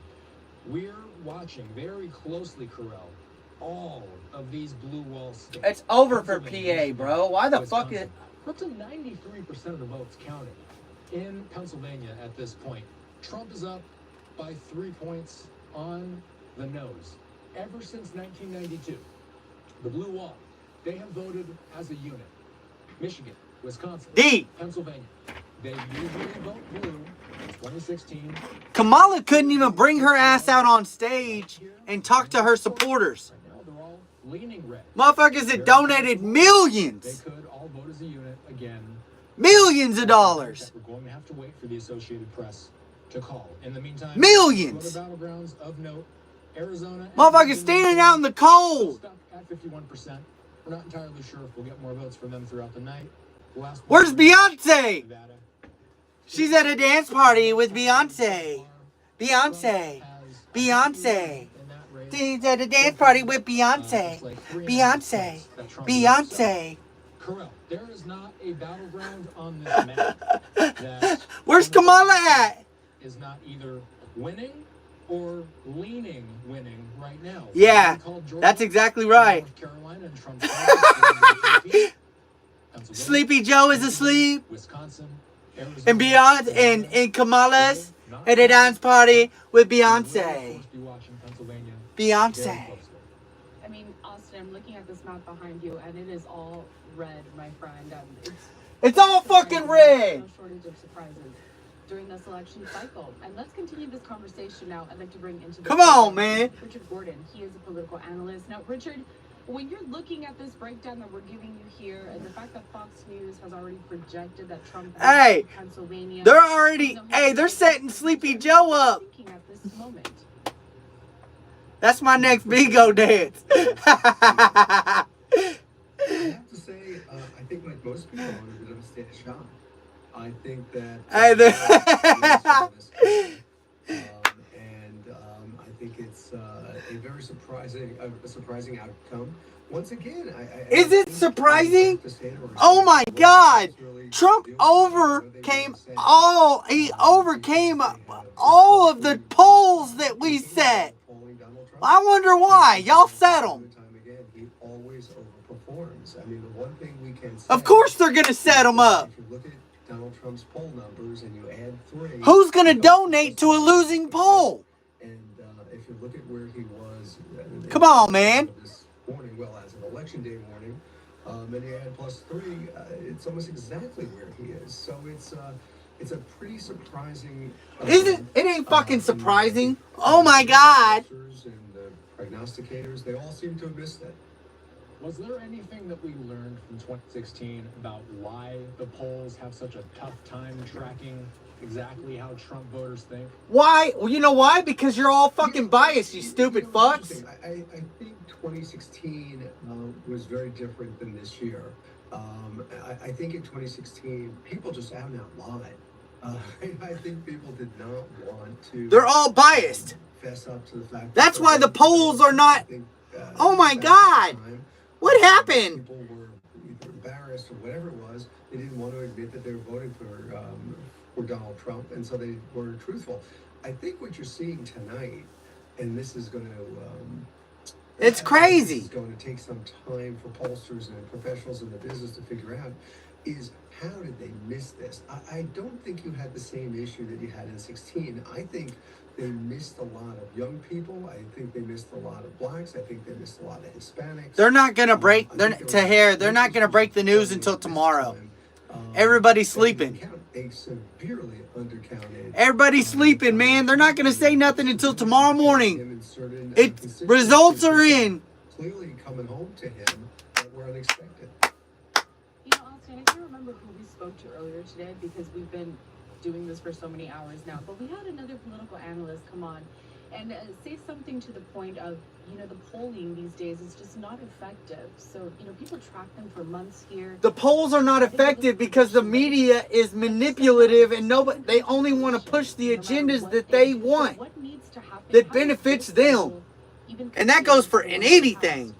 We're watching very closely, Carell, all of these blue wall states. It's over for PA, bro. Why the fuck is... Up to 93% of the votes counted in Pennsylvania at this point. Trump is up by 3 points on the nose. Ever since 1992, the blue wall, they have voted as a unit. Michigan, Wisconsin, Pennsylvania. They usually vote blue. 2016. Kamala couldn't even bring her ass out on stage and talk to her supporters. They're all leaning red. Motherfuckers that donated millions. They could all vote as a unit again. Millions of dollars. We're going to have to wait for the Associated Press to call. In the meantime, millions. Other battlegrounds of note, Arizona. Motherfuckers standing out in the cold. Stuck at 51%. We're not entirely sure if we'll get more votes from them throughout the night. Where's Beyonce? She's at a dance party with Beyonce. Beyonce. Beyonce. She's at a dance party with Beyonce. Beyonce. Beyonce. Correct. There is not a battleground on this map that where's Kamala at? Is not either winning or leaning winning right now. Yeah, that's exactly right. North Carolina and Trump. Sleepy Joe is asleep. Wisconsin. And beyond, and Kamala's at a dance party with Beyonce. Beyonce. I mean, Austin, I'm looking at this map behind you, and it is all red, my friend. It's all fucking red. No shortage of surprises during this election cycle. And let's continue this conversation now. I'd like to bring into the come on, man. Richard Gordon. He is a political analyst. Now, Richard, when you're looking at this breakdown that we're giving you here, and the fact that Fox News has already projected that Trump hey, Pennsylvania, they're already, hey, they're setting Sleepy Joe up. At this moment. That's my next bingo dance. I have to say, I think like most people, I'm a bit of a status shock. I think that I think it's a very surprising outcome. Once again, is it surprising? Oh my God! Trump overcame all. He overcame all of the polls that we set. I wonder why. Y'all set them. He always overperforms. I mean, the one thing we can say, of course they're gonna set them up. If you look at Donald Trump's poll numbers and you add 3, who's gonna donate to a losing poll? And if you look at where he was, come on, man. This morning, well, as an election day morning, And you add +3, it's almost exactly where he is. So it's a pretty surprising. Isn't it? Ain't fucking surprising. Oh my God. And the prognosticators, they all seem to have missed it. Was there anything that we learned from 2016 about why the polls have such a tough time tracking exactly how Trump voters think? Why? Well, you know why? Because you're all fucking biased, you stupid fucks. I think 2016 was very different than this year. I think in 2016, people just out and out lied. I think people did not want to. They're all biased. Fess up to the fact. That's why the polls are not. Oh my God. What happened? People were either embarrassed or whatever it was. They didn't want to admit that they were voting for Donald Trump, and so they were truthful. I think what you're seeing tonight, and this is going to. It's crazy. It's going to take some time for pollsters and professionals in the business to figure out is how did they miss this? I don't think you had the same issue that you had in 16. I think they missed a lot of young people. I think they missed a lot of blacks. I think they missed a lot of Hispanics. They're not gonna break. They're not gonna break the news until tomorrow. Everybody's sleeping. They severely undercounted. Everybody's sleeping, man. They're not gonna say nothing until tomorrow morning. Results are in. Clearly coming home to him that were unexpected. You know, Austin, I can't remember who we spoke to earlier today because we've been doing this for so many hours now, but we had another political analyst come on and say something to the point of, you know, the polling these days is just not effective. So, you know, people track them for months here. The polls are not effective because the media is manipulative and they only want to push the agendas that they want, that benefits them. And that goes for anything.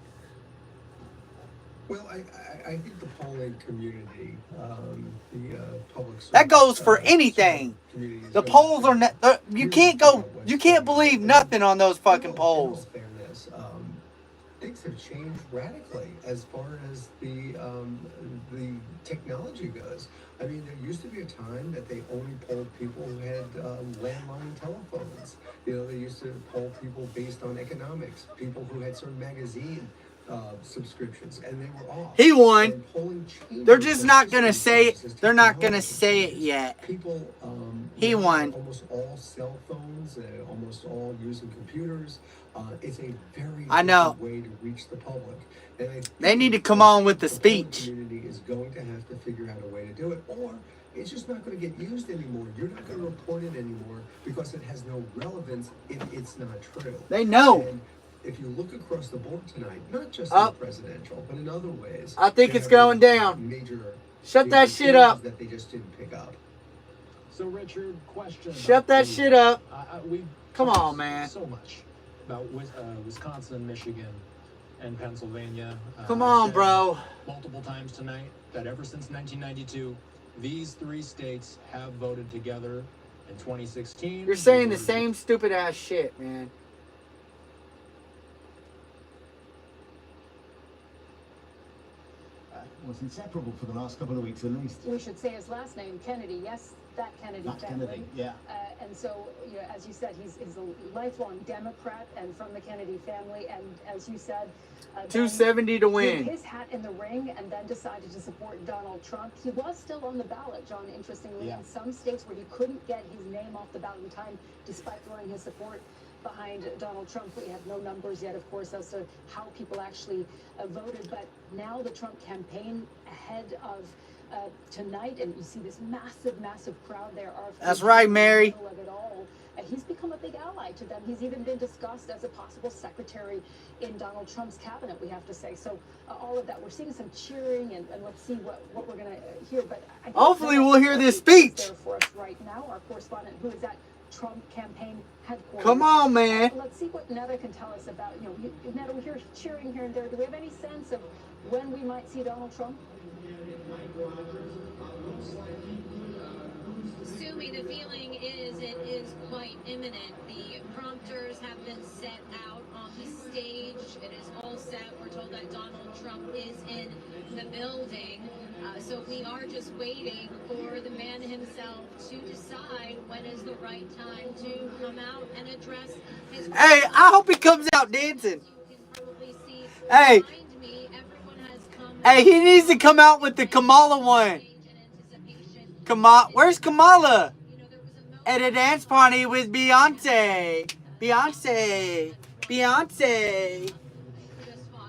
Well, I think the polling community, the public service, that goes for anything. The polls are not. You can't believe nothing on those fucking polls. Fairness, things have changed radically as far as the technology goes. I mean, there used to be a time that they only polled people who had landline telephones. You know, they used to poll people based on economics, people who had certain magazine subscriptions, and they were off. He won. They're just not gonna say it. They're not gonna say it yet. People, he won. Almost all cell phones, almost all using computers. It's a very way to reach the public. And they need to come on with the speech. The community is going to have to figure out a way to do it, or it's just not going to get used anymore. You're not going to report it anymore because it has no relevance if it's not true. They know. And if you look across the board tonight, not just in the presidential, but in other ways, I think it's going down. Shut that shit up. That they just didn't pick up. So, Richard, question. Shut that shit up. Come on, man. So much about Wisconsin, Michigan, and Pennsylvania. Come on, bro. Multiple times tonight that ever since 1992, these three states have voted together. In 2016, you're saying the same stupid ass shit, man. Was inseparable for the last couple of weeks at least. We should say his last name, Kennedy. Yes, that Kennedy family. Kennedy, yeah. And so, you know, as you said, he's a lifelong Democrat and from the Kennedy family. And as you said, 270 to win. His hat in the ring and then decided to support Donald Trump. He was still on the ballot, John, interestingly, in some states where he couldn't get his name off the ballot in time, despite throwing his support behind Donald Trump. We have no numbers yet, of course, as to how people actually voted. But now the Trump campaign ahead of tonight, and you see this massive crowd there. That's right, Mary. Of it all. He's become a big ally to them. He's even been discussed as a possible secretary in Donald Trump's cabinet, we have to say. So all of that, we're seeing some cheering, and let's see what we're going to hear. But I think hopefully we'll hear this speech. There for us right now, our correspondent, who is at Trump campaign headquarters. Come on, man. Let's see what Netta can tell us about, you know, Netta, we hear cheering here and there. Do we have any sense of when we might see Donald Trump? Sumi, the feeling is it is quite imminent. The prompters have been set out on the stage. It is all set. We're told that Donald Trump is in the building. So we are just waiting for the man himself to decide when is the right time to come out and address his... Hey, I hope he comes out dancing. You can probably see hey. behind me, everyone has come Hey, he needs to come out with the Kamala one. Where's Kamala? At a dance party with Beyonce. Beyonce. Beyonce.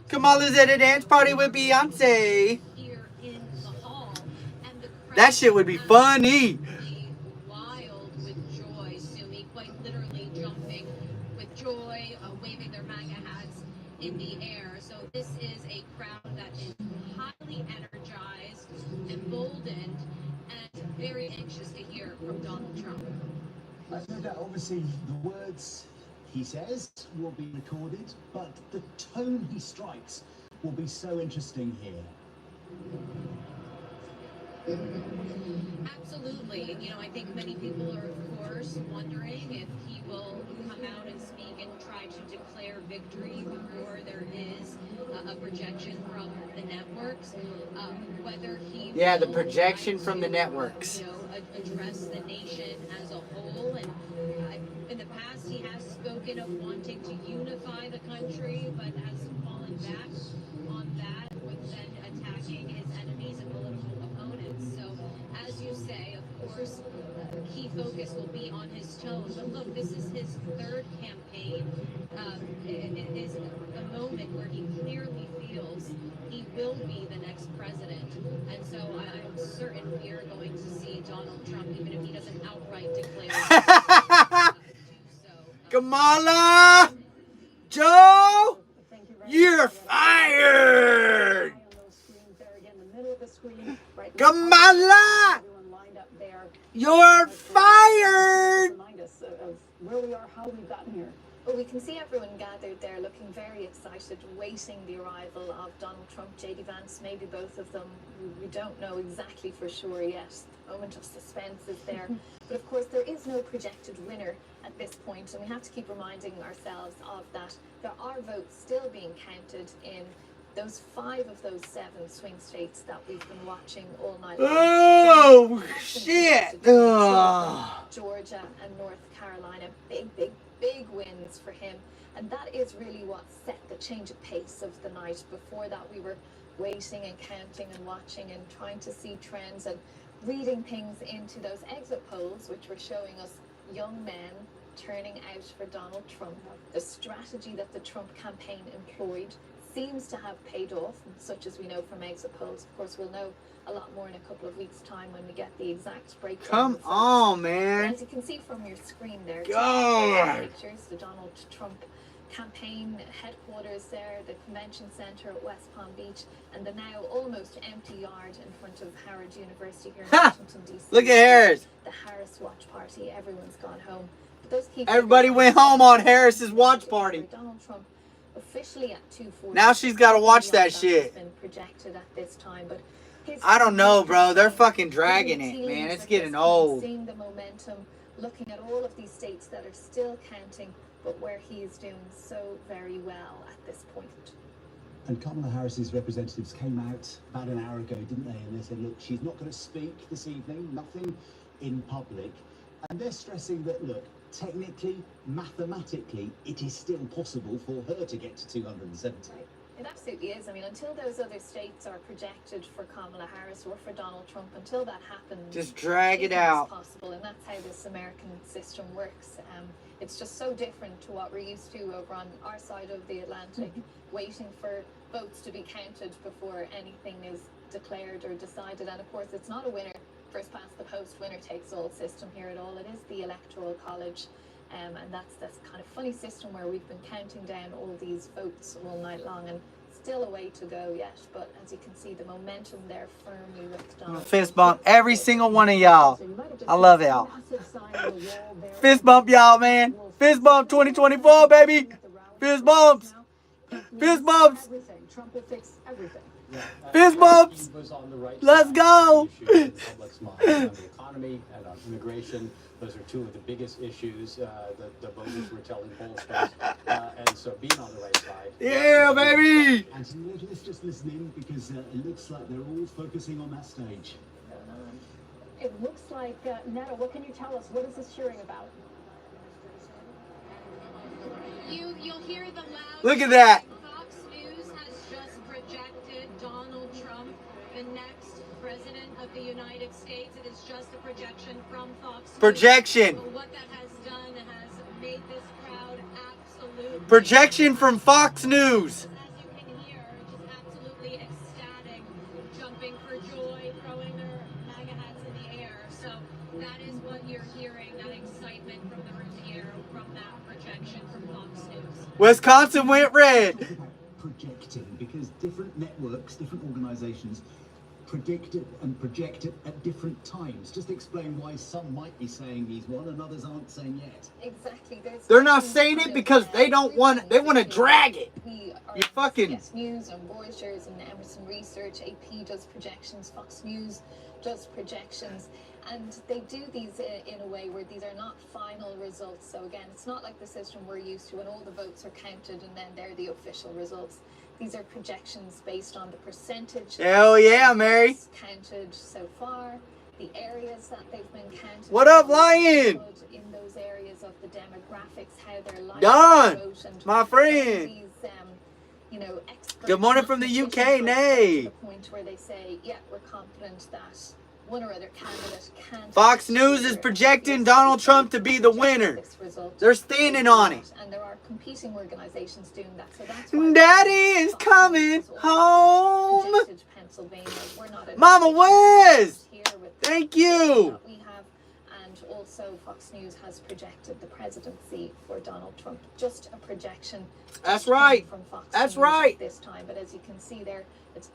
Kamala's at a dance party with Beyonce. That shit would be funny. Wild with joy, Sumi, quite literally jumping with joy, waving their MAGA hats in the air. So this is a crowd that is highly energized, emboldened, and very anxious to hear from Donald Trump. I know that obviously the words he says will be recorded, but the tone he strikes will be so interesting here. Absolutely. You know, I think many people are, of course, wondering if he will come out and speak and try to declare victory before there is a projection from the networks. Whether he Yeah, the will projection try from the to, networks. You know, address the nation as a whole. And in the past, he has spoken of wanting to unify the country, but has fallen back on that with then attacking his enemies and political opponents. So, as you say, of course, key focus will be on his tone. But look, this is his third campaign. It is a moment where he clearly feels he will be the next president. And so I'm certain we are going to see Donald Trump, even if he doesn't outright declare Kamala! Joe! You're fired! Kamala! You're fired! Remind us of where we are, how we've gotten here. Well, we can see everyone gathered there looking very excited, waiting the arrival of Donald Trump, J.D. Vance, maybe both of them. We don't know exactly for sure yet. The moment of suspense is there. But of course, there is no projected winner at this point, and we have to keep reminding ourselves of that. There are votes still being counted in those 5 of those 7 swing states that we've been watching all night long. Oh, shit! Georgia and North Carolina, big wins for him. And that is really what set the change of pace of the night. Before that, we were waiting and counting and watching and trying to see trends and reading things into those exit polls, which were showing us young men turning out for Donald Trump. The strategy that the Trump campaign employed seems to have paid off, such as we know from exit polls. Of course, we'll know a lot more in a couple of weeks' time when we get the exact breakdown. Come on, man. As you can see from your screen there, God. pictures, the Donald Trump campaign headquarters there, the convention center at West Palm Beach, and the now almost empty yard in front of Howard University here in Washington, D.C. Look at Harris. The Harris watch party. Everyone's gone home. But those key Everybody went home on Harris's watch party. Donald Trump officially at 2:40. Now she's got to watch that shit. Been projected at this time, but I don't know, bro. They're fucking dragging it, man. It's getting old. Seeing the momentum, looking at all of these states that are still counting, but where he is doing so very well at this point. And Kamala Harris's representatives came out about an hour ago, didn't they? And they said, look, she's not going to speak this evening, nothing in public. And they're stressing that, look, technically, mathematically, it is still possible for her to get to 270. It absolutely is. I mean, until those other states are projected for Kamala Harris or for Donald Trump, until that happens, just drag it out. It's possible, and that's how this American system works. It's just so different to what we're used to over on our side of the Atlantic, waiting for votes to be counted before anything is declared or decided. And of course, it's not a winner, first past the post, winner takes all system here at all. It is the Electoral College. And that's kind of funny system where we've been counting down all these votes all night long, and still a way to go yet. But as you can see, the momentum there firmly with Donald. Fist bump every single one of y'all. I love y'all. Fist bump y'all, man. Fist bump 2024, baby. Fist bumps. Fist bumps. Trump will fix everything. Fist bumps. Let's go. The economy and on immigration. Those are 2 of the biggest issues that the voters were telling pollsters. And so being on the right side. Yeah, baby. Anthony, let's just listen in because it looks like they're all focusing on that stage. It looks like, Netta, what can you tell us? What is this hearing about? You'll hear the loud. Look at that. Fox News has just projected Donald Trump United States. It is just a projection from Fox News. Projection. But what that has done has made this crowd absolutely... Projection from Fox News. As you can hear, just absolutely ecstatic, jumping for joy, throwing their MAGA hats in the air. So that is what you're hearing, that excitement from the room here, from that projection from Fox News. Wisconsin went red. Projecting, because different networks, different organizations predict it and project it at different times. Just explain why some might be saying he's won and others aren't saying yet. Exactly. They're not saying it because they don't want. They want to drag it. You fucking. Yes, News and Reuters and Emerson Research, AP does projections, Fox News does projections, and they do these in a way where these are not final results. So again, it's not like the system we're used to when all the votes are counted and then they're the official results. These are projections based on the percentage. Hell yeah, Mary. Counted so far, the areas that they've been counted. What up, Lion? In those areas of the demographics, how they're likely Done, to vote, and my friend. These, you know, Good morning from the UK, Nay. to the point where they say, yeah, we're confident that one or other candidate can. Fox News is projecting Donald Trump to be the winner. They're standing on it. And there are competing organizations doing that. So that's why Daddy is coming home. projected Pennsylvania. We're not a Mama Wes. here with Thank you. we have, and also Fox News has projected the presidency for Donald Trump. Just a projection. That's right. From Fox That's News right. This time, but as you can see there, it's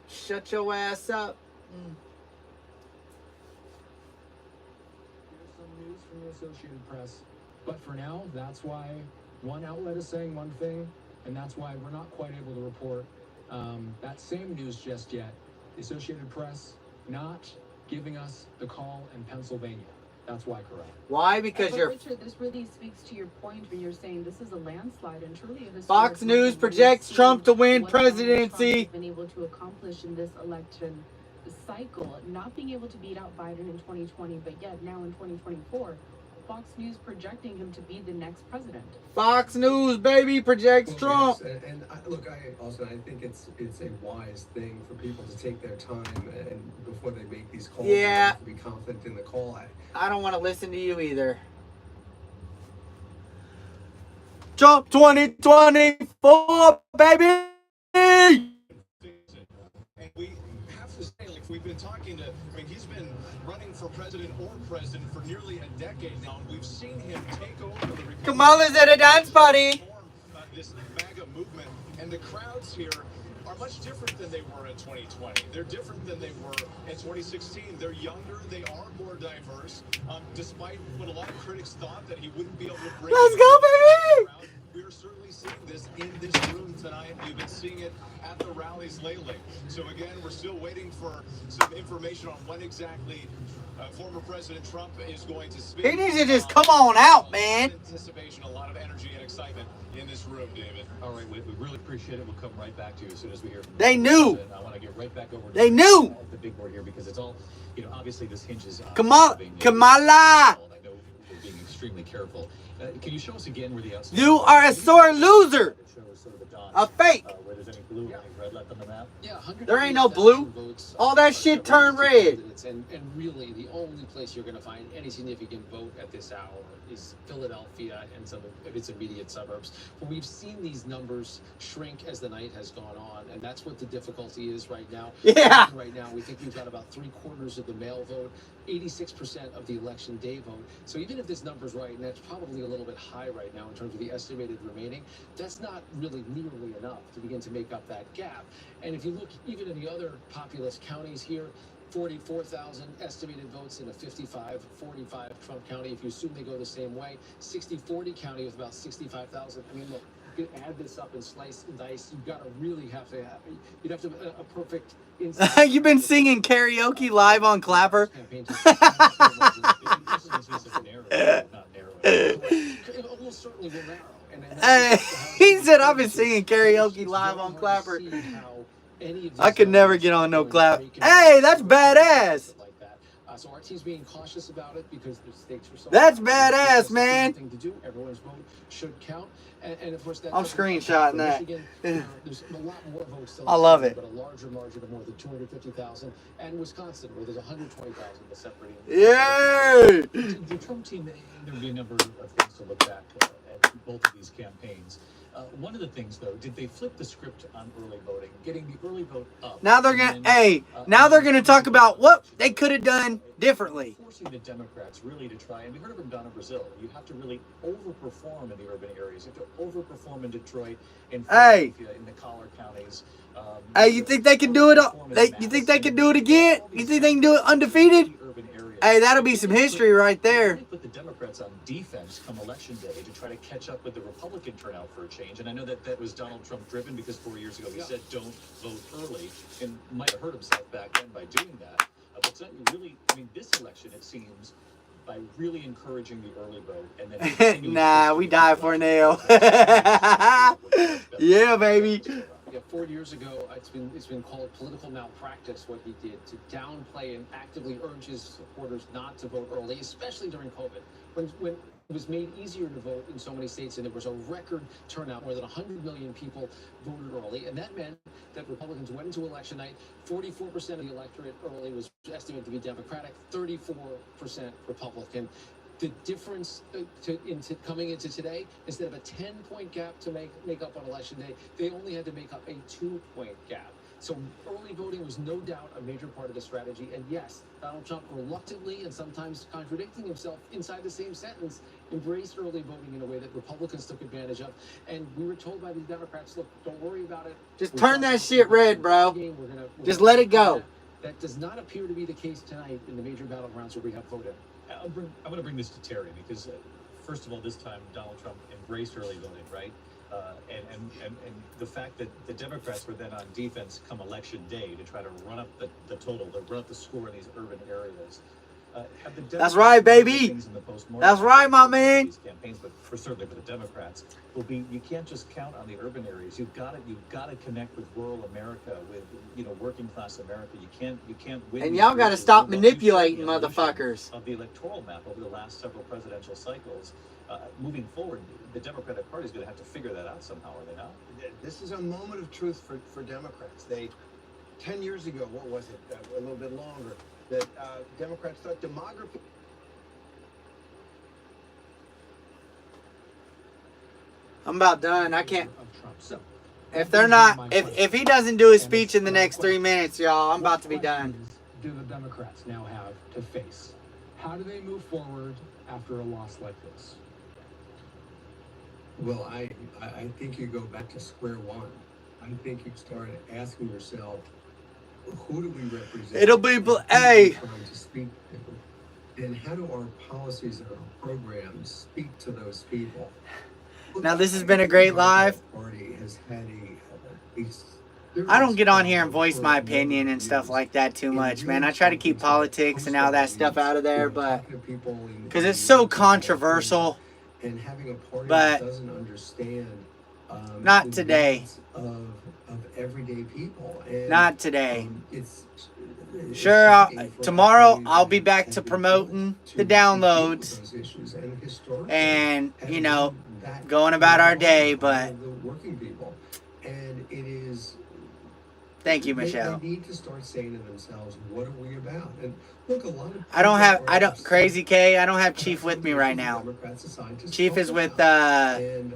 Shut your ass up. Here's some news from the Associated Press. But for now, that's why one outlet is saying one thing, and that's why we're not quite able to report that same news just yet. The Associated Press not giving us the call in Pennsylvania. That's why, correct. Why? Because But you're. Richard, this really speaks to your point when you're saying this is a landslide and truly a historic Fox moment News when projects we see Trump to win what Donald Trump presidency. has been able to accomplish in this election cycle, not being able to beat out Biden in 2020, but yet now in 2024, Fox News projecting him to be the next president. Fox News, baby, projects Trump. Yes, and I think it's a wise thing for people to take their time and before they make these calls. Yeah. To be confident in the call. I don't want to listen to you either. Trump 2024, baby. And we have to say, like we've been talking to, I mean, he's been running for president for nearly a decade now. And we've seen him take over the Republican Kamala's at a dance party. This MAGA movement, and the crowds here are much different than they were in 2020. They're different than they were in 2016. They're younger. They are more diverse. Despite what a lot of critics thought that he wouldn't be able to bring. Let's go, baby! We're certainly seeing this in this room tonight. We've been seeing it at the rallies lately. So again, we're still waiting for some information on when exactly former President Trump is going to speak. He needs to just come on out, man. Anticipation, a lot of energy and excitement in this room, David. All right, we really appreciate it. We'll come right back to you as soon as we hear from They the knew. president. I want to get right back over to They knew. the big board here because it's all, you know, obviously this hinges on Kamala. I know we're being extremely careful. Can you show us again where the outside? You are a sore loser. A fake. Where there's any blue or any red left on the map? Yeah, There ain't no blue. All that shit turned red. And really, the only place you're going to find any significant vote at this hour is Philadelphia and some of its immediate suburbs. But we've seen these numbers shrink as the night has gone on, and that's what the difficulty is right now. Yeah. Right now, we think we've got about 3/4 of the mail vote, 86% of the election day vote. So even if this number's right, and that's probably a little bit high right now in terms of the estimated remaining, that's not really nearly enough to begin to make up that gap. And if you look even in the other populous counties here, 44,000 estimated votes in a 55-45 Trump county. If you assume they go the same way, 60-40 county with about 65,000. I mean, look, you can add this up and slice and dice. You've got to really have to have, you'd have to have a perfect insight. You've been singing karaoke live on Clapper. He said I've been singing karaoke live on Clapper. I could never get on no clap. Hey, that's badass. So our team's being cautious about it because the stakes are so That's high. badass, It's the man. thing to do. Everyone's vote should count, and of course that. I'm screenshotting for that. Michigan, there's a lot more votes still. I love outstanding, it. But a larger margin of more than 250,000, and Wisconsin, where there's 120,000 that's separating. Yay! The Trump team, there would be a number of things to look back at both of these campaigns. One of the things, though, did they flip the script on early voting, getting the early vote up? Now they're gonna, now they're gonna talk about what they could have done differently. Forcing the Democrats really to try, and we heard of them down in Brazil. You have to really overperform in the urban areas. You have to overperform in Detroit, in Philadelphia, in the collar counties. Hey, you think they can do it? You think they can do it again? You think they can do it undefeated? Hey, that'll be some history right there. Put the Democrats on defense come election day to try to catch up with the Republican turnout for a change. And I know that was Donald Trump driven because 4 years ago he said don't vote early and might have hurt himself back then by doing that. But certainly really, I mean, this election, it seems, by really encouraging the early vote and then nah, we die for an L. Yeah, baby. Yeah, 4 years ago, it's been called political malpractice what he did to downplay and actively urge his supporters not to vote early, especially during COVID, when it was made easier to vote in so many states and there was a record turnout. More than 100 million people voted early, and that meant that Republicans went into election night. 44% of the electorate early was estimated to be Democratic, 34% Republican. The difference coming into today, instead of a 10-point gap to make up on election day, they only had to make up a 2-point gap. So early voting was no doubt a major part of the strategy. And yes, Donald Trump reluctantly and sometimes contradicting himself inside the same sentence embraced early voting in a way that Republicans took advantage of. And we were told by the Democrats, look, don't worry about it. Just turn that shit red, bro. Just let it go. That does not appear to be the case tonight in the major battlegrounds where we have voted. I'm going to bring this to Terry because, first of all, this time Donald Trump embraced early voting, right? And the fact that the Democrats were then on defense come election day to try to run up the total, to run up the score in these urban areas. That's right, baby. That's right, my man. Campaigns, but certainly for the Democrats, will be you can't just count on the urban areas. You've got to connect with rural America, with working class America. You can't win. And y'all got to stop manipulating motherfuckers. Of the electoral map over the last several presidential cycles, moving forward, the Democratic Party is going to have to figure that out somehow, are they not? This is a moment of truth for Democrats. 10 years ago, what was it? A little bit longer. That Democrats thought demography. I'm about done. I can't. If they're not, if he doesn't do his speech in the next 3 minutes, y'all, I'm about to be done. Do the Democrats now have to face? How do they move forward after a loss like this? Well, I think you go back to square one. I think you start asking yourself, who do we represent? It'll be, hey. Trying to speak to, and how do our policies and our programs speak to those people? Now, this has been a great live. Party has had I don't get on here and voice my opinion and stuff like that too much, man. I try to keep politics and all that stuff out of there, but because it's so controversial. And having a party but that doesn't understand not today. Of everyday people. And, not today. It's sure, tomorrow I'll be back to promoting the downloads and, going about our day, but working people. And it is. Thank you, Michelle. They need to start saying to themselves, what are we about? And look, a lot of Crazy K, I don't have Chief with me right now. Chief is with Colton.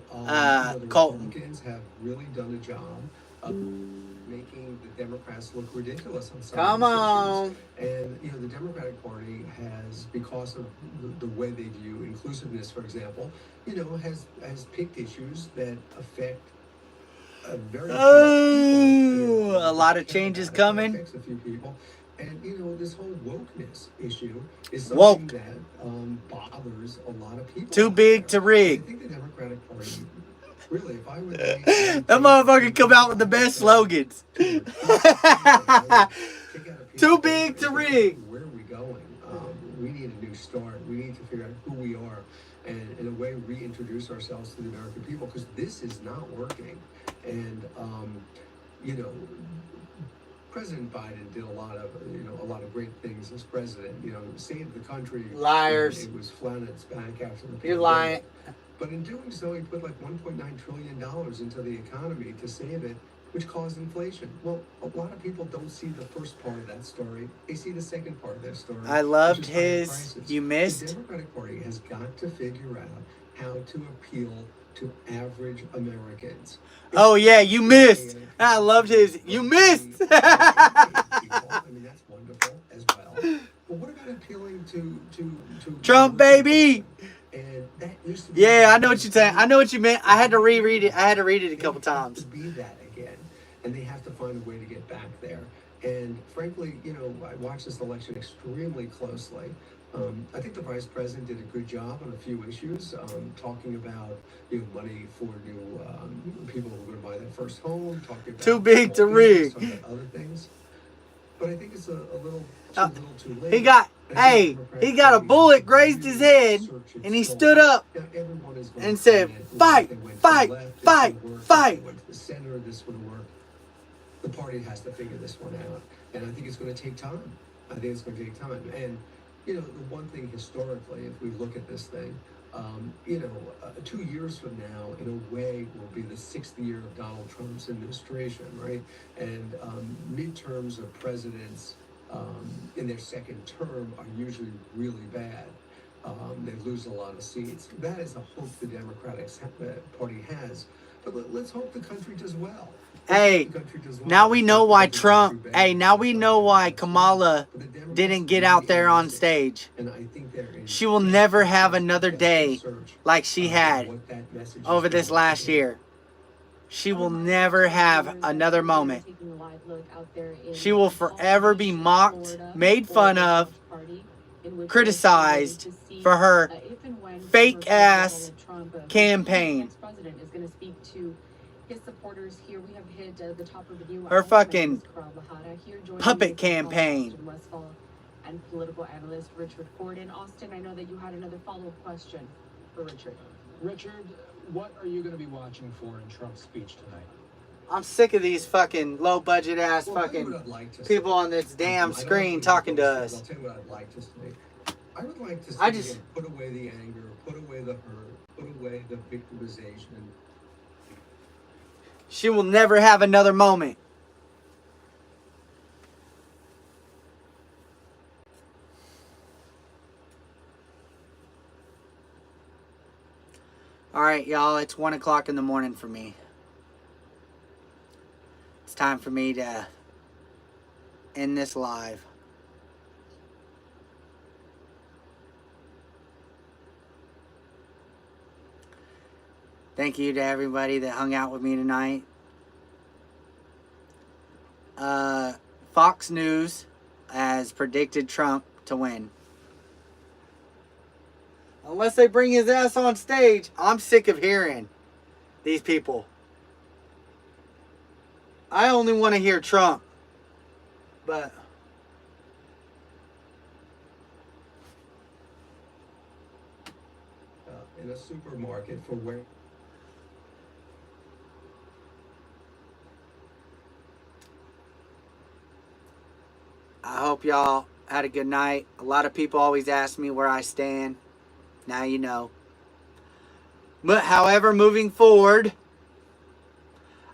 Republicans have really done a job of making the Democrats look ridiculous on some Come on. And the Democratic Party has, because of the way they view inclusiveness, for example, has picked issues that affect a very a lot of changes coming. Affects a few people. And this whole wokeness issue is something that bothers a lot of people. Too big to rig. I think the Democratic Party, really, if I were that motherfucker come out with the best slogans. Too big to rig. Where are we going? We need a new start. We need to figure out who we are and, in a way, reintroduce ourselves to the American people, because this is not working. And, President Biden did a lot of great things as president. Saved the country. Liars. It was flat on its back after the pandemic. You're lying. But in doing so, he put like $1.9 trillion into the economy to save it, which caused inflation. Well, a lot of people don't see the first part of that story. They see the second part of that story. I loved which is higher his. prices. You missed. The Democratic Party has got to figure out how to appeal to average Americans. Oh yeah, you missed. I loved his. You missed. I mean, that's wonderful as well. But what about appealing to Trump, baby. And that used to be Yeah, I know what you're saying. I know what you meant. I had to reread it. I had to read it a couple times. to be that again, and they have to find a way to get back there. And frankly, I watched this election extremely closely. I think the vice president did a good job on a few issues, talking about money for new people who are going to buy their first home, talking about Too big to rig. talking about other things. But I think it's a little too late. He got a bullet grazed his head, and he stood up and said, "Fight, fight, fight, fight." Went to the center, this would work. The party has to figure this one out, and I think it's going to take time. And the one thing historically, if we look at this thing, 2 years from now, in a way, will be the 6th year of Donald Trump's administration, right? And midterms of presidents in their second term are usually really bad. They lose a lot of seats. That is a hope the Democratic Party has. But let's hope the country does well. Hey, now we know why Trump. Hey, now we know why Kamala didn't get out there on stage. She will never have another day like she had over this last year. She will never have another moment. She will forever be mocked, made fun of, criticized for her fake ass campaign. His supporters here. We have hit the top of the new Her fucking puppet campaign. Westfall and political analyst Richard Gordon. Austin, I know that you had another follow-up question for Richard. Richard, what are you going to be watching for in Trump's speech tonight? I'm sick of these fucking low budget ass fucking people on this damn screen talking to us. I'll tell you what I'd like to see. I would like to see them put away the anger, put away the hurt, put away the victimization. She will never have another moment. All right, y'all, it's 1 o'clock in the morning for me. It's time for me to end this live. Thank you to everybody that hung out with me tonight. Fox News has predicted Trump to win. Unless they bring his ass on stage, I'm sick of hearing these people. I only want to hear Trump. But in a supermarket for where I hope y'all had a good night. A lot of people always ask me where I stand. Now you know. But however, moving forward,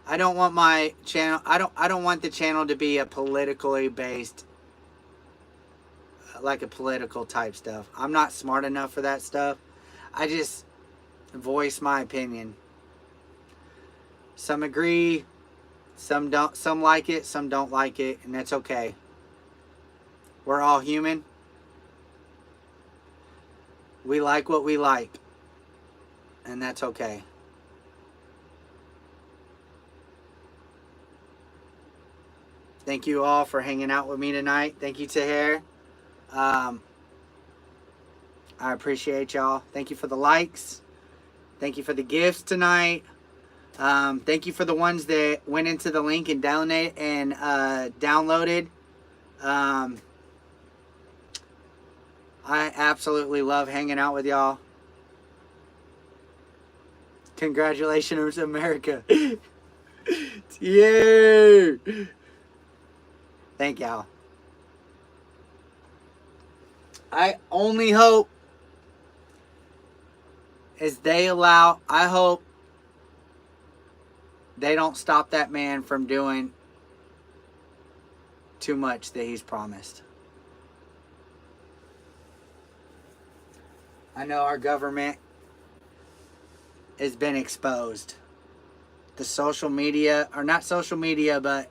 I don't want my channel, I don't want the channel to be a politically based, like a political type stuff. I'm not smart enough for that stuff. I just voice my opinion. Some agree, some don't, some like it, some don't like it, and that's okay. We're all human. We like what we like, and that's okay. Thank you all for hanging out with me tonight. Thank you, Tahir. I appreciate y'all. Thank you for the likes. Thank you for the gifts tonight. Thank you for the ones that went into the link and downloaded. I absolutely love hanging out with y'all. Congratulations, America. Yeah. Thank y'all. I only hope is I hope they don't stop that man from doing too much that he's promised. I know our government has been exposed. The social media, or not social media, but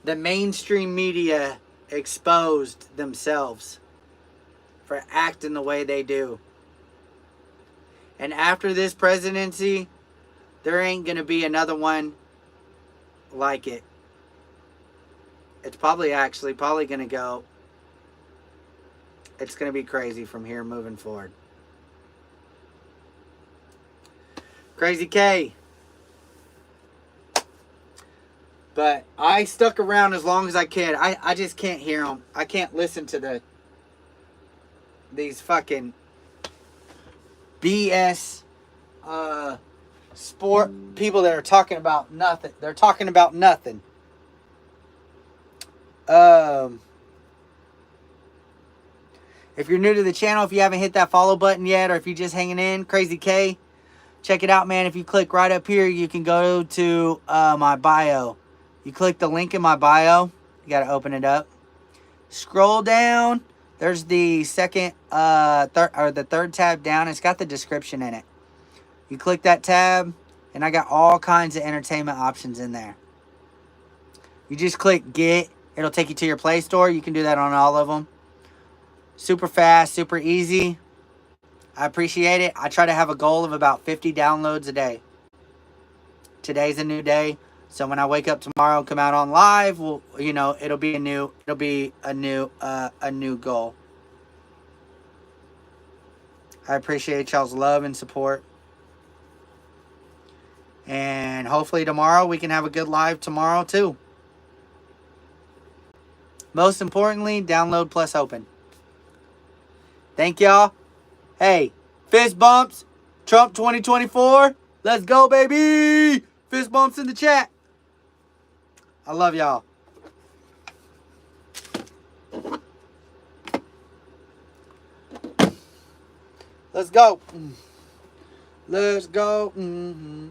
the mainstream media exposed themselves for acting the way they do. And after this presidency, there ain't going to be another one like it. It's probably going to go. It's going to be crazy from here moving forward. Crazy K. But I stuck around as long as I could. I just can't hear them. I can't listen to these fucking BS sport people that are talking about nothing. They're talking about nothing. If you're new to the channel, if you haven't hit that follow button yet, or if you're just hanging in, Crazy K, check it out, man. If you click right up here, you can go to my bio. You click the link in my bio. You got to open it up. Scroll down. There's the third tab down. It's got the description in it. You click that tab, and I got all kinds of entertainment options in there. You just click get. It'll take you to your Play Store. You can do that on all of them. Super fast, super easy. I appreciate it. I try to have a goal of about 50 downloads a day. Today's a new day. So when I wake up tomorrow and come out on live, well, you know, it'll be a new goal. I appreciate y'all's love and support. And hopefully tomorrow we can have a good live tomorrow too. Most importantly, download plus open. Thank y'all. Hey, fist bumps. Trump 2024. Let's go, baby. Fist bumps in the chat. I love y'all. Let's go. Let's go.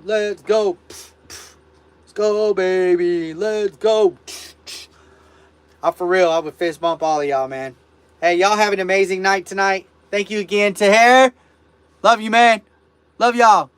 Let's go. Let's go, baby. Let's go. For real, I would fist bump all of y'all, man. Hey, y'all have an amazing night tonight. Thank you again, Tahir. Love you, man. Love y'all.